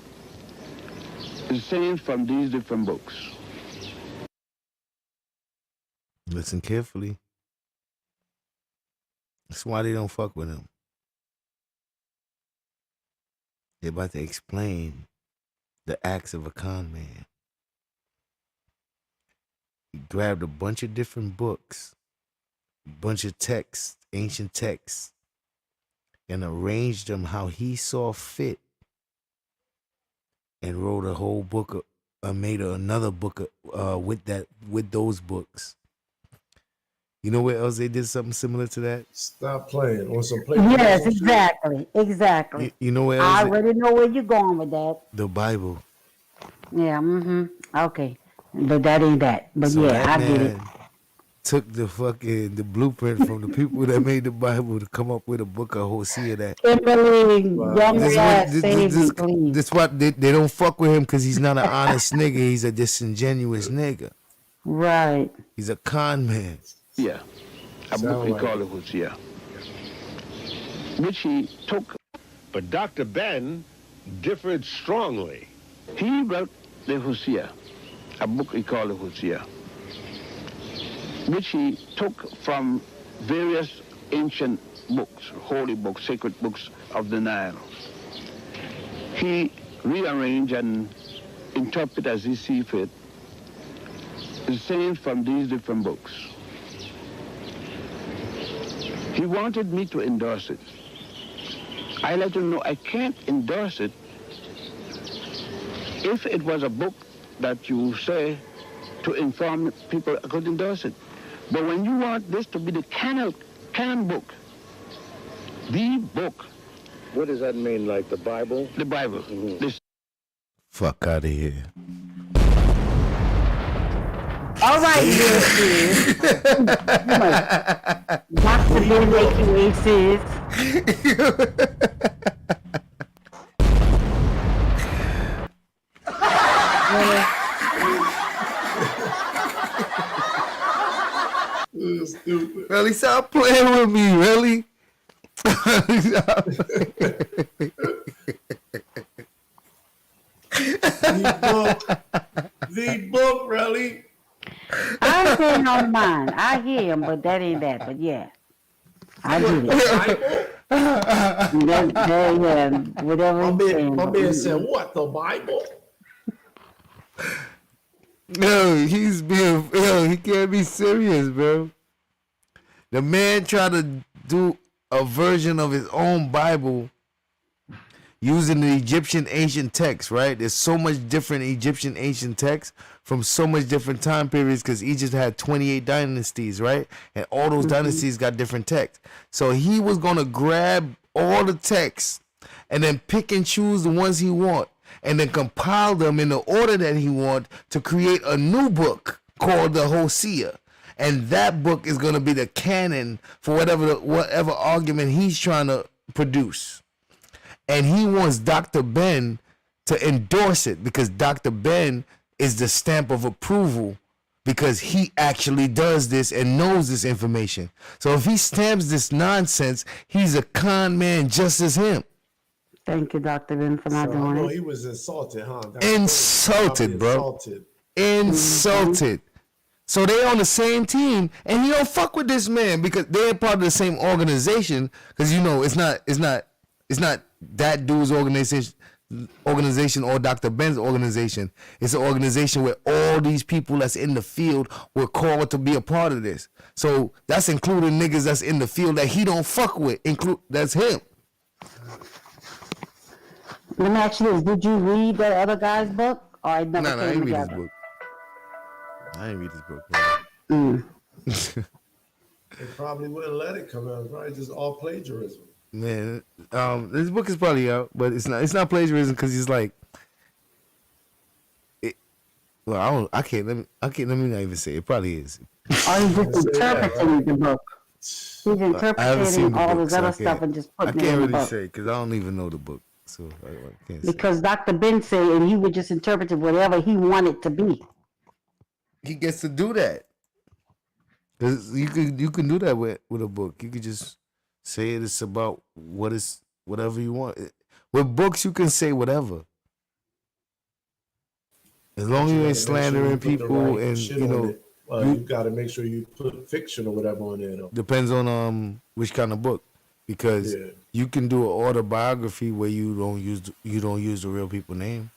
the sayings from these different books. Listen carefully. That's why they don't fuck with him. They're about to explain the acts of a con man. He grabbed a bunch of different books, a bunch of texts, ancient texts, and arranged them how he saw fit, and wrote a whole book, made another book with those books. You know where else they did something similar to that? Stop playing on some play. Yes, exactly. You know where else? I already know where you're going with that. The Bible. Yeah, okay. But that ain't that. But So yeah, that I get it. man took the blueprint from the people that made the Bible to come up with a book of Hosea that. Kimberly, This what they don't fuck with him because he's not an honest nigga. He's a disingenuous nigga. Right. He's a con man. Yeah, a book he called the Hosea, which he took. But Dr. Ben differed strongly. He wrote the Hosea, a book he called the Hosea, which he took from various ancient books, holy books, sacred books of the Nile. He rearranged and interpreted as he see fit the sayings from these different books. He wanted me to endorse it. I let him know I can't endorse it if it was a book that you say to inform people, I could endorse it. But when you want this to be the canon book, the book. What does that mean, like the Bible? The Bible. Fuck out of here. All right, yes, Dr. Ben, aka Sis. Really, stop playing with me, really. The book, really. I ain't saying on mine. I hear him, but that ain't that. But yeah, I get it. Yeah, whatever he's saying. My man said, "What, the Bible?" No, he can't be serious, bro. The man tried to do a version of his own Bible using the Egyptian ancient text, right? There's so much different Egyptian ancient text from so much different time periods because Egypt had 28 dynasties, right? And all those dynasties got different text. So he was going to grab all the texts and then pick and choose the ones he want and then compile them in the order that he want to create a new book called the Hosea. And that book is going to be the canon for whatever argument he's trying to produce. And he wants Dr. Ben to endorse it because Dr. Ben is the stamp of approval because he actually does this and knows this information. So if he stamps this nonsense, he's a con man just as him. Thank you, Dr. Ben, for not doing it. He was insulted, huh? Insulted, bro. Insulted. So they on the same team, and he don't fuck with this man because they're part of the same organization. Because you know it's not that dude's organization or Dr. Ben's organization. It's an organization where all these people that's in the field were called to be a part of this. So that's including niggas that's in the field that he don't fuck with. That's him. Let me ask you this: did you read that other guy's book, or I never I came ain't read together? this book. I didn't read this book. They probably wouldn't let it come out. It's probably just all plagiarism. Man, this book is probably out, but it's not plagiarism because he's like, well, let me not even say it. Probably is. Or he's just interpreting the book. He's interpreting all this other stuff and just putting it in the book. I can't really say because I don't even know the book, so I can't say. Because Dr. Ben said, and he would just interpret whatever he wanted to be. He gets to do that. Cause you can do that with a book. You could just say it's about whatever you want. With books, you can say whatever. As long as you ain't slandering people and you know. You got to make sure you put fiction or whatever on there. Though. Depends on which kind of book, because you can do an autobiography where you don't use the real people name.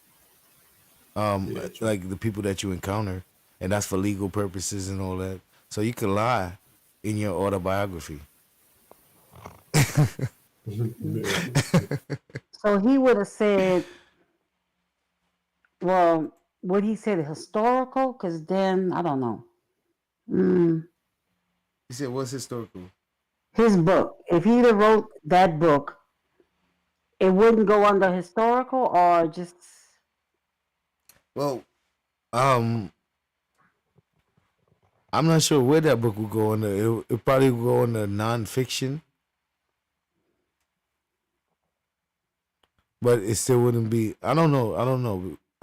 Like the people that you encounter, and that's for legal purposes and all that. So you can lie in your autobiography. So he would have said, well, would he say the historical? Because then, I don't know. You said what's historical? His book. If he'd have wrote that book, it wouldn't go under historical or just... Well, I'm not sure where that book would go under. It probably would go under nonfiction. But it still wouldn't be. I don't know where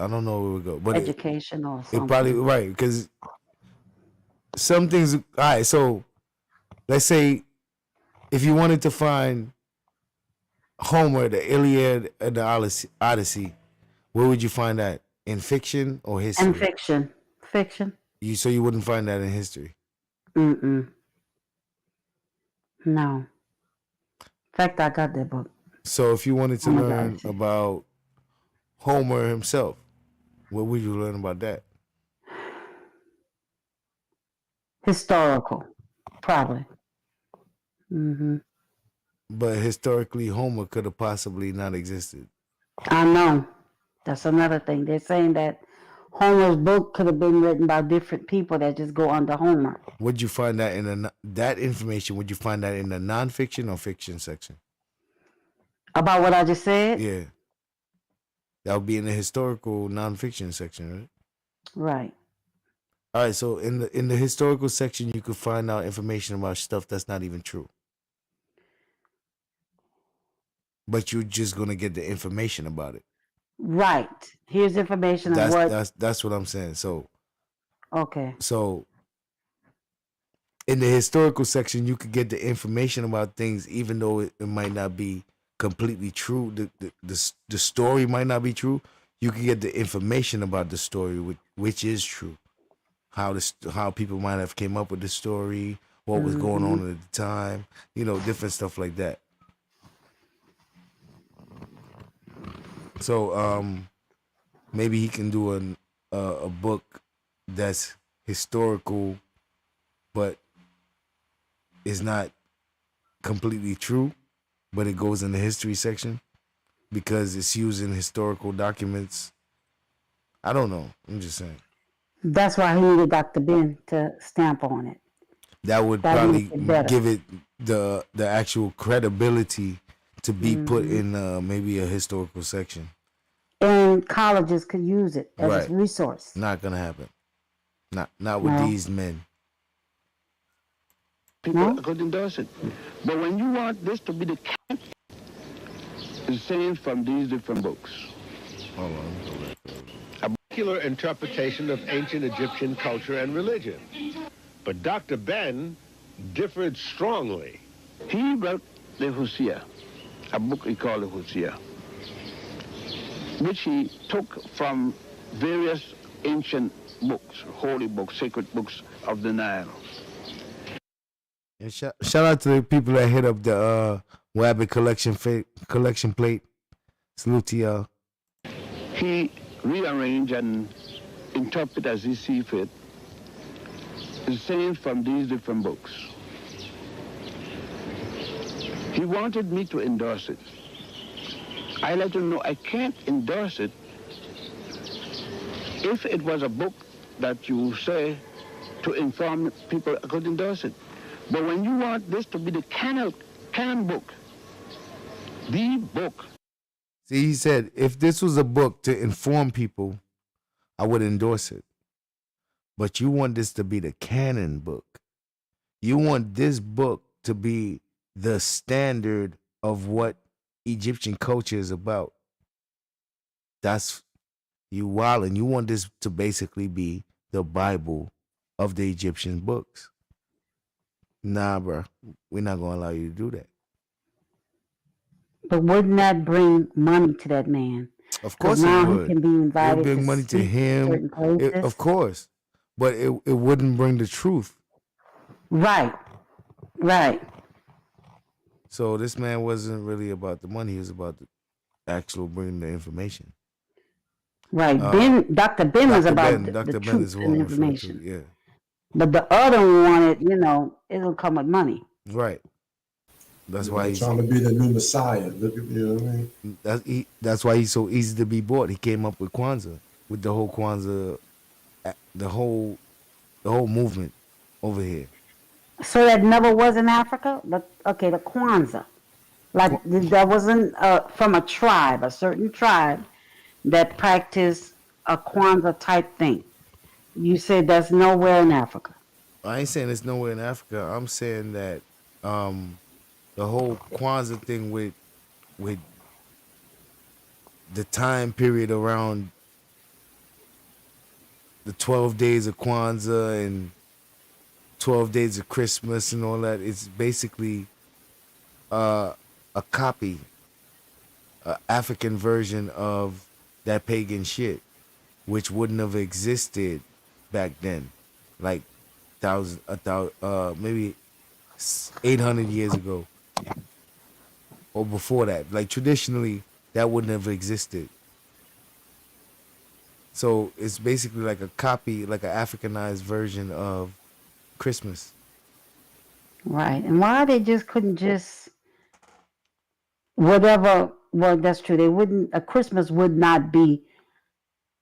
it would go. But education or something. It probably right because some things. All right, so let's say if you wanted to find Homer, the Iliad, and the Odyssey, where would you find that? In fiction or history? In fiction. Fiction. So you wouldn't find that in history? No. In fact, I got that book. So if you wanted to learn about Homer himself, what would you learn about that? Historical, probably. But historically, Homer could have possibly not existed. I know. That's another thing. They're saying that Homer's book could have been written by different people that just go under Homer. Would you find that that information? Would you find that in the nonfiction or fiction section? About what I just said? Yeah. That would be in the historical nonfiction section, right? Right. All right, so in the historical section, you could find out information about stuff that's not even true. But you're just gonna get the information about it. Right. Here's information on what. That's what I'm saying. So Okay. so in the historical section, you could get the information about things, even though it might not be completely true. The story might not be true. You can get the information about the story, which is true. How people might have came up with the story, what was going on at the time, different stuff like that. So maybe he can do a book that's historical, but is not completely true, but it goes in the history section because it's using historical documents. I don't know. I'm just saying. That's why he needed Dr. Ben to stamp on it. That would probably give it the actual credibility to be put in maybe a historical section. And colleges could use it as a resource. Not gonna happen. Not with these men. People could endorse it. But when you want this to be the canon, it's saying from these different books. Hold on. A particular interpretation of ancient Egyptian culture and religion. But Dr. Ben differed strongly. He wrote the Hosea, a book he called the Hosea, which he took from various ancient books, holy books, sacred books of the Nile. And shout out to the people that hit up the Wabbit collection plate. Salute to y'all. He rearranged and interpret as he see fit the sayings from these different books. He wanted me to endorse it. I let him know I can't endorse it if it was a book that you say to inform people, I could endorse it. But when you want this to be the canon book, the book. See, he said, if this was a book to inform people, I would endorse it. But you want this to be the canon book. You want this book to be the standard of what Egyptian culture is about. That's you wildin'. You want this to basically be the Bible of the Egyptian books. Nah, bro. We're not going to allow you to do that. But wouldn't that bring money to that man? Of course now it would. He can be invited it would bring to money to him. Of course. But it wouldn't bring the truth. Right. Right. So this man wasn't really about the money. He was about the actual bringing the information. Right. Dr. Ben was about the truth and information. Yeah. But the other one wanted, it'll come with money. Right. That's why he's trying to be the new Messiah. Look at what I mean. That's why he's so easy to be bought. He came up with Kwanzaa, with the whole Kwanzaa, the whole movement over here. So that never was in Africa? The Kwanzaa. Like that wasn't from a tribe, a certain tribe that practiced a Kwanzaa type thing. You said that's nowhere in Africa. I ain't saying it's nowhere in Africa. I'm saying that the whole Kwanzaa thing with the time period around the 12 days of Kwanzaa and 12 days of Christmas and all that, it's basically a copy, an African version of that pagan shit, which wouldn't have existed back then, like maybe 800 years ago or before that. Like traditionally, that wouldn't have existed. So it's basically like a copy, like an Africanized version of Christmas. Right. And why they just couldn't just whatever? Well, that's true. They wouldn't. A Christmas would not be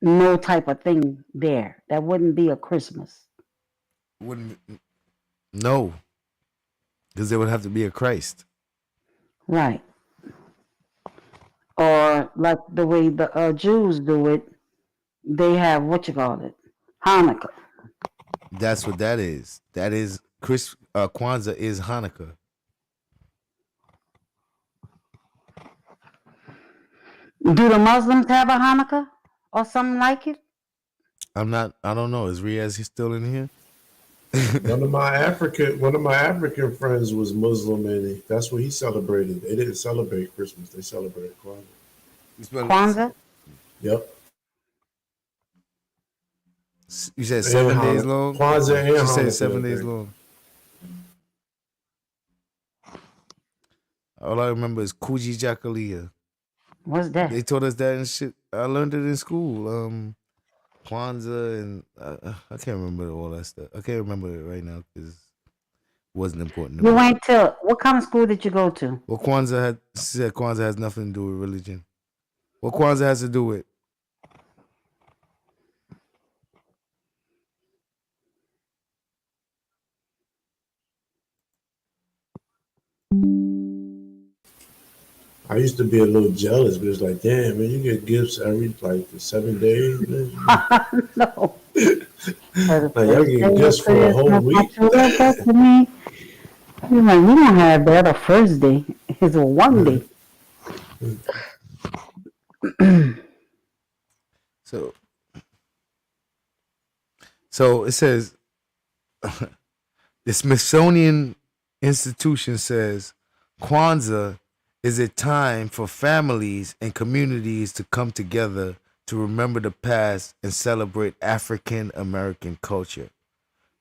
no type of thing there. That wouldn't be a Christmas. Wouldn't. No. Because there would have to be a Christ. Right. Or like the way the Jews do it, they have Hanukkah. That's what that is. That is Kwanzaa is Hanukkah. Do the Muslims have a Hanukkah or something like it? I don't know. Is Riaz still in here? One of my African friends was Muslim, and that's what he celebrated. They didn't celebrate Christmas; they celebrated Kwanzaa. Kwanzaa? Yep. You said 7 days long. Kwanzaa and She said Hanukkah, 7 days okay. long. All I remember is Kuji Jakalia. What's that? They taught us that and shit. I learned it in school. Kwanzaa and I can't remember all that stuff. I can't remember it right now because it wasn't important. You went to what kind of school did you go to? Well, Kwanzaa has nothing to do with religion. What Kwanzaa has to do with? I used to be a little jealous, but it's like, damn, man, you get gifts every like for 7 days. No. Like, y'all get gifts for a whole week. You're like, we don't have that. A first day. It's a one day. So it says the Smithsonian Institution says Kwanzaa is a time for families and communities to come together to remember the past and celebrate African American culture.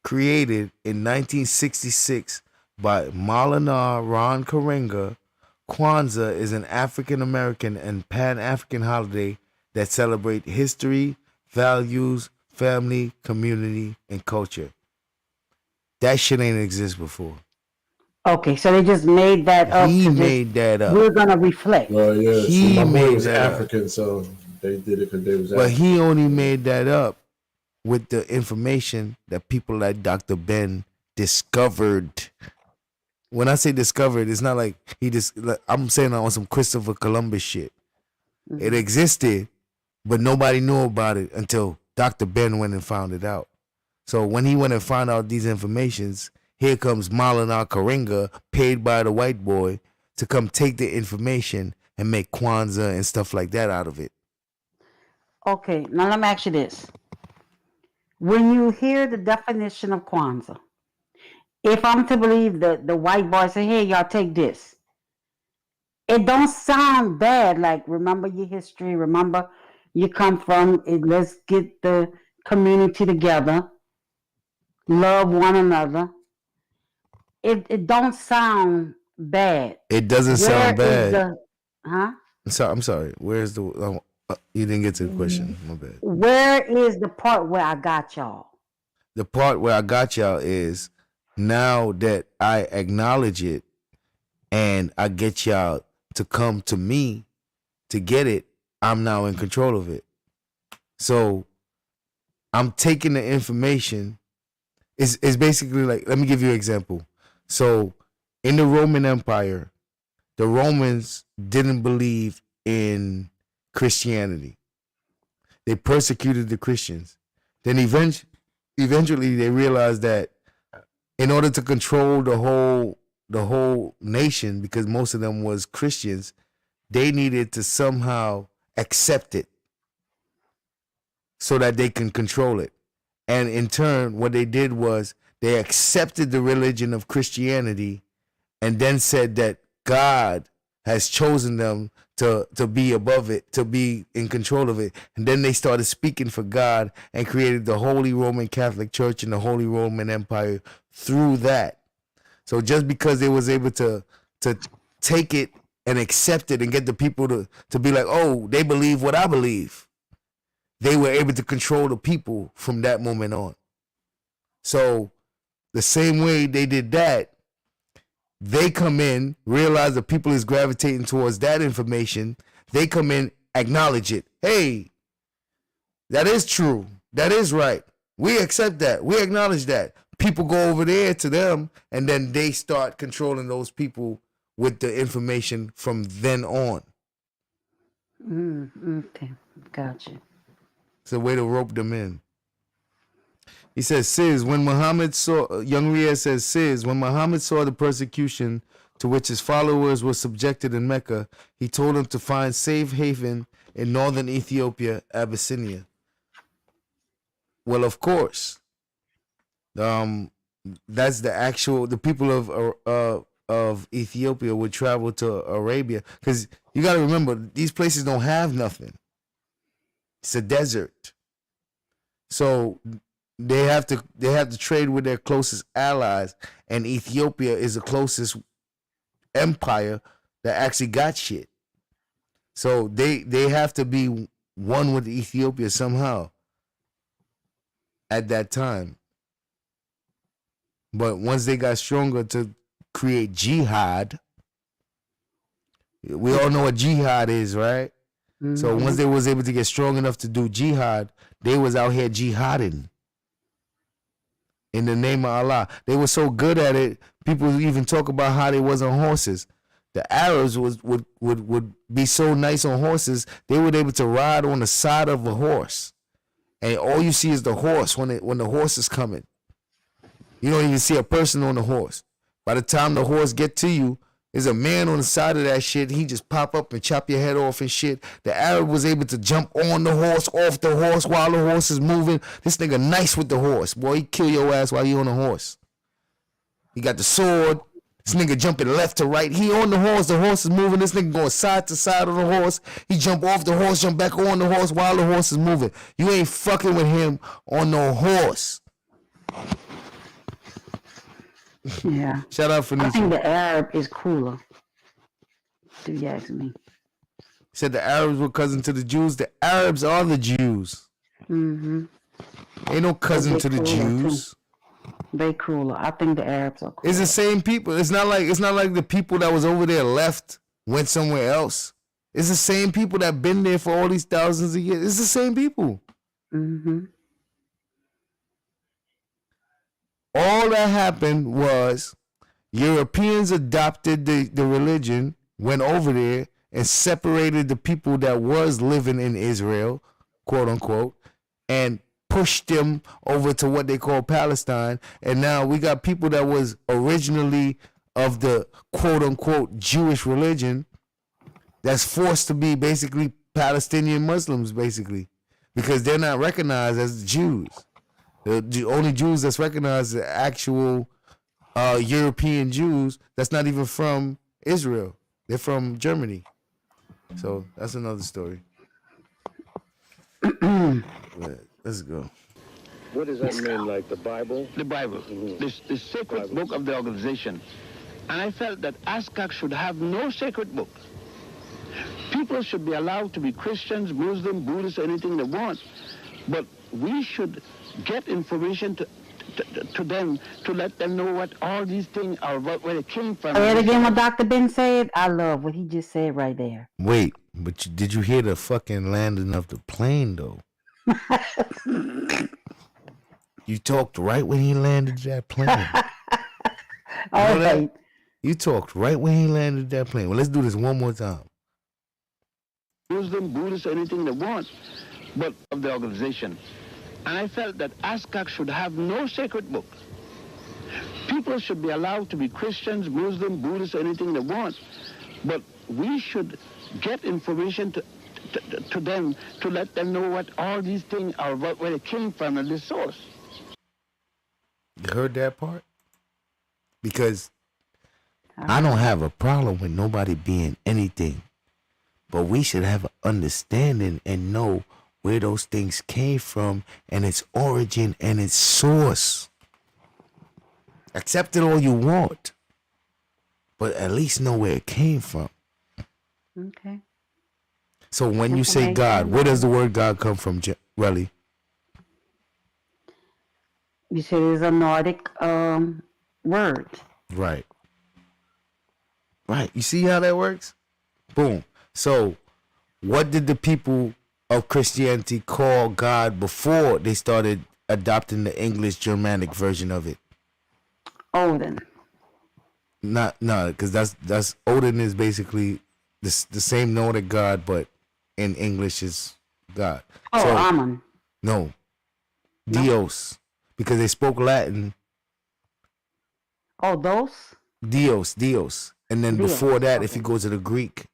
Created in 1966 by Maulana Ron Karenga, Kwanzaa is an African American and Pan-African holiday that celebrates history, values, family, community, and culture. That shit ain't exist before. Okay, so they just made that up. He made that up. We're gonna reflect. Well, yeah, He so my boy made was that up. African, so they did it because they was But African. he only made that up with the information that people like Dr. Ben discovered. When I say discovered, it's not like he just, I'm saying on some Christopher Columbus shit. It existed, but nobody knew about it until Dr. Ben went and found it out. So when he went and found out these informations, here comes Maulana Karenga, paid by the white boy, to come take the information and make Kwanzaa and stuff like that out of it. Okay, now let me ask you this. When you hear the definition of Kwanzaa, if I'm to believe that the white boy say, hey, y'all take this, it don't sound bad. Like, remember your history, remember you come from, let's get the community together, love one another. It don't sound bad. It doesn't sound Where is bad. I'm sorry. Where's the? You didn't get to the question. My bad. Where is the part where I got y'all? The part where I got y'all is now that I acknowledge it and I get y'all to come to me to get it, I'm now in control of it. So I'm taking the information. It's basically like, let me give you an example. So in the Roman Empire, the Romans didn't believe in Christianity. They persecuted the Christians. Then eventually they realized that in order to control the whole nation, because most of them was Christians, they needed to somehow accept it so that they can control it. And in turn, what they did was they accepted the religion of Christianity and then said that God has chosen them to be above it, to be in control of it. And then they started speaking for God and created the Holy Roman Catholic Church and the Holy Roman Empire through that. So just because they was able to take it and accept it and get the people to be like, oh, they believe what I believe, they were able to control the people from that moment on. So the same way they did that, they come in, realize the people is gravitating towards that information. They come in, acknowledge it. Hey, that is true. That is right. We accept that. We acknowledge that. People go over there to them, and then they start controlling those people with the information from then on. Okay, gotcha. It's a way to rope them in. He says, Sis, when Muhammad saw, Young Riyadh says, Sis, when Muhammad saw the persecution to which his followers were subjected in Mecca, he told them to find safe haven in northern Ethiopia, Abyssinia. Well, of course, that's the people of Ethiopia would travel to Arabia, because you got to remember, these places don't have nothing. It's a desert. So they have to trade with their closest allies, and Ethiopia is the closest empire that actually got shit. So they have to be one with Ethiopia somehow at that time. But once they got stronger to create jihad, we all know what jihad is, right? Mm-hmm. So once they was able to get strong enough to do jihad, they was out here jihading in the name of Allah. They were so good at it, people even talk about how they was on horses. The Arabs would be so nice on horses, they were able to ride on the side of a horse, and all you see is the horse when the horse is coming. You don't even see a person on the horse. By the time the horse get to you, there's a man on the side of that shit. He just pop up and chop your head off and shit. The Arab was able to jump on the horse, off the horse while the horse is moving. This nigga nice with the horse. Boy, he kill your ass while you on the horse. He got the sword. This nigga jumping left to right. He on the horse is moving. This nigga going side to side of the horse. He jump off the horse, jump back on the horse while the horse is moving. You ain't fucking with him on no horse. Yeah. Shout out for I think the Arab is cooler. Do you ask me? Said the Arabs were cousin to the Jews. The Arabs are the Jews. Mm-hmm. Ain't no cousin to the Jews. Too. They cooler. I think the Arabs are cooler. It's the same people. It's not like the people that was over there left went somewhere else. It's the same people that been there for all these thousands of years. It's the same people. Mm-hmm. All that happened was Europeans adopted the religion, went over there and separated the people that was living in Israel, quote unquote, and pushed them over to what they call Palestine. And now we got people that was originally of the quote unquote Jewish religion that's forced to be basically Palestinian Muslims, basically, because they're not recognized as Jews. The only Jews that's recognized are actual European Jews that's not even from Israel. They're from Germany. So that's another story. Let's go. What does that mean, like the Bible? The Bible, the sacred book of the organization. And I felt that ASCAC should have no sacred book. People should be allowed to be Christians, Muslim, Buddhists, anything they want. But we should get information to them, to let them know what all these things are, where they came from. Say it again what Dr. Ben said. I love what he just said right there. Wait, but did you hear the fucking landing of the plane, though? You talked right when he landed that plane. All right. You talked right when he landed that plane. Well, let's do this one more time. Muslim, Buddhist, anything they want, but of the organization. And I felt that ASCAC should have no sacred book. People should be allowed to be Christians, Muslim, Buddhists, anything they want. But we should get information to them, to let them know what all these things are, where they came from and the source. You heard that part? Because I don't have a problem with nobody being anything. But we should have an understanding and know where those things came from and its origin and its source. Accept it all you want, but at least know where it came from. Okay. So when you say God, where does the word God come from, Relly? You said it's a Nordic word. Right. Right. You see how that works? Boom. So what did the people of Christianity call God before they started adopting the English Germanic version of it? Odin. No, because that's Odin is basically the same Nordic god, but in English is God. Oh, Amun. No. Dios. because they spoke Latin. Oh, those? Dios. And then Dios, before that, if you go to the Greek,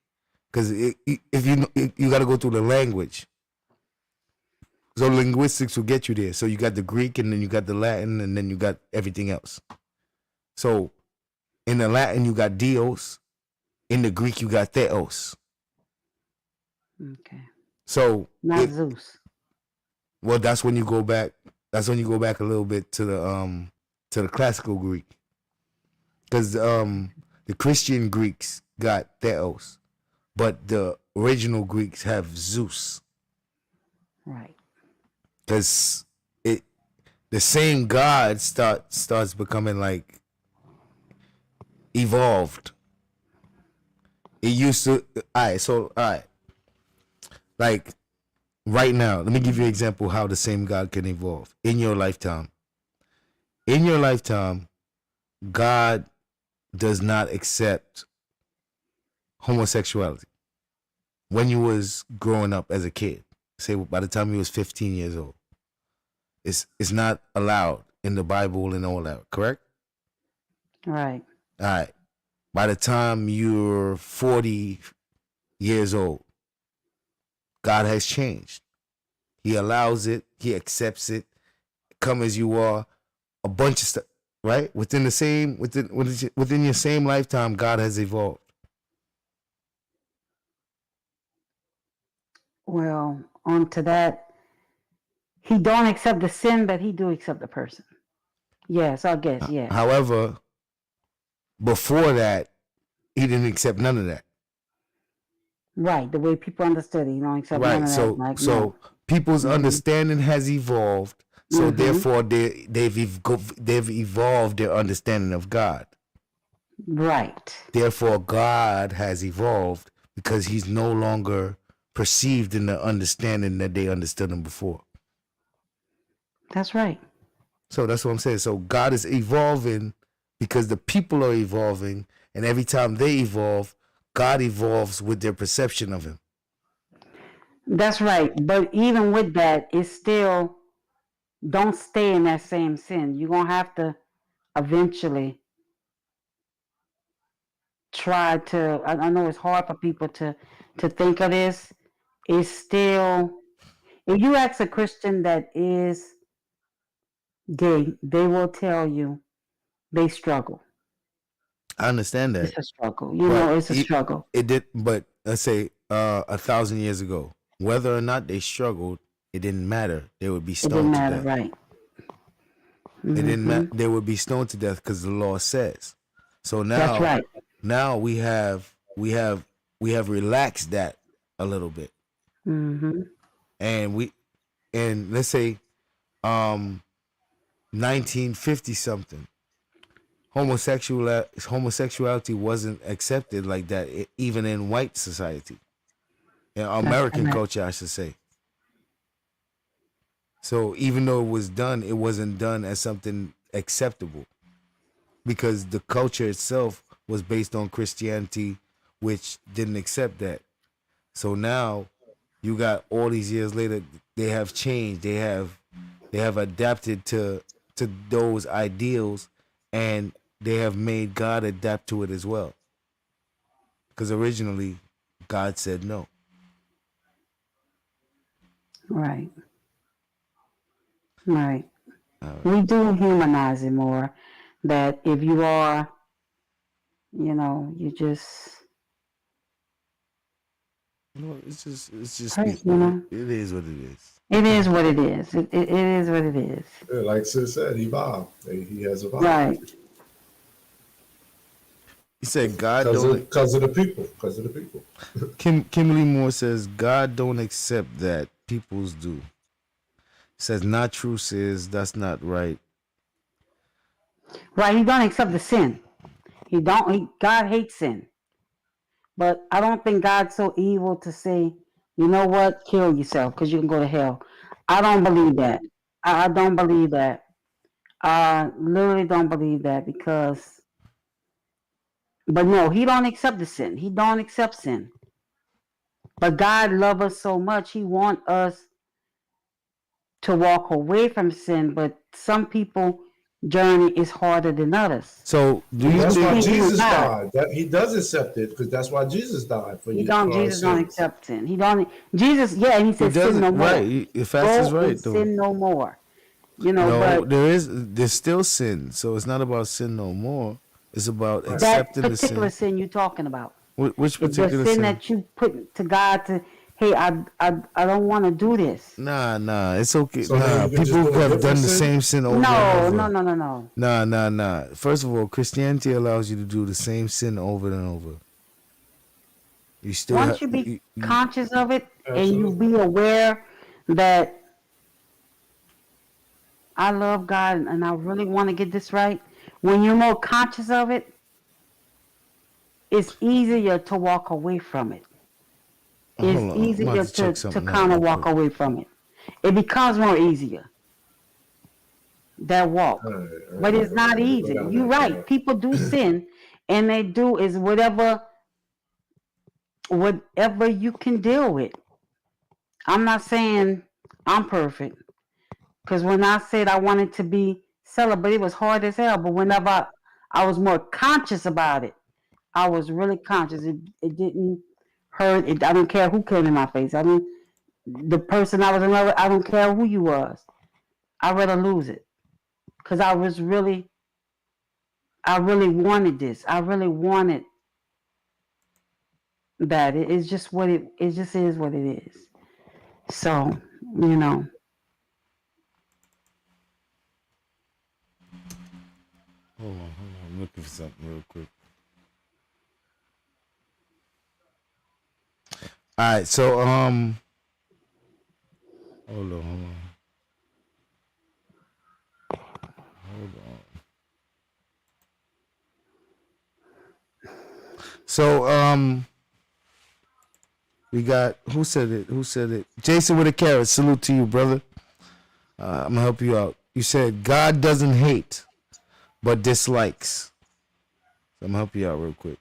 because if you got to go through the language. So linguistics will get you there. So you got the Greek, and then you got the Latin, and then you got everything else. So in the Latin, you got Dios. In the Greek, you got Theos. Okay. So not Zeus. Well, that's when you go back. That's when you go back a little bit to the classical Greek, because the Christian Greeks got Theos, but the original Greeks have Zeus. Right. Because the same God starts becoming like evolved. It used to. All right. Like right now, let me give you an example how the same God can evolve in your lifetime. In your lifetime, God does not accept homosexuality. When you was growing up as a kid, say by the time you was 15 years old, it's not allowed in the Bible and all that, correct? Right. All right. By the time you're 40 years old, God has changed. He allows it. He accepts it. Come as you are. A bunch of stuff, right? Within your same lifetime, God has evolved. Well, on to that, he don't accept the sin, but he do accept the person. Yes, I guess, yeah. However, before that, he didn't accept none of that. Right, the way people understood it, you don't accept none of that. Like, so people's understanding has evolved. So therefore, they've evolved their understanding of God. Right. Therefore, God has evolved because he's no longer perceived in the understanding that they understood him before. That's right. So that's what I'm saying. So God is evolving because the people are evolving, and every time they evolve, God evolves with their perception of him. That's right. But even with that, it's still don't stay in that same sin. You're going to have to eventually try to, I know it's hard for people to think of this. It's still, if you ask a Christian that is gay, they will tell you they struggle. I understand that. It's a struggle. You know, it's a struggle. It did, but let's say 1,000 years ago, whether or not they struggled, it didn't matter. They would be stoned to death. It didn't matter, right? It didn't matter. They would be stoned to death because the law says. So now, that's right. Now we have relaxed that a little bit. Mm-hmm. And let's say 1950 something. Homosexuality wasn't accepted like that, even in white society, in American culture, I should say. So even though it was done, it wasn't done as something acceptable because the culture itself was based on Christianity, which didn't accept that. So now you got all these years later, they have changed. They have adapted to those ideals, and they have made God adapt to it as well. Because originally, God said no. Right. Right. We do humanize it more. That if you are, you just. It's just right, it is what it is. It is what it is. It is what it is. Yeah, like Sis said, he evolved. He has evolved. Right. He said God because of the people. Because of the people. Kimberly Moore says God don't accept that. Peoples do. Says not true, says that's not right. Right, he don't accept the sin. God hates sin. But I don't think God's so evil to say, you know what, kill yourself because you can go to hell. I don't believe that. I don't believe that. I literally don't believe that but no, he don't accept the sin. He don't accept sin. But God loves us so much, he wants us to walk away from sin, but some people journey is harder than others. So do you That's why think Jesus died. That he does accept it because that's why Jesus died for you. Jesus don't accept sin. He don't. Jesus, yeah, and he said sin no more. Right, if that's Go right and though. sin no more. You know, No, but there's still sin. So it's not about sin no more. It's about that accepting the particular sin. sin you're talking about. Which It's the particular sin sin? that you put to God to, hey, I don't want to do this. Nah, it's okay. So then you can just People do a have done different the sin? same sin over No, and over. no. Nah. First of all, Christianity allows you to do the same sin over and over. You still Once you be conscious of it and you be aware that I love God and I really want to get this right, when you're more conscious of it, it's easier to walk away from it. Hold It's on, I'm easier about to check to something out kind of real walk quick. away from it. It becomes more easier. That walk. But it's not easy. You're right. People do sin and they do is whatever you can deal with. I'm not saying I'm perfect. Because when I said I wanted to be celibate, it was hard as hell. But whenever I was more conscious about it, I was really conscious. It didn't hurt. I don't care who came in my face. I mean, the person I was in love with, I don't care who you was. I'd rather lose it. Because I really wanted this. I really wanted that. It's just what it just is what it is. So, you know. Hold on. I'm looking for something real quick. All right, so hold on. Hold on. So we got who said it? Jason with a carrot. Salute to you, brother. I'm gonna help you out. You said God doesn't hate, but dislikes. So I'm gonna help you out real quick.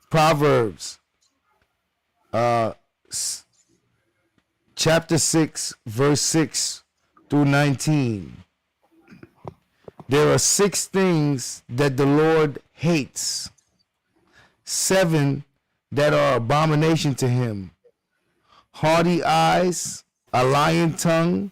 Proverbs, chapter 6, verse 6 through 19. There are 6 things that the Lord hates, 7 that are abomination to him: haughty eyes, a lying tongue,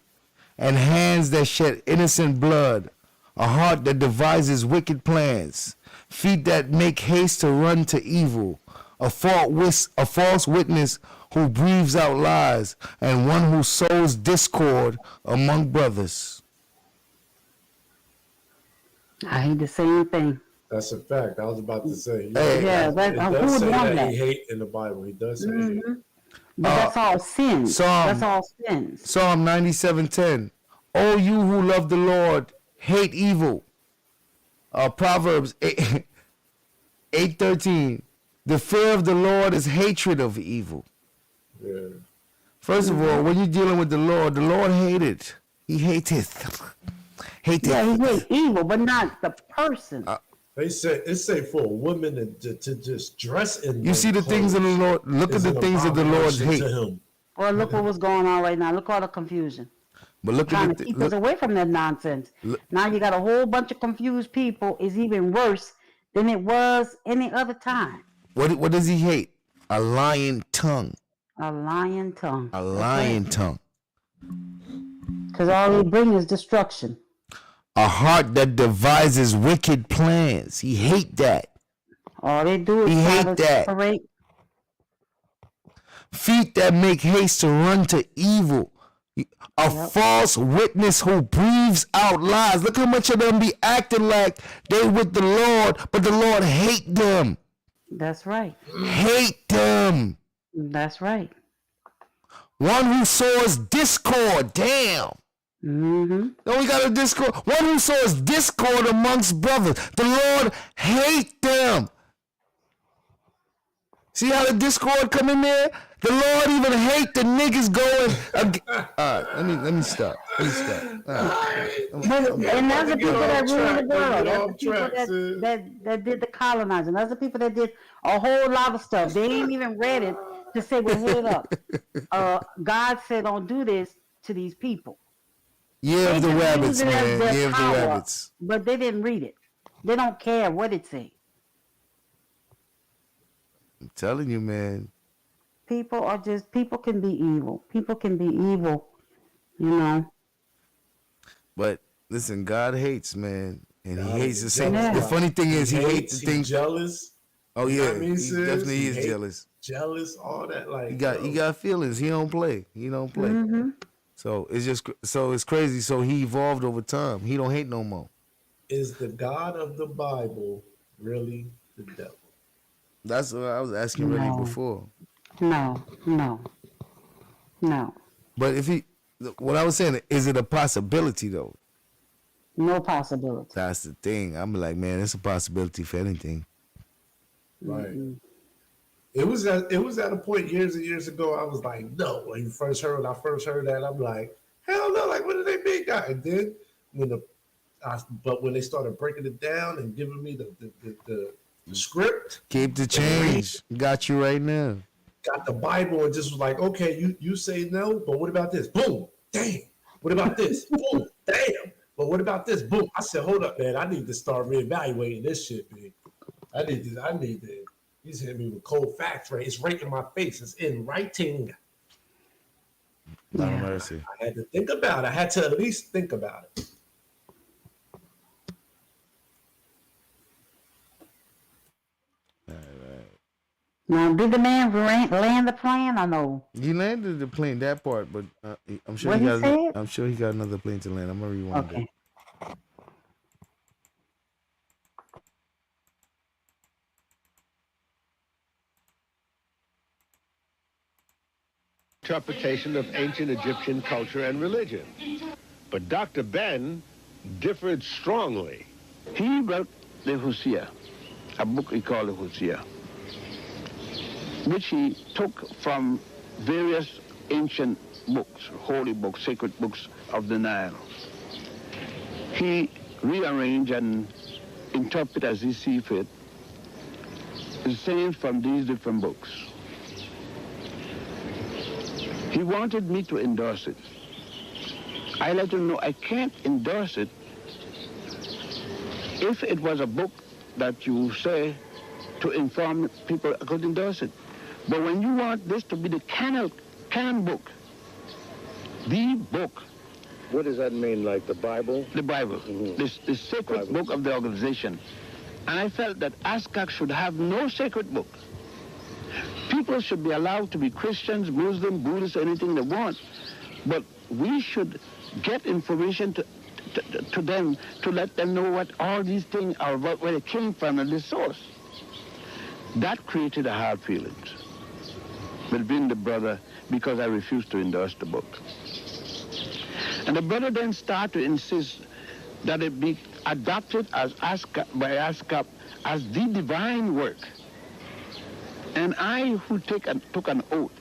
and hands that shed innocent blood, a heart that devises wicked plans, feet that make haste to run to evil, a false witness who breathes out lies, and one who sows discord among brothers. I hate the same thing. That's a fact. I was about to say. Hey, yeah, it who does would say want that that? he hate in the Bible. He does say hate. But that's all sins. That's all sins. Psalm 97:10. O you who love the Lord, hate evil. Proverbs 8:13. The fear of the Lord is hatred of evil. Yeah. First of all, when you're dealing with the Lord hated. He hateth. Yeah, he hates evil, but not the person. They say for a woman to just dress in. You see the things of the Lord. Look at the things of the Lord's hate. Well, look what was going on right now. Look all the confusion. But look trying at to keep us away from that nonsense. Now you got a whole bunch of confused people. It's even worse than it was any other time. What does he hate? A lying tongue. A lying tongue. A lying tongue. Because all they bring is destruction. A heart that devises wicked plans. He hate that. All they do is he try hate to that. separate. Feet that make haste to run to evil. A false witness who breathes out lies. Look how much of them be acting like they with the Lord, but the Lord hate them. That's right. Hate them. That's right. One who sows discord. Damn. Mm-hmm. No, we got a discord. One who sows discord amongst brothers. The Lord hate them. See how the discord come in there? The Lord even hate the niggas going. All right, let me stop. All right. And that's the people that rule the world. That's the people that did the colonizing. That's the people that did a whole lot of stuff. They ain't even read it to say, well, hold up. God said don't do this. to these people. Yeah, of the just rabbits, use it as man. their Yeah, of the power, rabbits. But they didn't read it. They don't care what it says. I'm telling you, man. People can be evil. People can be evil, you know. But listen, God hates, man. And God he hates the is same. jealous. The funny thing is, he hates the things. Jealous. Oh You know yeah, what I mean, he sis? definitely He is hate- jealous. Jealous, all that. Like He got feelings. He don't play. Mm-hmm. So it's crazy. So he evolved over time. He don't hate no more. Is the God of the Bible really the devil? That's what I was asking really No. before. No. But what I was saying, is it a possibility though? No possibility. That's the thing. I'm like, man, it's a possibility for anything. Right. Mm-hmm. It was at a point years and years ago. I was like, no. When I first heard that, I'm like, hell no. Like, what do they mean, God? And then when they started breaking it down and giving me the script, Keep the change. Got you right now. got the Bible, and just was like, okay, you say no, but what about this? Boom, damn. What about this? Boom, damn. But what about this? Boom. I said, hold up, man. I need to start reevaluating this shit, man. I need to. He's hitting me with cold facts, right? It's right in my face. It's in writing. Lord have mercy. I had to think about it. I had to at least think about it. Now, did the man land the plane or no? He landed the plane, that part, but I'm sure What he he got. said? I'm sure he got another plane to land. I'm gonna rewind Okay. it. Interpretation of ancient Egyptian culture and religion. But Dr. Ben differed strongly. He wrote the Hosea, a book he called the Hosea, which he took from various ancient books, holy books, sacred books of the Nile. He rearranged and interpreted as he see fit the sayings from these different books. He wanted me to endorse it. I let him know I can't endorse it if it was a book that you say to inform people, I could endorse it. But when you want this to be the canon book, the book. What does that mean, like the Bible? The Bible, the sacred book of the organization. And I felt that ASCAC should have no sacred book. People should be allowed to be Christians, Muslim, Buddhists, anything they want. But we should get information to them to let them know what all these things are about, where they came from and the source. That created a hard feelings between the brother because I refused to endorse the book. And the brother then started to insist that it be adopted as by ASCAP as the divine work. And I, who took an oath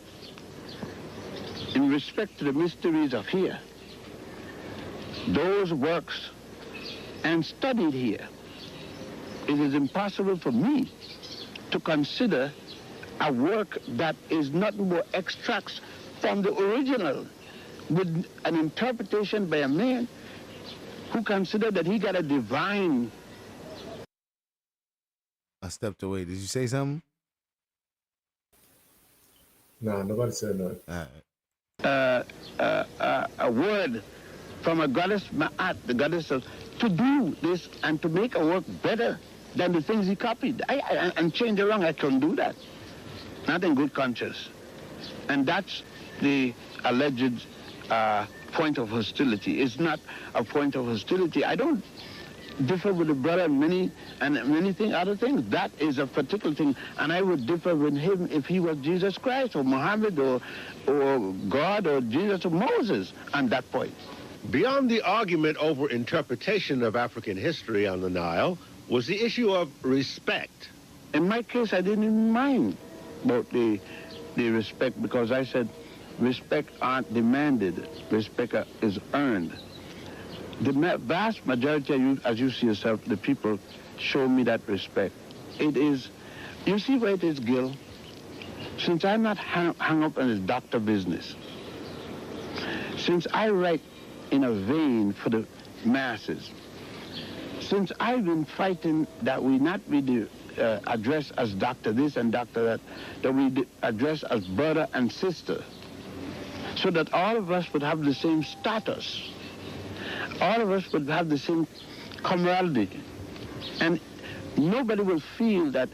in respect to the mysteries of here, those works, and studied here, it is impossible for me to consider a work that is nothing but extracts from the original with an interpretation by a man who considered that he got a divine. I stepped away. Did you say something? Nah, nobody said nothing. A word from a goddess Ma'at, the goddess of, to do this and to make a work better than the things he copied. And change around, I couldn't do that. Not in good conscience. And that's the alleged point of hostility. It's not a point of hostility. I don't differ with the brother in many other things. That is a particular thing. And I would differ with him if he was Jesus Christ or Muhammad or God or Jesus or Moses on that point. Beyond the argument over interpretation of African history on the Nile was the issue of respect. In my case, I didn't even mind about the respect because I said respect aren't demanded, respect is earned. The vast majority of you, as you see yourself, the people show me that respect. It is, you see where it is, Gil? Since I'm not hung up on this doctor business, since I write in a vein for the masses, since I've been fighting that we not be addressed as doctor this and doctor that, that we address as brother and sister, so that all of us would have the same status, all of us would have the same camaraderie, and nobody will feel that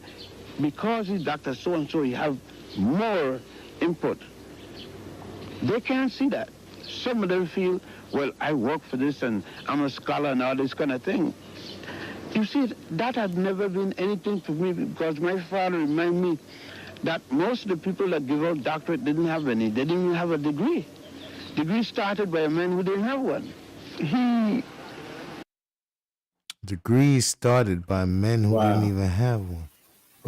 because he's Dr. So-and-so, he have more input. They can't see that. Some of them feel, well, I work for this and I'm a scholar and all this kind of thing. You see, that had never been anything for me because my father reminded me that most of the people that give out doctorate didn't have any. They didn't even have a degree. Degree started by a man who didn't have one. Degrees started by men who didn't even have one.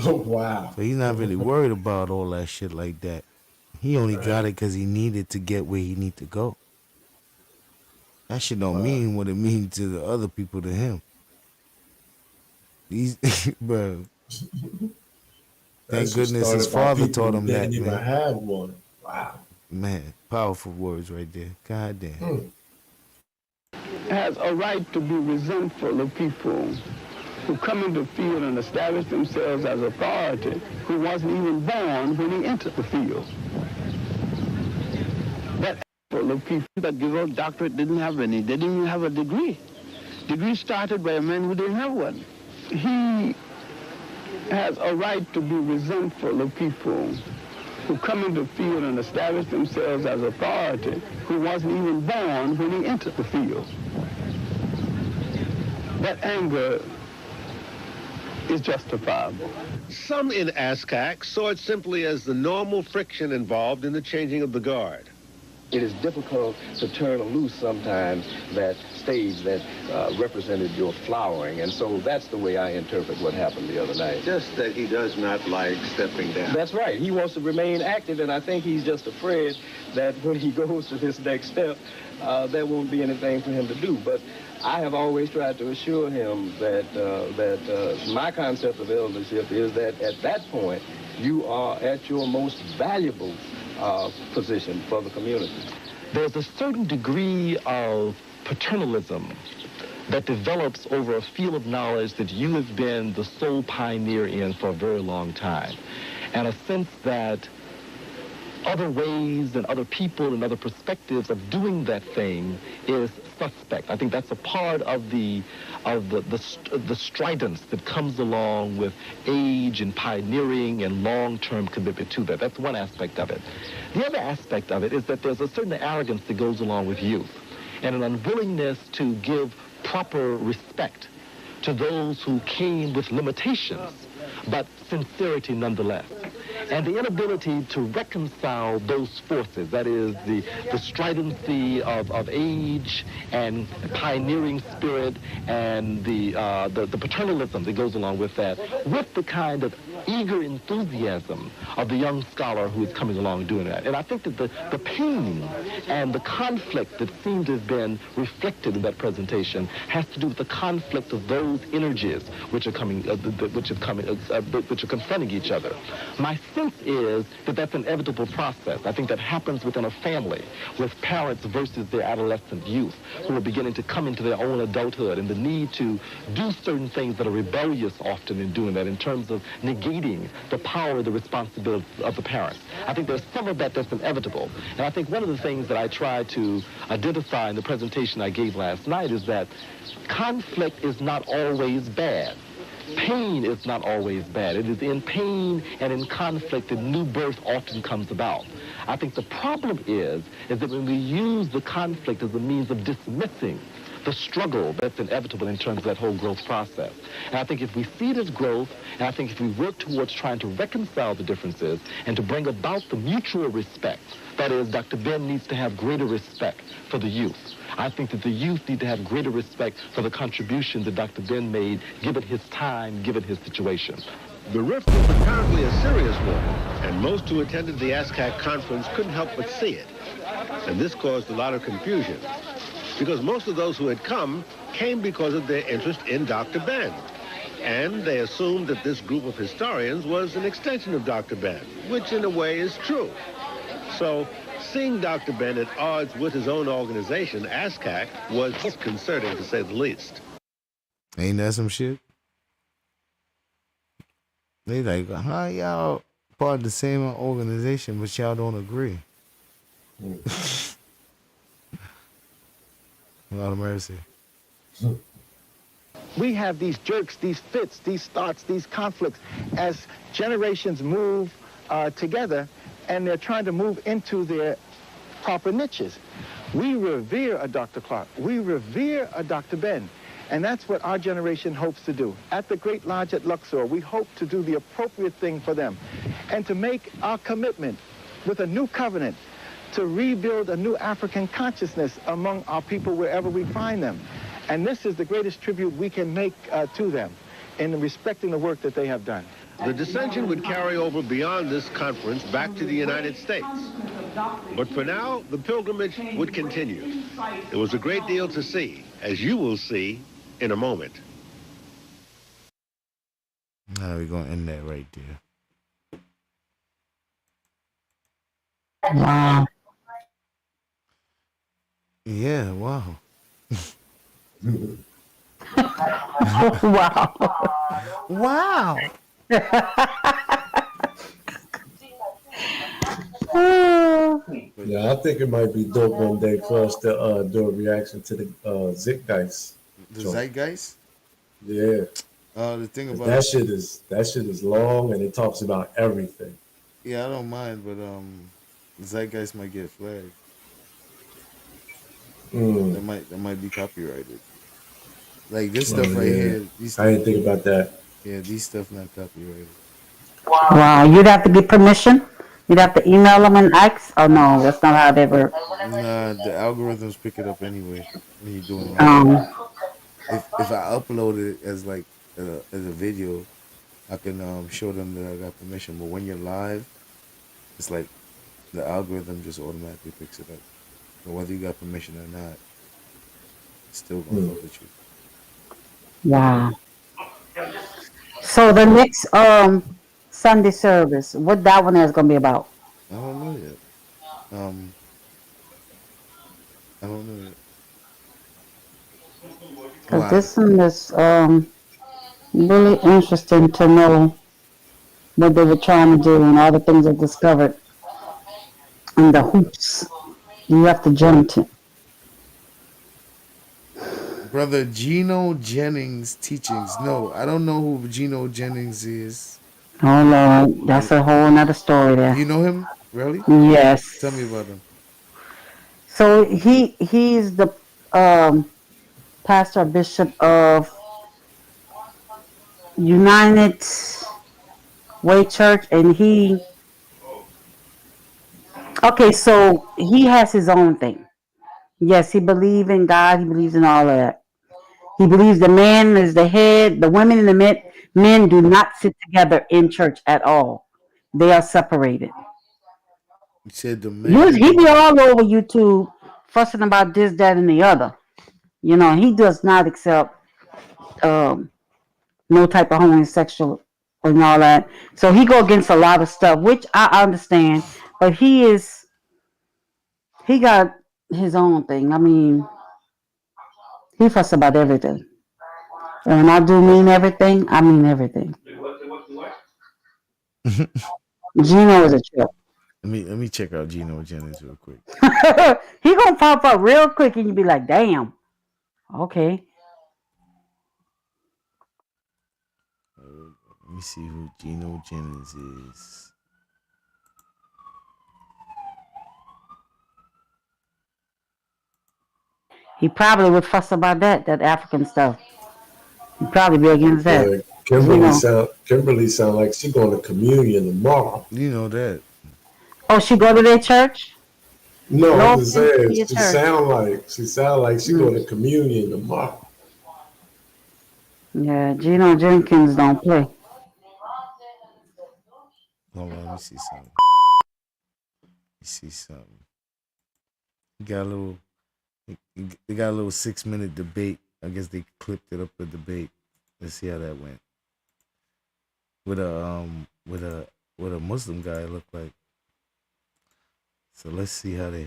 Oh, wow. So he's not really worried about all that shit like that. He only got it because he needed to get where he need to go. That shit don't mean what it means to the other people to him. He's, bro. Thank goodness his father taught him that, man. Didn't even have one. Wow. Man, powerful words right there. God damn. Has a right to be resentful of people who come into the field and establish themselves as authority, who wasn't even born when he entered the field. That full of people that give out doctorate didn't have any. They didn't even have a degree. Degree started by a man who didn't have one. He has a right to be resentful of people who come into the field and establish themselves as authority, who wasn't even born when he entered the field. That anger is justifiable. Some in ASCAC saw it simply as the normal friction involved in the changing of the guard. It is difficult to turn loose sometimes that stage that represented your flowering, and so that's the way I interpret what happened the other night. Just that he does not like stepping down. That's right. He wants to remain active, and I think he's just afraid that when he goes to this next step, there won't be anything for him to do. But I have always tried to assure him that my concept of eldership is that at that point, you are at your most valuable position for the community. There's a certain degree of paternalism that develops over a field of knowledge that you have been the sole pioneer in for a very long time, and a sense that other ways and other people and other perspectives of doing that thing is suspect. I think that's a part of the stridence that comes along with age and pioneering and long-term commitment to that. That's one aspect of it. The other aspect of it is that there's a certain arrogance that goes along with youth and an unwillingness to give proper respect to those who came with limitations, but sincerity nonetheless. And the inability to reconcile those forces, that is the stridency of age and pioneering spirit and the paternalism that goes along with that, with the kind of eager enthusiasm of the young scholar who is coming along doing that. And I think that the pain and the conflict that seemed to have been reflected in that presentation has to do with the conflict of those energies which are coming, which are confronting each other. My sense is that that's an inevitable process. I think that happens within a family with parents versus their adolescent youth who are beginning to come into their own adulthood and the need to do certain things that are rebellious often in doing that in terms of negating the power, the responsibility of the parents. I think there's some of that that's inevitable. And I think one of the things that I tried to identify in the presentation I gave last night is that conflict is not always bad. Pain is not always bad. It is in pain and in conflict that new birth often comes about. I think the problem is that when we use the conflict as a means of dismissing the struggle that's inevitable in terms of that whole growth process. And I think if we see it as growth, and I think if we work towards trying to reconcile the differences and to bring about the mutual respect, that is, Dr. Ben needs to have greater respect for the youth. I think that the youth need to have greater respect for the contribution that Dr. Ben made, given his time, given his situation. The rift was apparently a serious one, and most who attended the ASCAC conference couldn't help but see it. And this caused a lot of confusion, because most of those who had come came because of their interest in Dr. Ben. And they assumed that this group of historians was an extension of Dr. Ben, which in a way is true. So seeing Dr. Ben at odds with his own organization, ASCAC, was disconcerting to say the least. Ain't that some shit? They like, how y'all part of the same organization, but y'all don't agree? A lot of mercy. We have these jerks, these fits, these starts, these conflicts as generations move together, and they're trying to move into their proper niches. We revere a Dr. Clark. We revere a Dr. Ben. And that's what our generation hopes to do. At the Great Lodge at Luxor, we hope to do the appropriate thing for them and to make our commitment with a new covenant to rebuild a new African consciousness among our people wherever we find them. And this is the greatest tribute we can make to them in respecting the work that they have done. The dissension would carry over beyond this conference back to the United States. But for now, the pilgrimage would continue. There was a great deal to see, as you will see in a moment. Now we're going to end that right there. Wow. Yeah, wow. Wow. Wow. Yeah, I think it might be dope one day for us to do a reaction to the Zeitgeist. The Zeitgeist? Yeah. The thing about that shit is long and it talks about everything. Yeah, I don't mind, but Zeitgeist might get flagged. That might be copyrighted. Like this stuff right here. I didn't think about that. Yeah, these stuff not copyrighted. Wow, you'd have to get permission? You'd have to email them and ask? Oh, no, that's not how they work. Nah, the algorithms pick it up anyway when you're doing it. If I upload it as like as a video, I can show them that I got permission. But when you're live, it's like the algorithm just automatically picks it up. So whether you got permission or not, it's still gonna fuck with you. Wow. So the next Sunday service, what that one is gonna be about? I don't know yet. I don't know yet. Cause this one is really interesting to know what they were trying to do and all the things they discovered and the hoops you have to jump to. Brother Geno Jennings teachings. No, I don't know who Geno Jennings is. Oh Lord, that's a whole nother story there. You know him? Really? Yes. Tell me about him. So he's the pastor bishop of United Way Church, and so he has his own thing. Yes, he believes in God. He believes in all of that. He believes the man is the head. The women and the men do not sit together in church at all. They are separated. You said the man. He be all over YouTube fussing about this, that, and the other. You know, he does not accept no type of homosexual and all that. So he go against a lot of stuff, which I understand. But he got his own thing. I mean, he fuss about everything. And when I do mean everything, I mean everything. Geno is a trip. Let me check out Geno Jennings real quick. He gonna pop up real quick and you be like, damn. Okay. Let me see who Geno Jennings is. He probably would fuss about that African stuff. He'd probably be against that. Yeah, Kimberly sound like she going to communion tomorrow. You know that. Oh, she go to their church? No, I'm just saying she sound like she going to communion tomorrow. Yeah, Geno Jenkins don't play. Hold on, let me see something. They got a little 6-minute debate. I guess they clipped it up the debate. Let's see how that went. With a Muslim guy, it looked like. So let's see how they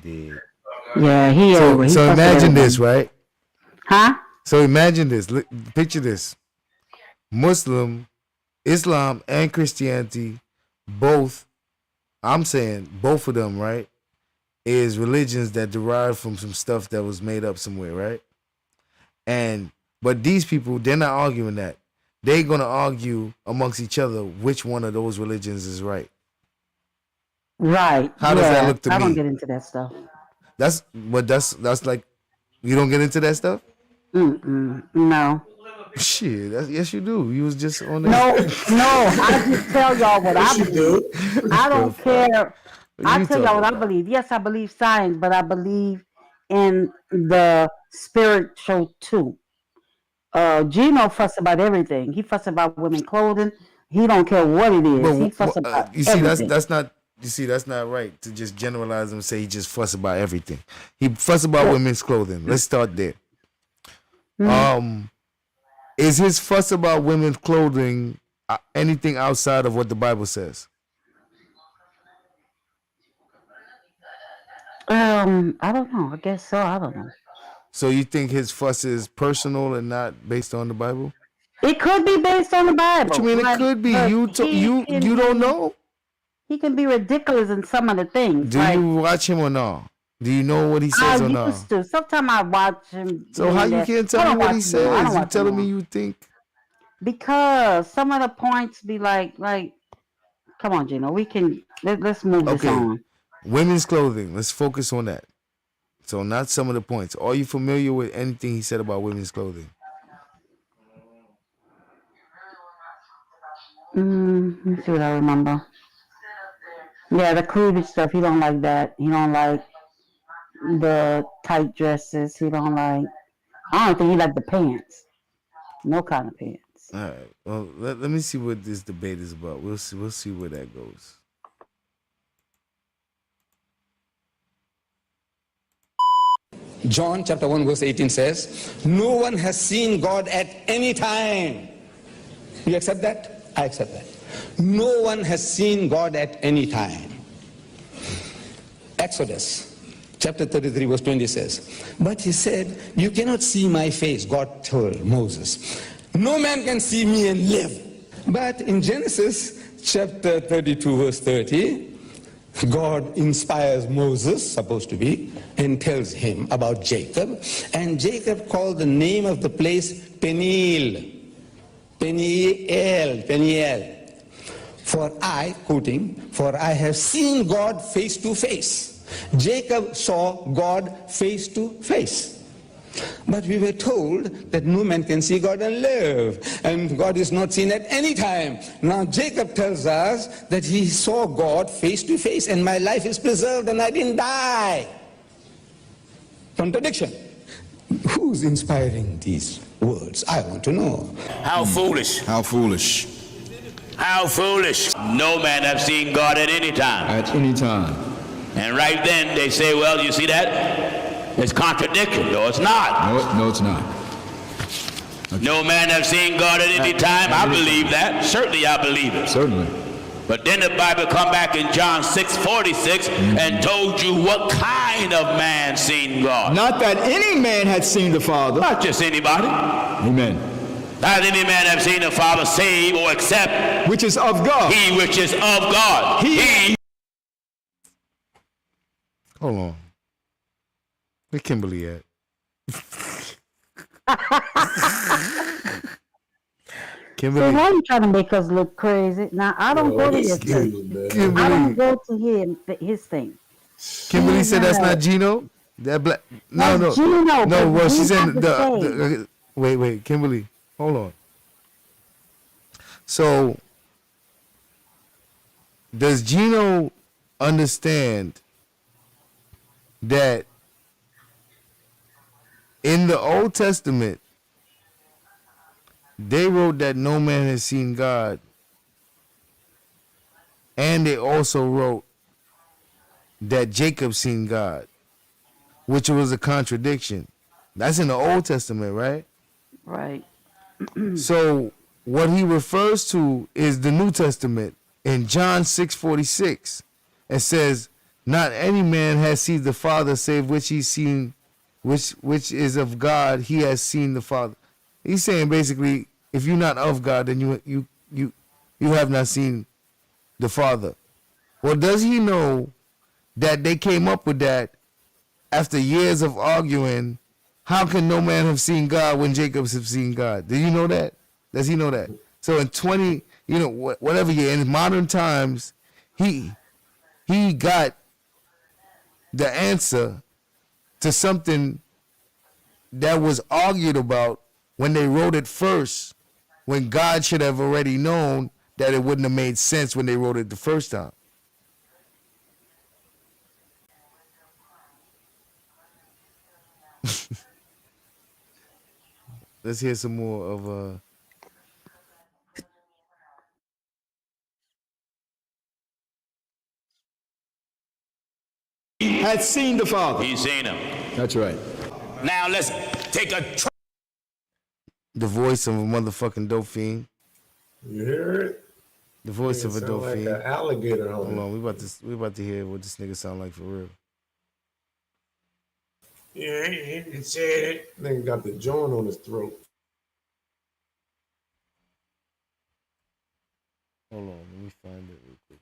did. Yeah, he So imagine this, right? Huh? So imagine this. Picture this. Islam, and Christianity, both, I'm saying both of them, right, is religions that derive from some stuff that was made up somewhere, right? But these people, they're not arguing that. They're gonna argue amongst each other which one of those religions is right. Right. How does that look to me? I don't get into that stuff. That's like, you don't get into that stuff? No. Shit, yes you do. You was just on there. No, I just tell y'all what I believe. I don't care. I tell y'all what I believe. Yes, I believe science, but I believe in the spiritual too. Gino fuss about everything. He fuss about women clothing. He don't care what it is. He fuss about everything. That's not right to just generalize and say he just fuss about everything. He fuss about women's clothing. Let's start there. Is his fuss about women's clothing anything outside of what the Bible says? I don't know. I guess so. I don't know. So you think his fuss is personal and not based on the Bible? It could be based on the Bible. What you mean it could be? You don't know? He can be ridiculous in some of the things. Do you watch him or no? Do you know what he says or not? To. Sometimes I watch him. So how you can't tell me what he says? You telling me you think? Because some of the points be like, come on, Gino, let's move this on. Women's clothing. Let's focus on that. So not some of the points. Are you familiar with anything he said about women's clothing? Let me see what I remember. Yeah, the cleavage stuff. He don't like that. He don't like the tight dresses. He don't like. I don't think he like the pants. No kind of pants. All right. Well, let me see what this debate is about. We'll see where that goes. John chapter 1 verse 18 says, no one has seen God at any time. You accept that? I accept that. No one has seen God at any time. Exodus chapter 33 verse 20 says, but he said, you cannot see my face. God told Moses, no man can see me and live. But in Genesis chapter 32 verse 30, God inspires Moses, supposed to be, and tells him about Jacob. And Jacob called the name of the place Peniel. Peniel. For I, quoting, for I have seen God face to face. Jacob saw God face to face. But we were told that no man can see God and live, and God is not seen at any time. Now Jacob tells us that he saw God face to face, and my life is preserved and I didn't die. Contradiction. Who's inspiring these words? I want to know. How foolish. How foolish. How foolish. No man have seen God at any time. At any time. And right then they say, well, you see that? It's contradiction. No, it's not. No, it's not. Okay. No man have seen God at any time. I believe that. Certainly I believe it. Certainly. But then the Bible come back in John 6:46 and told you what kind of man seen God. Not that any man had seen the Father. Not just anybody. Amen. Not any man have seen the Father save or accept. Which is of God. He which is of God. He. Hold on. Where Kimberly at? Kimberly. So why are you trying to make us look crazy? Now I don't go to his thing. I don't go to his thing. Kimberly said that's not Gino. That black. No. Gino, no. Well, she said the wait. Kimberly, hold on. So, does Gino understand that in the Old Testament, they wrote that no man has seen God, and they also wrote that Jacob seen God, which was a contradiction. That's in the Old Testament, right? Right. So what he refers to is the New Testament in John 6:46. It says, Not any man has seen the Father, save which he's seen, which is of God. He has seen the Father. He's saying basically, if you're not of God, then you have not seen the Father. Well, does he know that they came up with that after years of arguing? How can no man have seen God when Jacobs have seen God? Do you know that? Does he know that? So in 20, whatever year, in modern times, he got the answer to something that was argued about when they wrote it first, when God should have already known that it wouldn't have made sense when they wrote it the first time. Let's hear some more of had seen the Father. He's seen him. That's right. Now let's take a the voice of a motherfucking dope fiend. You hear it? The voice of a dope like fiend. an alligator. Hold on, we about to hear what this nigga sound like for real. Yeah, he said it. Nigga got the joint on his throat. Hold on, let me find it real quick.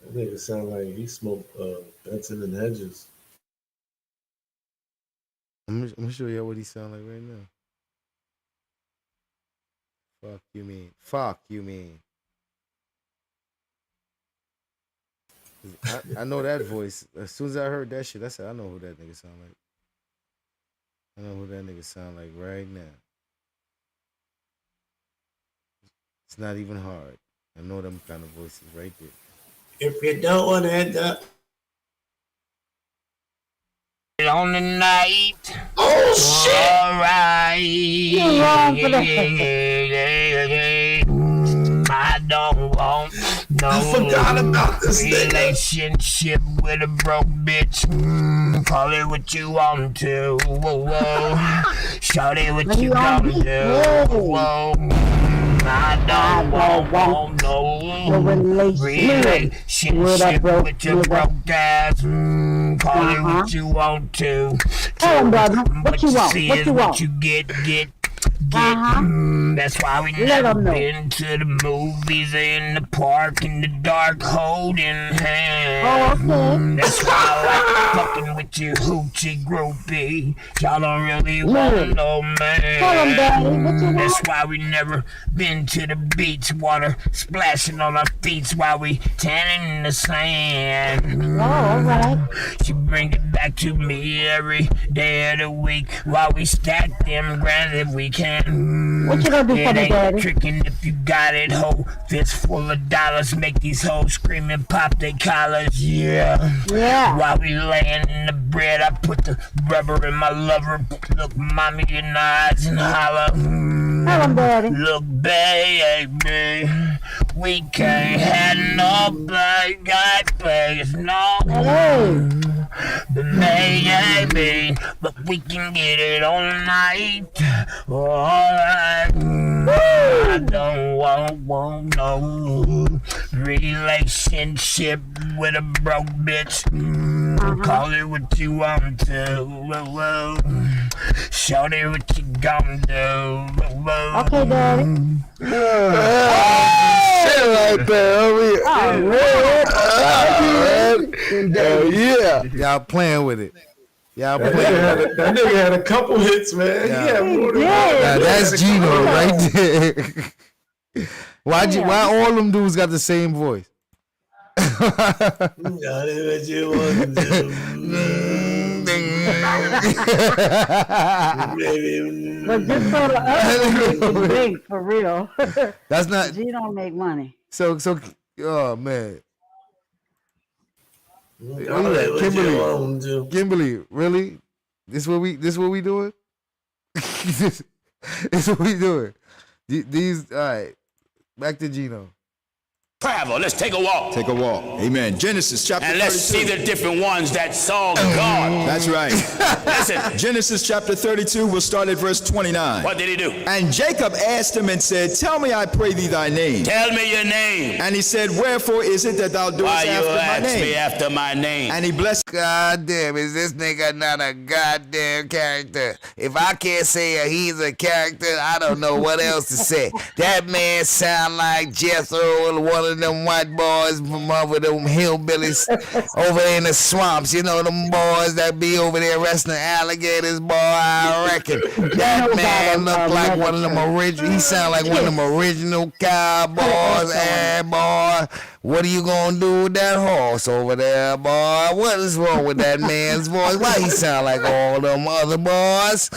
That nigga sound like he smoked Benson and Hedges. I'm gonna show you what he sound like right now. Fuck you mean. Fuck you mean. I know that voice. As soon as I heard that shit, I said, I know who that nigga sound like. I know who that nigga sound like right now. It's not even hard. I know them kind of voices right there. If you don't want to end up on the night. Oh shit! Alright. I don't want no I forgot about this relationship with a broke bitch. Call it what you want to. Whoa. Shout it what you gonna do. Whoa. I don't want no relationship with your broke ass. Call it what you want to. Tell him, brother. What you want? See What is you want? what you get. That's why we never been to the movies, in the park, in the dark, holding hands. That's why I like fucking with you hoochie groupie. Y'all don't really want no man. Tell him, Daddy. What you want? That's why we never been to the beach, water splashing on our feet while we tanning in the sand. Oh, all right. She bring it back to me every day of the week while we stack them grand if we can. What you gonna do for me, Daddy? Tricking if you got it, ho. Fist full of dollars, make these hoes scream and pop their collars, yeah. While we laying in the bread, I put the rubber in my lover. Look, mommy, in the eyes and holler. Tell him, Daddy. Look, baby, we can't have no black face, no. Maybe, but we can get it all night. Alright. I don't want no relationship with a broke bitch. Call it what you want to. Show it what you gonna do. Okay, Daddy. Shit right there. Yeah. Y'all playing with it. Y'all playing with it. That nigga had a couple hits, man. Yeah. He had more than Now, that's Gino right there. Why all them dudes got the same voice? But just so the other big for real. That's not. G don't make money. So, oh man. Kimberly, Kimberly, really? This what we doing? this what we doing? These, all right. Back to Gino. travel. Let's take a walk. Take a walk. Amen. Genesis chapter 32. And let's see the different ones that saw God. That's right. Listen. Genesis chapter 32, we'll start at verse 29. What did he do? And Jacob asked him and said, tell me, I pray thee, thy name. Tell me your name. And he said, wherefore is it that thou doest after my name? Why you ask me after my name? And he blessed. God damn, is this nigga not a goddamn character? If I can't say he's a character, I don't know what else to say. That man sound like Jethro, one of them white boys from over them hillbillies over there in the swamps. You know, them boys that be over there wrestling alligators, boy, I reckon. That man look like one of them original, he sound like one of them original cowboys. Hey, boy, what are you gonna do with that horse over there, boy? What is wrong with that man's voice? Why he sound like all them other boys?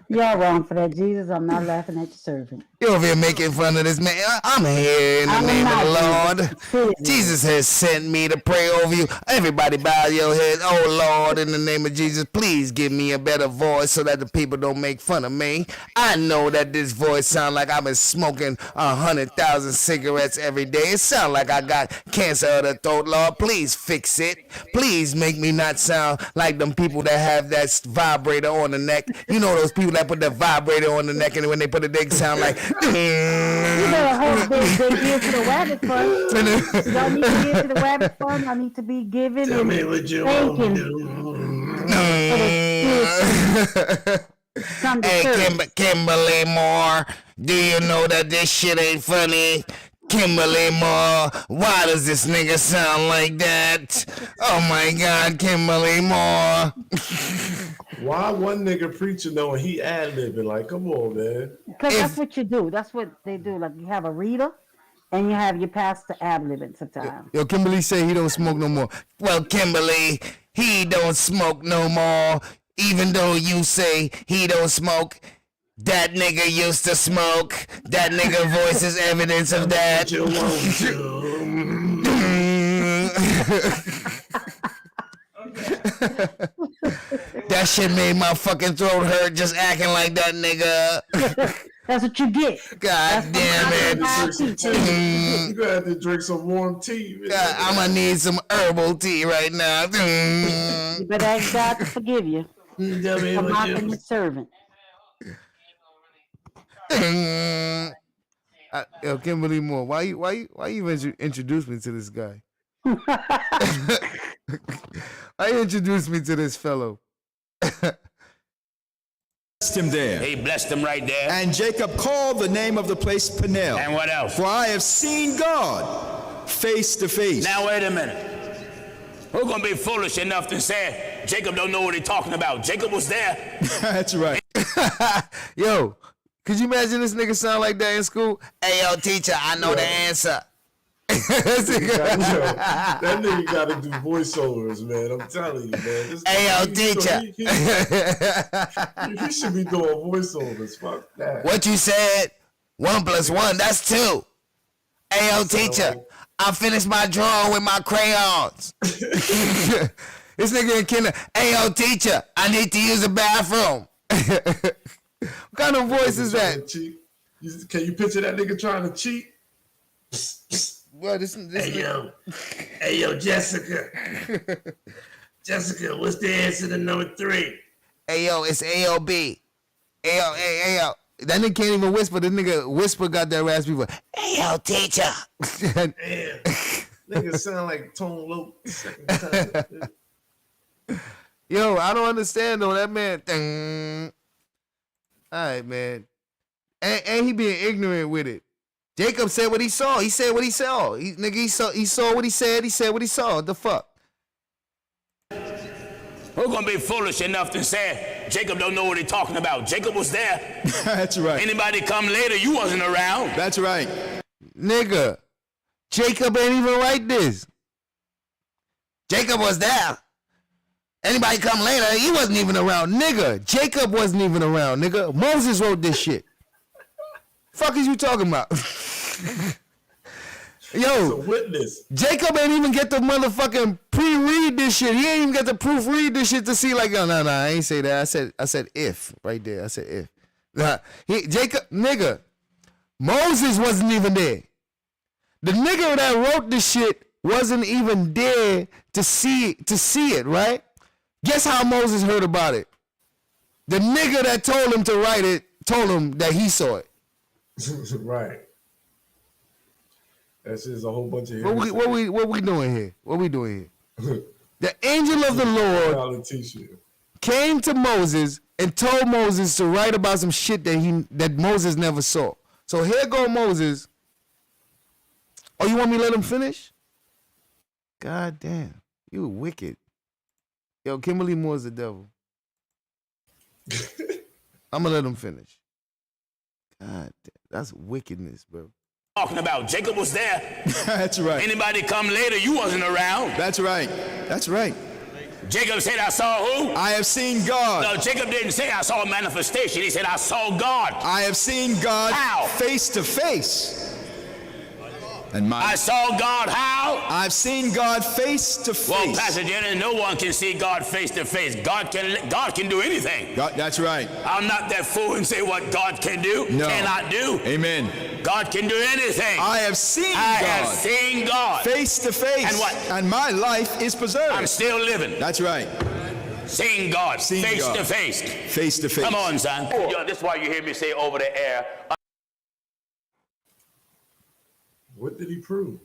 Y'all wrong for that, Jesus. I'm not laughing at your servant. You over here making fun of this man. I'm here in the name of the Lord. Jesus has sent me to pray over you. Everybody bow your heads. Oh, Lord, in the name of Jesus, please give me a better voice so that the people don't make fun of me. I know that this voice sounds like I've been smoking 100,000 cigarettes every day. It sounds like I got cancer of the throat, Lord. Please fix it. Please make me not sound like them people that have that vibrator on the neck. You know those people that put that vibrator on the neck and when they put it, they sound like... You better hope they give to the rabbit fund. Y'all need to give to the rabbit fund. I need to be given. Tell me what you want to do. Hey, Kimberly Moore, do you know that this shit ain't funny? Kimberly Moore, why does this nigga sound like that? Oh my God, Kimberly Moore. Why one nigga preaching though and he ad-libbing? Like, come on, man. Because that's what you do. That's what they do. Like, you have a reader and you have your pastor ad-libbing sometimes. Yo, Kimberly say he don't smoke no more. Well, Kimberly, he don't smoke no more. Even though you say he don't smoke, that nigga used to smoke. That nigga voice is evidence of that. That shit made my fucking throat hurt just acting like that nigga. That's what you get. God damn it. You gonna have to drink some warm tea. God, I'm gonna need some herbal tea right now. You better ask God to forgive you. For mocking his servant. Yo, Kimberly Moore, why you even introduce me to this guy? Why you introduce me to this fellow? Blessed him there. He blessed him right there. And Jacob called the name of the place Peniel. And what else? For I have seen God face to face. Now wait a minute. Who's gonna be foolish enough to say Jacob don't know what he's talking about? Jacob was there. That's right. Yo, could you imagine this nigga sound like that in school? Hey, yo, teacher, I know the answer. That nigga gotta do voiceovers, man. I'm telling you, man. Hey, yo, teacher. He should be doing voiceovers. Fuck that. What you said? 1 + 1, that's 2. Hey, yo, teacher, I finished my drawing with my crayons. This nigga in kinder. Hey, yo, teacher, I need to use the bathroom. What kind of voice is that? Can you picture that nigga trying to cheat? Well, this hey yo, Jessica. Jessica, what's the answer to number 3? Hey yo, it's AOB. Hey yo. That nigga can't even whisper. The nigga whisper got that raspy voice. Hey yo, teacher. Damn. Nigga sound like Tone Loc. Yo, I don't understand though. That man. All right, man. And he being ignorant with it. Jacob said what he saw. He said what he saw. He saw what he said. He said what he saw. What the fuck? Who's gonna be foolish enough to say Jacob don't know what he's talking about? Jacob was there. That's right. Anybody come later, you wasn't around. That's right. Nigga, Jacob ain't even write this. Jacob was there. Anybody come later, he wasn't even around. Nigga, Jacob wasn't even around, nigga. Moses wrote this shit. Fuck is you talking about? Yo, a witness. Jacob ain't even get to motherfucking pre-read this shit. He ain't even get to proofread this shit to see like, no, I ain't say that. I said if right there. I said if. Nah, Jacob, nigga, Moses wasn't even there. The nigga that wrote this shit wasn't even there to see it, right? Guess how Moses heard about it? The nigga that told him to write it told him that he saw it. Right. That's just a whole bunch of What we doing here? What we doing here? The angel of the Lord came to Moses and told Moses to write about some shit that Moses never saw. So here go Moses. Oh, you want me to let him finish? God damn, you wicked. Yo, Kimberly Moore's the devil. I'm gonna let him finish. God damn, that's wickedness, bro. Talking about Jacob was there. That's right. Anybody come later, you wasn't around. That's right. That's right. Jacob said, I saw who? I have seen God. No, Jacob didn't say I saw a manifestation. He said, I saw God. I have seen God face to face. And I saw God how? I've seen God face to face. Well, Pastor Jenner, no one can see God face to face. God can do anything. God, that's right. I'm not that fool and say what God can do, cannot do. Amen. God can do anything. I have seen God. I have seen God. Face to face. And what? And my life is preserved. I'm still living. That's right. Seeing God. Face to face. Face to face. Come on, son. This is why you hear me say over the air. What did he prove?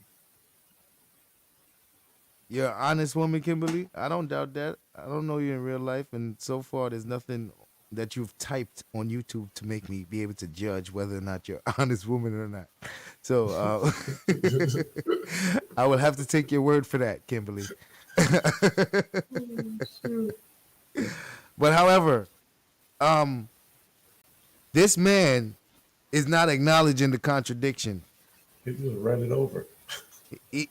You're an honest woman, Kimberly. I don't doubt that. I don't know you in real life, and so far there's nothing that you've typed on YouTube to make me be able to judge whether or not you're an honest woman or not. So I will have to take your word for that, Kimberly. But however, this man is not acknowledging the contradiction. He just read it over.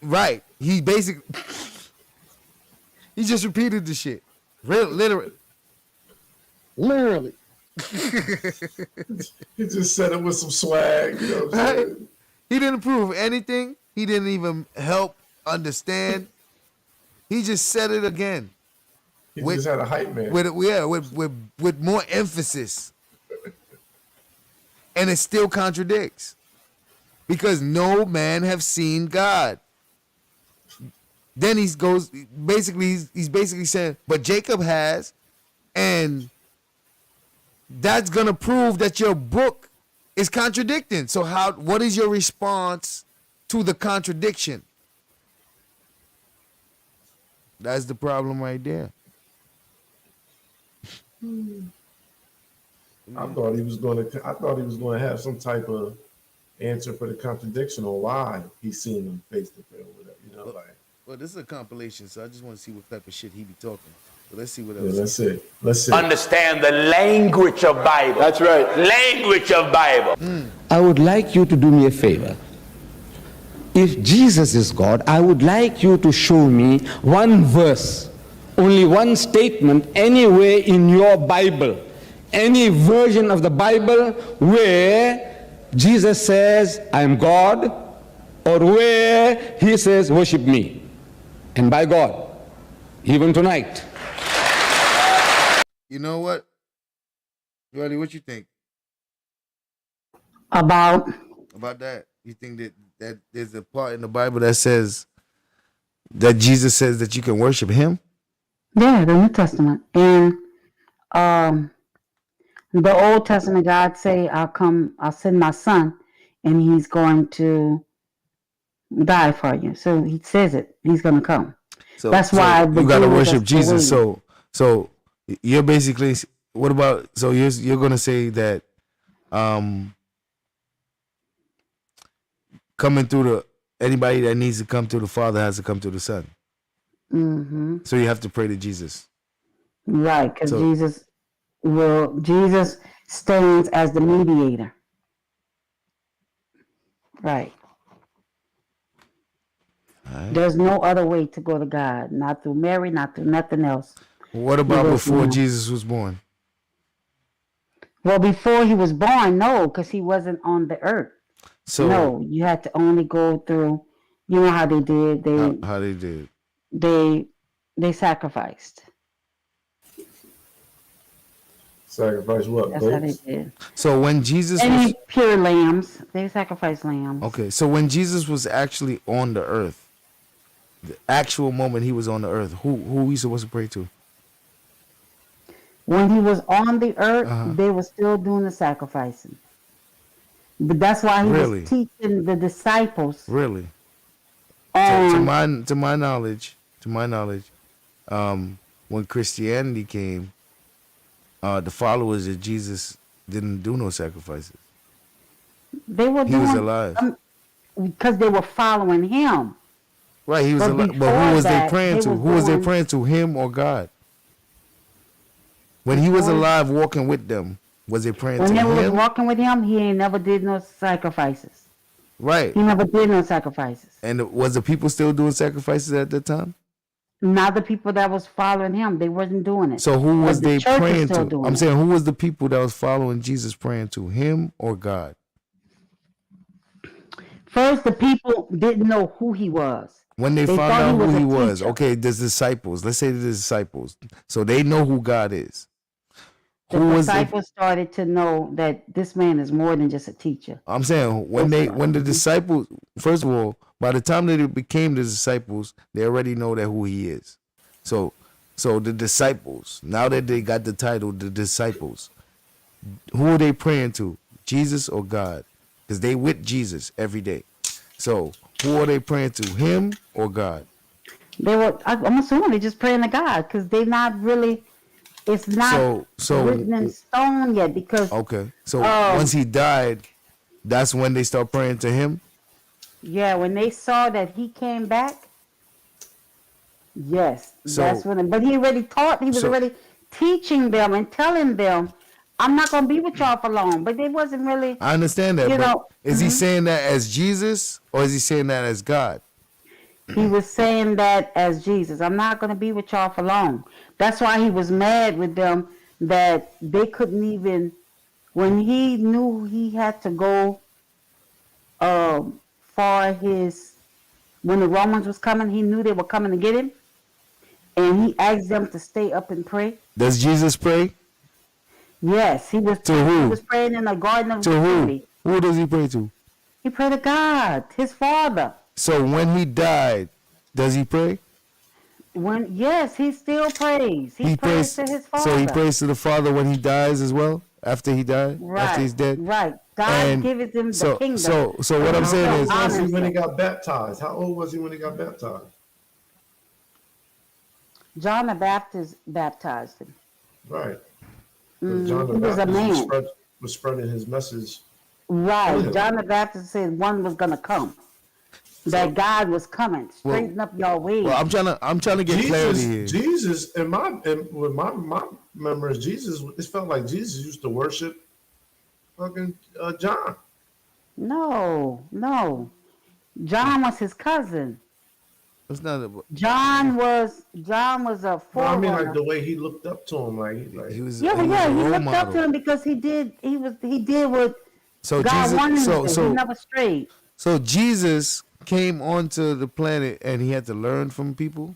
Right. He basically he just repeated the shit. Literally. He just said it with some swag. You know what I'm saying? He didn't prove anything. He didn't even help understand. He just said it again. He just had a hype man. With more emphasis. And it still contradicts. Because no man have seen God. Then he's basically saying, but Jacob has, and that's gonna prove that your book is contradicting. So what is your response to the contradiction? That's the problem right there. I thought he was going to have some type of answer for the contradiction on why he's seen them face to face or whatever, you know, like. Well, this is a compilation, so I just want to see what type of shit he be talking. So let's see what else. Yeah, let's see. Understand the language of Bible. That's right. Language of Bible. I would like you to do me a favor. If Jesus is God, I would like you to show me one verse, only one statement, anywhere in your Bible, any version of the Bible where Jesus says, I am God, or where he says, worship me. And by God, even tonight. You know what? Roddy, what you think? About that? You think that there's a part in the Bible that says that Jesus says that you can worship him? Yeah, the New Testament. And the Old Testament, God say, I'll send my son, and he's going to die for you. So he says it. He's going to come. So that's why you got to worship Jesus. So you're basically, what about, so you're going to say that coming through anybody that needs to come through the Father has to come through the Son. Mm-hmm. So you have to pray to Jesus. Right, because Jesus stands as the mediator. Right. There's no other way to go to God, not through Mary, not through nothing else. What about before Jesus was born? Well, before he was born, no, because he wasn't on the earth. So no, you had to only go through You know how they did? How they did? They sacrificed. Sacrifice what? That's how they did. So when Jesus Any pure lambs, they sacrificed lambs. Okay, so when Jesus was actually on the earth, the actual moment he was on the earth, who we supposed to pray to? When he was on the earth, they were still doing the sacrificing. But that's why he was teaching the disciples. Really? To my knowledge, when Christianity came, the followers of Jesus didn't do no sacrifices. They were He was alive. Because they were following him. Right, he was alive. But who was they praying to? Who was they praying to? Him or God? When he was alive walking with them, was they praying to him? When they was walking with him, he ain't never did no sacrifices. Right. He never did no sacrifices. And was the people still doing sacrifices at that time? Not the people that was following him. They wasn't doing it. So who was they praying to? I'm it. saying, who was the people that was following Jesus praying to? Him or God? First, the people didn't know who he was. When they thought found out who he was, teacher. okay, the disciples. Let's say the disciples. So they know who God is. The disciples started to know that this man is more than just a teacher. I'm saying when the disciples, first of all, by the time they became the disciples, they already know that who he is. So the disciples, now that they got the title, the disciples, who are they praying to? Jesus or God? Because they with Jesus every day. So who are they praying to? Him or God? They were. I'm assuming they're just praying to God because they're not really. It's not written in stone yet because. Okay, so once he died, that's when they start praying to him. Yeah, when they saw that he came back. Yes, that's when. But he already taught. He was already teaching them and telling them, "I'm not going to be with y'all for long." But they wasn't really. I understand that. You but know, is he saying that as Jesus or is he saying that as God? He was saying that as Jesus. I'm not going to be with y'all for long. That's why he was mad with them that they couldn't even, when he knew he had to go when the Romans was coming, he knew they were coming to get him. And he asked them to stay up and pray. Does Jesus pray? Yes, he was. To who? He was praying in the Garden of To Gethsemane. who? Who does he pray to? He prayed to God, his Father. So when he died, does he pray? Yes, he still prays. He prays to his Father. So he prays to the Father when he dies as well? After he died? Right. After he's dead? Right. God gives him the kingdom. So what I'm saying is... How old was he when he got baptized? How old was he when he got baptized? John the Baptist baptized him. Right. John the Baptist was spreading his message. Right. John the Baptist said one was going to come. That God was coming. Straighten up your ways. Well, I'm trying to get clarity here. Jesus, with my memories, Jesus, it felt like Jesus used to worship fucking John. No. John was his cousin. It's not John was a forerunner. I mean, like the way he looked up to him, like he was. He looked up to him because he did what So God Jesus, wanted him to do. so He never strayed. So Jesus came onto the planet and he had to learn from people?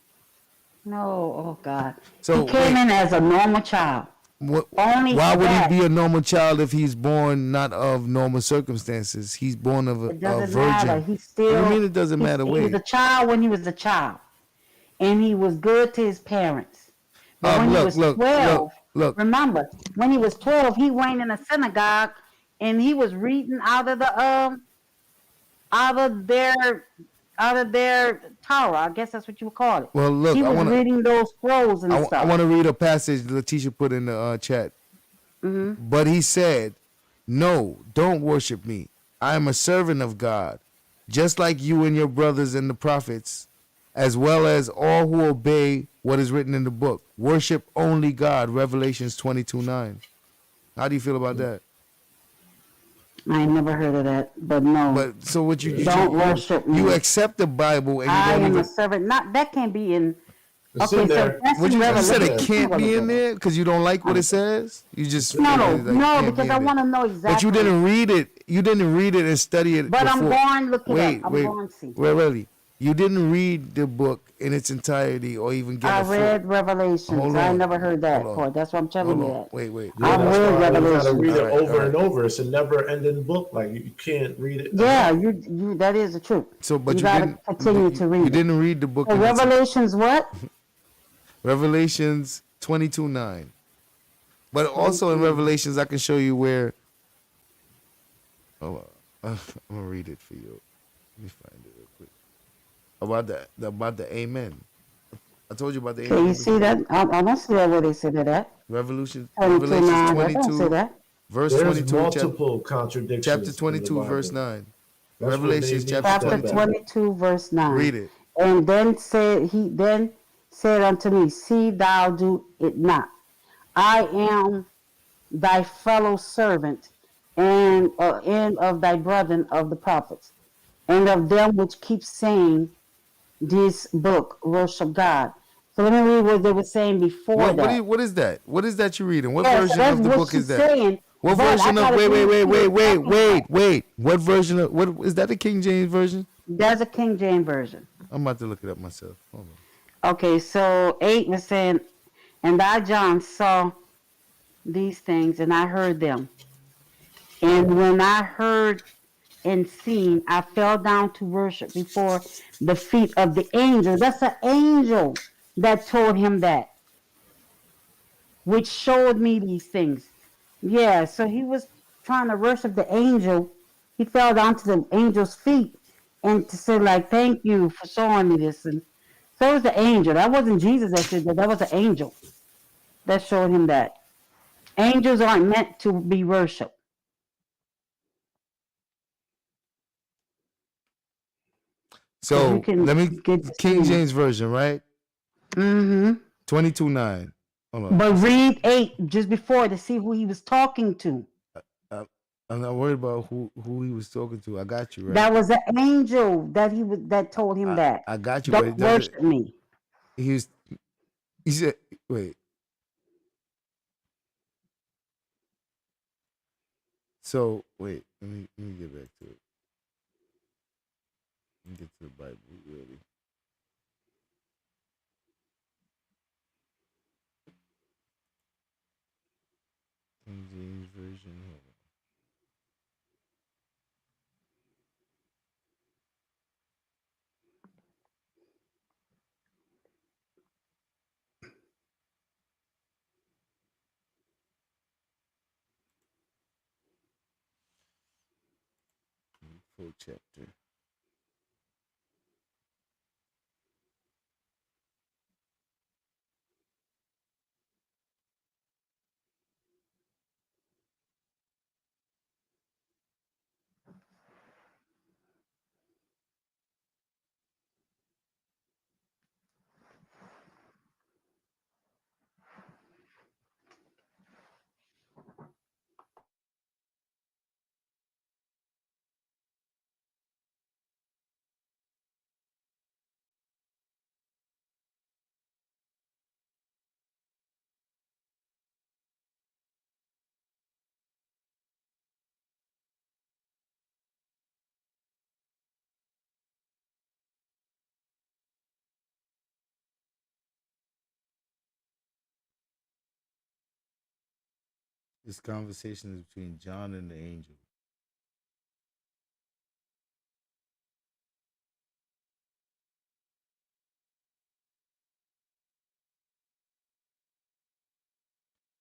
No, oh God. So he came in as a normal child. Why would he be a normal child if he's born not of normal circumstances? He's born of a virgin. Matter. He's still. What do you mean it doesn't matter? He was a child when he was a child, and he was good to his parents. But when he was 12, remember when he was 12, he went in a synagogue, and he was reading out of their Torah. I guess that's what you would call it. Well, look, he was reading those scrolls and stuff. I want to read a passage Letitia put in the chat. Mm-hmm. But he said, "No, don't worship me. I am a servant of God, just like you and your brothers and the prophets, as well as all who obey what is written in the book. Worship only God." Revelations 22:9. How do you feel about that? I ain't never heard of that, but no. But so what you don't worship me. You accept the Bible and you I don't am even... a servant. Not that can't be in. It's Okay, in so there. that's What in you said Revelation. it can't be in there because you don't like what it says. You just No, like, no, can't because be I in want there. to know exactly. But you didn't read it. You didn't read it and study it. But before. I'm going looking Wait, up. I'm wait, going to see. Wait, really? You didn't read the book in its entirety or even get I a full. read Revelations. Hold I on. never heard that Hold on. part. That's what I'm telling Hold you on. that. Wait. Yeah, I that's read why you gotta Revelations. read it All right, over all and over. It's a never-ending book. Like you can't read it. Yeah, you that is the truth. So, but you you gotta didn't. continue to read You it. didn't read the book. So in its- Revelations what? Revelations 22:9. But also in Revelations, I can show you where. Hold on. I'm gonna read it for you. Let me find it real quick. About the amen. I told you about the Can amen. you see that? I don't see that where they say that. Revelations 22:9. I 22, don't see that. verse There's 22, multiple contradictions. chapter in 22, the verse Bible. 9. That's what Revelations they need chapter to Chapter 22. 22, verse 9. Read it. And then said unto me, see thou do it not. I am thy fellow servant and of thy brethren of the prophets, and of them which keep saying this book, worship God. So let me read what they were saying before that. What is that? What is that you're reading? What Yes, version that's of the what book is she's that? saying, What but I version of gotta wait. read Wait. What version of what is that, the King James version? That's a King James version. I'm about to look it up myself. Hold on. Okay, so 8 was saying, and I, John, saw these things, and I heard them. And when I heard and seen, I fell down to worship before the feet of the angel. That's an angel that told him that, which showed me these things. Yeah, so he was trying to worship the angel. He fell down to the angel's feet and to say, like, thank you for showing me this. And so it was the angel. That wasn't Jesus that said that. That was the angel that showed him that. Angels aren't meant to be worshipped. So let me get King James version, right? Mm-hmm. 22:9. Hold on. But read 8 just before to see who he was talking to. I'm not worried about who he was talking to. I got you, right? That was an angel that told him that. I got you. Don't but it doesn't- worship me. He said, wait. So wait, let me get back to it. Let me get to the Bible really. King James version. Hold on. Full chapter. This conversation is between John and the angel.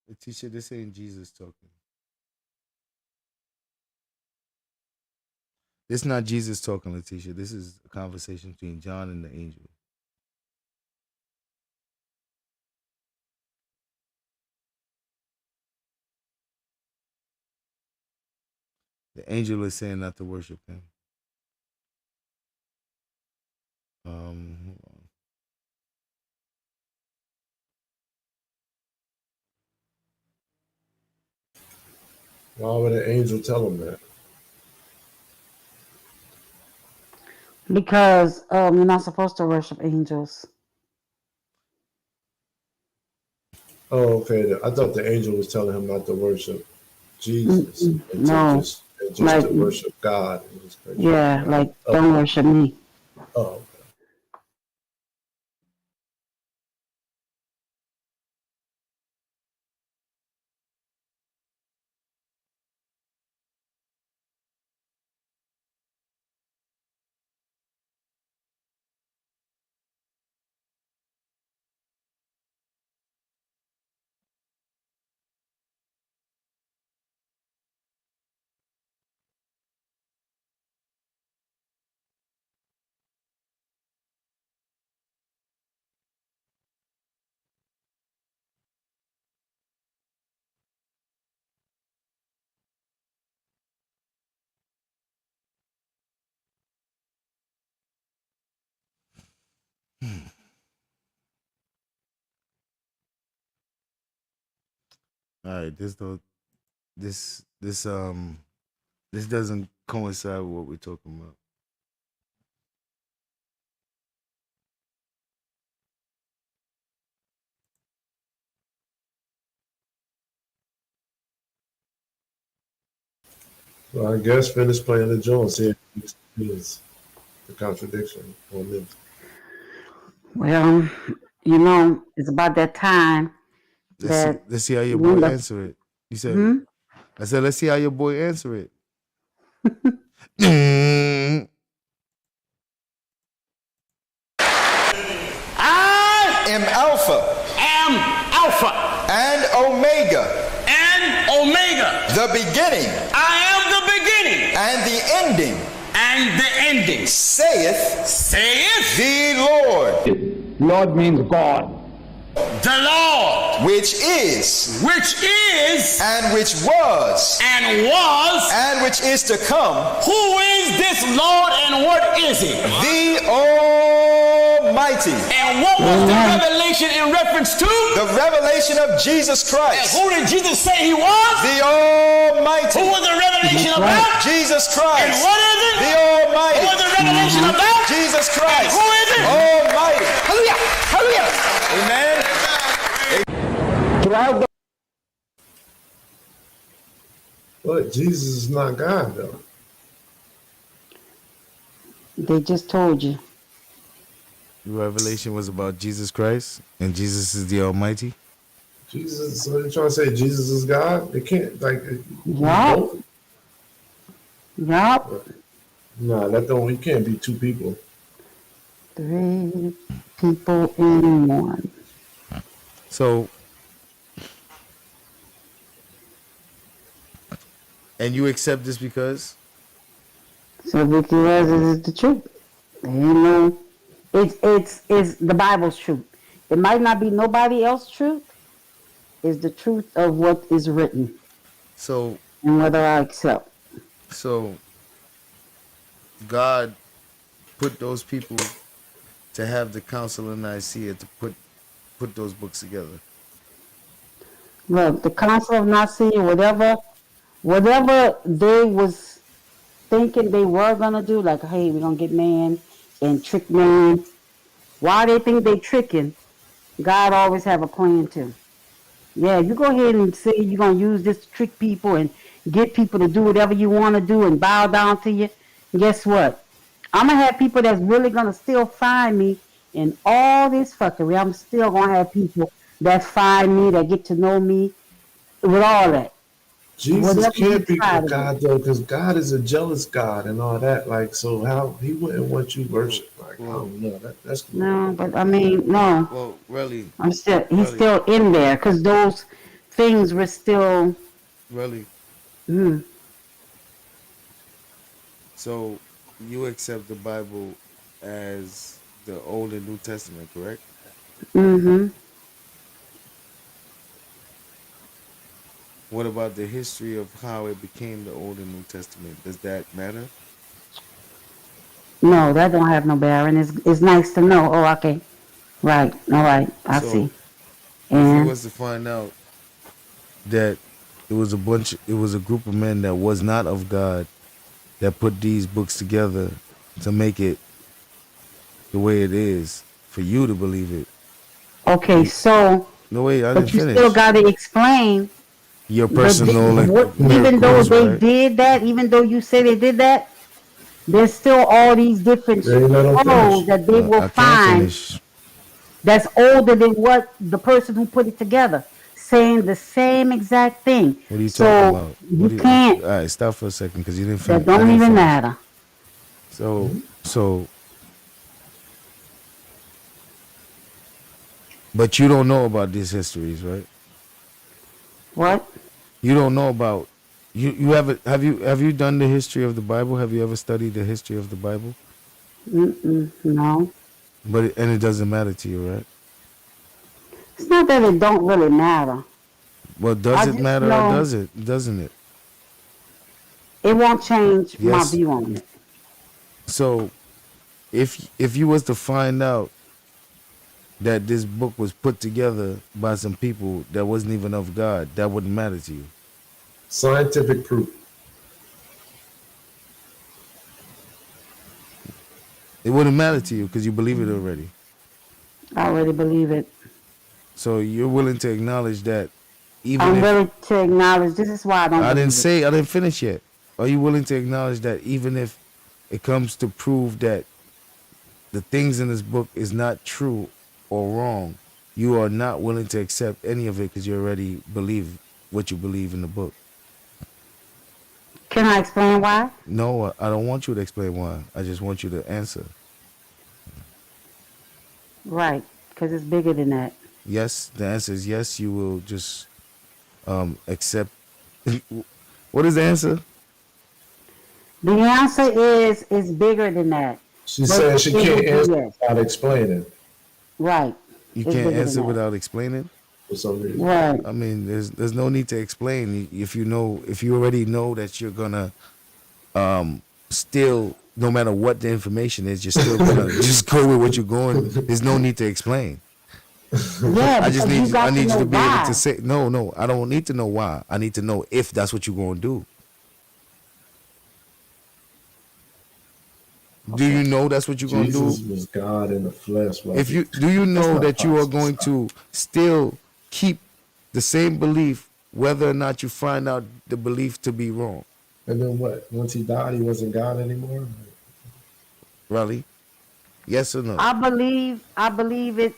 Letitia, this ain't Jesus talking. This is not Jesus talking, Letitia. This is a conversation between John and the angel. The angel is saying not to worship him. Hold on. Why would an angel tell him that? Because you're not supposed to worship angels. Oh, okay. I thought the angel was telling him not to worship Jesus. And No, just like to worship God. yeah, like don't worship me. Oh, All right, this doesn't coincide with what we're talking about. Well, I guess finish playing the Jones here is the contradiction on this. Well, it's about that time Let's see how your boy answer it. You said, I said, let's see how your boy answer it. I am Alpha and Omega. The beginning. I am the beginning. And the ending. Saith the Lord. Lord means God. The Lord. Which is. And which was. And which is to come. Who is this Lord and what is he? The Almighty. And what was the revelation in reference to? The revelation of Jesus Christ. And who did Jesus say he was? The Almighty. Who was the revelation about? Jesus Christ. And what is it? The Almighty. Who was the revelation about? Jesus Christ. And who is it? Almighty. Hallelujah. Hallelujah. Amen. But Jesus is not God, though. They just told you. The revelation was about Jesus Christ, and Jesus is the Almighty. Jesus, so they're trying to say Jesus is God? They can't, like... Yup. Nah, he can't be two people. 3 people in one. So, and you accept this because? So because it is the truth. It's the Bible's truth. It might not be nobody else's truth. It's the truth of what is written. So, and whether I accept. So, God put those people to have the Council of Nicaea to put those books together. Look, the Council of Nicaea, whatever they was thinking they were gonna do, like, hey, we're gonna get man and trick man. Why they think they tricking? God always have a plan too. Yeah, you go ahead and say you're gonna use this to trick people and get people to do whatever you want to do and bow down to you. Guess what? I'm gonna have people that's really gonna still find me in all this fuckery. I'm still gonna have people that find me, that get to know me, with all that. Jesus can't be God though, because God is a jealous God and all that. Like, so how he wouldn't want you worship? Like, I don't know. That's cool. No, but I mean, no. Well, really, he's still in there because those things were still. Really. So, you accept the Bible as the Old and New Testament, correct? Mm-hmm. What about the history of how it became the Old and New Testament? Does that matter? No, that don't have no bearing. It's nice to know. Oh, okay. Right. All right. I see. If you was to find out that it was a group of men that was not of God that put these books together to make it the way it is, for you to believe it. Okay, so. No, wait, I didn't finish. But you still got to explain. Your personal, even though they did that, even though you say they did that, there's still all these different scrolls that they will find that's older than what the person who put it together, saying the same exact thing. What are you talking about? You can't. All right, stop for a second because you didn't finish. That don't even matter. So, but you don't know about these histories, right? What? You don't know about you have you done the history of the Bible? Have you ever studied the history of the Bible? No. But it doesn't matter to you, right? It's not that it don't really matter. Well, does it matter or does it? Doesn't it? It won't change my view on it. So, if you was to find out that this book was put together by some people that wasn't even of God, that wouldn't matter to you? Scientific proof. It wouldn't matter to you because you believe it already. I already believe it. So you're willing to acknowledge that even I'm if willing to acknowledge. This is why I don't. I didn't believe it. I didn't finish yet. Are you willing to acknowledge that even if it comes to prove that the things in this book is not true or wrong, you are not willing to accept any of it because you already believe what you believe in the book? Can I explain why? No, I don't want you to explain why. I just want you to answer. Right, because it's bigger than that. Yes, the answer is yes. You will just accept. What is the answer? The answer is it's bigger than that. She said she can't answer without explaining. Right. You It's can't bigger answer than that. without explaining. For some reason. Right. I mean, there's no need to explain if you already know that you're gonna still, no matter what the information is, you're still gonna just go with what you're going. There's no need to explain. Yeah, I just need got I need to you to know be why. able to say no. I don't need to know why. I need to know if that's what you're gonna do. Do you know that's what you're gonna do? Jesus was God in the flesh. If you do, you know that you are going to still keep the same belief, whether or not you find out the belief to be wrong. And then what? Once he died, he wasn't God anymore? Really? Yes or no? I believe it.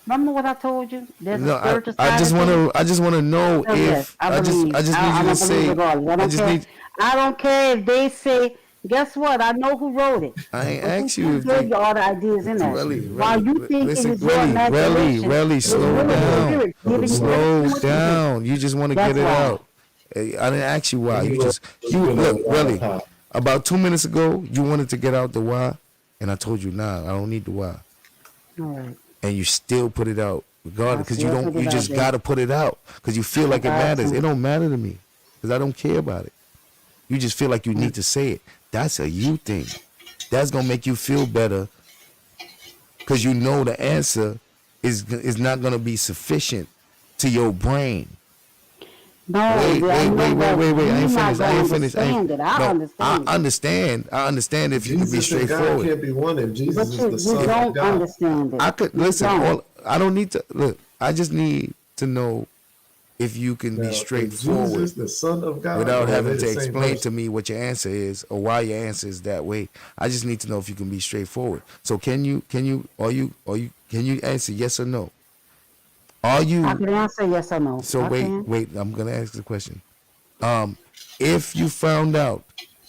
Remember what I told you? There's No, a spiritual I side just to want it. to. I just want to know Oh, yes, if I just believe. need you I to believe say. regardless. I don't care if they say. Guess what? I know who wrote it. I ain't But asked who you if gave they. you all the ideas in there. While you think listen, it is your imagination, really, it's slow really the down. Spirit giving you Slow everything down. You just want to That's get it why. out. I didn't ask you why. You look, really. About 2 minutes ago, you wanted to get out the why, and I told you, nah, I don't need the why. All right. And you still put it out, regardless, because you still don't. put it You out just there. gotta put it out because you feel like it got matters. to. It don't matter to me because I don't care about it. You just feel like you need to say it. That's a you thing. That's gonna make you feel better because you know the answer is not gonna be sufficient to your brain. No, Wait. I ain't finished. I understand it. I understand. I understand if you can be Jesus and God straightforward. can't be one if Jesus But is you the Son of don't God. understand it. I could You listen. don't. I don't need to look. I just need to know if you can Now, be if straightforward Jesus, the Son of God, without or having they to the same explain person? to me what your answer is or why your answer is that way. I just need to know if you can be straightforward. So can you answer yes or no? Are you? I can answer yes or no. So I can. wait. I'm gonna ask the question. If you found out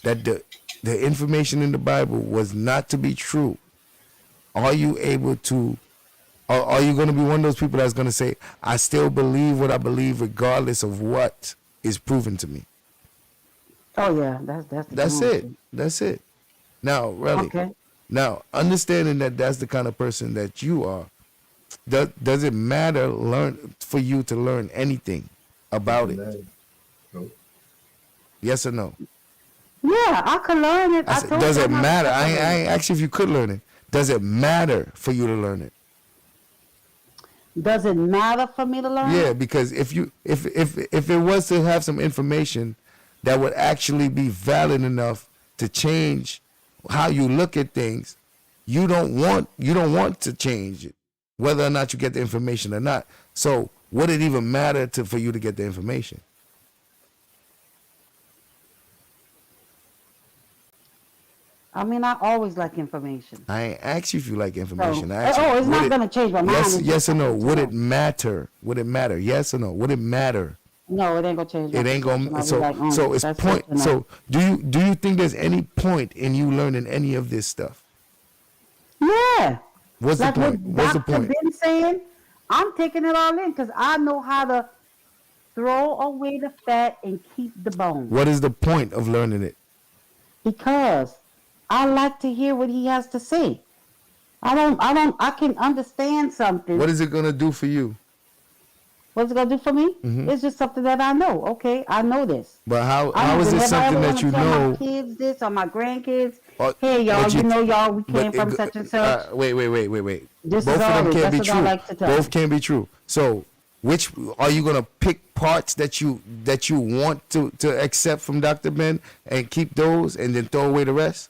that the information in the Bible was not to be true, are you able to? Are you going to be one of those people that's going to say, I still believe what I believe regardless of what is proven to me? Oh yeah, that's it. That's it. Now, really. Okay. Now, understanding that that's the kind of person that you are, does it matter for you to learn anything about it? No. Yes or no? Yeah, I could learn it. I said, does it matter? I ain't actually if you could learn it. Does it matter for you to learn it? Does it matter for me to learn? Yeah, because if it was to have some information that would actually be valid enough to change how you look at things, you don't want to change it, whether or not you get the information or not. So would it even matter for you to get the information? I mean, I always like information. I ain't asked you if you like information. So, I asked you, it's not would going to change my mind. Yes, It's yes just or no? something Would to it know. matter? Would it matter? Yes or no? Would it matter? No, it ain't gonna change. It ain't gonna. I'll be So like, it's that's point. good to know. So do you think there's any point in you learning any of this stuff? Yeah. What's like the point? What What's the Dr. point? been saying, I'm taking it all in because I know how to throw away the fat and keep the bone. What is the point of learning it? Because I like to hear what he has to say. I can understand something. What is it gonna do for you? What's it gonna do for me? Mhm. It's just something that I know. Okay, I know this. But how I is don't it ever something wanna that you tell know? my kids this or my grandkids. Hey, y'all, but you know, y'all, we came but from such and such. Wait. This Both is of them always, can't be that's what I true. like to tell Both you. can't be true. So, which are you gonna pick parts that you want to accept from Dr. Ben and keep those, and then throw away the rest?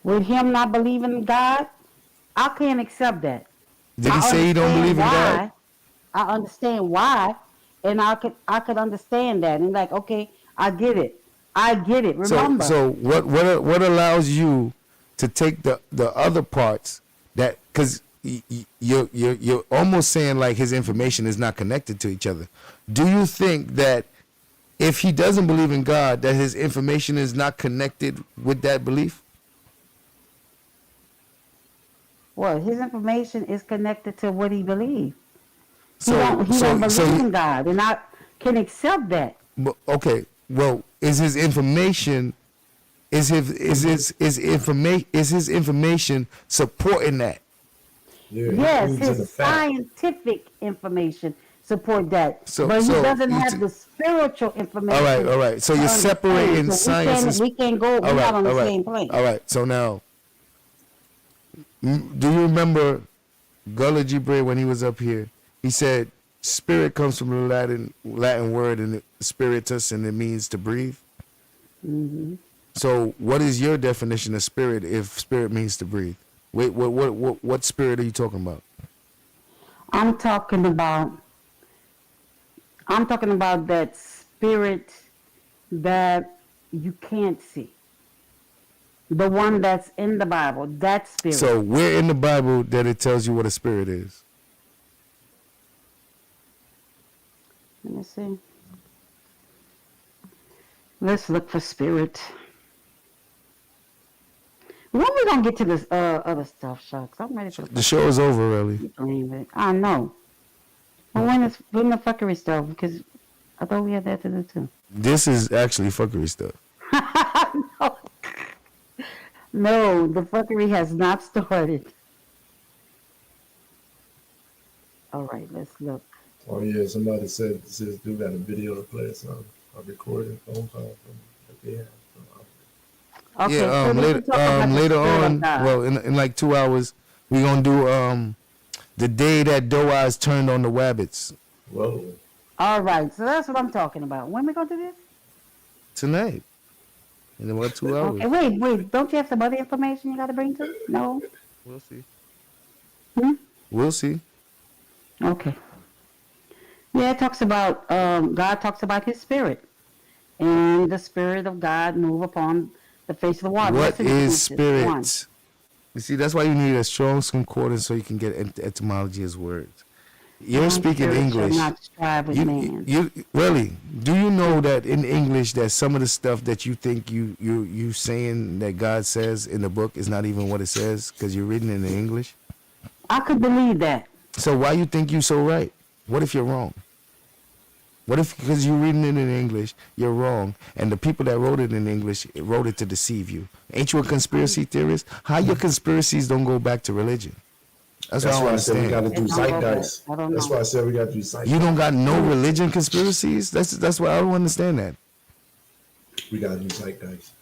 With him not believing in God, I can't accept that. Did he say he don't believe in God? I understand why, and I could understand that, and like, okay, I get it. Remember. So what allows you to take the other parts that, because you're almost saying like his information is not connected to each other. Do you think that if he doesn't believe in God, that his information is not connected with that belief? Well, his information is connected to what he believes. He So don't believe in God, and I can accept that. Okay, well, is his information supporting that? Yes, his scientific information support that, but he doesn't have the spiritual information. All right. So you're separating science. We can't go. We're not on the same plane. All right. So now, do you remember Gullah Gibray when he was up here? He said, "Spirit comes from the Latin word, and spiritus, and it means to breathe." Mm-hmm. So, what is your definition of spirit? If spirit means to breathe, wait, what spirit are you talking about? I'm talking about that spirit that you can't see. The one that's in the Bible, that spirit. So, where in the Bible that it tells you what a spirit is? Let me see. Let's look for spirit. When we gonna get to this other stuff, Shucks? I'm ready for The show is over, really. I know. But when the fuckery stuff? Because I thought we had that to do too. This is actually fuckery stuff. No, the fuckery has not started. All right, let's look. Oh yeah, somebody said do got a video to play or something. A recording phone call from the Okay, yeah, later on, well, in like 2 hours, we're gonna do the day that Doaz turned on the Wabbits. Whoa. All right, so that's what I'm talking about. When we gonna do this? Tonight. In about 2 hours. Okay, wait. Don't you have some other information you got to bring to? No. We'll see. We'll see. Okay. Yeah, it talks about God talks about His Spirit, and the Spirit of God move upon the face of the water. What is spirit? You see, that's why you need a strong concordance so you can get etymology as words. You're speaking English. You really? Do you know that in English that some of the stuff that you think you saying that God says in the book is not even what it says because you're reading it in English? I could believe that. So why you think you're so right? What if you're wrong? What if because you're reading it in English, you're wrong, and the people that wrote it in English wrote it to deceive you? Ain't you a conspiracy theorist? How your conspiracies don't go back to religion? That's what I don't understand. We got to do zeitgeist. That's why I said we got to do zeitgeist. You don't got no religion conspiracies? That's why I don't understand that. We got to do zeitgeist.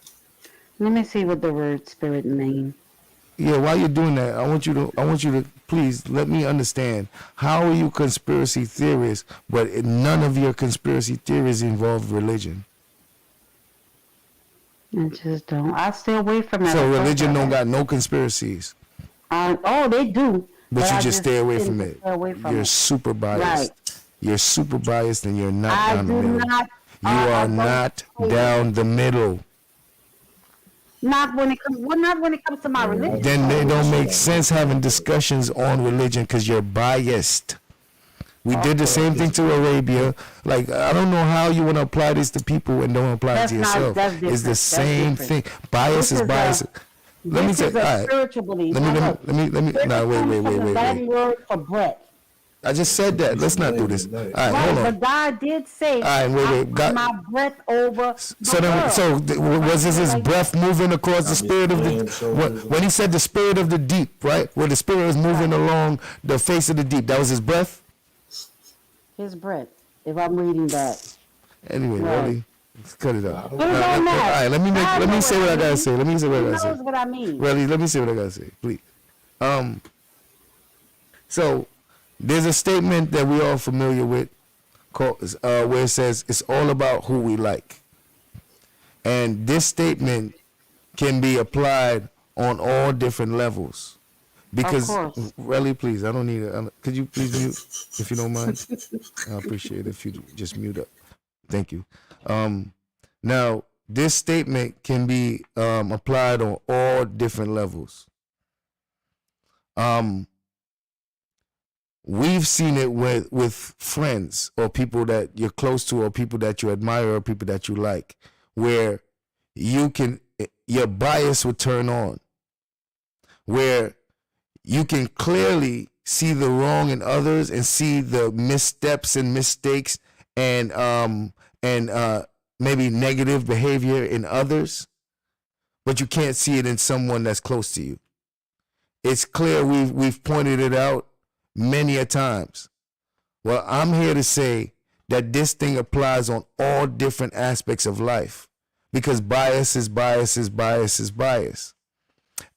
Let me see what the word spirit means. Yeah, while you're doing that, I want you to please let me understand. How are you conspiracy theorists, but none of your conspiracy theories involve religion? I just don't. I stay away from that. So religion don't got no conspiracies. They do. But you just stay away from it. You're it. super biased. Right. You're super biased, and you're not down the do middle. not. You are not down the middle. Not when it comes to my religion. Then it don't make sense having discussions on religion because you're biased. We did the same thing to Arabia. Like, I don't know how you want to apply this to people and don't apply it to yourself. It's the same thing. Bias is bias. Let me say, all right. Let me. No, wait. Latin word for breath. I just said that. Let's not do this. All right, hold on. But God did say, all right, wait. God, my breath over. So was his breath moving across the spirit of the? When he said the spirit of the deep, right? Where the spirit was moving along the face of the deep, that was his breath. His breath. If I'm reading that. Anyway, right. really, Let's cut it out. What does that matter? All right, let me say what I gotta say. Let me say what I gotta say. He knows what I mean. Really, let me say what I gotta say, please. So there's a statement that we all familiar with, called, where it says it's all about who we like, and this statement can be applied on all different levels. Because really, please, I don't need it. Could you please mute if you don't mind? I appreciate it if you just mute up. Thank you. Now, this statement can be applied on all different levels. We've seen it with friends or people that you're close to or people that you admire or people that you like, where your bias would turn on, where you can clearly see the wrong in others and see the missteps and mistakes and maybe negative behavior in others, but you can't see it in someone that's close to you. It's clear we've pointed it out many a times. Well, I'm here to say that this thing applies on all different aspects of life, because bias is bias is bias is bias.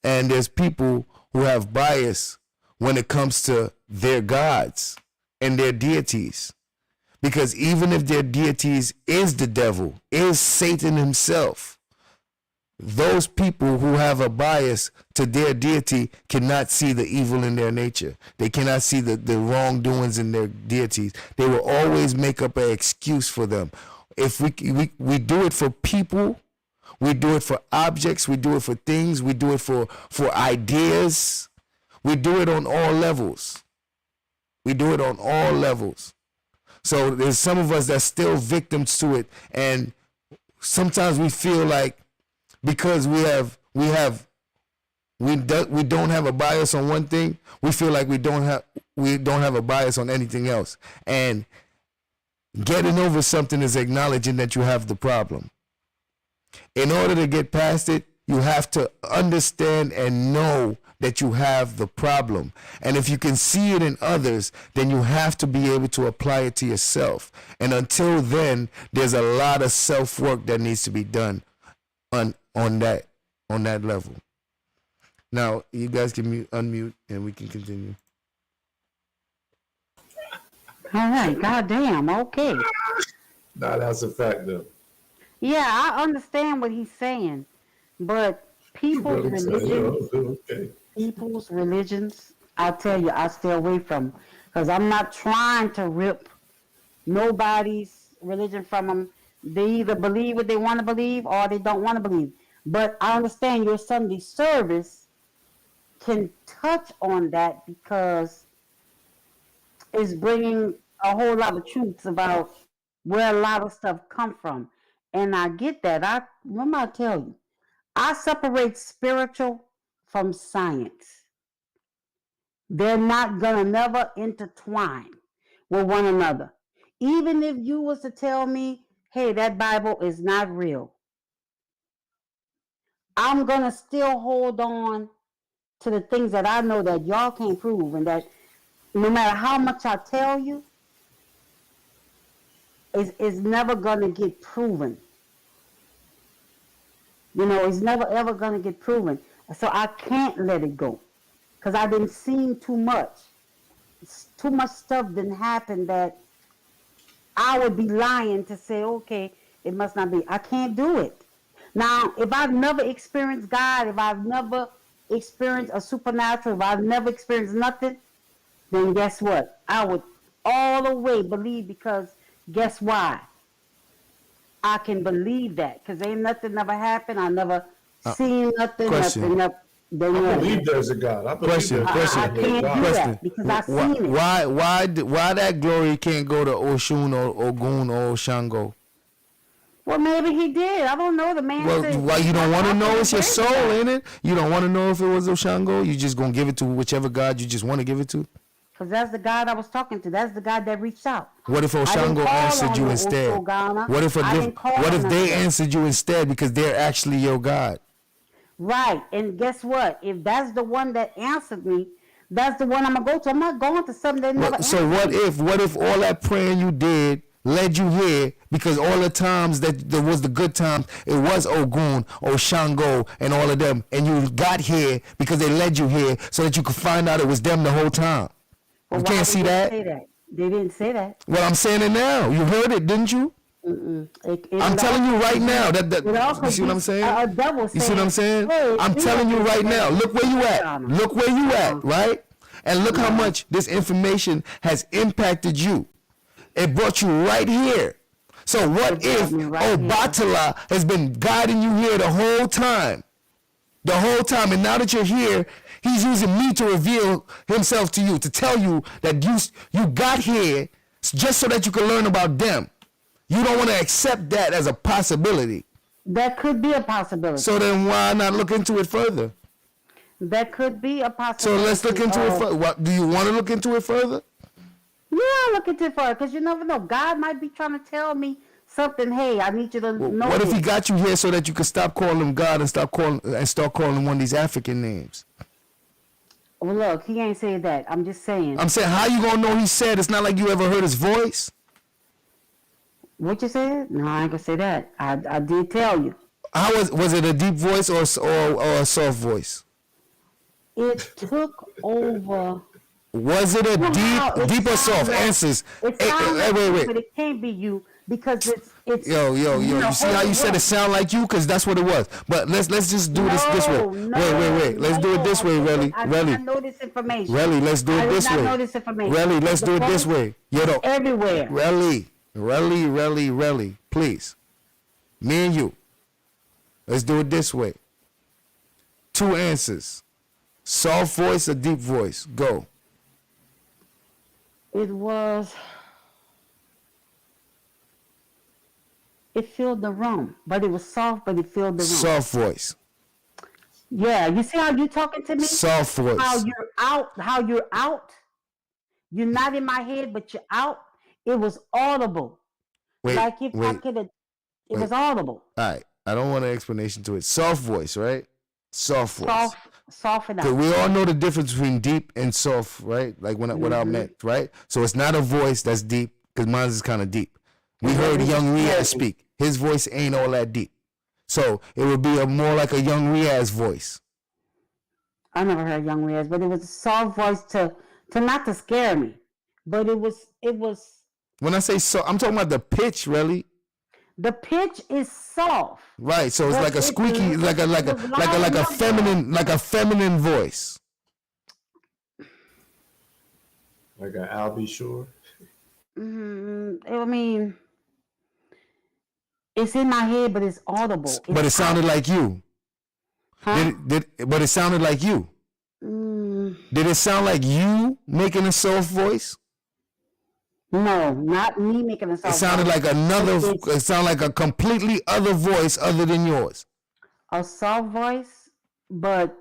And there's people who have bias when it comes to their gods and their deities. Because even if their deities is the devil, is Satan himself, those people who have a bias to their deity cannot see the evil in their nature. They cannot see the wrongdoings in their deities. They will always make up an excuse for them. If we do it for people, we do it for objects, we do it for things, we do it for ideas. We do it on all levels. We do it on all levels. So there's some of us that's still victims to it, and sometimes we feel like because we don't have a bias on one thing, we feel like we don't have a bias on anything else. And getting over something is acknowledging that you have the problem. In order to get past it, you have to understand and know that you have the problem. And if you can see it in others, then you have to be able to apply it to yourself. And until then, there's a lot of self-work that needs to be done on that level. Now, you guys can unmute and we can continue. All right, goddamn, okay. Nah, that's a fact, though. Yeah, I understand what he's saying, but people's religions, I tell you, I stay away from, because I'm not trying to rip nobody's religion from them. They either believe what they want to believe or they don't want to believe. But I understand your Sunday service can touch on that because it's bringing a whole lot of truths about where a lot of stuff come from. And I get that. Remember I tell you, I separate spiritual from science. They're not gonna never intertwine with one another. Even if you was to tell me, hey, that Bible is not real, I'm gonna still hold on to the things that I know that y'all can't prove, and that no matter how much I tell you, it's never gonna get proven. You know, it's never ever gonna get proven. So I can't let it go, because I didn't see too much. Too much stuff didn't happen that I would be lying to say, okay, it must not be. I can't do it. Now, if I've never experienced God, if I've never experienced a supernatural, if I've never experienced nothing, then guess what? I would all the way believe, because guess why? I can believe that, because ain't nothing never happened. I never seen nothing. Question. I believe there's a God. I Question. I can't do that because I've seen it. Why that glory can't go to Oshun or Ogun or Shango? Well, maybe he did. I don't know. The man said. Well, you don't want to know? It's your soul, ain't it? You don't want to know if it was Oshango? You just going to give it to whichever God you just want to give it to? Because that's the God I was talking to. That's the God that reached out. What if Oshango answered you instead? What if they answered you instead because they're actually your God? Right. And guess what? If that's the one that answered me, that's the one I'm going to go to. I'm not going to something that never answered So what if all that praying you did led you here, because all the times that there was the good times, it was Ogun or Shango and all of them, and you got here because they led you here so that you could find out it was them the whole time. Well, you why can't see that? Say that? They didn't say that. Well, I'm saying it now. You heard it, didn't you? I'm telling you right now that you see what I'm saying? You see what I'm saying? Hey, I'm telling you right now. Look where you at. Look where you at, right? And look how much this information has impacted you. It brought you right here. So what if Obatala has been guiding you here the whole time? The whole time, and now that you're here, he's using me to reveal himself to you, to tell you that you got here just so that you can learn about them. You don't want to accept that as a possibility. That could be a possibility. So then why not look into it further? That could be a possibility. So let's look into it further. What, do you want to look into it further? Yeah, look into it further, because you never know. God might be trying to tell me something. Hey, I need you to know. What if this. he got you here so that you could stop calling him God and start calling him one of these African names? Well, look, he ain't saying that. I'm just saying. I'm saying, how you gonna know he said? It's not like you ever heard his voice. What you said? No, I ain't gonna say that. I did tell you. How was it a deep voice or a soft voice? It took over. Was it a deep or soft? Answers. It Wait. But it can't be you, because it's. Yo. You see how you said it sound like you? Because that's what it was. But let's just do this way. Wait. Let's do it this way, Relly. I did not know this information. Relly, let's do it this way. I did not know this information. Relly, let's do it this way. Everywhere. Relly, please. Me and you. Let's do it this way. 2 answers. Soft voice or deep voice? Go. It filled the room, but it was soft, but it filled the room. Soft voice. Yeah, you see how you talking to me? Soft voice. How you're out. You're not in my head, but you're out. It was audible. Wait, like if I could have, it was audible. All right. I don't want an explanation to it. Soft voice, right? Soft voice. Soft enough. Because we all know the difference between deep and soft, right? Like what I meant, right? So it's not a voice that's deep, because mine is kind of deep. We heard Young Riaz speak. His voice ain't all that deep. So it would be more like a Young Riaz voice. I never heard Young Riaz, but it was a soft voice to not to scare me. But it was. When I say so, I'm talking about the pitch, really. The pitch is soft. Right, so it's like a squeaky, like a feminine voice. Like an I'll be sure. I mean, it's in my head, but it's audible. But it sounded like you. Huh? But it sounded like you. Did it sound like you making a soft voice? No, not me making a soft voice. It sounded like it sounded like a completely other voice other than yours. A soft voice, but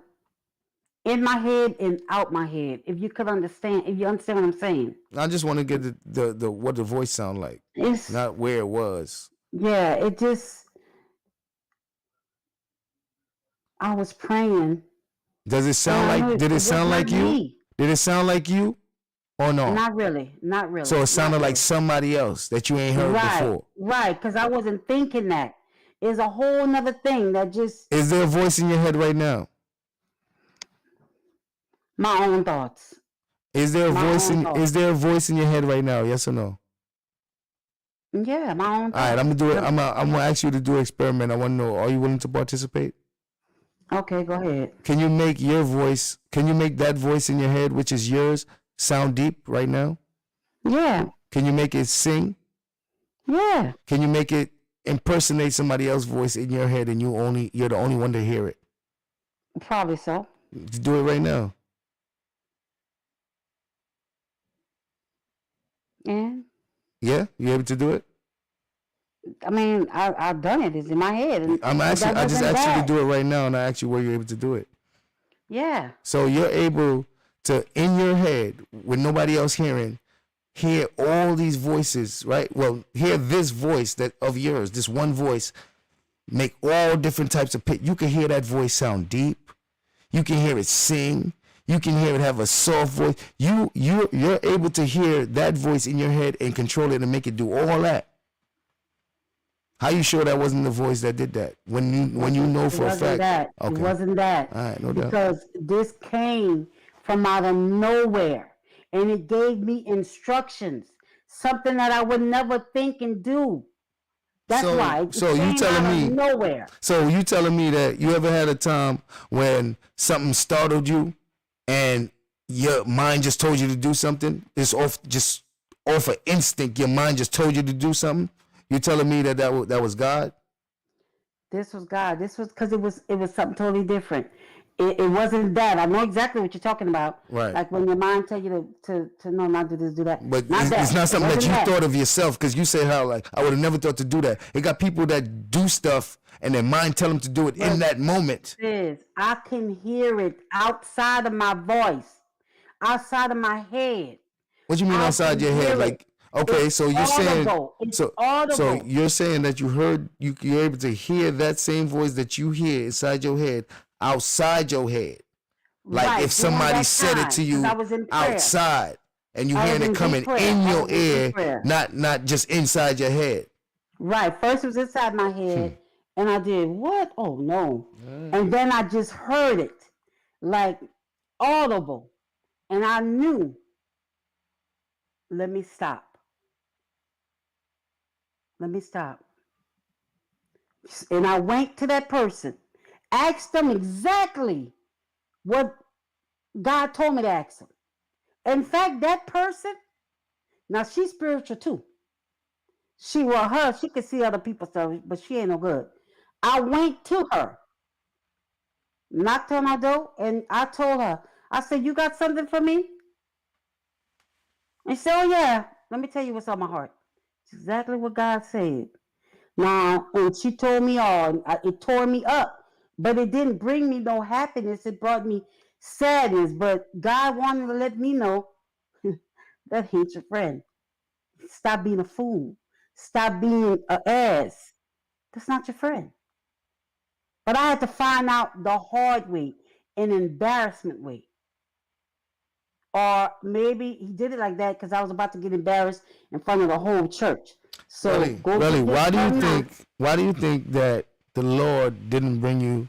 in my head and out my head. If you understand what I'm saying. I just want to get the what the voice sound like. Not where it was. Yeah, it just. I was praying. Does it sound like? Did it sound like you? Did it sound like you? Or no? Not really. So it sounded like somebody else that you ain't heard before. Right, because I wasn't thinking that. It's a whole nother thing that just. Is there a voice in your head right now? My own thoughts. Is there a voice in your head right now? Yes or no? Yeah, my own thoughts. All right, I'm gonna do it. I'm gonna ask you to do an experiment. I want to know, are you willing to participate? Okay, go ahead. Can you make your voice? Can you make that voice in your head, which is yours, sound deep right now? Yeah. Can you make it sing? Yeah. Can you make it impersonate somebody else's voice in your head, and you're the only one to hear it? Probably so. Do it right now. Yeah, you able to do it? I mean, I've done it. It's in my head. I just asked you to do it right now, and I asked you were you able to do it. Yeah. So you're able to, in your head, with nobody else hearing, hear all these voices, right? Well, hear this voice of yours, this one voice, make all different types of pitch. You can hear that voice sound deep. You can hear it sing. You can hear it have a soft voice. You're able to hear that voice in your head and control it and make it do all that. How you sure that wasn't the voice that did that? When you know for a fact. That. Okay. It wasn't that. All right, no doubt. Because this came from out of nowhere, and it gave me instructions, something that I would never think and do. That's why. It So came you telling out me of nowhere. So you telling me that you ever had a time when something startled you and your mind just told you to do something? It's off an instinct. Your mind just told you to do something. You telling me that was God? This was God. This was because it was something totally different. It wasn't that. I know exactly what you're talking about. Right. Like when your mind tell you to no, not do this, do that. But not it's not something that you that. thought of yourself, because you say how like I would have never thought to do that. It got people that do stuff and their mind tell them to do it in that moment. I can hear it outside of my voice, outside of my head. What do you mean outside your head? Like, okay, it's so you're audible. saying It's audible. so you're saying that you're able to hear that same voice that you hear inside your head outside your head. Like right, if somebody said it to you outside and you hearing it coming in your ear, not just inside your head. Right. First it was inside my head and I did what? Oh no. And then I just heard it like audible. And I knew, let me stop. Let me stop. And I went to that person, asked them exactly what God told me to ask them. In fact, that person, now she's spiritual too. She could see other people's stuff, but she ain't no good. I went to her, knocked on her door, and I told her, I said, you got something for me? And she said, oh yeah, let me tell you what's on my heart. It's exactly what God said. Now, and she told me all, it tore me up, but it didn't bring me no happiness. It brought me sadness, but God wanted to let me know that ain't your friend. Stop being a fool. Stop being an ass. That's not your friend. But I had to find out the hard way, an embarrassment way. Or maybe he did it like that because I was about to get embarrassed in front of the whole church. So really, why do you think that the Lord didn't bring you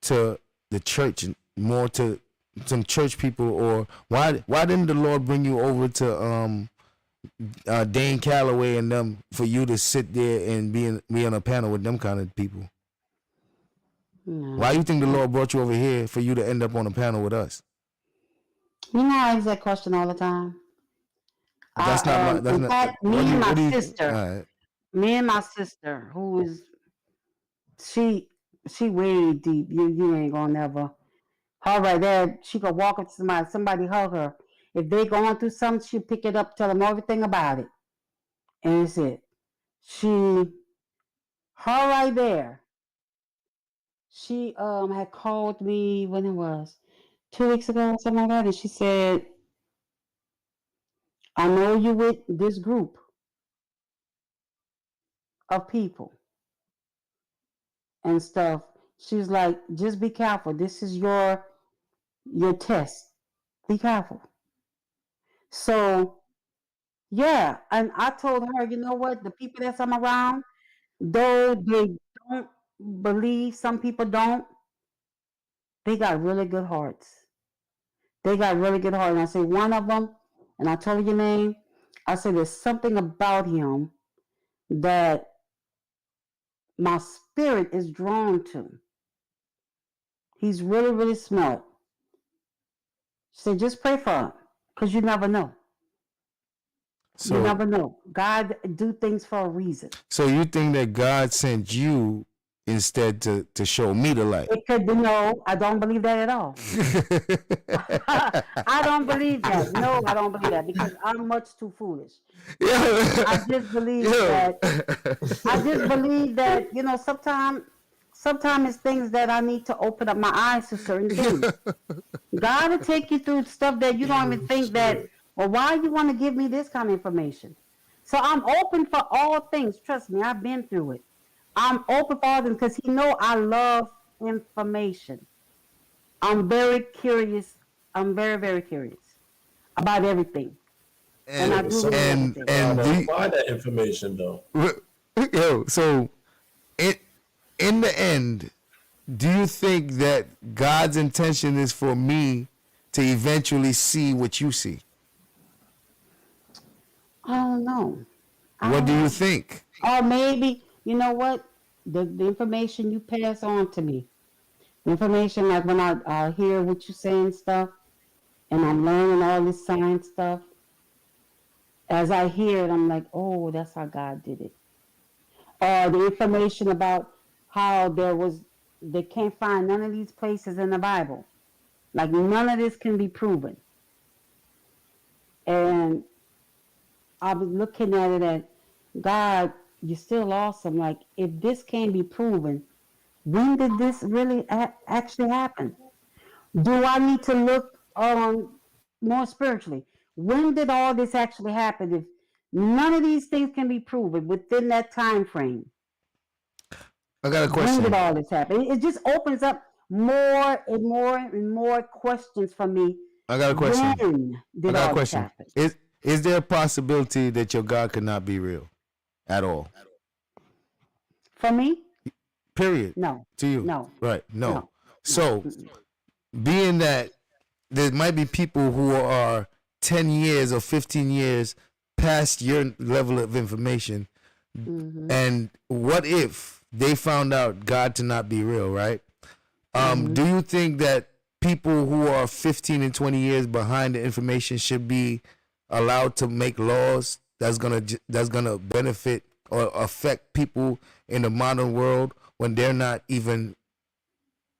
to the church and more to some church people, or why didn't the Lord bring you over to Dane Calloway and them for you to sit there and be on a panel with them kind of people? No. Why do you think the Lord brought you over here for you to end up on a panel with us? You know, I ask that question all the time. That's not. In fact, me and my sister, who is she way deep. You ain't gonna never. Her right there, she could walk up to somebody hug her. If they going through something, she pick it up, tell them everything about it, and it's it. Her right there. She had called me when it was 2 weeks ago or something like that, and she said, I know you with this group of people and stuff. She's like, just be careful. This is your test. Be careful. So, yeah, and I told her, you know what? The people that I'm around, though they don't believe, some people don't, they got really good hearts. They got really good hearts. And I say one of them, and I told you your name, I said there's something about him that my spirit is drawn to. He's really, really smart. She said, just pray for him, because you never know. You never know. God do things for a reason. So you think that God sent you instead to show me the light? It could be, no, I don't believe that at all. I don't believe that. No, I don't believe that, because I'm much too foolish. I just believe that, you know, sometimes it's things that I need to open up my eyes to certain things. God will take you through stuff that you don't even think that, well, why you want to give me this kind of information? So I'm open for all things. Trust me, I've been through it. I'm open for all things because he know I love information. I'm very curious I'm very, very curious about everything. And I do read everything. Why that information though? Yo, so in the end, do you think that God's intention is for me to eventually see what you see? I don't know. What do you think? Or maybe, you know what? The information you pass on to me, the information like when I hear what you're saying stuff, and I'm learning all this science stuff, as I hear it, I'm like, oh, that's how God did it. Or the information about how they can't find none of these places in the Bible. Like none of this can be proven. And I was looking at it at, God, you're still awesome. Like, if this can't be proven, when did this really actually happen? Do I need to look more spiritually? When did all this actually happen? If none of these things can be proven within that time frame, I got a question. when did all this happen? It just opens up more and more and more questions for me. I got a question. When did all this happen? Is there a possibility that your God could not be real at all? For me? Period. No. To you? No. Right. No. So, being that there might be people who are 10 years or 15 years past your level of information, and what if they found out God to not be real, right? Do you think that people who are 15 and 20 years behind the information should be allowed to make laws that's gonna benefit or affect people in the modern world when they're not even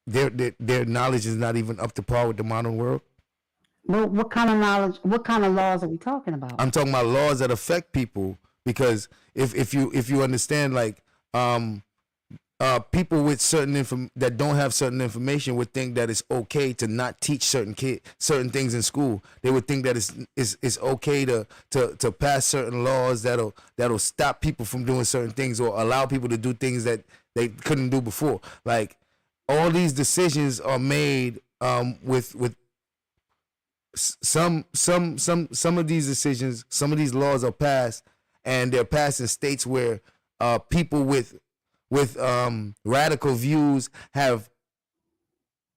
their knowledge is not even up to par with the modern world? Well, what kind of knowledge? What kind of laws are we talking about? I'm talking about laws that affect people, because if you understand, like people with that don't have certain information would think that it's okay to not teach certain things in school. They would think that it's okay to pass certain laws that'll stop people from doing certain things or allow people to do things that they couldn't do before. Like, all these decisions are made with some of these decisions, some of these laws are passed, and they're passed in states where people with radical views have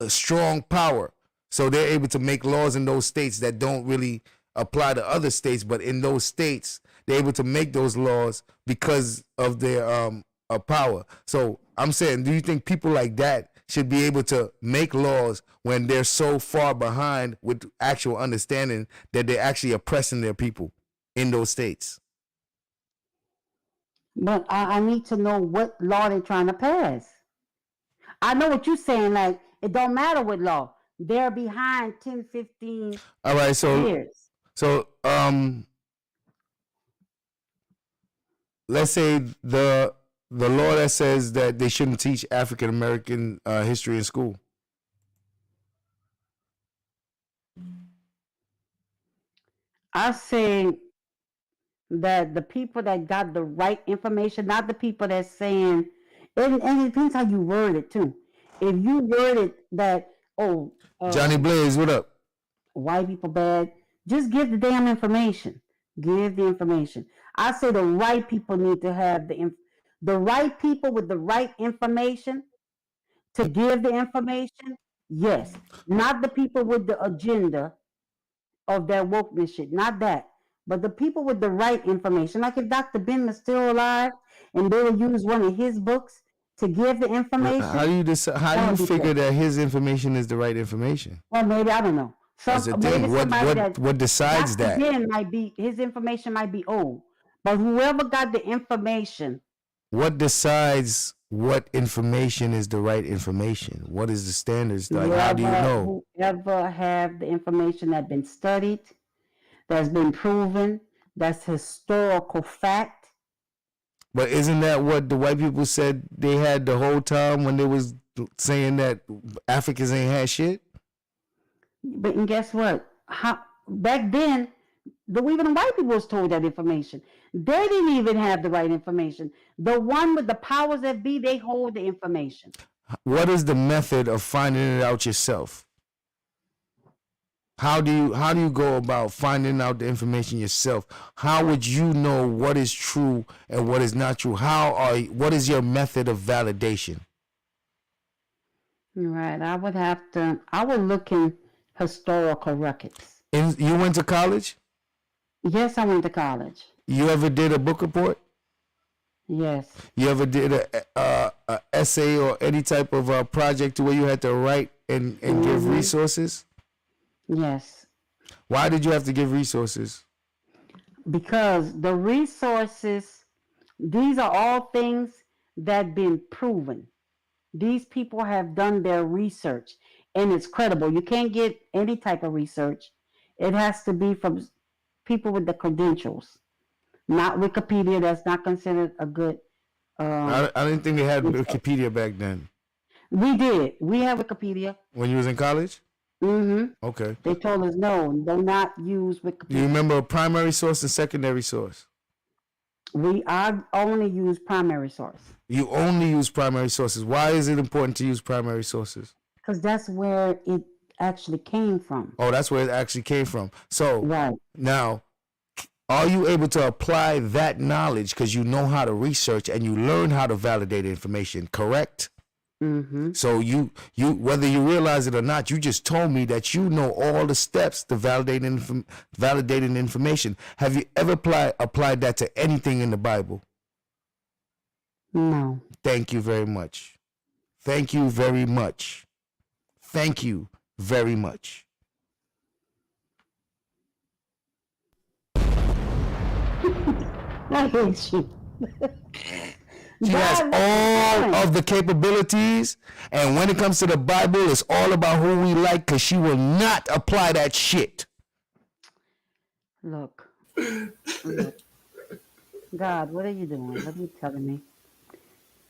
a strong power, so they're able to make laws in those states that don't really apply to other states, but in those states they're able to make those laws because of their power. So I'm saying, do you think people like that should be able to make laws when they're so far behind with actual understanding that they're actually oppressing their people in those states? But I need to know what law they're trying to pass. I know what you're saying, like, it don't matter what law. They're behind 10, 15 All right, years. So let's say the law that says that they shouldn't teach African American history in school. I say that the people that got the right information, not the people that's saying, and it depends how you word it too. If you word it that, Johnny Blaze, what up? White people bad, just give the damn information. Give the information. I say the right people need to have the right people with the right information to give the information. Yes, not the people with the agenda of their wokeness shit, not that. But the people with the right information, like if Dr. Ben was still alive and they would use one of his books to give the information. How do you decide? How do you figure that his information is the right information? Well, maybe, I don't know. That's the thing. What decides Dr. that? Ben might be, his information might be old, but whoever got the information. What decides what information is the right information? What is the standards? Like, how do you know? Whoever have the information that's been studied, that's been proven, that's historical fact. But isn't that what the white people said they had the whole time when they was saying that Africans ain't had shit? But and guess what? Back then, even the white people was told that information. They didn't even have the right information. The one with the powers that be, they hold the information. What is the method of finding it out yourself? How do you go about finding out the information yourself? How would you know what is true and what is not true? What is your method of validation? Right. I would look in historical records. You went to college? Yes, I went to college. You ever did a book report? Yes. You ever did a essay or any type of project where you had to write and give resources? Yes. Why did you have to give resources? Because the resources, these are all things that been proven. These people have done their research and it's credible. You can't get any type of research. It has to be from people with the credentials, not Wikipedia. That's not considered a good. I didn't think they had Wikipedia back then. We did. We have Wikipedia. When you was in college? Mm-hmm. Okay. They told us no, do not use Wikipedia. Do you remember a primary source and secondary source? I only use primary source. You only use primary sources. Why is it important to use primary sources? Because that's where it actually came from. Oh, that's where it actually came from. So right. Now, are you able to apply that knowledge because you know how to research and you learn how to validate information, correct? Mm-hmm. So you whether you realize it or not, you just told me that you know all the steps to validating information. Have you ever applied that to anything in the Bible? No. Thank you very much. Thank you very much. Thank you very much. I hate you. She has all of the capabilities, and when it comes to the Bible, it's all about who we like, because she will not apply that shit. Look. God, what are you doing? What are you telling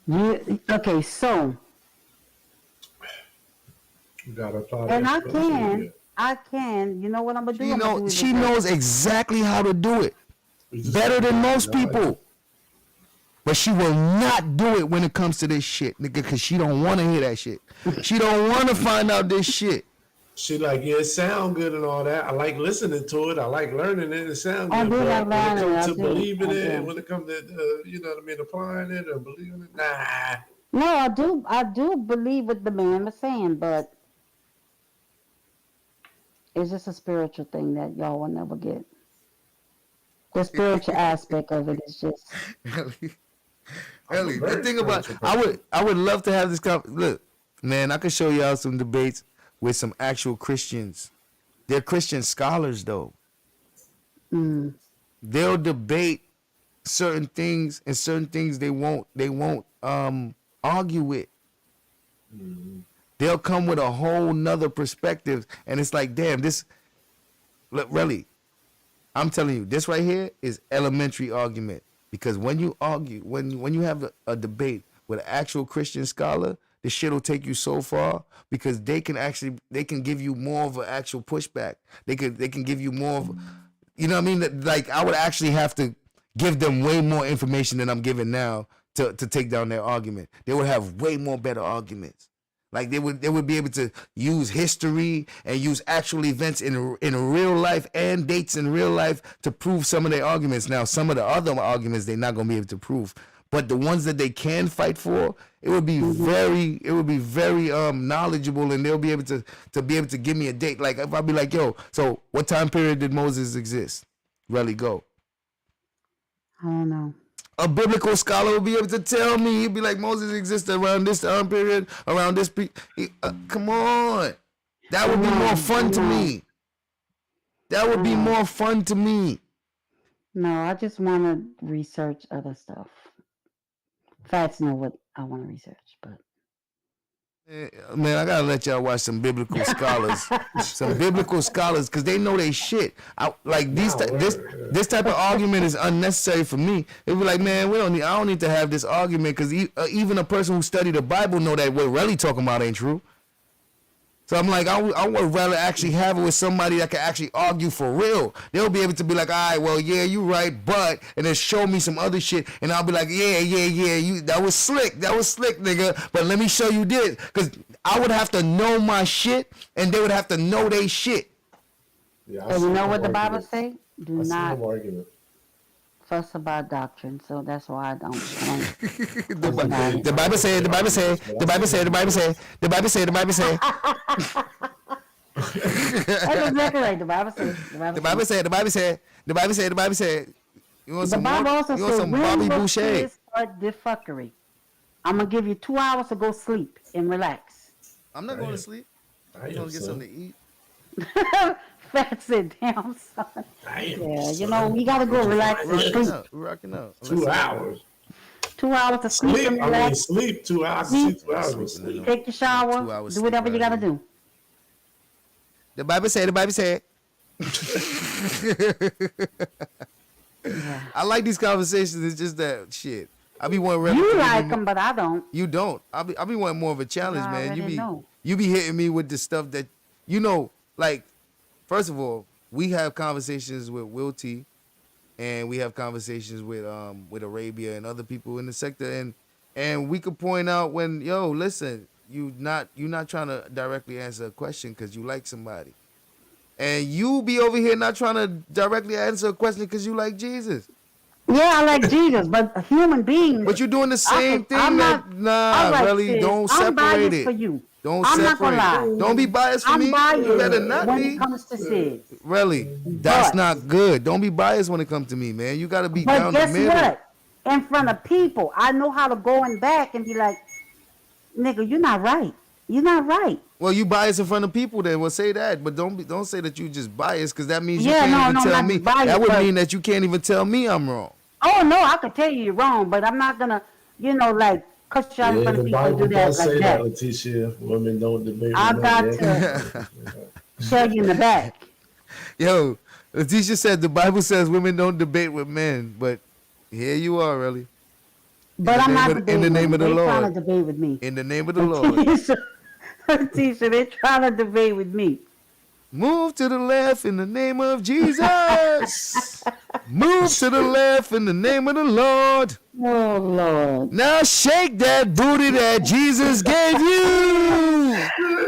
me? Okay, so. You gotta apply and that I can. You know what I'm gonna do? She knows exactly how to do it. Better than most people. But she will not do it when it comes to this shit, nigga, because she don't want to hear that shit. She don't want to find out this shit. She like, yeah, it sound good and all that. I like listening to it. I like learning it. It sounds good. When it comes to believing it, and when it comes to, you know what I mean, applying it or believing it, nah. No, I do believe what the man was saying, but it's just a spiritual thing that y'all will never get. The spiritual aspect of it is just. Ellie, the thing about I would love to have this look, man, I could show y'all some debates with some actual Christians. They're Christian scholars though. They'll debate certain things, and certain things they won't argue with. They'll come with a whole nother perspective, and it's like, damn, this look, really, I'm telling you, this right here is elementary argument. Because when you argue, when you have a debate with an actual Christian scholar, this shit will take you so far, because they can give you more of an actual pushback. They can give you more of, you know what I mean? Like, I would actually have to give them way more information than I'm giving now to take down their argument. They would have way more better arguments. Like they would be able to use history and use actual events in real life and dates in real life to prove some of their arguments. Now, some of the other arguments they're not going to be able to prove, but the ones that they can fight for, it would be very knowledgeable, and they'll be able to give me a date. Like if I'll be like, yo, so what time period did Moses exist? Really go. I don't know. A biblical scholar will be able to tell me. He'd be like, Moses existed around this time period, around this. Come on. That would be more fun to me. That would be more fun to me. No, I just want to research other stuff. Facts know what I want to research, but. Man, I gotta let y'all watch some biblical scholars, because they know they shit. This type of argument is unnecessary for me. They be like, man, I don't need to have this argument, because even a person who studied the Bible know that what we're really talking about ain't true. So I'm like, I would rather actually have it with somebody that can actually argue for real. They'll be able to be like, all right, well, yeah, you right, but, and then show me some other shit, and I'll be like, yeah, that was slick, nigga, but let me show you this, because I would have to know my shit, and they would have to know they shit. Yeah, And you know what the Bible say? Do I see not no argument. fuss about doctrine. So that's why I don't. The Bible say, the Bible say, the Bible say, the Bible say, the Bible say, the Bible say. That's exactly right. The Bible says. The Bible say, the Bible say, the Bible say, the Bible say. You want The some Bible more? also You want says some when Bobby your Boucher? kids start this fuckery, I'm gonna give you 2 hours to go sleep and relax. I'm not going to sleep. I'm going to get something to eat. Fat sit down, son. Yeah, you know, we gotta go relax and sleep. We're rocking out. 2 hours. 2 hours to sleep Sleep. and I mean, relax. sleep 2 hours. Sleep. 2 hours of sleep. Take your shower. Do whatever you gotta do. The Bible say, the Bible say. I like these conversations. It's just that shit. I be wanting. You like them, but I don't. You don't. I be wanting more of a challenge, I man. already know. You be hitting me with the stuff that like. First of all, we have conversations with Will T, and we have conversations with Arabia and other people in the sector, and we could point out when listen, you're not trying to directly answer a question because you like somebody, and you be over here not trying to directly answer a question because you like Jesus. Yeah, I like Jesus, but a human being. But you're doing the same thing. I'm Really, sis. don't I'm separate biased it. for you. Don't I'm separate. not gonna lie. Don't be biased for I'm me. biased You better not when be. it comes to sis. Really, that's not good. Don't be biased when it comes to me, man. You gotta be But down the guess middle. what? In front of people, I know how to go in back and be like, nigga, you're not right. You're not right. Well, you biased in front of people, then we'll say that. But don't say that you just biased, because that means you Yeah, can't no, even no, tell not me. biased, That would but- mean that you can't even tell me I'm wrong. Oh no, I could tell you you're wrong, but I'm not gonna, like, cut you out in Yeah, front of the people and Bible do that does like say that. that, Letitia. Women don't debate. I with got men. to tell you in the back. Yo, Letitia said the Bible says women don't debate with men, but here you are, really. But I'm not in debating the name with of the them. They trying Lord. to debate with me. In the name of the Lord. Letitia, they trying to debate with me. Move to the left in the name of Jesus. Move to the left in the name of the Lord. Oh, Lord. Now shake that booty that Jesus gave you.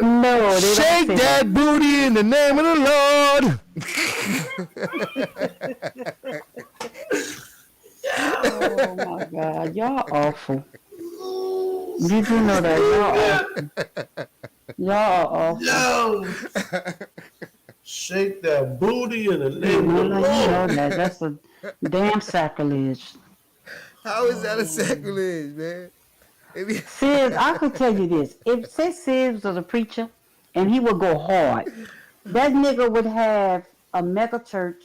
No, they shake don't say that booty in the name of the Lord. Oh, my God. Y'all awful. Did you know that? Y'all awful. Yo, shake that booty in the name No, of the no, you know Lord. that. That's a damn sacrilege. How is that a sacrilege, man? Sis, I could tell you this. If say Sis was a preacher and he would go hard, that nigga would have a mega church.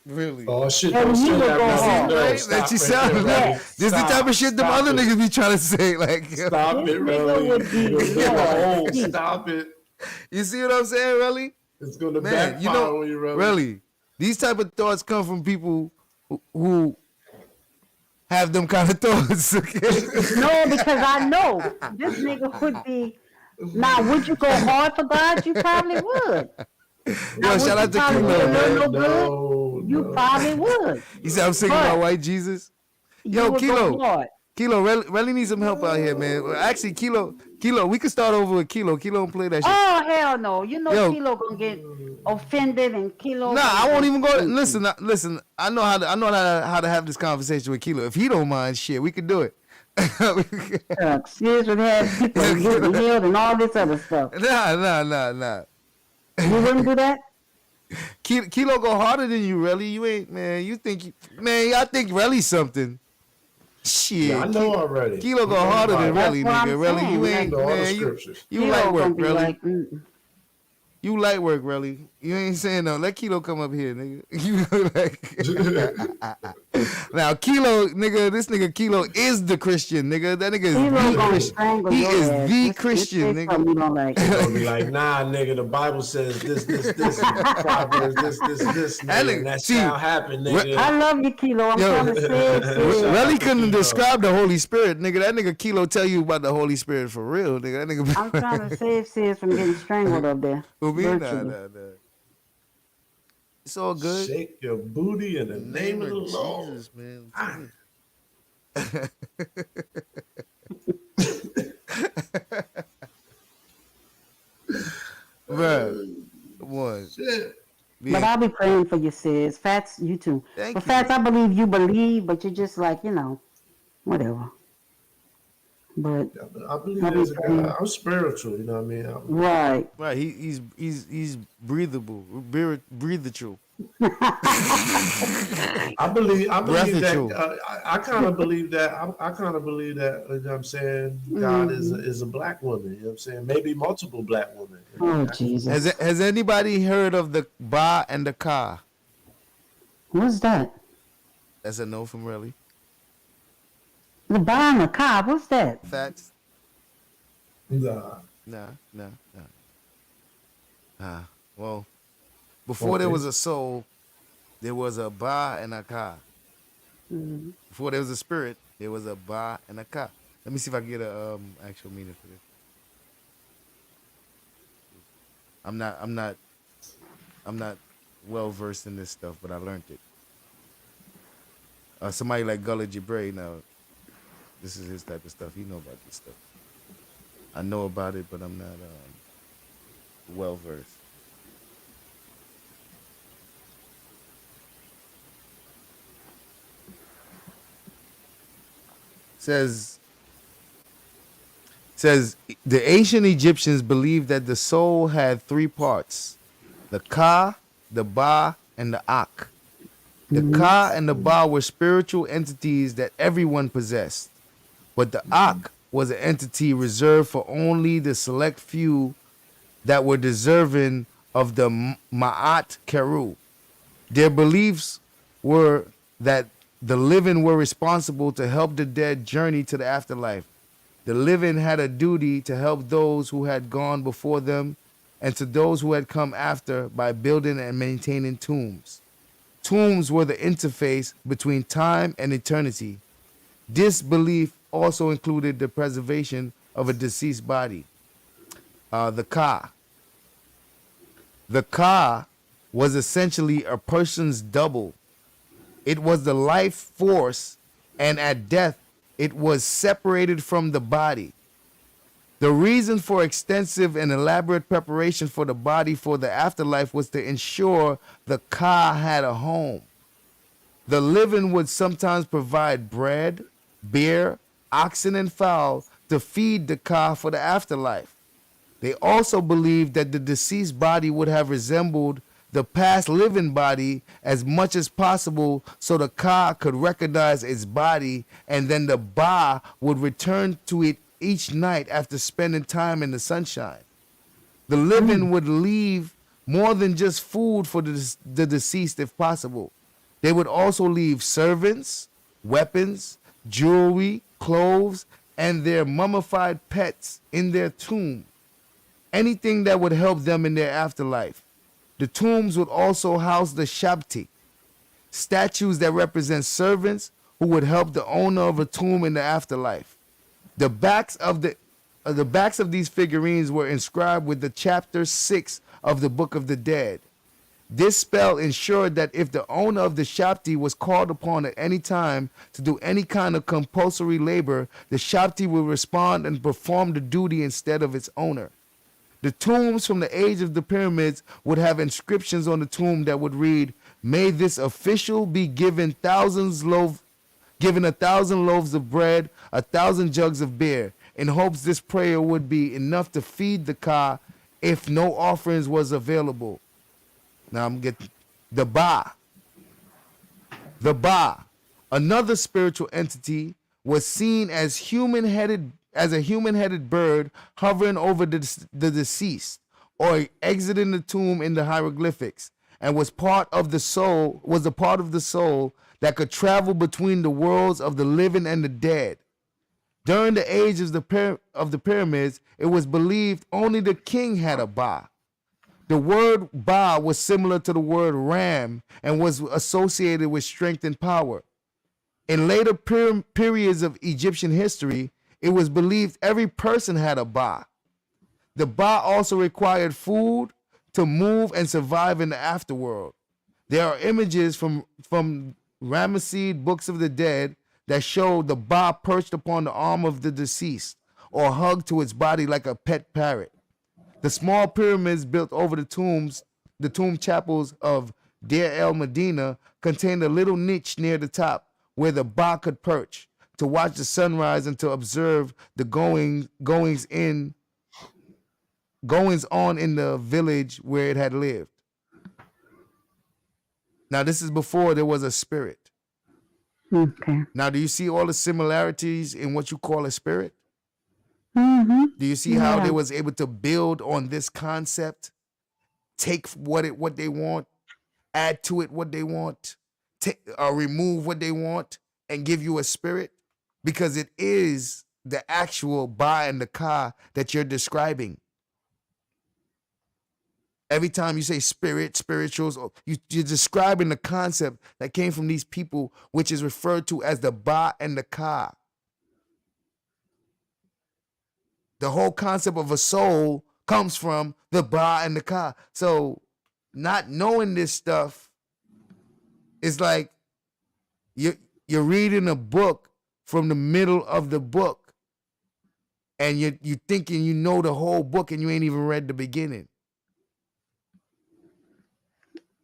Really? Oh shit! And Don't he say would that, go man. hard. No, Right? stop That you right sound there, like. Riley. This is the Stop, type of shit them stop other it. niggas be trying to say. Like, Stop it, This nigga Riley. would be Yo, deep. stop it. you see what I'm saying, really? It's gonna Man, backfire you know, on you, Riley. really, these type of thoughts come from people who have them kind of thoughts. Okay? No, because I know this nigga would be. Now, would you go hard for God? You probably would. Now, Yo, shout would out you to probably Kilo, do a man. little good? You probably would. You said I'm singing But about white Jesus. you Yo, would go Kilo, hard. Kilo, really needs some help out here, man. Well, actually, Kilo, we can start over with Kilo. Kilo don't play that shit. Oh hell no! You know Yo. Kilo gonna get offended and Kilo. Nah, I gonna won't get- even go. Listen. I know how to have this conversation with Kilo. If he don't mind, shit, we can do it. Sis would have people getting healed and all this other stuff. Nah. You wouldn't do that? Kilo go harder than you, really. You ain't, man. You think, I think really something. Shit. Yeah, I know already. Kilo go harder than That's really, what I'm nigga. Really, you saying. ain't, All the man. scriptures. You Kilo light gonna work, be really. like, You light work, really. You ain't saying no. Let Kilo come up here, nigga. You like now, Kilo, nigga. This nigga Kilo is the Christian, nigga. That nigga is Kilo the gonna Christian. strangle He your is ass. the Just Christian, say nigga. something you don't like. They'll be like, nah, nigga, the Bible says this, Proverbs, this, That nigga, nigga- and that see, shall happen, nigga. I love you, Kilo. I'm Yo, trying to say it. Really couldn't describe the Holy Spirit, nigga. That nigga Kilo tell you about the Holy Spirit for real, nigga. That nigga. I'm trying to save Sis from getting strangled up there. Who me? Nah. virtually. It's all good. Shake your booty in the name of the Lord. Jesus, man. Bruh, come on. Shit. But I'll be praying for you, sis. Fats, you too. Thank but you. Fats, I believe you believe, but you're just like, whatever. But I believe there's a God. I'm spiritual, you know what I mean? Right. Right. He's breathable. Breathable. I believe that. I kind of believe that. I kind of believe that. You know what I'm saying? God is a black woman. You know what I'm saying? Maybe multiple black women. Oh Jesus! Has anybody heard of the Ba and the Ka? What's that? That's a no from Relly. The Ba and the Ka. What's that? Facts. Nah. Well, before there was a soul, there was a Ba and a Ka. Mm-hmm. Before there was a spirit, there was a Ba and a Ka. Let me see if I can get a actual meaning for this. I'm not well versed in this stuff, but I learned it. Somebody like Gullah Jibrey, now, this is his type of stuff. He know about this stuff. I know about it, but I'm not well versed. Says the ancient Egyptians believed that the soul had three parts: the Ka, the Ba, and the Ak. The Ka and the Ba were spiritual entities that everyone possessed, but the Ak was an entity reserved for only the select few that were deserving of the Ma'at Keru. Their beliefs were that the living were responsible to help the dead journey to the afterlife. The living had a duty to help those who had gone before them and to those who had come after by building and maintaining tombs. Tombs were the interface between time and eternity. This belief also included the preservation of a deceased body. The Ka. The Ka was essentially a person's double. It was the life force, and at death, it was separated from the body. The reason for extensive and elaborate preparation for the body for the afterlife was to ensure the Ka had a home. The living would sometimes provide bread, beer, oxen, and fowl to feed the Ka for the afterlife. They also believed that the deceased body would have resembled the past living body as much as possible so the Ka could recognize its body, and then the Ba would return to it each night after spending time in the sunshine. The living would leave more than just food for the deceased if possible. They would also leave servants, weapons, jewelry, clothes, and their mummified pets in their tomb. Anything that would help them in their afterlife. The tombs would also house the Shabti, statues that represent servants who would help the owner of a tomb in the afterlife. The backs of these figurines were inscribed with the chapter 6 of the Book of the Dead. This spell ensured that if the owner of the Shabti was called upon at any time to do any kind of compulsory labor, the Shabti would respond and perform the duty instead of its owner. The tombs from the age of the pyramids would have inscriptions on the tomb that would read, "May this official be given 1,000 loaves of bread, 1,000 jugs of beer," in hopes this prayer would be enough to feed the Ka if no offerings was available. Now I'm getting the Ba. The Ba, another spiritual entity, was seen as a human-headed bird hovering over the deceased or exiting the tomb in the hieroglyphics, and was a part of the soul that could travel between the worlds of the living and the dead. During the age of the pyramids, it was believed only the king had a Ba. The word Ba was similar to the word ram and was associated with strength and power. In later periods of Egyptian history, it was believed every person had a Ba. The Ba also required food to move and survive in the afterworld. There are images from Ramesseid books of the dead that show the Ba perched upon the arm of the deceased or hugged to its body like a pet parrot. The small pyramids built over the tombs tomb chapels of Deir el Medina contained a little niche near the top where the Ba could perch to watch the sunrise and to observe the goings on in the village where it had lived. Now, this is before there was a spirit. Okay. Now, do you see all the similarities in what you call a spirit? Mm-hmm. Do you see how they was able to build on this concept, take what they want, add to it what they want, remove what they want, and give you a spirit? Because it is the actual Ba and the Ka that you're describing. Every time you say spirit, spirituals, you're describing the concept that came from these people, which is referred to as the Ba and the Ka. The whole concept of a soul comes from the Ba and the Ka. So not knowing this stuff is like you're reading a book from the middle of the book, and you're thinking you know the whole book and you ain't even read the beginning.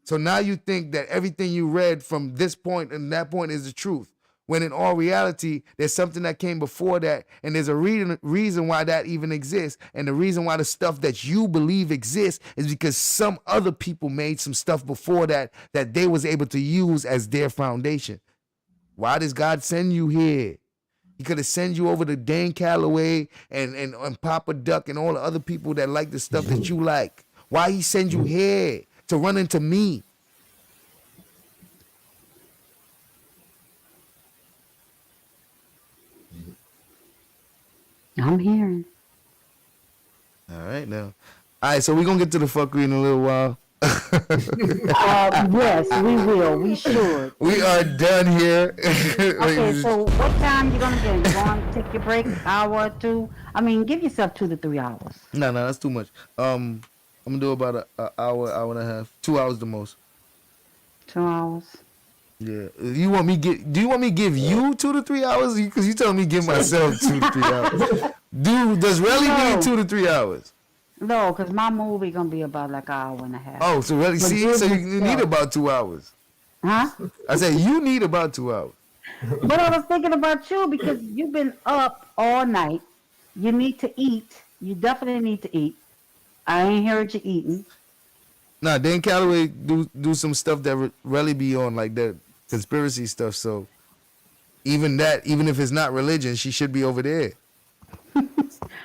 So now you think that everything you read from this point and that point is the truth, when in all reality, there's something that came before that, and there's a reason why that even exists. And the reason why the stuff that you believe exists is because some other people made some stuff before that they was able to use as their foundation. Why does God send you here? He could have sent you over to Dan Calloway and Papa Duck and all the other people that like the stuff that you like. Why he send you here? To run into me. I'm hearing. All right, now. All right, so we're going to get to the fuckery in a little while. Yes, we will. We should. We are done here. Okay, so what time you going to get? You going to take your break? Hour or two? I mean, give yourself 2 to 3 hours. No, that's too much. I'm going to do about an hour, hour and a half. 2 hours the most. 2 hours. Yeah. Do you want me to give you 2 to 3 hours? Because you telling me give myself 2 to 3 hours. Dude, does Relly need 2 to 3 hours? No, because my movie going to be about like an hour and a half. Oh, so Relly, see? So you need about 2 hours. Huh? I said you need about 2 hours. But I was thinking about you because you've been up all night. You need to eat. You definitely need to eat. I ain't heard you eating. Nah, Dan Calloway do some stuff that really be on, like that conspiracy stuff. So even if it's not religion, she should be over there.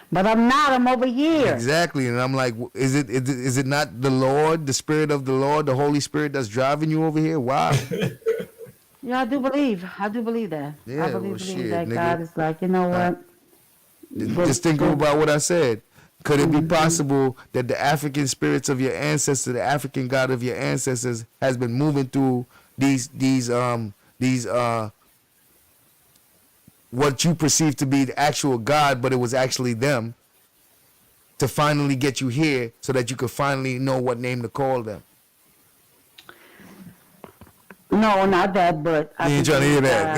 But I'm not. I'm over here. Exactly, and I'm like, is it not the Lord, the Spirit of the Lord, the Holy Spirit that's driving you over here? Wow. Yeah, I do believe that. Yeah, I believe shit, that nigga. God is like, you know what? Just think about what I said. Could it be possible that the African spirits of your ancestors, the African God of your ancestors, has been moving through these what you perceive to be the actual God, but it was actually them, to finally get you here so that you could finally know what name to call them? No, not that, but I ain't trying to hear that.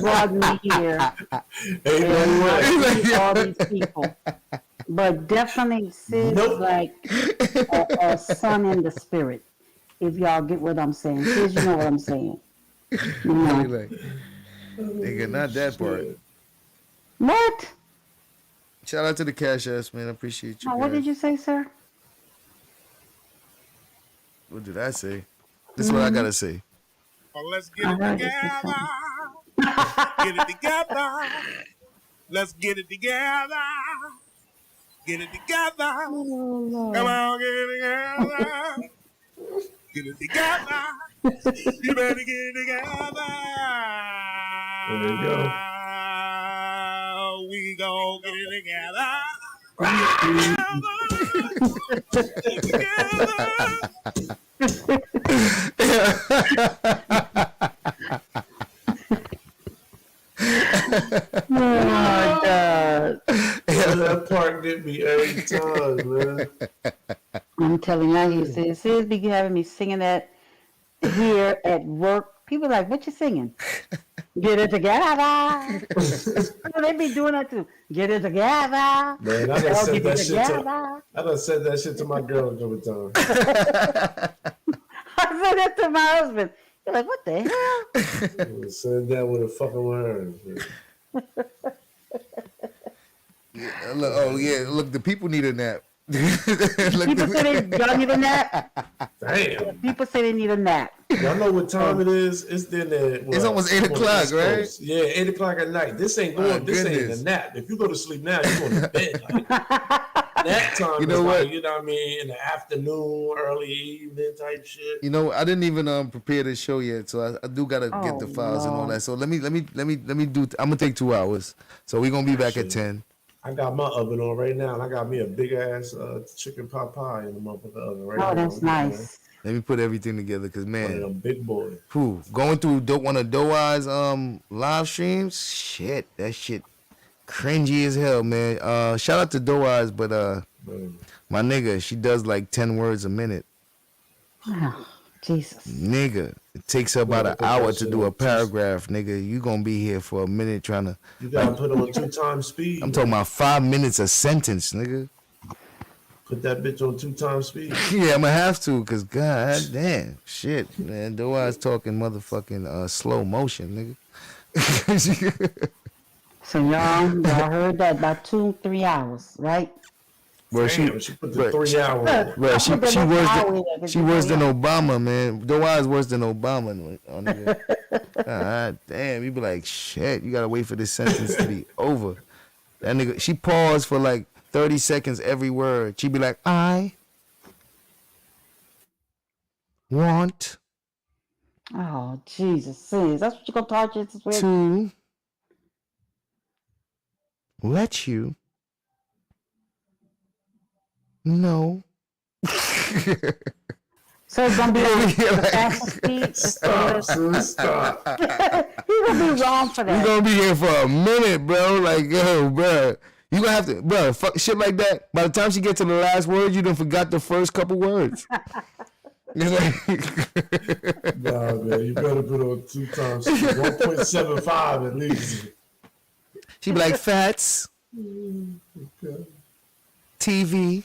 Brought me here. And all these people. But definitely Sis is like a son in the spirit. If y'all get what I'm saying. Sis, you know what I'm saying. You know. Nigga, not that part. What? Shout out to the Cash Ass, man. I appreciate you. Oh, what did you say, sir? What did I say? This is what I gotta say. Well, let's get it together. Get it together. Let's get it together. Get it together. Come on, get it together. Get it together. You better get it together. There you go. We gon' get it together. Oh my God. That part get me every time, man. I'm telling you, Sis be having me singing that here at work. People are like, what you singing? Get it together. They be doing that too. Get it together. Man, I done said that shit to my girl a couple times. I said that to my husband. You're like, what the hell? I said that with a fucking word. Look, the people need a nap. People say y'all need a nap. Damn. People say they need a nap. Y'all know what time it is? It's then it's almost 8 o'clock, right? Yeah, 8 o'clock at night. This ain't going. This ain't a nap. If you go to sleep now, you're going to bed. Like, nap time. You know what? Like, you know what I mean? In the afternoon, early evening type shit. You know, I didn't even prepare the show yet, so I do gotta get the files and all that. So let me do. I'm gonna take 2 hours. So we're gonna be back at 10. I got my oven on right now, and I got me a big ass chicken pot pie in the motherfucking oven right now. Oh, that's nice. Let me put everything together, cause man, a big boy. Who going through one of Doe's live streams? Shit, that shit cringy as hell, man. Shout out to Doe's, but my nigga, she does like 10 words a minute. Oh, Jesus. Nigga, it takes her about an hour to do a paragraph, nigga. You gonna be here for a minute trying to. You gotta put it on 2 times speed. I'm talking about 5 minutes a sentence, nigga. Put that bitch on 2 times speed. Yeah, I'm gonna have to, cause god damn, shit, man. Doe's talking motherfucking slow motion, nigga. So y'all heard that about 2-3 hours, right? Bro, she put the 3 hours. Bro, she worse than Obama, man. Doe's worse than Obama. God damn, you be like, shit, you gotta wait for this sentence to be over. That nigga, she paused for like 30 seconds every word. She be like, I want. Oh, Jesus, sis. That's what you gonna torture us with? To let you know. So it's gonna be like the fastest speed. Stop. He's gonna be wrong for that. You gonna be here for a minute, bro. Like, yo, bro. You gonna have to, bro, fuck shit like that. By the time she get to the last word, you done forgot the first couple words. Nah, man, you better put on 2 times 1.75 at least. She be like, fats, Okay. TV.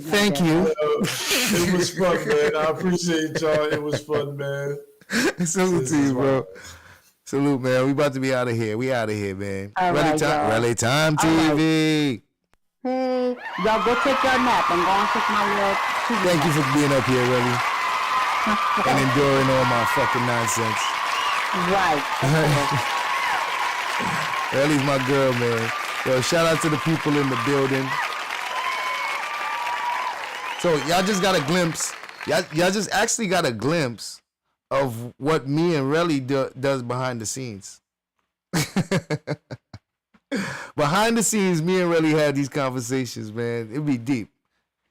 Thank you. It was fun, man. I appreciate y'all. It was fun, man. Salute to you, bro. Salute, man. We about to be out of here. We out of here, man. All right, y'all. Rally Time TV. Hey, y'all go take your nap. I'm going to take my little TV Thank you nap. for being up here, Relly. And enduring all my fucking nonsense. Right. Relly's my girl, man. Yo, shout out to the people in the building. So y'all just got a glimpse. Y'all just actually got a glimpse of what me and Relly does behind the scenes. Behind the scenes, me and Relly had these conversations, man. It'd be deep.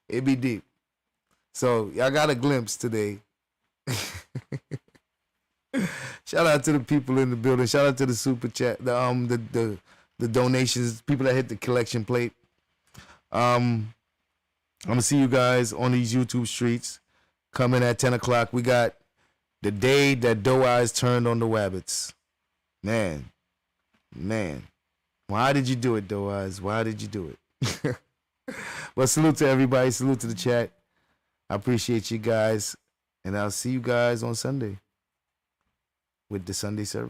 It'd be deep. So y'all got a glimpse today. Shout out to the people in the building. Shout out to the super chat, the donations, people that hit the collection plate. I'm gonna see you guys on these YouTube streets coming at 10 o'clock. We got the day that Doe's turned on the Wabbits. Man. Why did you do it, Doe's? Why did you do it? Well, salute to everybody. Salute to the chat. I appreciate you guys. And I'll see you guys on Sunday with the Sunday service.